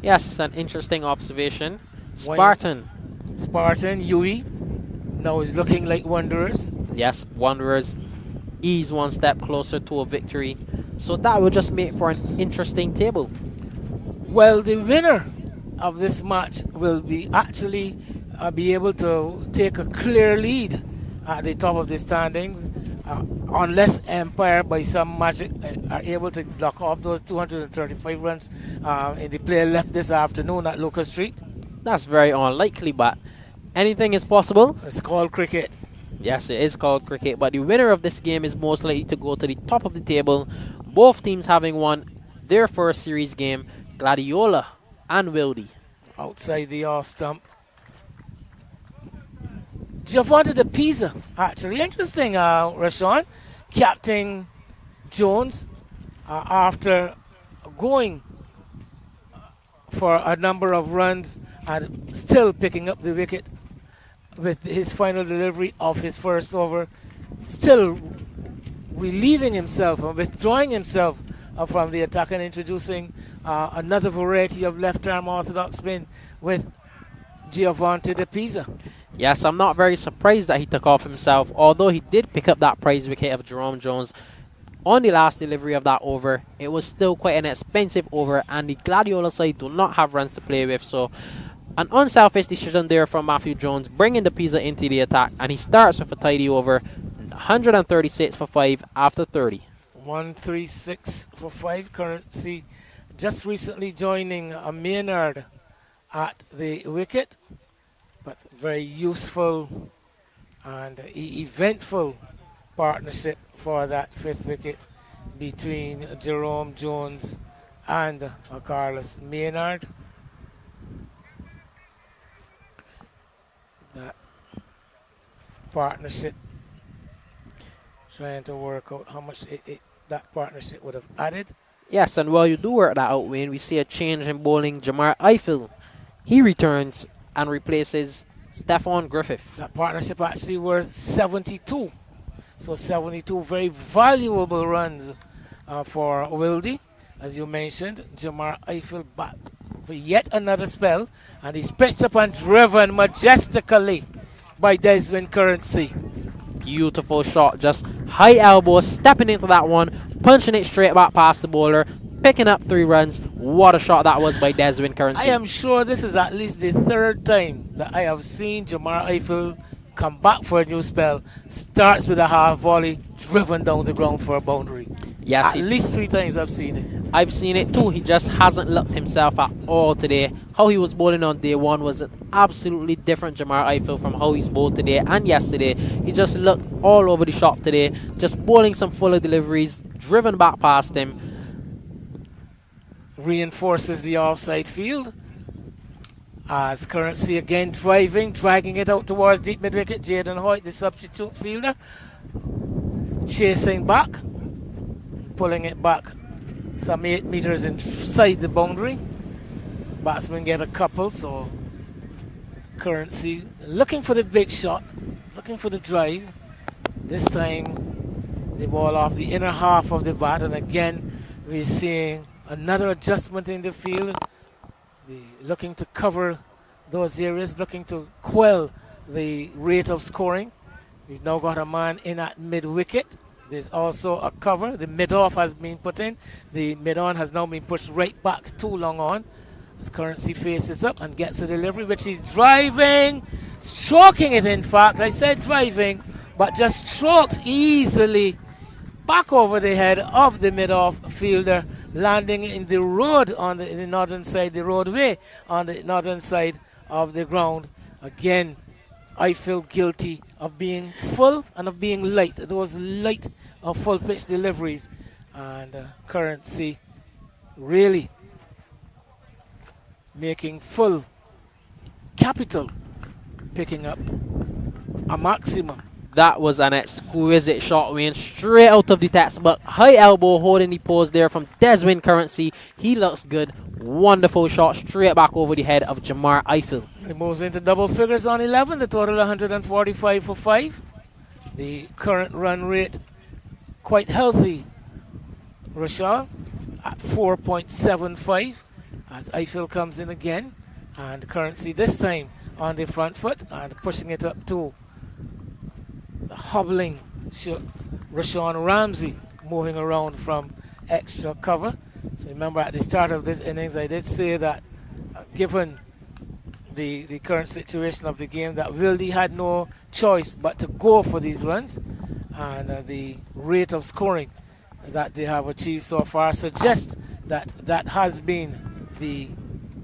Yes, it's an interesting observation. Spartan, UE, now is looking like Wanderers. Yes, Wanderers ease one step closer to a victory. So that will just make for an interesting table. Well, the winner of this match will be actually be able to take a clear lead at the top of the standings, unless Empire by some magic are able to block off those 235 runs in the play left this afternoon at Locust Street. That's very unlikely, but anything is possible. It's called cricket. Yes, it is called cricket, but the winner of this game is most likely to go to the top of the table. Both teams having won their first series game, Gladiola and Wildey. Outside the off stump. Giovanni de Pisa, actually. Interesting, Rashawn. Captain Jones, after going for a number of runs and still picking up the wicket with his final delivery of his first over, still relieving himself and withdrawing himself from the attack and introducing another variety of left-arm orthodox spin with Giovanni de Pisa. Yes, I'm not very surprised that he took off himself, although he did pick up that prize wicket of Jerome Jones on the last delivery of that over. It was still quite an expensive over, and the Gladiola side do not have runs to play with, so an unselfish decision there from Matthew Jones, bringing the Pisa into the attack, and he starts with a tidy over, 136 for 5 after 30. 136 for 5. Currency just recently joining a Maynard at the wicket, but very useful and eventful partnership for that 5th wicket between Jerome Jones and Carlos Maynard. That partnership, trying to work out how much that partnership would have added. Yes, and while you do work that out, Wayne, we see a change in bowling. Jamar Eiffel, he returns and replaces Stefan Griffith. That partnership actually worth 72. So 72 very valuable runs for Wildey. As you mentioned, Jamar Eiffel back for yet another spell, and he's pitched up and driven majestically by Desmond Currency. Beautiful shot, just high elbow, stepping into that one, punching it straight back past the bowler, picking up 3 runs. What a shot that was by Desmond Currency. I am sure this is at least the 3rd time that I have seen Jamar Eiffel come back for a new spell. Starts with a half volley, driven down the ground for a boundary. Yes, at least 3 times I've seen it. I've seen it too. He just hasn't looked himself at all today. How he was bowling on day 1 was an absolutely different Jamar Eiffel from how he's bowled today and yesterday. He just looked all over the shop today, just bowling some fuller deliveries, driven back past him. Reinforces the offside field. As Currency again driving, dragging it out towards deep mid-wicket. Jaden Hoyt, the substitute fielder, chasing back. pulling it back some 8 meters inside the boundary. Batsmen get a couple, so Currency looking for the big shot, looking for the drive. This time the ball off the inner half of the bat, and again we're seeing another adjustment in the field. Looking to cover those areas, looking to quell the rate of scoring. We've now got a man in at mid-wicket. There's also a cover. The mid-off has been put in. The mid-on has now been pushed right back too long on. As Currency faces up and gets a delivery, which he's driving, stroking it in fact. I said driving, but just stroked easily back over the head of the mid-off fielder, landing in the road on the northern side, the roadway on the northern side of the ground. Again, I feel guilty of being full and of being light. Those light or full pitch deliveries, and Currency really making full capital, picking up a maximum. That was an exquisite shot, Wayne, straight out of the textbook. High elbow holding the pose there from Desmond Currency. He looks good. Wonderful shot straight back over the head of Jamar Eiffel. He moves into double figures on 11, the total 145 for 5. The current run rate quite healthy, Rashad, at 4.75 as Eiffel comes in again, and Currency this time on the front foot and pushing it up to the hobbling Rashawn Ramsey, moving around from extra cover. So remember at the start of this innings I did say that given the current situation of the game, that Wildey had no choice but to go for these runs, and the rate of scoring that they have achieved so far suggests that that has been the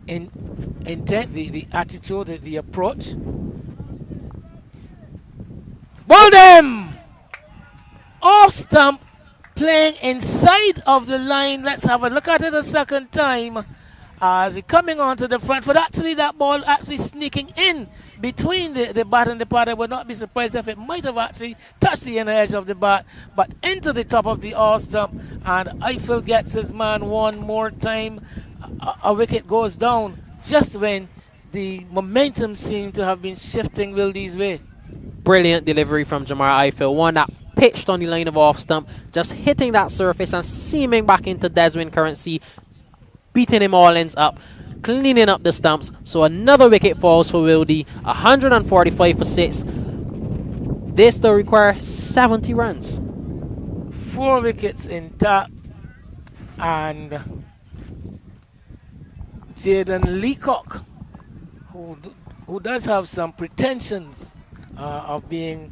intent, the attitude, the approach. Wildey off stump, playing inside of the line. Let's have a look at it a second time. As he coming onto the front foot, actually that ball actually sneaking in between the bat and the pad. I would not be surprised if it might have actually touched the inner edge of the bat, but into the top of the off stump, and Eiffel gets his man one more time. A wicket goes down just when the momentum seemed to have been shifting Wildey's way. Brilliant delivery from Jamar Eiffel, one that pitched on the line of off stump, just hitting that surface and seaming back into Desmond Currency, beating him all ends up, cleaning up the stumps. So another wicket falls for Wildey, 145 for 6. They still require 70 runs. 4 wickets in tap, and Jaden Leacock, who does have some pretensions of being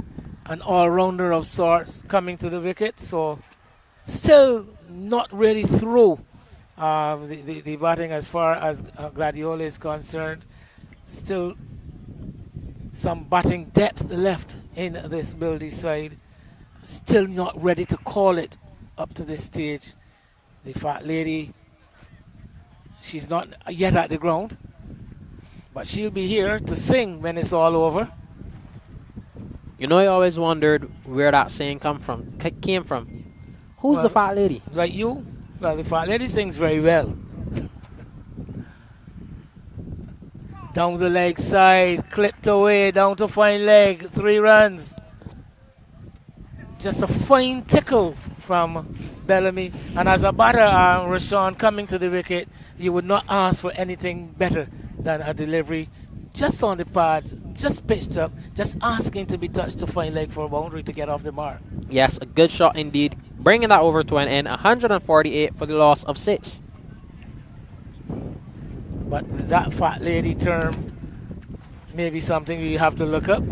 an all-rounder of sorts, coming to the wicket, so still not really through the batting as far as Gladiola is concerned. Still some batting depth left in this Wildey side. Still not ready to call it up to this stage. The fat lady, she's not yet at the ground, but she'll be here to sing when it's all over. You know, I always wondered where that saying came from. Who's the fat lady? Like you? Well, the fat lady sings very well. Down the leg side, clipped away, down to fine leg, 3 runs. Just a fine tickle from Bellamy. And as a batter, Rashawn coming to the wicket, you would not ask for anything better than a delivery just on the pads, just pitched up, just asking to be touched to fine leg for a boundary to get off the mark. Yes, a good shot indeed. Bringing that over to an end, 148 for the loss of 6. But that fat lady term may be something we have to look up.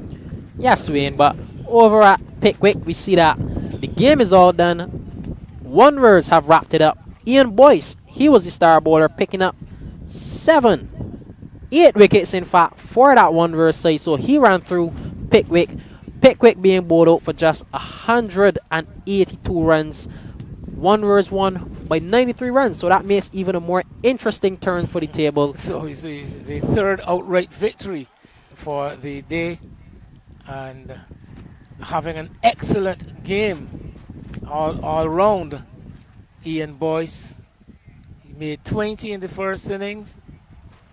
Yes, Wayne, but over at Pickwick, we see that the game is all done. Wanderers have wrapped it up. Ian Boyce, he was the star bowler, picking up 8 wickets, in fact, for that Wanderers side. So he ran through Pickwick. Pickwick being bowled out for just 182 runs. Wanderers won by 93 runs, so that makes even a more interesting turn for the table. So you see the 3rd outright victory for the day, and having an excellent game all round Ian Boyce. He made 20 in the first innings,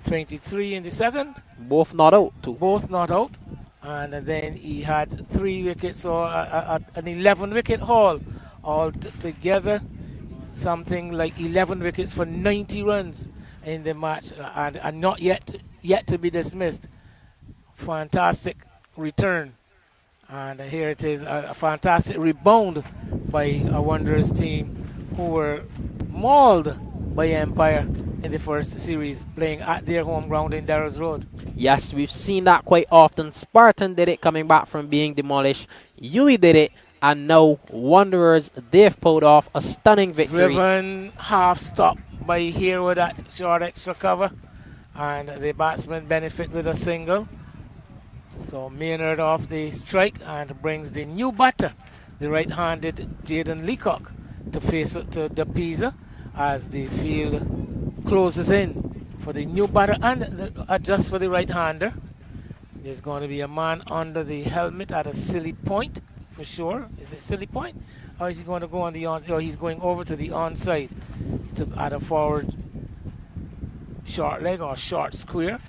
23 in the second. Both not out, too. Both not out. And then he had 3 wickets, so an 11 wicket haul all together. Something like 11 wickets for 90 runs in the match, and not yet to be dismissed. Fantastic return. And here it is, a fantastic rebound by a Wanderers team who were mauled by Empire in the first series, playing at their home ground in Darrell's Road. Yes, we've seen that quite often. Spartan did it coming back from being demolished. Wildey did it, and now Wanderers, they've pulled off a stunning victory. Driven half stop by here with that short extra cover, and the batsman benefit with a single. So Maynard off the strike and brings the new batter, the right-handed Jaden Leacock, to face it to the Pisa as the field closes in for the new batter and adjust for the right-hander. There's going to be a man under the helmet at a silly point for sure. Is it silly point? Or is he going to go on the on? Or he's going over to the onside to add a forward short leg or short square.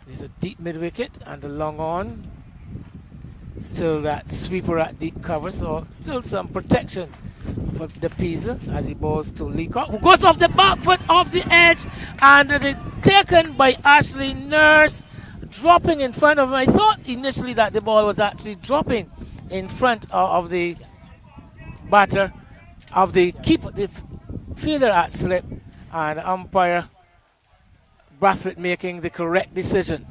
There's a deep mid wicket and the long on. Still that sweeper at deep cover, so still some protection for the Pisa as he bowls to Leacock, who goes off the back foot, off the edge, and taken by Ashley Nurse, dropping in front of him. I thought initially that the ball was actually dropping in front of the batter, of the keeper, the fielder at slip, and umpire Brathwaite making the correct decision.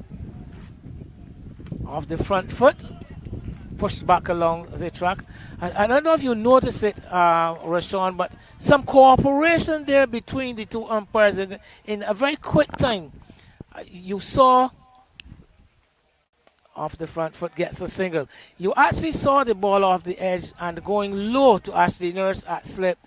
Off the front foot, pushed back along the track. I don't know if you noticed it, Rashawn, but some cooperation there between the two umpires in a very quick time. You saw off the front foot gets a single. You actually saw the ball off the edge and going low to Ashley Nurse at slip.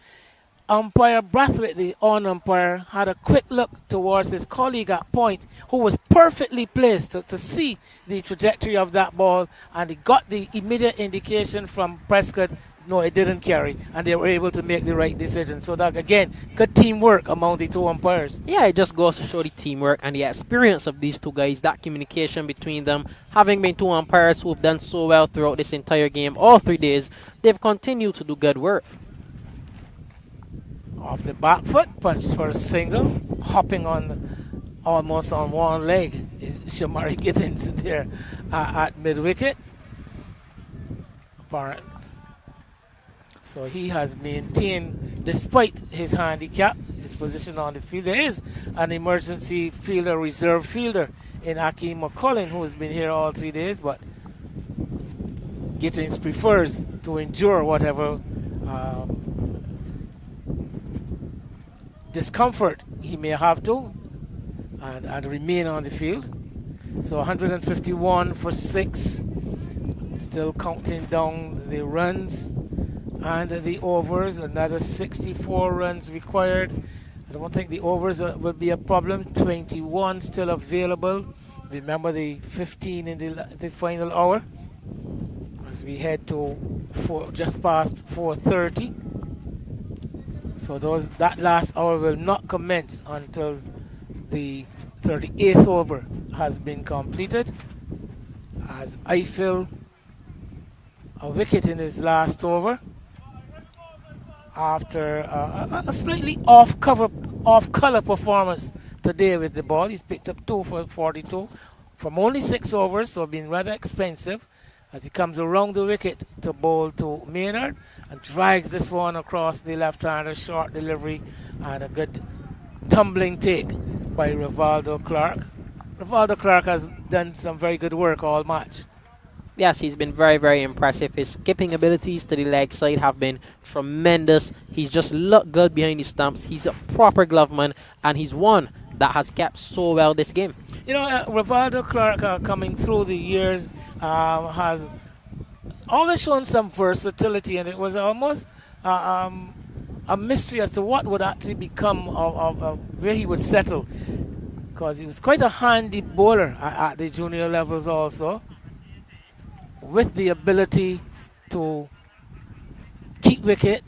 Umpire Brathwaite, the on umpire, had a quick look towards his colleague at point, who was perfectly placed to see the trajectory of that ball, and he got the immediate indication from Prescott, no, it didn't carry, and they were able to make the right decision. So that, again, good teamwork among the two umpires. Yeah, it just goes to show the teamwork and the experience of these two guys, that communication between them. Having been two umpires who've done so well throughout this entire game, all 3 days, they've continued to do good work. Off the back foot, punched for a single, hopping on almost on one leg is Shamari Gittins there at mid-wicket. Apparent. So he has maintained, despite his handicap, his position on the field. There is an emergency fielder, reserve fielder in Akeem McCullin, who has been here all 3 days, but Gittins prefers to endure whatever discomfort he may have to and remain on the field. So 151 for 6, still counting down the runs and the overs. Another 64 runs required. I don't think the overs will be a problem. 21 still available. Remember the 15 in the final hour as we head to just past 4:30. So that last hour will not commence until the 38th over has been completed, as Eiffel a wicket in his last over after a slightly off-color performance today with the ball. He's picked up 2 for 42 from only 6 overs, so been rather expensive as he comes around the wicket to bowl to Maynard and drags this one across the left-hander, short delivery, and a good tumbling take by Rivaldo Clark. Rivaldo Clark has done some very good work all match. Yes, he's been very, very impressive. His skipping abilities to the leg side have been tremendous. He's just looked good behind the stumps. He's a proper gloveman, and he's one that has kept so well this game. You know, Rivaldo Clark coming through the years has always shown some versatility, and it was almost a mystery as to what would actually become of where he would settle, because he was quite a handy bowler at the junior levels also, with the ability to keep wicket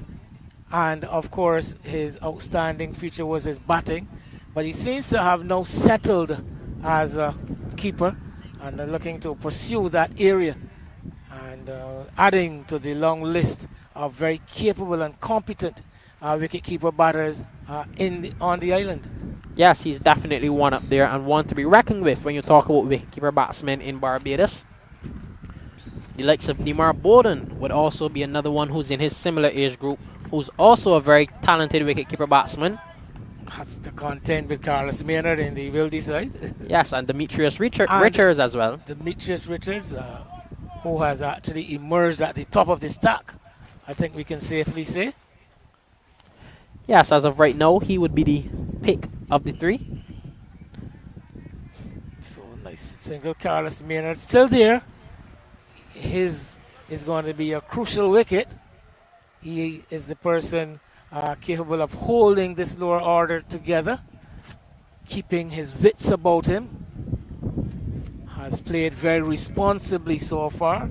And of course, his outstanding feature was his batting. But he seems to have now settled as a keeper and looking to pursue that area and adding to the long list of very capable and competent wicketkeeper batters on the island. Yes, he's definitely one up there and one to be reckoned with when you talk about wicketkeeper batsmen in Barbados. The likes of Neymar Bowden would also be another one who's in his similar age group, who's also a very talented wicketkeeper batsman. Has to contend with Carlos Maynard in the Wildey side. Yes, and Demetrius Richards as well. Demetrius Richards, who has actually emerged at the top of the stack, I think we can safely say. Yes, as of right now, he would be the pick of the three. So nice single. Carlos Maynard still there. His is going to be a crucial wicket. He is the person capable of holding this lower order together, keeping his wits about him. Has played very responsibly so far.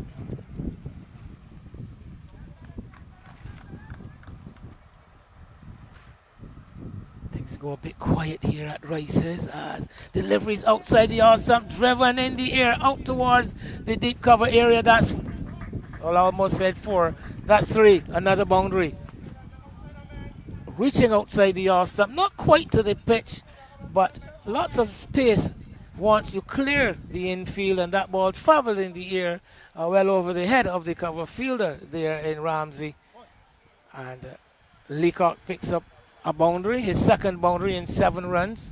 Things go a bit quiet here at Rice's as deliveries outside the off stump, driven in the air out towards the deep cover area. That's, well, I almost said 4. That's 3, another boundary. Reaching outside the off stump, not quite to the pitch, but lots of space once you clear the infield, and that ball traveled in the air well over the head of the cover fielder there in Ramsey. And Leacock picks up a boundary, his second boundary in 7 runs.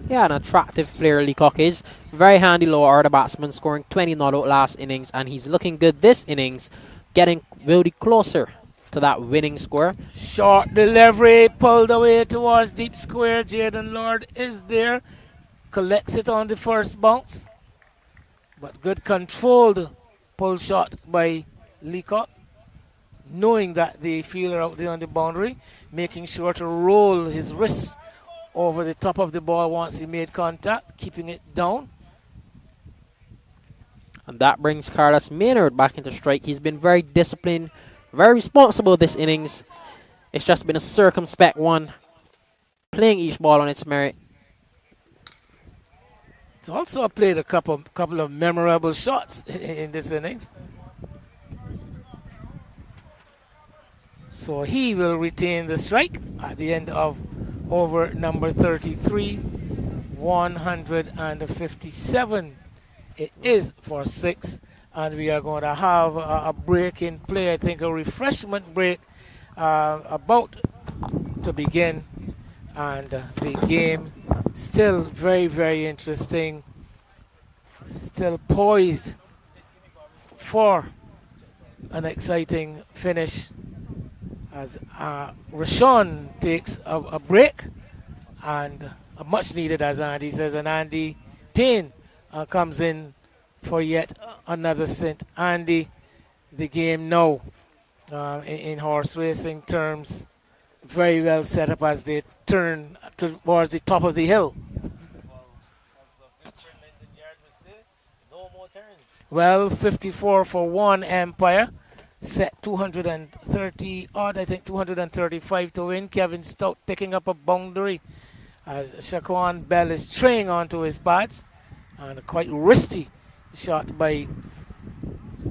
Yeah, an attractive player Leacock is. Very handy lower order batsman, scoring 20 not out last innings, and he's looking good this innings, getting Wildey closer to that winning score. Short delivery, pulled away towards deep square. Jaden Lord is there, collects it on the first bounce, but good controlled pull shot by Leacock, knowing that the fielder out there on the boundary, making sure to roll his wrists over the top of the ball once he made contact, keeping it down. And that brings Carlos Maynard back into strike. He's been very disciplined, very responsible this innings. It's just been a circumspect one, playing each ball on its merit. He's also played a couple of memorable shots in this innings. So he will retain the strike at the end of over number 33, 157. It is for 6, and we are going to have a break in play. I think a refreshment break about to begin, and the game still very, very interesting, still poised for an exciting finish as Rashawn takes a break, and much needed, as Andy says, and Andy Payne comes in for yet another stint. Andy, the game now in horse racing terms, very well set up as they turn towards the top of the hill. Well, 54 for one Empire. Set 230 odd, I think 235 to win. Kevin Stout picking up a boundary as Shaquan Bell is traying onto his pads, and a quite risky shot by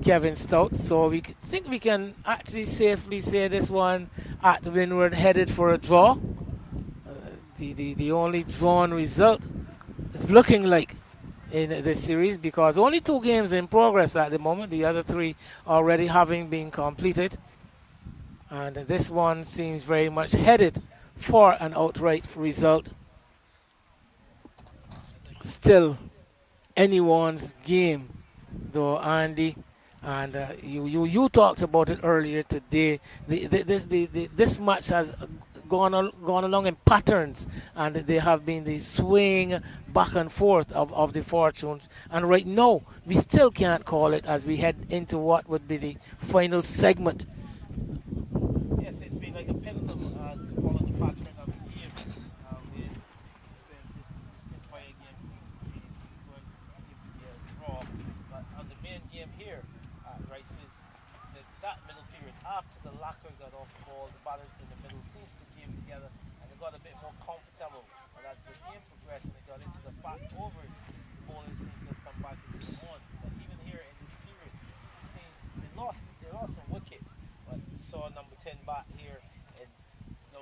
Kevin Stout. So we think we can actually safely say this one at the windward headed for a draw. The only drawn result is looking like in this series, because only 2 games in progress at the moment, the other 3 already having been completed, and this one seems very much headed for an outright result. Still anyone's game though, Andy, and you talked about it earlier today. This match has gone along in patterns, and they have been the swing back and forth of the fortunes, and right now we still can't call it as we head into what would be the final segment. Yes, it's been like a pendulum following the pattern of the game. Since this Fire game seems to be going to give the draw, but on the main game here, Rice said that middle period after the locker got off the ball, the batters in the middle seems to came together and they got a bit more comfortable. But as the game progressed and they got into the back overs, the bowling seems to come back as they go on. But even here in this period, it seems they lost some wickets. But we saw number 10 bat here in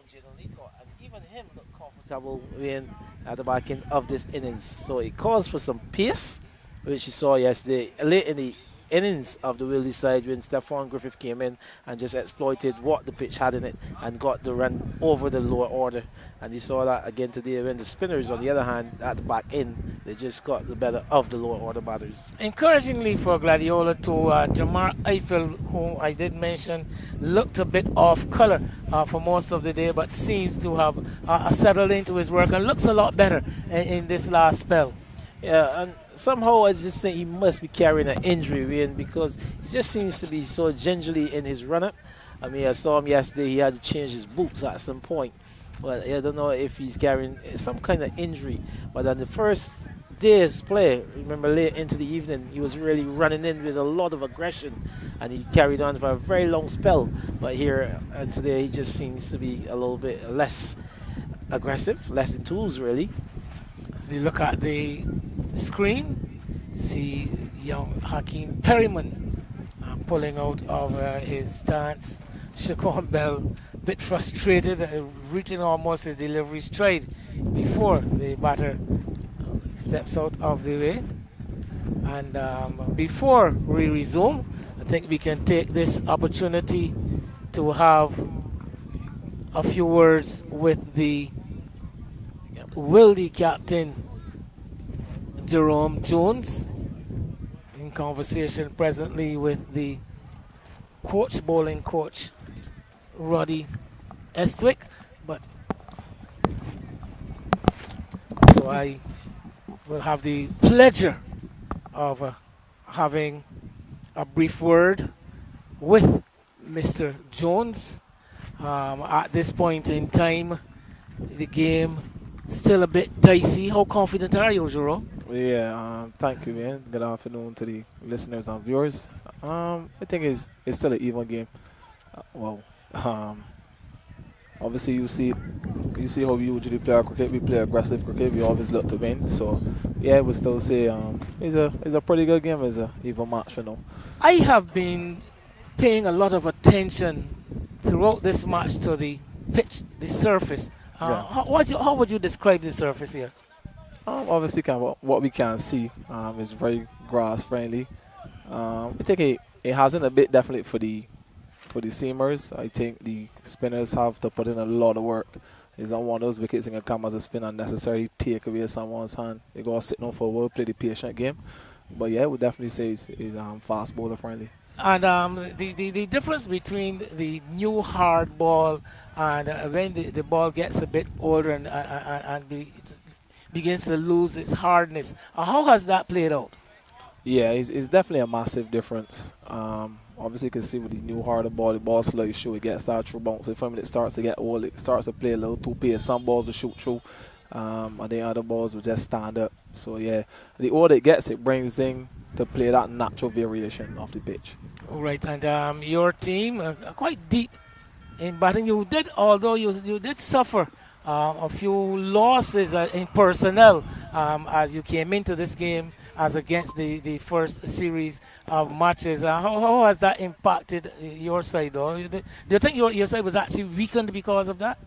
Jaden Leacock, and even him looked comfortable in at the back end of this innings. So it calls for some pace, which you saw yesterday late in the innings of the Wildey side when Stephon Griffith came in and just exploited what the pitch had in it and got the run over the lower order. And you saw that again today when the spinners, on the other hand, at the back end, they just got the better of the lower order batters. Encouragingly for Gladiola to Jamar Eiffel, whom I did mention, looked a bit off colour for most of the day, but seems to have settled into his work and looks a lot better in this last spell. Yeah, and somehow I just think he must be carrying an injury, Wayne, because he just seems to be so gingerly in his run-up. I mean, I saw him yesterday, he had to change his boots at some point. But I don't know if he's carrying some kind of injury. But on the first day's play, remember late into the evening, he was really running in with a lot of aggression. And he carried on for a very long spell. But here and today, he just seems to be a little bit less aggressive, less in tools, really. As we look at the screen, see young Hakeem Perryman pulling out of his stance. Shaquan Bell, a bit frustrated, reaching almost his delivery stride before the batter steps out of the way. And before we resume, I think we can take this opportunity to have a few words with the Wildey captain Jerome Jones, in conversation presently with the coach, bowling coach Roddy Estwick. But so I will have the pleasure of having a brief word with Mr. Jones. At this point in time, the game still a bit dicey. How confident are you, Jerome? Yeah, thank you, man. Good afternoon to the listeners and viewers. I think it's still an even game. Obviously you see how we usually play our cricket. We play aggressive cricket. We always look to win. So yeah, we still say it's a pretty good game. It's a even match for now. I have been paying a lot of attention throughout this match to the pitch, the surface. Yeah. How would you describe the surface here? Obviously, what we can see is very grass friendly. I think it hasn't a bit definitely for the seamers. I think the spinners have to put in a lot of work. It's not one of those wickets that can come as a spin and necessarily take away someone's hand. They go sit down for a while, play the patient game. But yeah, I would definitely say it's fast bowler friendly. And the difference between the new hard ball and when the ball gets a bit older and begins to lose its hardness, how has that played out? Yeah, it's definitely a massive difference. Obviously, you can see with the new harder ball, the ball slightly shoot, it gets that true bounce. If it starts to get old, it starts to play a little too pace. Some balls will shoot through, and then other balls will just stand up. So yeah, the older it gets, it brings in to play that natural variation of the pitch. All right, and your team quite deep in batting. Although you did suffer a few losses in personnel as you came into this game as against the first series of matches. How has that impacted your side, though? Do you think your side was actually weakened because of that?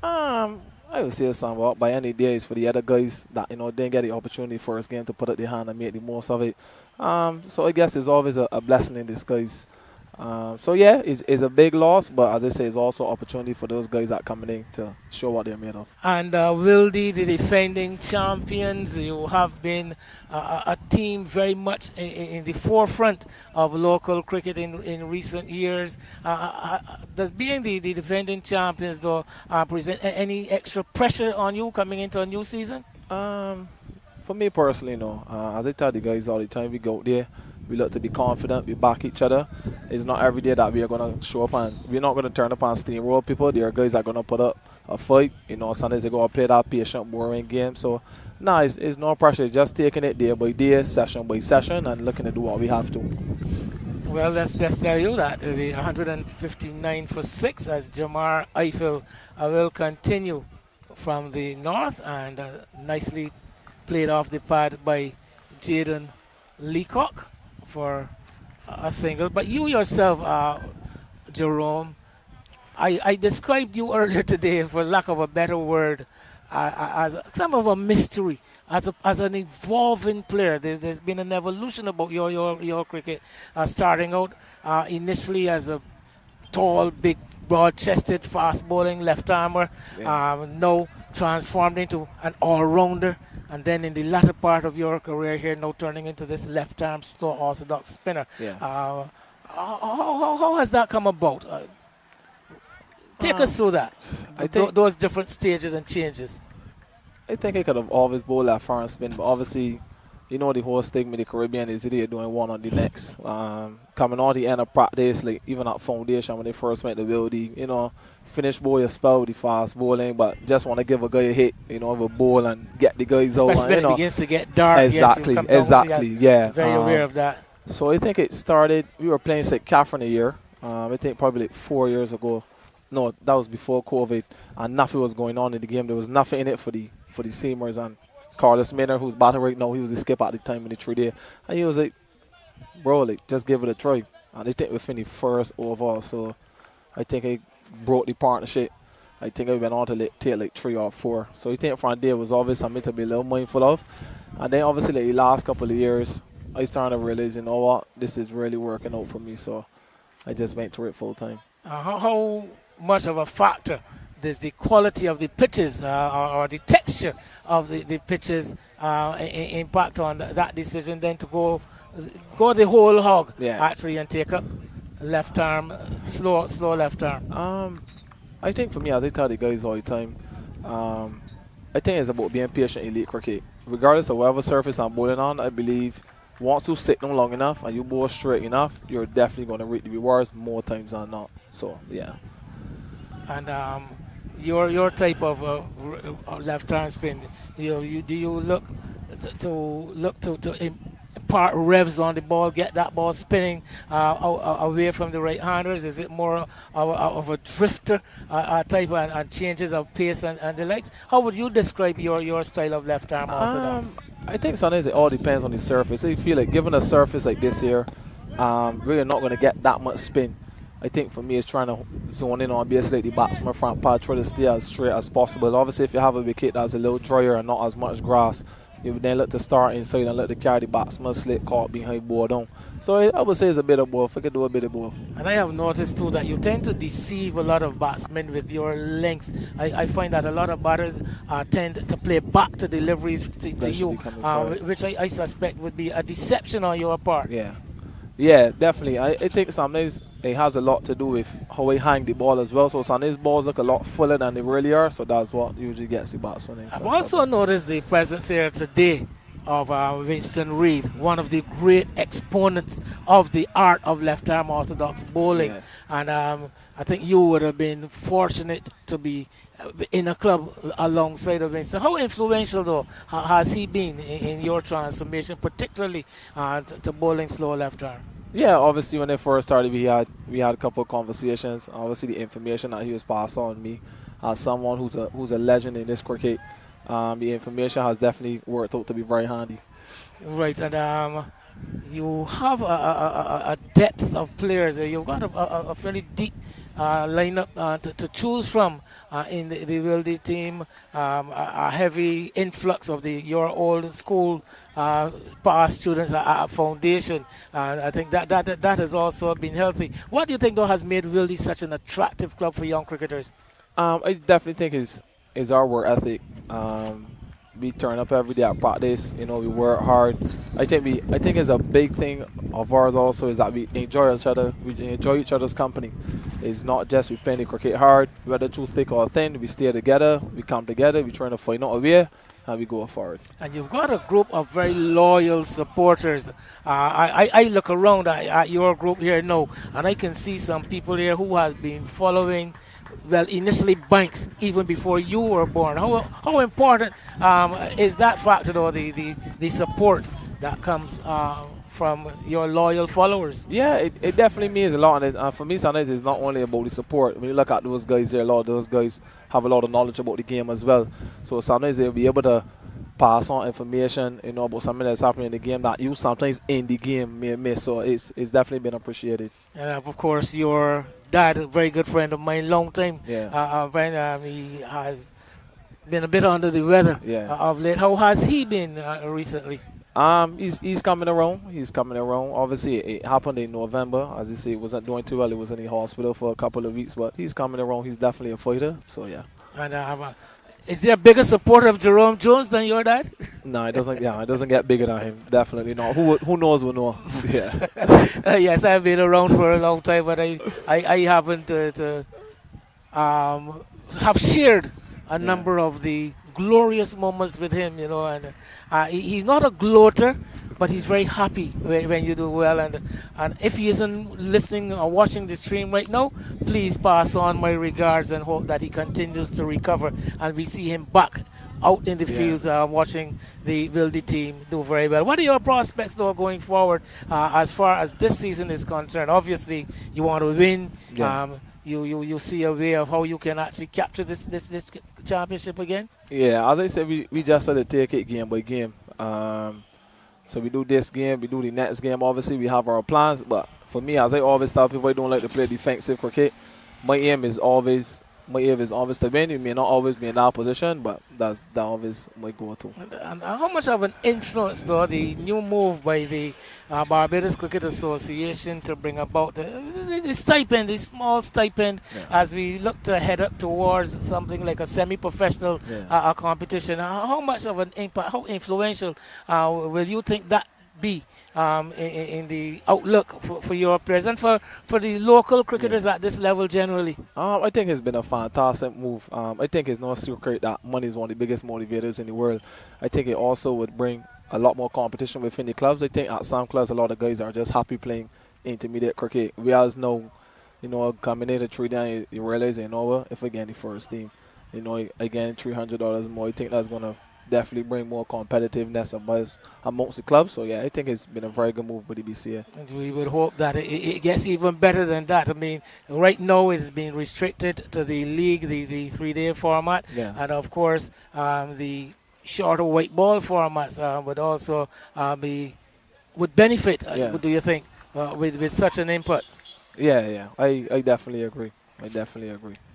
I would say somewhat. By any days for the other guys that didn't get the opportunity first game to put up their hand and make the most of it. So I guess it's always a blessing in disguise. So yeah, it's a big loss, but as I say, it's also opportunity for those guys that coming in to show what they're made of. And Wildey, the defending champions, you have been a team very much in the forefront of local cricket in recent years. Does being the defending champions, though, present any extra pressure on you coming into a new season? For me personally, no. As I tell the guys all the time, we go out there, we look to be confident, we back each other. It's not every day that we are going to show up and we're not going to turn up and steamroll people. There are guys that are going to put up a fight. Sometimes they go and play that patient, boring game. So, it's no pressure. Just taking it day by day, session by session, and looking to do what we have to. Well, let's tell you that the 159 for 6 as Jamar Eiffel will continue from the north and nicely played off the pad by Jaden Leacock for a single. But you yourself, Jerome, I described you earlier today, for lack of a better word, as some of a mystery, as an evolving player. There's been an evolution about your cricket, starting out initially as a tall, big, broad-chested, fast-bowling left-armer, now transformed into an all-rounder, and then in the latter part of your career here, now turning into this left-arm, slow, orthodox spinner. Yeah. How has that come about? Take us through that. I think Those different stages and changes. I think I could have always bowled that far and spin, but obviously, you know, the whole stigma in the Caribbean is they're doing one on the next. Coming on the end of practice, like even at foundation when they first went to Wildey, you know, finish bowl your spell with the fast bowling, but just want to give a guy a hit, you know, with a ball and get the guys out. Especially when it begins to get dark. Exactly, yeah. Very aware of that. So I think it started, we were playing St. Catherine a year, I think probably like 4 years ago. No, that was before COVID, and nothing was going on in the game. There was nothing in it for the Seamers, and Carlos Minner, who's batting right now, he was the skipper at the time in the 3-day. And he was like, bro, like, just give it a try. And I think we finished first overall, so I think I broke the partnership. I think I went on to take like 3 or 4. So I think from there was always something to be a little mindful of. And then obviously like, the last couple of years, I started to realize, you know what, this is really working out for me. So I just went to it full time. How much of a factor does the quality of the pitches or the texture of the pitches impact on that decision then to go the whole hog actually and take up left arm, slow left arm? I think for me, as I tell the guys all the time, I think it's about being patient in elite cricket. Regardless of whatever surface I'm bowling on, I believe once you sit down long enough and you bowl straight enough, you're definitely going to reap the rewards more times than not. So, yeah. And your type of left arm spin, do you look to impart revs on the ball, get that ball spinning away from the right-handers? Is it more of a drifter type and changes of pace and the likes? How would you describe your style of left arm orthodox? I think sometimes it all depends on the surface. I feel like given a surface like this here, we're not going to get that much spin. I think for me it's trying to zone in on basically the batsman front pad, try to stay as straight as possible. Obviously if you have a wicket that's a little drier and not as much grass, you would then look to start inside and let the carry the batsman slip caught behind ball down. So I would say it's a bit of both. I could do a bit of both. And I have noticed too that you tend to deceive a lot of batsmen with your length. I find that a lot of batters tend to play back to deliveries to you, which I suspect would be a deception on your part. Yeah, definitely. I think sometimes it has a lot to do with how I hang the ball as well. So sometimes balls look a lot fuller than they really are. So that's what usually gets the batsman. I've also noticed the presence here today of Winston Reid, one of the great exponents of the art of left-arm orthodox bowling. Yeah. And I think you would have been fortunate to be in a club alongside of Winston. How influential, though, has he been in your transformation, particularly to bowling slow left-arm? Yeah, obviously when I first started, we had a couple of conversations. Obviously the information that he was passed on to me as someone who's a legend in this cricket, the information has definitely worked out to be very handy. Right, and you have a depth of players. You've got a fairly deep lineup to choose from in the Wildey team. A heavy influx of your old school past students at foundation. I think that has also been healthy. What do you think, though, has made Wildey such an attractive club for young cricketers? I definitely think is our work ethic. We turn up every day at practice. You know, we work hard. I think it's a big thing of ours also is that we enjoy each other. We enjoy each other's company. It's not just we playing the cricket hard, whether too thick or thin. We stay together. We come together. We trying to find out a way, and we go forward. And you've got a group of very loyal supporters. I look around at your group here now, and I can see some people here who has been following. Well, initially Banks, even before you were born. How important is that factor, though, the support that comes from your loyal followers. Yeah, it definitely means a lot. And for me, sometimes it's not only about the support. When you look at those guys there, a lot of those guys have a lot of knowledge about the game as well. So sometimes they'll be able to pass on information, about something that's happening in the game that you sometimes in the game may miss. So it's definitely been appreciated. And of course, your dad, a very good friend of mine, long time. Yeah. Friend, he has been a bit under the weather of late. How has he been recently? He's coming around. He's coming around. Obviously, it happened in November. As you say, it wasn't doing too well. He was in the hospital for a couple of weeks, but he's coming around. He's definitely a fighter. So yeah. And is there a bigger supporter of Jerome Jones than your dad? No, it doesn't. Yeah, it doesn't get bigger than him. Definitely not. Who knows will know. Yeah. Yes, I've been around for a long time, but I happen to have shared a number of the glorious moments with him, and he's not a gloater, but he's very happy when you do well. And if he isn't listening or watching the stream right now, please pass on my regards and hope that he continues to recover and we see him back out in the fields watching the Wildey team do very well. What are your prospects, though, going forward as far as this season is concerned? Obviously, you want to win. Yeah. You see a way of how you can actually capture this championship again? Yeah, as I said, we just sort of take it game by game. So we do this game, we do the next game. Obviously, we have our plans. But for me, as I always tell people, I don't like to play defensive cricket. My aim is always to win. You may not always be in that position, but that always my go-to. And how much of an influence, though, the new move by the Barbados Cricket Association to bring about the stipend, the small stipend, as we look to head up towards something like a semi-professional competition? How much of an impact, how influential will you think that be in the outlook for your players and for the local cricketers at this level generally? I think it's been a fantastic move. I think it's no secret that money is one of the biggest motivators in the world. I think it also would bring a lot more competition within the clubs. I think at some clubs, a lot of guys are just happy playing intermediate cricket. Whereas now, coming into 3 down, you realize, if again the first team, again $300 more, I think that's going to definitely bring more competitiveness amongst the clubs. So yeah, I think it's been a very good move by the BCA. And we would hope that it gets even better than that. I mean, right now it's been restricted to the league, the 3-day format, and of course the shorter white ball formats would also would benefit. Do you think with such an input? Yeah, I definitely agree.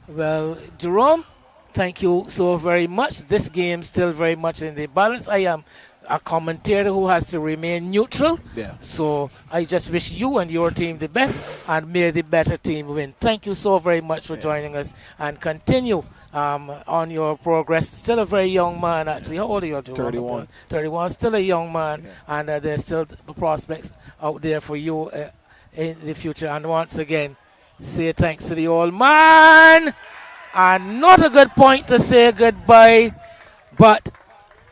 Well, Jerome, thank you so very much. This game still very much in the balance. I am a commentator who has to remain neutral. Yeah. So I just wish you and your team the best, and may the better team win. Thank you so very much for joining us, and continue on your progress. Still a very young man, actually. How old are you? 31. 31. Still a young man, and there's still prospects out there for you in the future. And once again, say thanks to the old man. And not a good point to say goodbye, but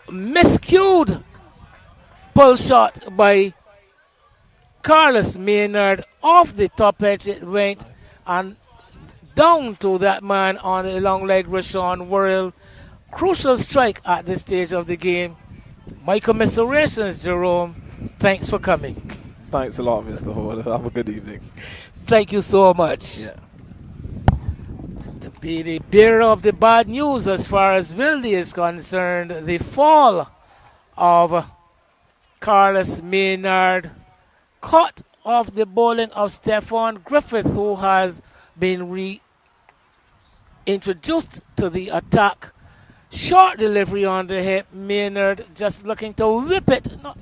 miscued pull shot by Carlos Maynard off the top edge. It went and down to that man on the long leg, Rashawn Worrell. Crucial strike at this stage of the game. My commiserations, Jerome. Thanks for coming. Thanks a lot, Mr. Hall. Have a good evening. Thank you so much. Yeah. Be the bearer of the bad news as far as Wildey is concerned. The fall of Carlos Maynard, caught off the bowling of Stefan Griffith, who has been reintroduced to the attack. Short delivery on the hip. Maynard just looking to whip it. Not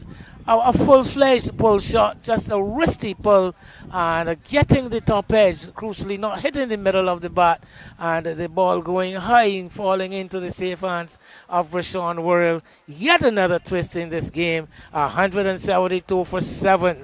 a full-fledged pull shot, just a wristy pull, and getting the top edge, crucially not hitting the middle of the bat, and the ball going high and falling into the safe hands of Rashawn Worrell. Yet another twist in this game, 172 for 7.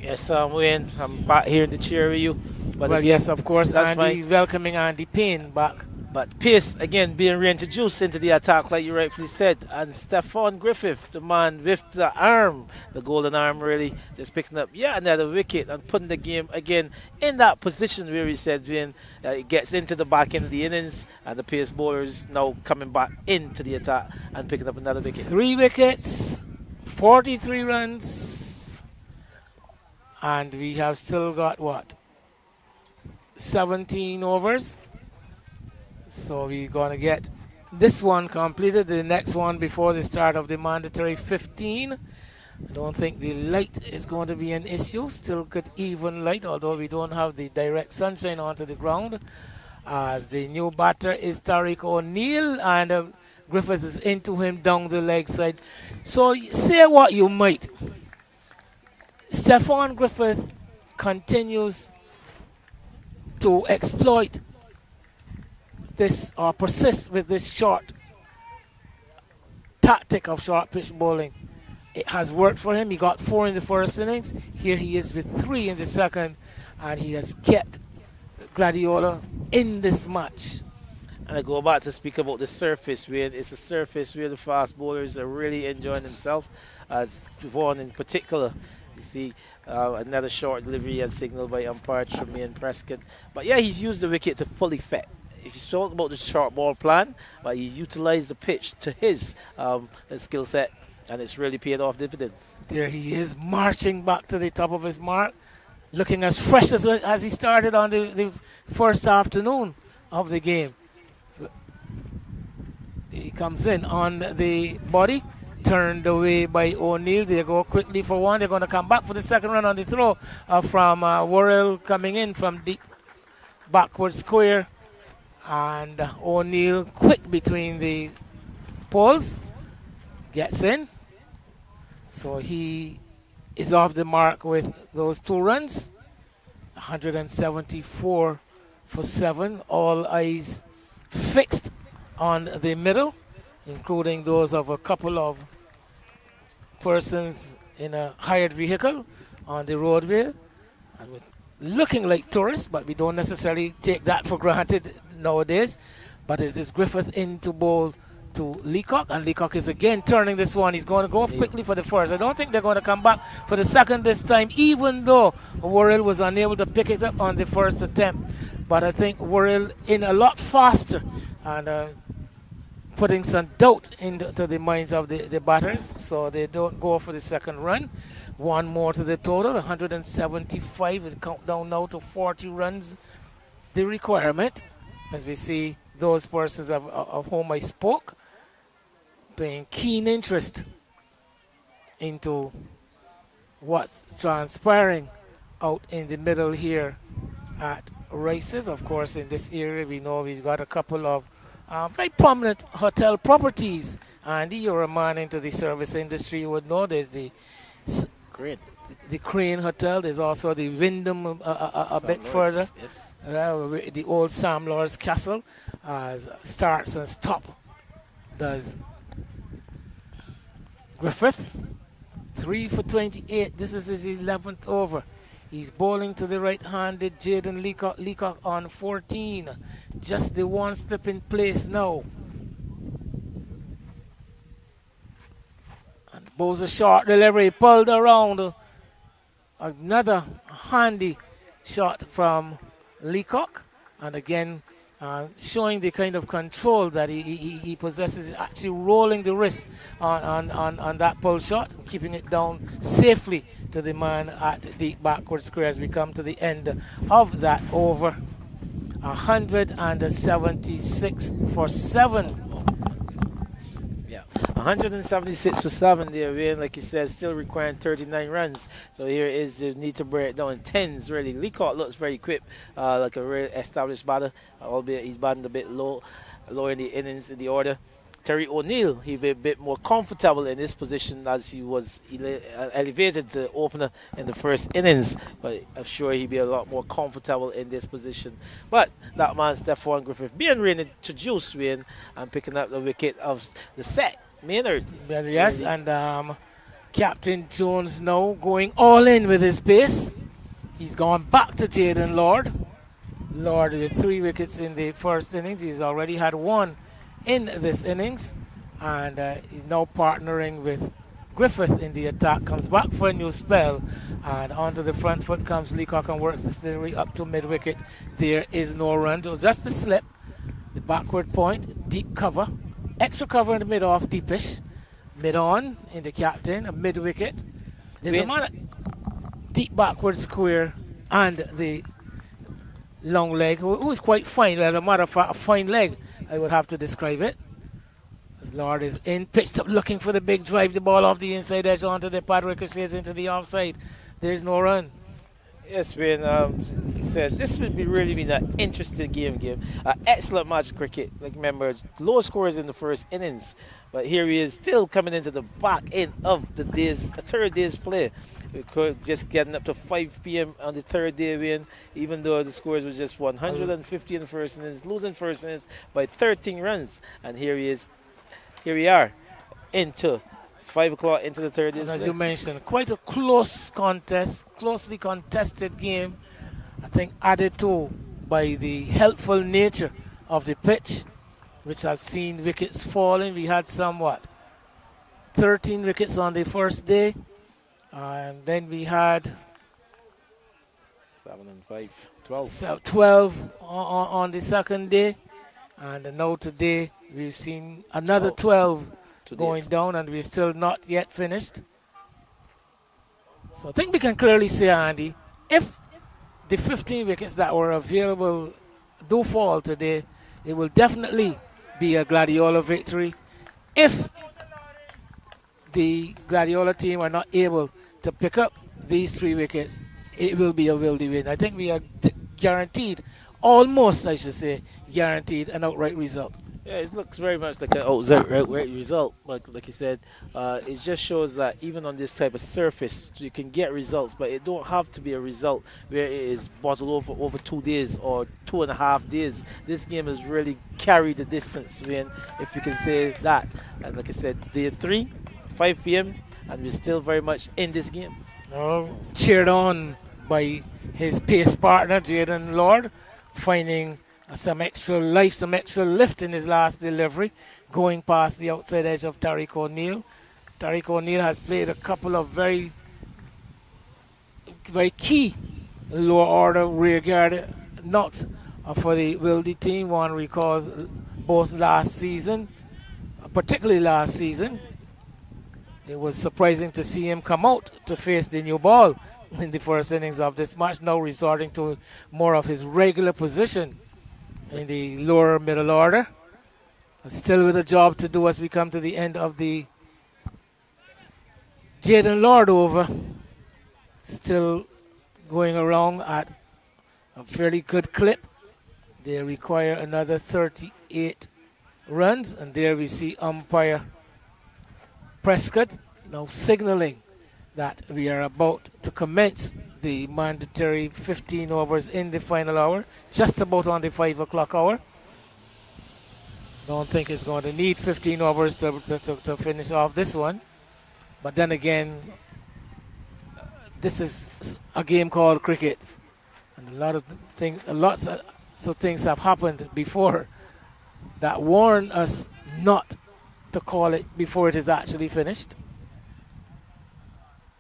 Yes, Wayne, I'm back here in the chair with you. But well, again, yes, of course, that's Andy, fine. welcoming Andy Payne back. But Pace, again, being reintroduced into the attack, like you rightfully said. And Stefan Griffith, the man with the arm, the golden arm, really, just picking up another wicket and putting the game, again, in that position where he said when it gets into the back end of the innings, and the pace bowlers now coming back into the attack and picking up another wicket. 3 wickets 43 runs, and we have still got what? 17 overs. So we're going to get this one completed, the next one before the start of the mandatory 15. I don't think the light is going to be an issue. Still good even light, although we don't have the direct sunshine onto the ground. As the new batter is Tariq O'Neill, and Griffith is into him down the leg side. So say what you might, Stephon Griffith continues to exploit this or persist with this short tactic of short pitch bowling. It has worked for him. He got 4 in the first innings. Here he is with 3 in the second, and he has kept Gladiola in this match. And I go back to speak about the surface, where it's a surface where the fast bowlers are really enjoying themselves, as Vaughan in particular. You see another short delivery as signaled by umpire Tremaine Prescott. But yeah, he's used the wicket to full effect. If you spoke about the short ball plan, but he utilized the pitch to his skill set, and it's really paid off dividends. There he is, marching back to the top of his mark, looking as fresh as he started on the first afternoon of the game. He comes in on the body, turned away by O'Neill. They go quickly for one. They're going to come back for the second run on the throw from Worrell coming in from deep backward square. And O'Neill quick between the poles, gets in. So he is off the mark with those 2 runs. 174 for 7. All eyes fixed on the middle, including those of a couple of persons in a hired vehicle on the roadway, and with looking like tourists, but we don't necessarily take that for granted nowadays. But it is Griffith in to bowl to Leacock, and Leacock is again turning this one. He's going to go quickly for the first. I don't think they're going to come back for the second this time, even though Worrell was unable to pick it up on the first attempt. But I think Worrell in a lot faster, and putting some doubt into the minds of the batters, so they don't go for the second run. 1 more to the total, 175. The countdown now to 40 runs, the requirement, as we see those persons of whom I spoke paying keen interest into what's transpiring out in the middle here at Rice's. Of course, in this area we know we've got a couple of very prominent hotel properties. Andy, you're a man into the service industry, you would know there's the Crane Hotel. There's also the Wyndham a bit further. Yes. The old Sam Lord's Castle starts and stop does Griffith. 3 for 28. This is his 11th over. He's bowling to the right-handed Jaden Leacock. Leacock on 14. Just the one slip in place now. And bowls a short delivery, pulled around. Another handy shot from Leacock, and again showing the kind of control that he possesses, actually rolling the wrist on that pull shot, keeping it down safely to the man at the backward square as we come to the end of that over. 176 for 7. 176 for 7 there, Wayne, like you said, still requiring 39 runs. So here is the need to break it down in tens, really. Leacock looks very quick, like a really established batter, albeit he's batting a bit low in the innings in the order. Terry O'Neill, he'll be a bit more comfortable in this position as he was elevated to opener in the first innings, but I'm sure he'll be a lot more comfortable in this position. But that man, Stephon Griffith, being reintroduced, Wayne, and picking up the wicket of the set. Maynard. Well, yes, and Captain Jones now going all in with his pace. He's gone back to Jaden Lord. Lord with 3 wickets in the first innings. He's already had 1 in this innings, and he's now partnering with Griffith in the attack. Comes back for a new spell, and onto the front foot comes Leacock and works the delivery up to mid-wicket. There is no run. It was just the slip, the backward point, deep cover. Extra cover in the mid-off, deepish. mid-on in the captain, a mid-wicket. There's a Wait. man deep backward square and the long leg, who is quite fine. As a matter of fact, a fine leg, I would have to describe it. As Lord is in, pitched up, looking for the big drive, the ball off the inside edge onto the pad, ricochets into the offside. There's no run. Yes, Ben said this would be really been an interesting game. Excellent match of cricket. Like remember, low scores in the first innings, but here he is still coming into the back end of the third day's play. We could just getting up to 5 p.m. on the third day win, even though the scores was just 150 in the first innings, losing first innings by 13 runs. And here we are into 5 o'clock into the third day's And as play. you mentioned, quite a close contest, closely contested game. I think added to by the helpful nature of the pitch, which has seen wickets falling. We had 13 wickets on the first day, and then we had 7 and 5, 12. 12 on the second day, and now today we've seen another 12 going down, and we're still not yet finished. So I think we can clearly say, Andy, if the 15 wickets that were available do fall today, it will definitely be a Gladiola victory. If the Gladiola team are not able to pick up these 3 wickets, it will be a Wildey win. I think we are guaranteed, almost I should say, guaranteed an outright result. Yeah, it looks very much like an outright result. Like you said, it just shows that even on this type of surface, you can get results, but it don't have to be a result where it is bottled over 2 days or 2.5 days. This game has really carried the distance, man, if you can say that. And like I said, day 3, 5 p.m., and we're still very much in this game. Cheered on by his pace partner, Jaden Lord, finding some extra life, some extra lift in his last delivery, going past the outside edge of Tariq O'Neill. Tariq O'Neill has played a couple of very, very key lower order rearguard knocks for the Wildey team. One recalls both last season, particularly last season. It was surprising to see him come out to face the new ball in the first innings of this match, now resorting to more of his regular position in the lower middle order. Still with a job to do as we come to the end of the Jaden Lord over. Still going around at a fairly good clip. They require another 38 runs, and there we see umpire Prescott now signaling that we are about to commence the mandatory 15 overs in the final hour, just about on the 5 o'clock hour. Don't think it's going to need 15 overs to finish off this one. But then again, this is a game called cricket. And lots of things have happened before that warn us not to call it before it is actually finished.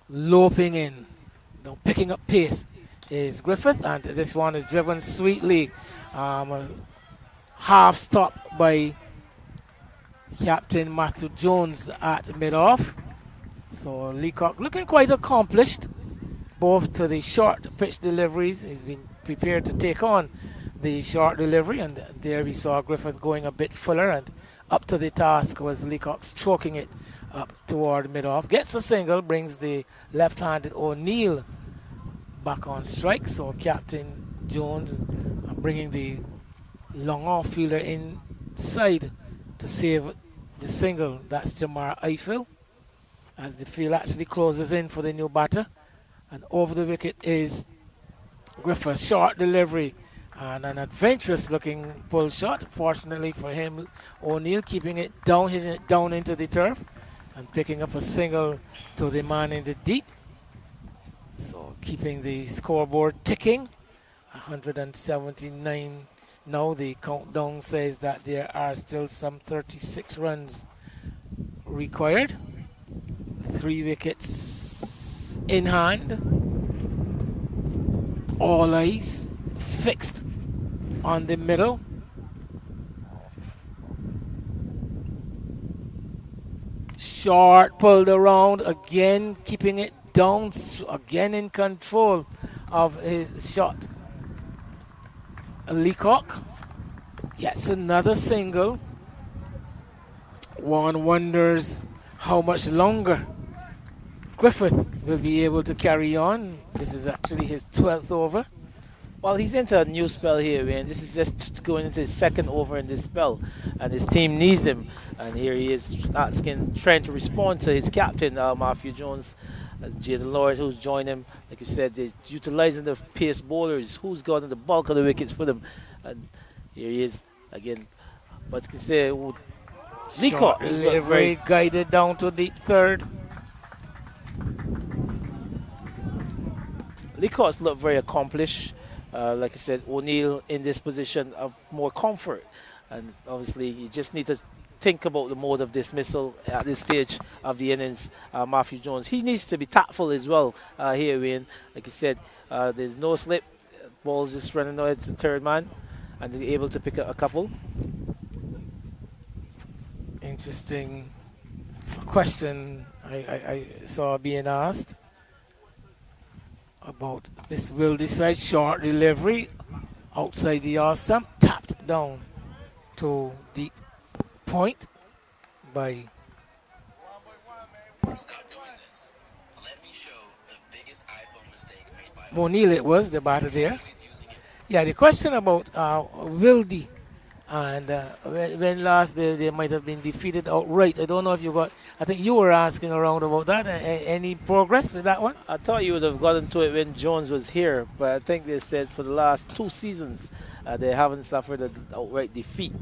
Loping in, picking up pace is Griffith, and this one is driven sweetly. Half stop by Captain Matthew Jones at mid-off. So Leacock looking quite accomplished, both to the short pitch deliveries. He's been prepared to take on the short delivery, and there we saw Griffith going a bit fuller, and up to the task was Leacock stroking it up toward mid-off. Gets a single, brings the left-handed O'Neill back on strike. So Captain Jones bringing the long off fielder inside to save the single. That's Jamar Eiffel as the field actually closes in for the new batter. And over the wicket is Griffith. Short delivery and an adventurous looking pull shot. Fortunately for him, O'Neill keeping it down, hitting it down into the turf and picking up a single to the man in the deep. So keeping the scoreboard ticking. 179 now. The countdown says that there are still some 36 runs required. 3 wickets in hand. All eyes fixed on the middle. Short pulled around again, keeping it down, again in control of his shot. Leacock gets another single. One wonders how much longer Griffith will be able to carry on. This is actually his 12th over. Well, he's into a new spell here, man. This is just going into his second over in this spell, and his team needs him. And here he is trying to respond to his captain, Matthew Jones, as Jaden Lord, who's joined him. Like you said, they're utilizing the pace bowlers, who's gotten the bulk of the wickets for them. And here he is again. But you can say, Leacock is very guided down to deep third. Leacock's look very accomplished. Like I said, O'Neill in this position of more comfort. And obviously, you just need to think about the mode of dismissal at this stage of the innings. Matthew Jones, he needs to be tactful as well here, Wayne. Like you said, there's no slip. Ball's just running out to the third man. And they're able to pick up a couple. Interesting question I saw being asked about this Wildey side. Short delivery outside the yard stump, tapped down to deep point by O'Neill. It was the batter there. Yeah, the question about Wildey and when last they might have been defeated outright. I don't know if you got, I think you were asking around about that. Any progress with that one? I thought you would have gotten to it when Jones was here, but I think they said for the last 2 seasons they haven't suffered an outright defeat.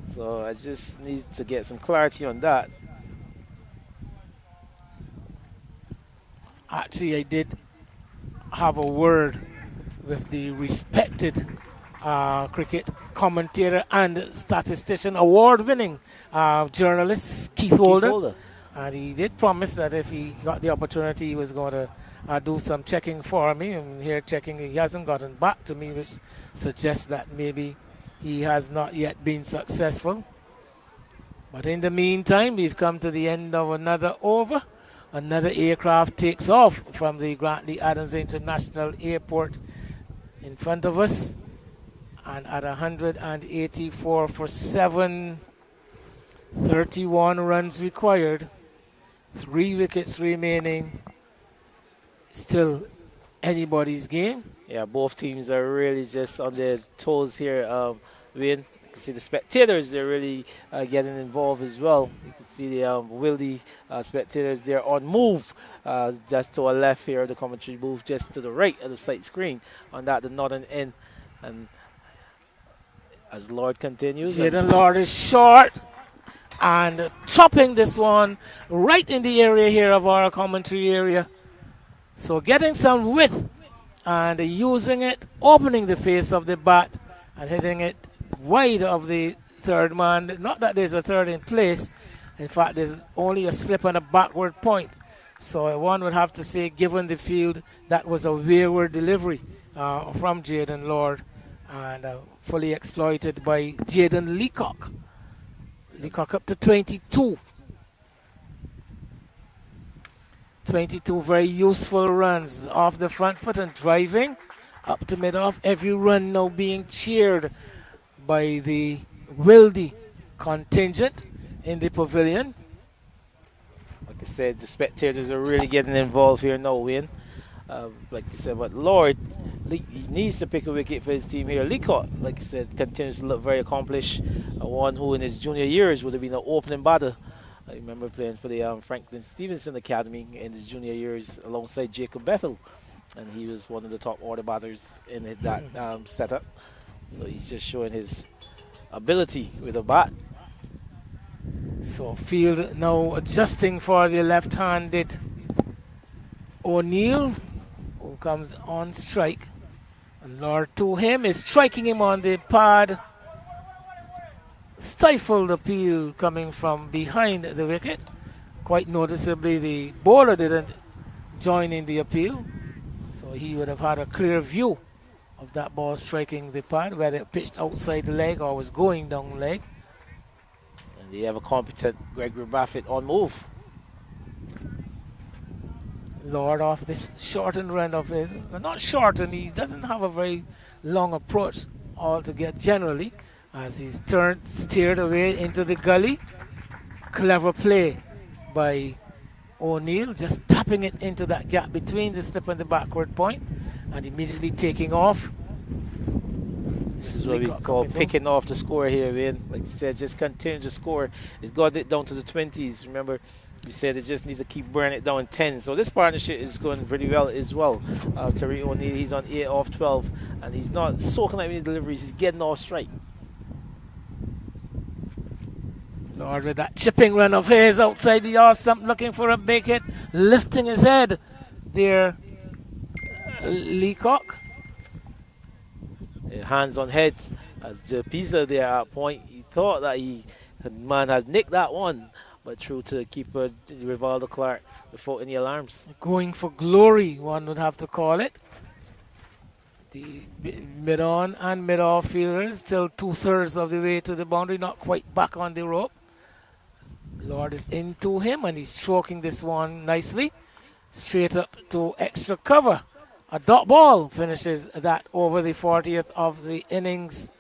So I just need to get some clarity on that. Actually, I did have a word with the respected cricket commentator and statistician, award-winning journalist Keith Holder. And he did promise that if he got the opportunity, he was going to do some checking for me. And here checking, he hasn't gotten back to me, which suggests that maybe he has not yet been successful. But in the meantime, we've come to the end of another over. Another aircraft takes off from the Grantley Adams International Airport in front of us. And at 184 for 7, 31 runs required, 3 wickets remaining, still anybody's game. Yeah, both teams are really just on their toes here. Wayne, you can see the spectators, they're really getting involved as well. You can see the Wildey spectators, they're on move just to our left here, the commentary booth, just to the right of the sight screen on that, the northern end. And as Lord continues. Jaden Lord is short and chopping this one right in the area here of our commentary area. So getting some width and using it, opening the face of the bat and hitting it wide of the third man. Not that there's a third in place. In fact, there's only a slip and a backward point. So one would have to say, given the field, that was a wayward delivery from Jaden Lord. And fully exploited by Jaden Leacock. Leacock up to 22. 22 very useful runs off the front foot and driving up to mid-off. Every run now being cheered by the Wildey contingent in the pavilion. Like I said, the spectators are really getting involved here now, Wayne. Like you said, but Lord, he needs to pick a wicket for his team here. Leacock, like you said, continues to look very accomplished. One who in his junior years would have been an opening batter. I remember playing for the Franklin Stevenson Academy in his junior years alongside Jacob Bethel. And he was one of the top order batters in that setup. So he's just showing his ability with a bat. So field now adjusting for the left-handed O'Neill, who comes on strike. And Lord to him is striking him on the pad. Stifled appeal coming from behind the wicket. Quite noticeably, the bowler didn't join in the appeal. So he would have had a clear view of that ball striking the pad, whether it pitched outside the leg or was going down leg. And they have a competent Gregory Baffett on move. Lord off this shortened run of his. Well, not shortened, he doesn't have a very long approach altogether generally, as he's steered away into the gully. Clever play by O'Neill, just tapping it into that gap between the slip and the backward point, and immediately taking off. This is what we call picking off the score here, man. Like you said, just continue to score. It's got it down to the 20s. Remember, we said it just needs to keep burning it down in 10. So this partnership is going pretty well as well. Tariq O'Neill, he's on 8 off 12, and he's not soaking up any deliveries. He's getting off straight. Lord, with that chipping run of his outside the yard stump, looking for a big hit, lifting his head there, Leacock. Hands on head as the Pisa there at point. He thought that man has nicked that one, but through to keeper Rivaldo Clark without any alarms. Going for glory, one would have to call it. The mid-on and mid-off fielders still 2/3 of the way to the boundary, not quite back on the rope. Lord is into him, and he's stroking this one nicely. Straight up to extra cover. A dot ball finishes that over the 40th of the innings.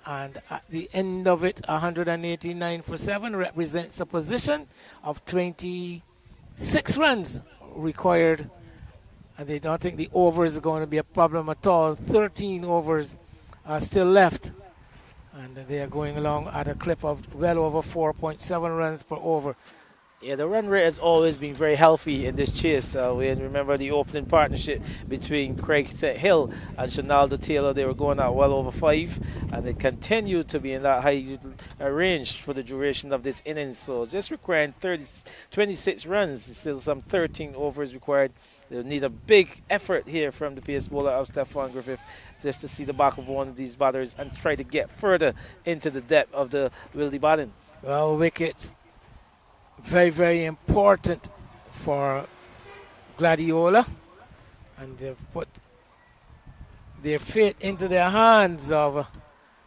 And at the end of it, 189 for 7 represents a position of 26 runs required. And they don't think the overs are going to be a problem at all. 13 overs are still left. And they are going along at a clip of well over 4.7 runs per over. Yeah, the run rate has always been very healthy in this chase. We remember the opening partnership between Craig Hill and Shanaldo Taylor. They were going at well over 5, and they continue to be in that high range for the duration of this innings. So just requiring 26 runs, still some 13 overs required. They'll need a big effort here from the pace bowler of Stephon Griffith just to see the back of one of these batters and try to get further into the depth of the Wildey batting. Well, wickets. Very, very important for Gladiola, and they've put their fate into their hands of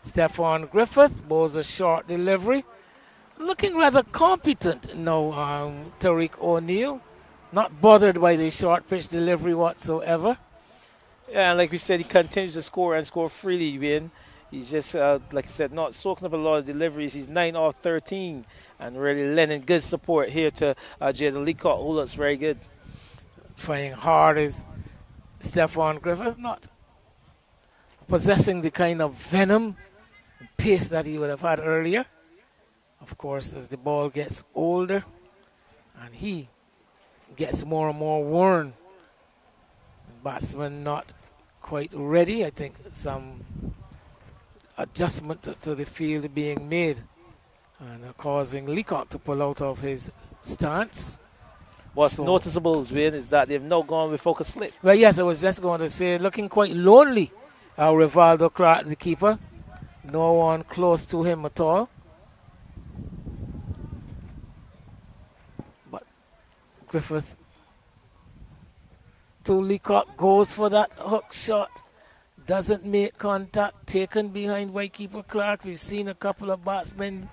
Stephon Griffith. Bowls a short delivery. Looking rather competent now, Tariq O'Neill. Not bothered by the short pitch delivery whatsoever. Yeah, and like we said, he continues to score and score freely, Wayne. He's just, like I said, not soaking up a lot of deliveries. He's 9 off 13 and really lending good support here to Jaden Leacock, who looks very good. Trying hard is Stephon Griffith, not possessing the kind of venom and pace that he would have had earlier. Of course, as the ball gets older and he gets more and more worn, the batsman not quite ready. I think some adjustment to the field being made and causing Leacock to pull out of his stance. What's noticeable, Dwayne, is that they've now gone with focus slip. Well, yes, I was just going to say, looking quite lonely, Rivaldo Clark, the keeper. No one close to him at all. But Griffith to Leacock goes for that hook shot. Doesn't make contact, taken behind by keeper Clark. We've seen a couple of batsmen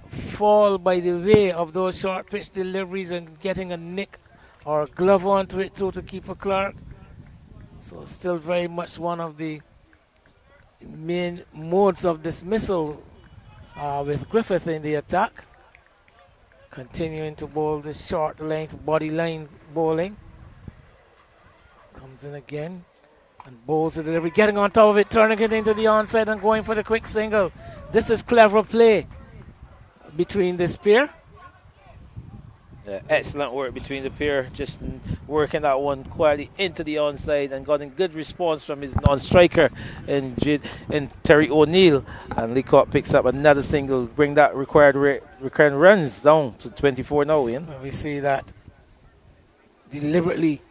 fall by the way of those short pitch deliveries and getting a nick or a glove onto it through to keeper Clark. So still very much one of the main modes of dismissal with Griffith in the attack. Continuing to bowl this short length body line bowling. Comes in again and bowls the delivery, getting on top of it, turning it into the onside and going for the quick single. This is clever play between this pair. Excellent work between the pair, just working that one quietly into the onside and got a good response from his non-striker in Terry O'Neill, and Leacock picks up another single, bring that required runs down to 24 now, Ian. We see that deliberately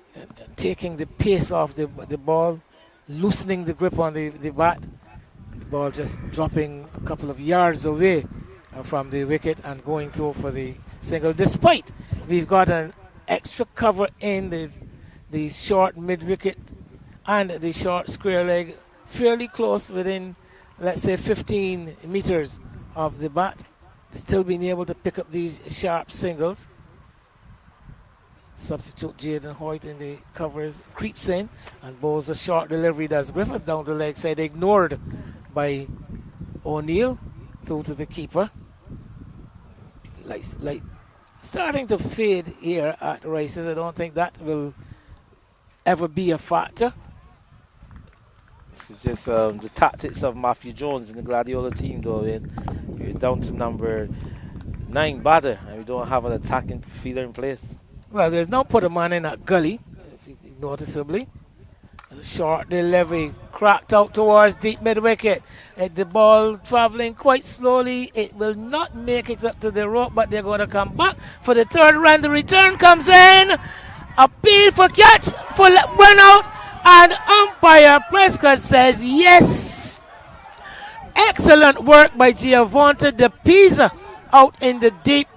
taking the pace off the ball, loosening the grip on the bat, the ball just dropping a couple of yards away from the wicket and going through for the single, despite we've got an extra cover in the short mid-wicket and the short square leg, fairly close within, let's say, 15 meters of the bat, still being able to pick up these sharp singles. Substitute Jaden Hoyt in the covers, creeps in and bowls a short delivery. That's Griffith down the leg side, ignored by O'Neill through to the keeper. Like starting to fade here at Rice's. I don't think that will ever be a factor. This is just the tactics of Matthew Jones in the Gladiola team, though. We're down to number 9 batter, and we don't have an attacking fielder in place. Well, there's no put a man in that gully, noticeably. A short delivery, cracked out towards deep mid-wicket. The ball traveling quite slowly. It will not make it up to the rope, but they're going to come back for the third run. The return comes in. Appeal for catch, for run out, and umpire Prescott says yes. Excellent work by Giovanni De Pisa out in the deep.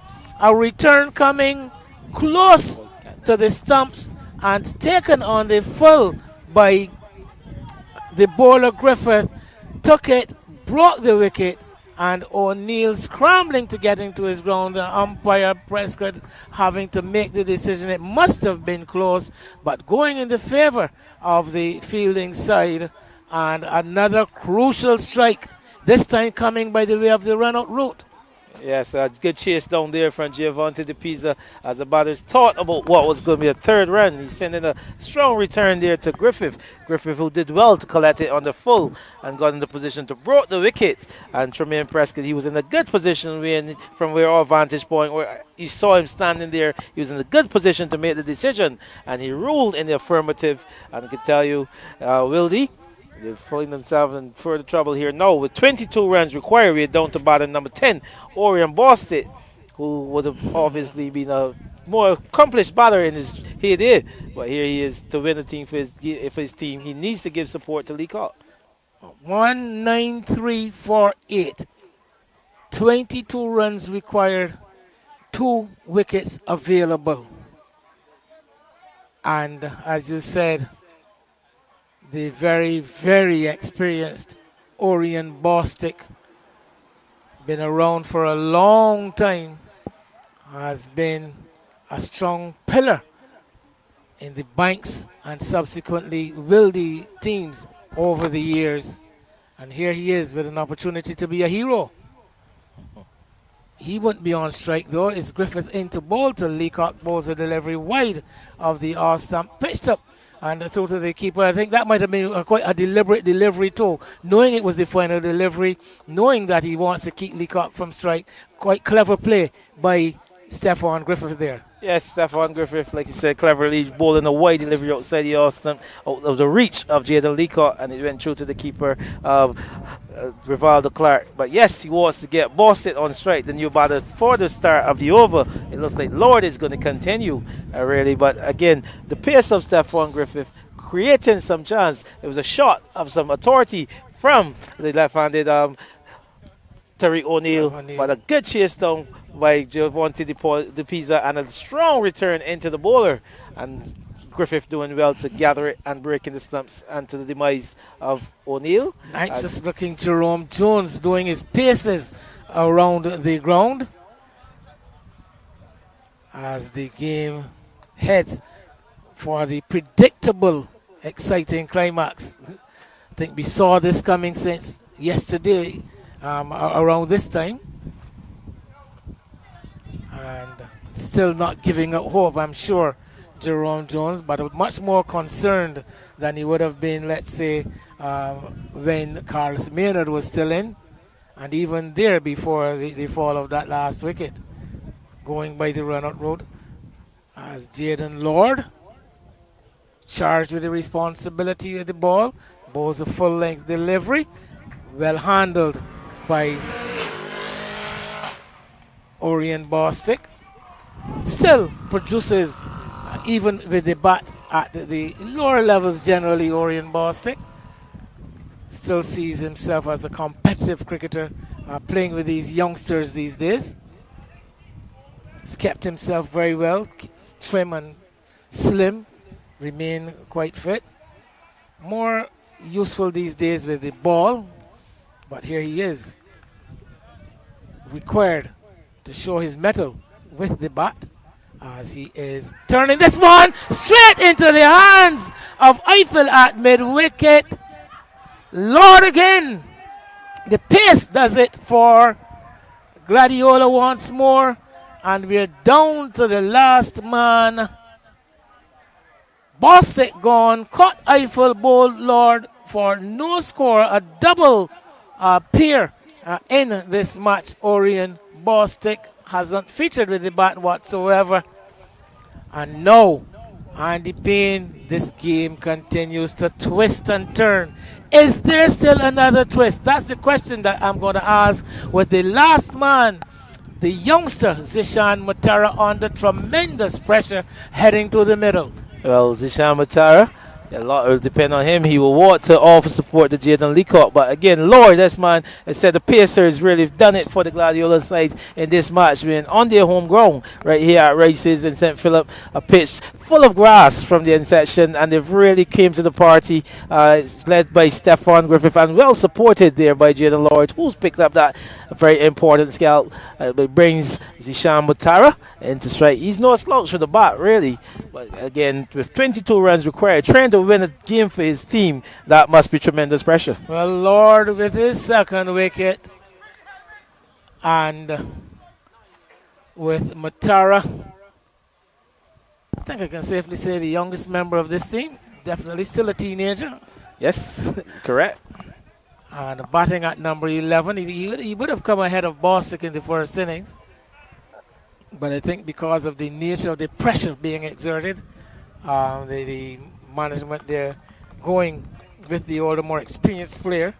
A return coming close to the stumps and taken on the full by the bowler Griffith. Took it, broke the wicket, and O'Neill scrambling to get into his ground. The umpire Prescott having to make the decision. It must have been close, but going in the favor of the fielding side. And another crucial strike, this time coming by the way of the run-out route. Yes, a good chase down there from Giovanni De Pisa as the batters thought about what was going to be a third run. He's sending a strong return there to Griffith. Griffith, who did well to collect it on the full and got in the position to broke the wicket. And Tremaine Prescott, he was in a good position from where our vantage point, where you saw him standing there. He was in a good position to make the decision, and he ruled in the affirmative. And I can tell you, Wildey, they're finding themselves in further trouble here now. With 22 runs required, we're down to batter number 10, Orion Boston, who would have obviously been a more accomplished batter in his heyday. But here he is to win the team for his team. He needs to give support to Leacock. 19348. 22 runs required, 2 wickets available. And as you said, the very, very experienced Orion Bostic, been around for a long time, has been a strong pillar in the Banks and subsequently Wildey teams over the years. And here he is with an opportunity to be a hero. He wouldn't be on strike though. It's Griffith into ball to Leacock, bowls a delivery wide of the off stump, pitched up and through to the keeper. I think that might have been quite a deliberate delivery too, knowing it was the final delivery, knowing that he wants to keep Leacock from strike. Quite clever play by Stephon Griffith there. Yes, Stephon Griffith, like you said, cleverly bowling a wide delivery outside the off stump, out of the reach of Jaden Leacock, and it went through to the keeper, Rivaldo Clark. But yes, he wants to get Boston on strike, the new batter for the start of the over. It looks like Lord is going to continue, really. But again, the pace of Stephon Griffith creating some chance. It was a shot of some authority from the left-handed Terry O'Neill, but a good chase down by Giovanni De Pisa and a strong return into the bowler. And Griffith doing well to gather it and breaking the stumps, and to the demise of O'Neill. Anxious looking Jerome Jones doing his paces around the ground as the game heads for the predictable, exciting climax. I think we saw this coming since yesterday around this time. And still not giving up hope, I'm sure, Jerome Jones, but much more concerned than he would have been, let's say, when Carlos Maynard was still in, and even there before the fall of that last wicket, going by the run-out road, as Jaden Lord, charged with the responsibility of the ball, bowls a full-length delivery, well handled by Orion Bostic. Still produces, even with the bat at the lower levels generally, Orion Bostic still sees himself as a competitive cricketer, playing with these youngsters these days. He's kept himself very well, trim and slim, remain quite fit. More useful these days with the ball, but here he is, required to show his mettle with the bat, as he is turning this one straight into the hands of Eiffel at mid-wicket. Lord again, the pace does it for Gladiola once more, and we're down to the last man. Bostic gone, caught Eiffel, bowled Lord for no score, a double pair in this match. Orion Bostic hasn't featured with the bat whatsoever. And now, Andy Payne, this game continues to twist and turn. Is there still another twist? That's the question that I'm going to ask with the last man, the youngster Zishan Matara, under tremendous pressure heading to the middle. Well, Zishan Matara, a lot will depend on him. He will want to offer support to Jaden Leacock. But again, Lord, this man has said the Pacers really done it for the Gladiola side in this match. Being on their home ground right here at Rice's in St. Philip, a pitch full of grass from the inception, and they've really came to the party, led by Stefan Griffith and well supported there by Jaden Lord, who's picked up that very important scalp. It brings Zishan Matara into strike. He's no slouch for the bat, really. But again, with 22 runs required, trying to win a game for his team, that must be tremendous pressure. Well, Lord with his second wicket, and with Matara, I think I can safely say the youngest member of this team. Definitely still a teenager. Yes, correct. And batting at number 11, he would have come ahead of Bostic in the first innings. But I think because of the nature of the pressure being exerted, the management there going with the older, more experienced player.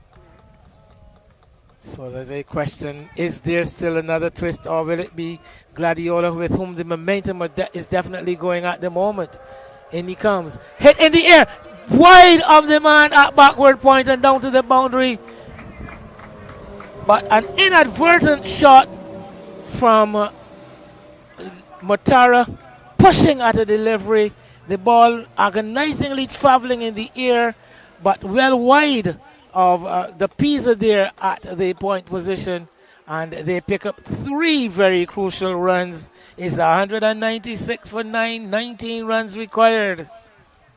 So there's a question, is there still another twist, or will it be Gladiola with whom the momentum is definitely going at the moment? In he comes, hit in the air, wide of the man at backward point and down to the boundary. But an inadvertent shot from Matara, pushing at a delivery. The ball agonizingly traveling in the air, but well wide of the Pisa there at the point position, and they pick up 3 very crucial runs. It's 196 for 9, 19 runs required.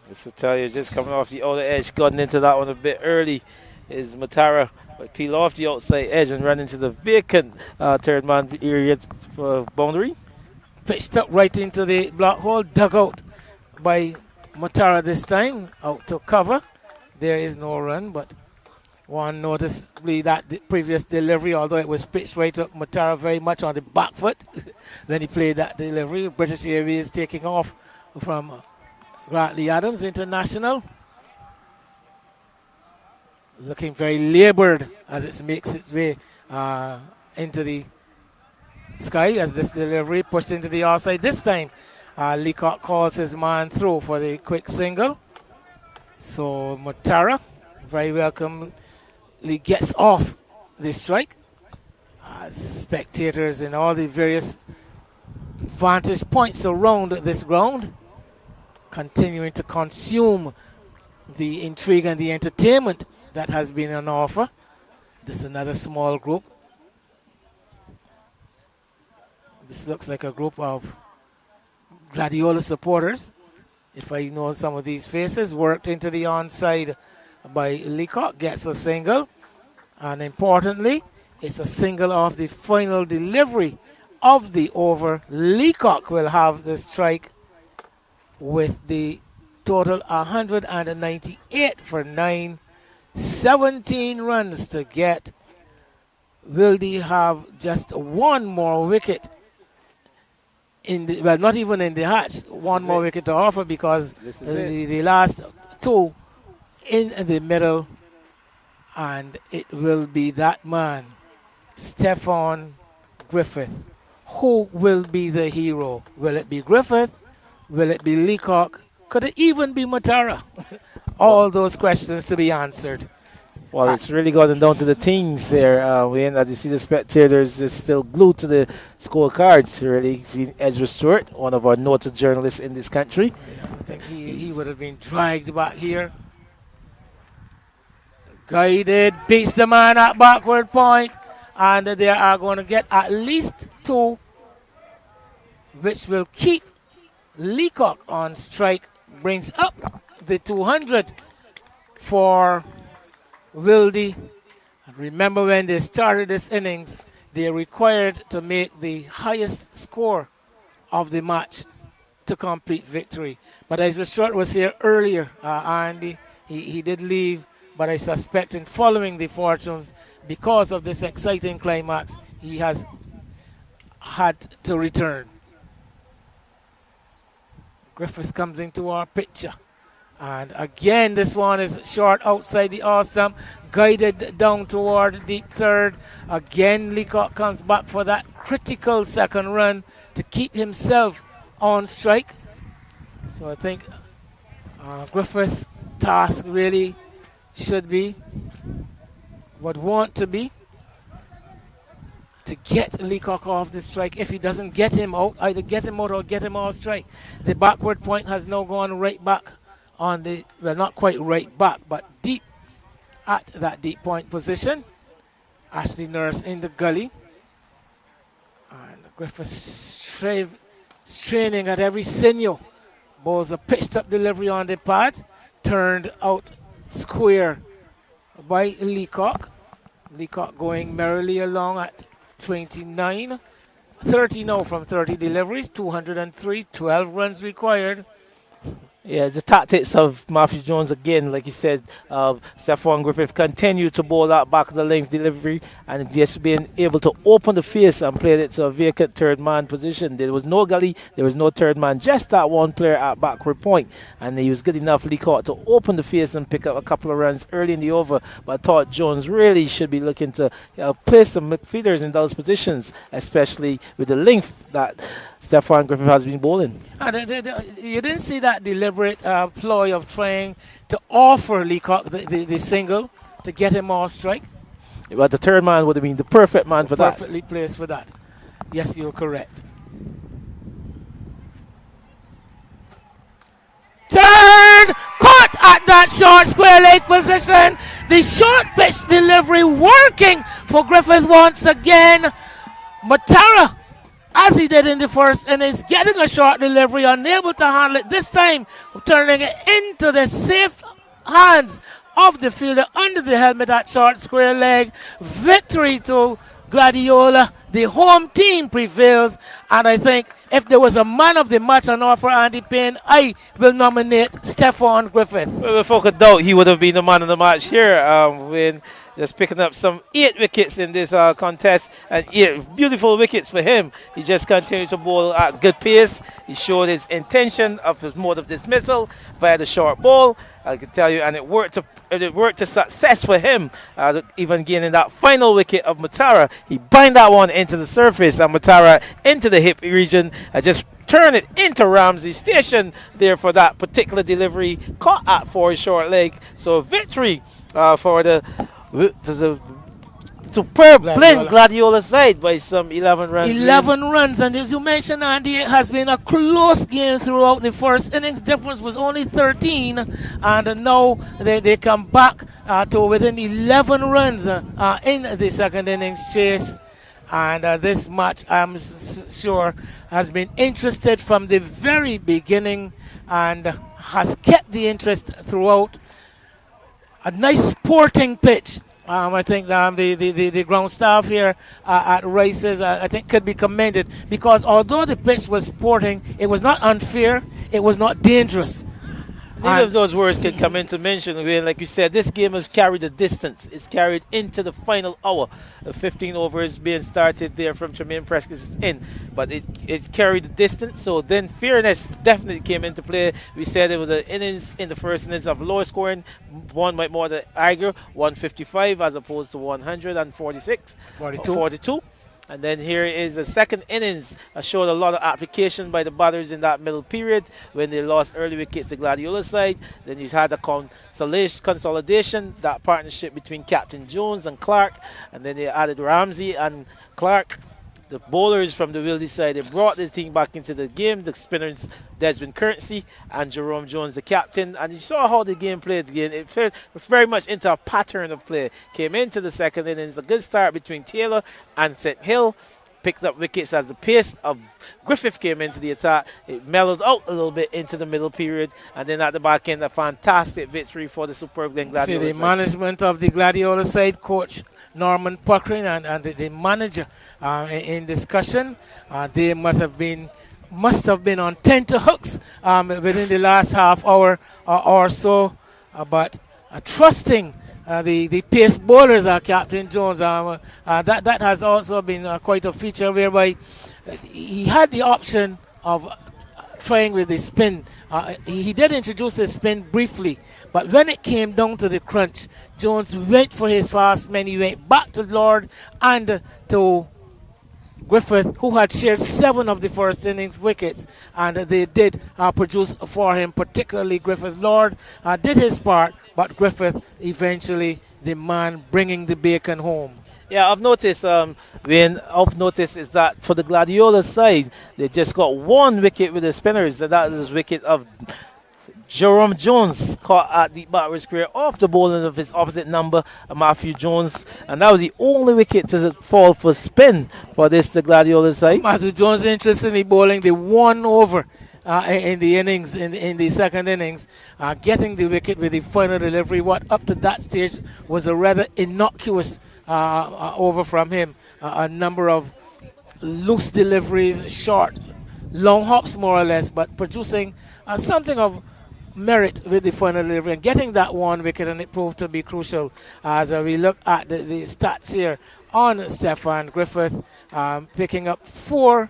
Just to tell you, just coming off the outer edge, gotten into that one a bit early is Matara, but peel off the outside edge and run into the vacant third man area for boundary. Pitched up right into the block hole, dug out by Matara this time, out to cover. There is no run, but one noticeably that the previous delivery, although it was pitched right up Matara very much on the back foot when he played that delivery. British Airways taking off from Grantley Adams International. Looking very laboured as it makes its way into the sky as this delivery pushed into the outside. This time, Leacock calls his man through for the quick single. So Matara very welcomely gets off the strike. Spectators in all the various vantage points around this ground continuing to consume the intrigue and the entertainment that has been on offer. This is another small group. This looks like a group of Gladiola supporters. If I know some of these faces, worked into the onside by Leacock, gets a single. And importantly, it's a single off the final delivery of the over. Leacock will have the strike with the total 198 for 9. 17 runs to get. Wildey have just one more wicket in the, well, not even in the hatch, one more wicket to offer, because the last 2 in the middle, and it will be that man, Stefan Griffith. Who will be the hero? Will it be Griffith? Will it be Leacock? Could it even be Matara? All those questions to be answered. Well, it's really gotten down to the teams there, Wayne. As you see, the spectators is still glued to the scorecards. Really, see Ezra Stewart, one of our noted journalists in this country. I think he would have been dragged back here. Guided, beats the man at backward point, and they are going to get at least 2 which will keep Leacock on strike, brings up the 200 for Wildey. Remember, when they started this innings, they required to make the highest score of the match to complete victory. But as Stuart was here earlier, Andy, he did leave, but I suspect in following the fortunes, because of this exciting climax, he has had to return. Griffith comes into our picture. And again, this one is short outside the off stump, guided down toward deep third. Again, Leacock comes back for that critical second run to keep himself on strike. So I think Griffith's task really should be, would want to be, to get Leacock off the strike. If he doesn't get him out, either get him out or get him off strike. The backward point has now gone right back on the, well, not quite right back, but deep at that deep point position. Ashley Nurse in the gully. And Griffith straining at every sinew. Bowls a pitched up delivery on the pad. Turned out square by Leacock. Leacock going merrily along at 29. 30 now from 30 deliveries. 203, 12 runs required. Yeah, the tactics of Matthew Jones again, like you said, Stephon Griffith continued to bowl that back of the length delivery and just being able to open the face and play it to a vacant third man position. There was no gully, there was no third man, just that one player at backward point, and he was good enough, Leacock, to open the face and pick up a couple of runs early in the over. But I thought Jones really should be looking to place some midfielders in those positions, especially with the length that Stephon Griffith has been bowling. You didn't see that deliberate ploy of trying to offer Leacock the single to get him off strike? But the third man would have been the perfect man for that. Perfectly placed for that. Yes, you're correct. Turn! Caught at that short square leg position. The short pitch delivery working for Griffith once again. Matara, as he did in the first innings, getting a short delivery, unable to handle it this time, turning it into the safe hands of the fielder under the helmet at short square leg. Victory to Gladiola. The home team prevails, and I think if there was a man of the match on offer, Andy Payne, I will nominate Stephon Griffith. Well, without a doubt, he would have been the man of the match here when just picking up some 8 wickets in this contest, and 8 beautiful wickets for him. He just continued to bowl at good pace. He showed his intention of his mode of dismissal via the short ball. I can tell you, and it worked to success for him. Even gaining that final wicket of Matara, he bind that one into the surface, and Matara into the hip region. Just turn it into Ramsey station there for that particular delivery, caught at for his short leg. So victory for the superb blend Gladiola side by some 11 runs. 11 runs, and as you mentioned, Andy, it has been a close game throughout the first innings. Difference was only 13, and now they come back to within 11 runs in the second innings chase. And this match, I'm sure, has been interested from the very beginning and has kept the interest throughout. A nice sporting pitch. I think the ground staff here at Rice's, I think, could be commended, because although the pitch was sporting, it was not unfair, it was not dangerous. Neither of those words could come into mention. Like you said, this game has carried the distance. It's carried into the final hour. 15 overs being started there from Tremaine Prescott's end. But it carried the distance, so then fairness definitely came into play. We said it was an innings in the first innings of lower scoring. One might more than argue, 155 as opposed to 146. 42. And then here is the second innings. Showed a lot of application by the batters in that middle period when they lost early wickets to Gladiola side. Then you had the consolidation, that partnership between Captain Jones and Clark. And then they added Ramsey and Clark. The bowlers from the Wildey side, they brought this team back into the game. The spinners, Desmond Currency and Jerome Jones, the captain. And you saw how the game played again. It played very much into a pattern of play. Came into the second innings, a good start between Taylor and St. Hill. picked up wickets as the pace of Griffith came into the attack. It mellowed out a little bit into the middle period, and then at the back end, a fantastic victory for the superb Glen See Gladiola the side. management of the Gladiola side, Coach Norman Puckering and the manager in discussion. They must have been on tenterhooks within the last half hour or so, but trusting the pace bowlers, Captain Jones. That has also been quite a feature whereby he had the option of trying with the spin. He did introduce his spin briefly, but when it came down to the crunch, Jones went for his fast man. He went back to Lord and to Griffith, who had shared 7 of the first innings wickets, and they did produce for him, particularly Griffith. Lord did his part, but Griffith eventually the man bringing the bacon home. Yeah, I've noticed, Wayne, is that for the Gladiola side, they just got 1 wicket with the spinners, and that is wicket of Jerome Jones, caught at the back square off the bowling of his opposite number, Matthew Jones, and that was the only wicket to fall for spin for the Gladiola side. Matthew Jones, interestingly, bowling the 1 over in the innings, in the second innings, getting the wicket with the final delivery. What up to that stage was a rather innocuous over from him. A number of loose deliveries, short, long hops more or less, but producing something of merit with the final delivery and getting that 1 wicket, and it proved to be crucial as we look at the stats here on Stefan Griffith, picking up 4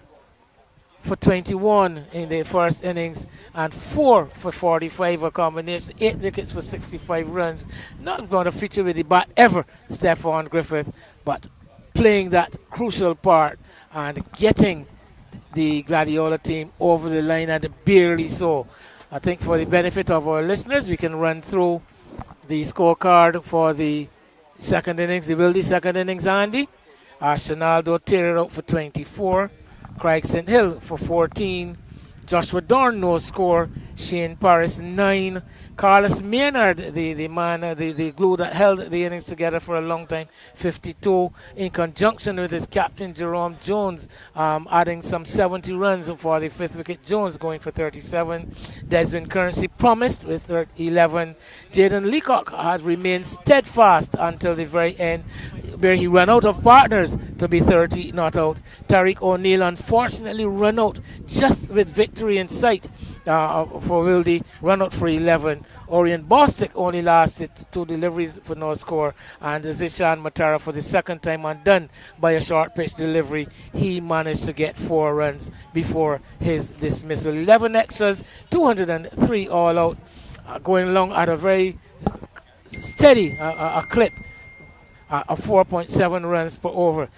for 21 in the first innings and 4 for 45, a combination 8 wickets for 65 runs. Not going to feature with the bat ever, Stefan Griffith, but playing that crucial part and getting the Gladiola team over the line, and barely so. I think for the benefit of our listeners, we can run through the scorecard for the second innings, the Wildey second innings, Andy. Shanaldo Taylor out for 24, Craig St. Hill for 14, Joshua Dorn no score, Shane Paris 9, Carlos Maynard, the man, the glue that held the innings together for a long time, 52, in conjunction with his captain Jerome Jones, adding some 70 runs for the 5th wicket. Jones going for 37. Desmond Currency promised with 11. Jaden Leacock had remained steadfast until the very end, where he ran out of partners to be 30 not out. Tariq O'Neill unfortunately run out just with victory in sight for Wildey, run out for 11. Orion Bostic only lasted 2 deliveries for no score, and Zishan Matara, for the second time undone by a short pitch delivery, he managed to get 4 runs before his dismissal. 11 extras, 203 all out, going along at a very steady a clip of 4.7 runs per over.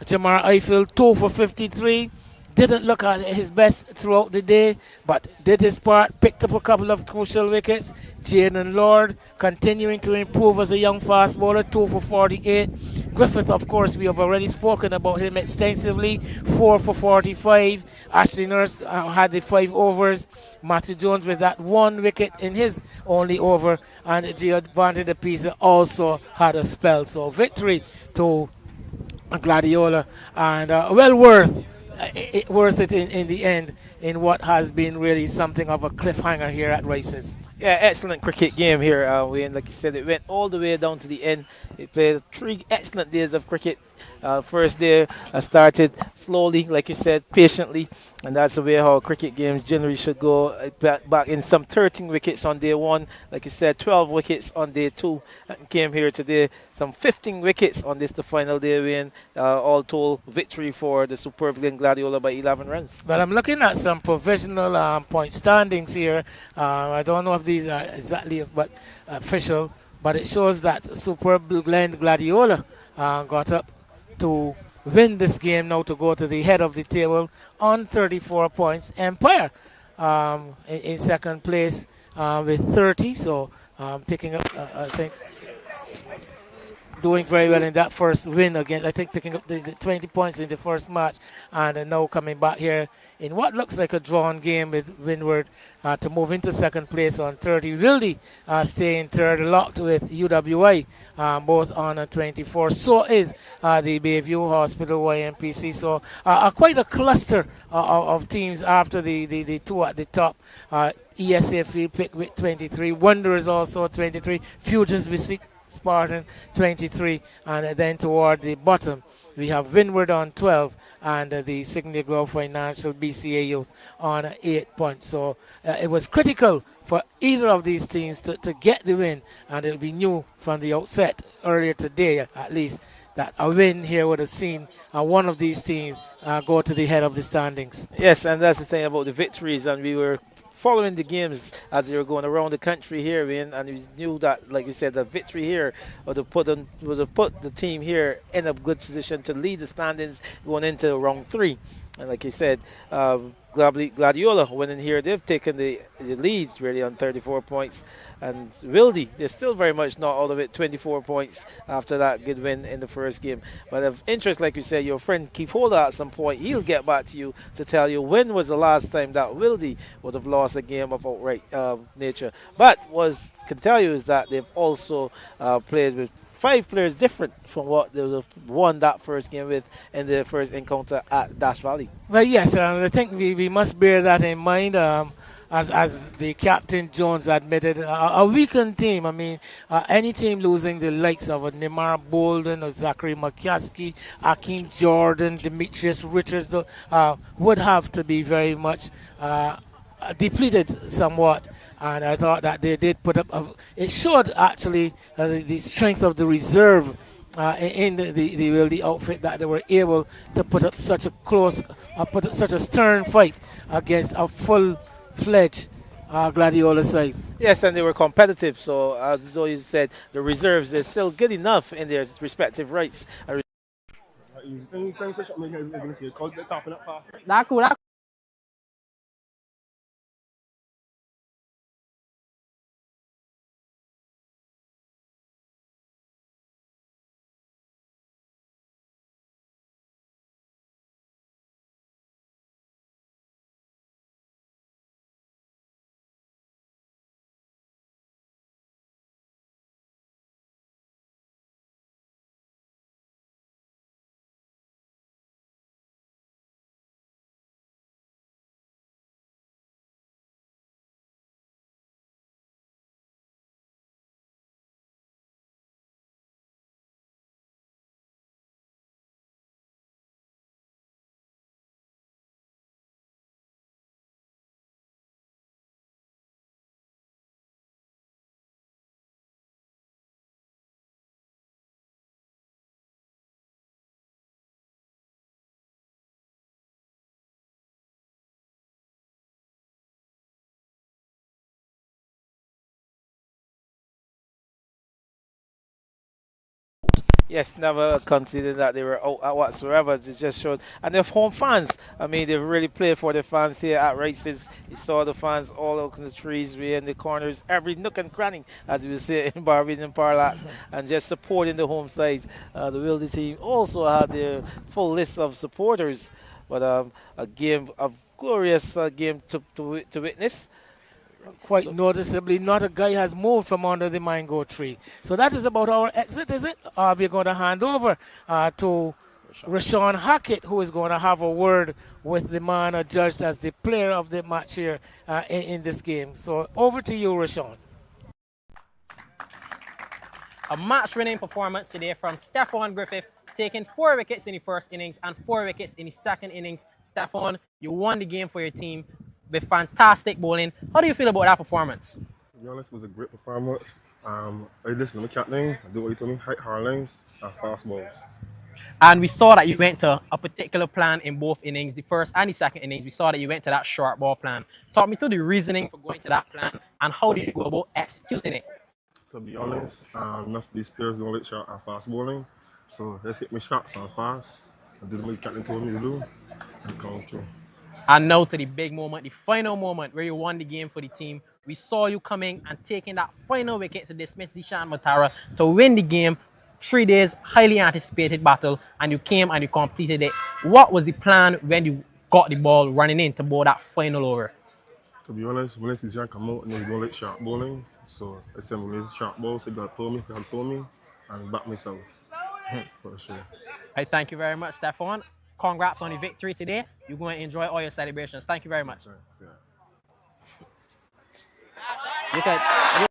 Jamar Eiffel 2 for 53. Didn't look at his best throughout the day, but did his part, picked up a couple of crucial wickets. Jaden Lord continuing to improve as a young fast bowler, 2 for 48. Griffith, of course, we have already spoken about him extensively, 4 for 45. Ashley Nurse had the 5 overs. Matthew Jones with that 1 wicket in his only over, and Giovanni De Pisa also had a spell. So victory to Gladiola, and well worth it in the end, in what has been really something of a cliffhanger here at Rice's. Yeah, excellent cricket game here, Wayne. Like you said, it went all the way down to the end. It played 3 excellent days of cricket. First day started slowly, like you said, patiently, and that's the way how cricket games generally should go. Back in some 13 wickets on day 1, like you said, 12 wickets on day 2, and came here today, some 15 wickets on this, the final day, Wayne. All told, victory for the superb Glen Gladiola by 11 runs. But I'm looking at some provisional point standings here. I don't know if these are exactly but official, but it shows that superb Glen Gladiola got up to win this game now to go to the head of the table on 34 points. Empire in second place with 30, so picking up, I think, doing very well in that first win again. I think picking up the 20 points in the first match, and now coming back here in what looks like a drawn game with Windward to move into second place on 30. Wildey staying third, locked with UWI, both on a 24. So is the Bayview Hospital YMPC. So quite a cluster of teams after the two at the top. ESA Field Pick with 23. Wanderers also 23. Futures with Spartan 23. And then toward the bottom, we have Windward on 12 and the Signia Grove Financial BCA Youth on 8 points. So it was critical for either of these teams to get the win, and it will be new from the outset earlier today at least that a win here would have seen one of these teams go to the head of the standings. Yes, and that's the thing about the victories, and we were following the games as they were going around the country here, and we knew that, like you said, the victory here would have put the team here in a good position to lead the standings going into round 3. And like you said, Gladiola winning here, they've taken the lead really on 34 points. And Wildey, they're still very much not out of it, 24 points after that good win in the first game. But of interest, like you said, your friend Keith Holder at some point, he'll get back to you to tell you when was the last time that Wildey would have lost a game of outright nature. But what I can tell you is that they've also played with 5 players different from what they would have won that first game with in the first encounter at Dash Valley. Well, yes, I think we must bear that in mind. As the Captain Jones admitted, a weakened team. I mean, any team losing the likes of a Neymar Bolden or Zachary McCaskey, Akeem Jordan, Demetrius Richards would have to be very much depleted somewhat. And I thought that they did put up, it showed actually the strength of the reserve in the Wildey outfit, that they were able to put up such a such a stern fight against a full-fledged Gladiola side. Yes, and they were competitive. So as though you said, the reserves are still good enough in their respective rights. That cool. Yes, never considered that they were out whatsoever. It just showed. And their home fans, I mean, they've really played for the fans here at races. You saw the fans all over the trees, we in the corners, every nook and cranny, as we would say in Barbadian parlance, and just supporting the home side. The Wildey team also had their full list of supporters, but a game, a glorious game to witness. Quite noticeably, not a guy has moved from under the mango tree. So that is about our exit, is it? We're going to hand over to Rashawn Hackett, who is going to have a word with the man judged as the player of the match here in this game. So over to you, Rashawn. A match-winning performance today from Stephon Griffith, taking 4 wickets in the first innings and 4 wickets in the second innings. Stephon, you won the game for your team with fantastic bowling. How do you feel about that performance? To be honest, it was a great performance. I listened to my captain, I do what he told me, hard lines and fast balls. And we saw that you went to a particular plan in both innings, the first and the second innings. We saw that you went to that short ball plan. Talk me through the reasoning for going to that plan and how did you go about executing it? To be honest, enough of these players don't like short and fast bowling. So let's hit my shots on fast. I did what my captain told me to do and come through. And now to the big moment, the final moment where you won the game for the team. We saw you coming and taking that final wicket to dismiss Zishan Matara to win the game. 3 days, highly anticipated battle, and you came and you completed it. What was the plan when you got the ball running into bowl that final over? To be honest, when this decision come out, they don't like sharp bowling. So I said, when it's sharp ball, so God told me, and back myself. For sure. I thank you very much, Stefan. Congrats on the victory today. You're going to enjoy all your celebrations. Thank you very much. Yeah. You can.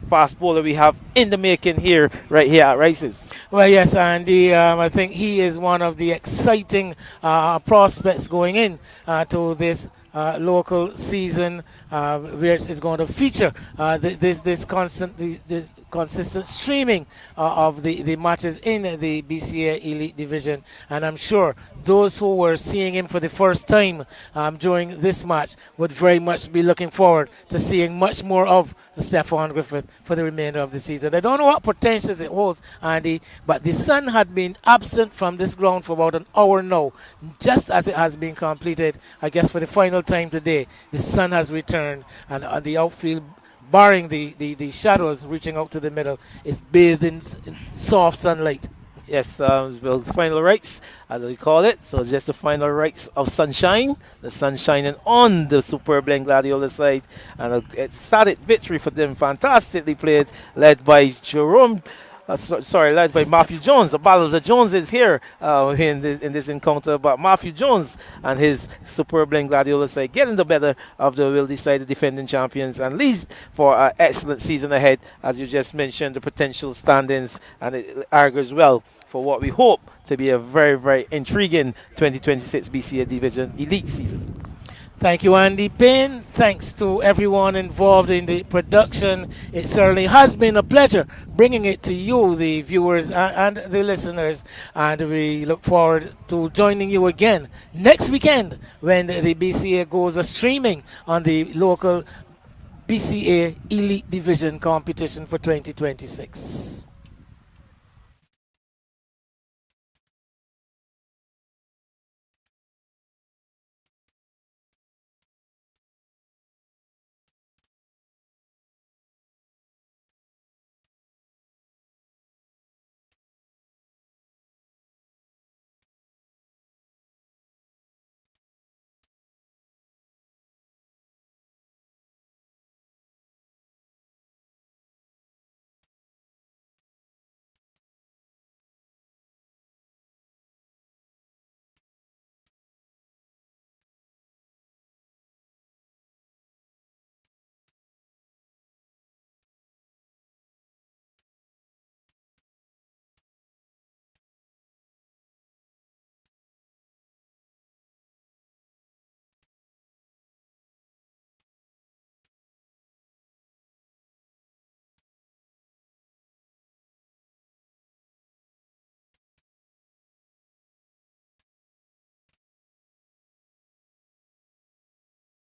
Fast bowler we have in the making here, right here at Rice's. Well, yes, Andy. I think he is one of the exciting prospects going in to this local season, where it's going to feature this consistent streaming of the matches in the BCA Elite Division. And I'm sure those who were seeing him for the first time during this match would very much be looking forward to seeing much more of Stefan Griffith for the remainder of the season. I don't know what potentials it holds, Andy, but the sun had been absent from this ground for about an hour now. Just as it has been completed, I guess, for the final time today, the sun has returned, and the outfield, barring the shadows reaching out to the middle, is bathed in soft sunlight. Yes, well, final rights, as we call it. So just the final rights of sunshine. The sun shining on the superb Gladiola side. And a solid victory for them. Fantastically played, led by Jerome. Led by Matthew Jones. The battle of the Joneses here in this encounter. But Matthew Jones and his superb Gladiola side getting the better of the Wildey side, the defending champions, and leads for an excellent season ahead. As you just mentioned, the potential standings, and it argues well for what we hope to be a very, very intriguing 2026 BCA Division Elite season. Thank you, Andy Payne. Thanks to everyone involved in the production. It certainly has been a pleasure bringing it to you, the viewers and the listeners. And we look forward to joining you again next weekend when the BCA goes streaming on the local BCA Elite Division competition for 2026.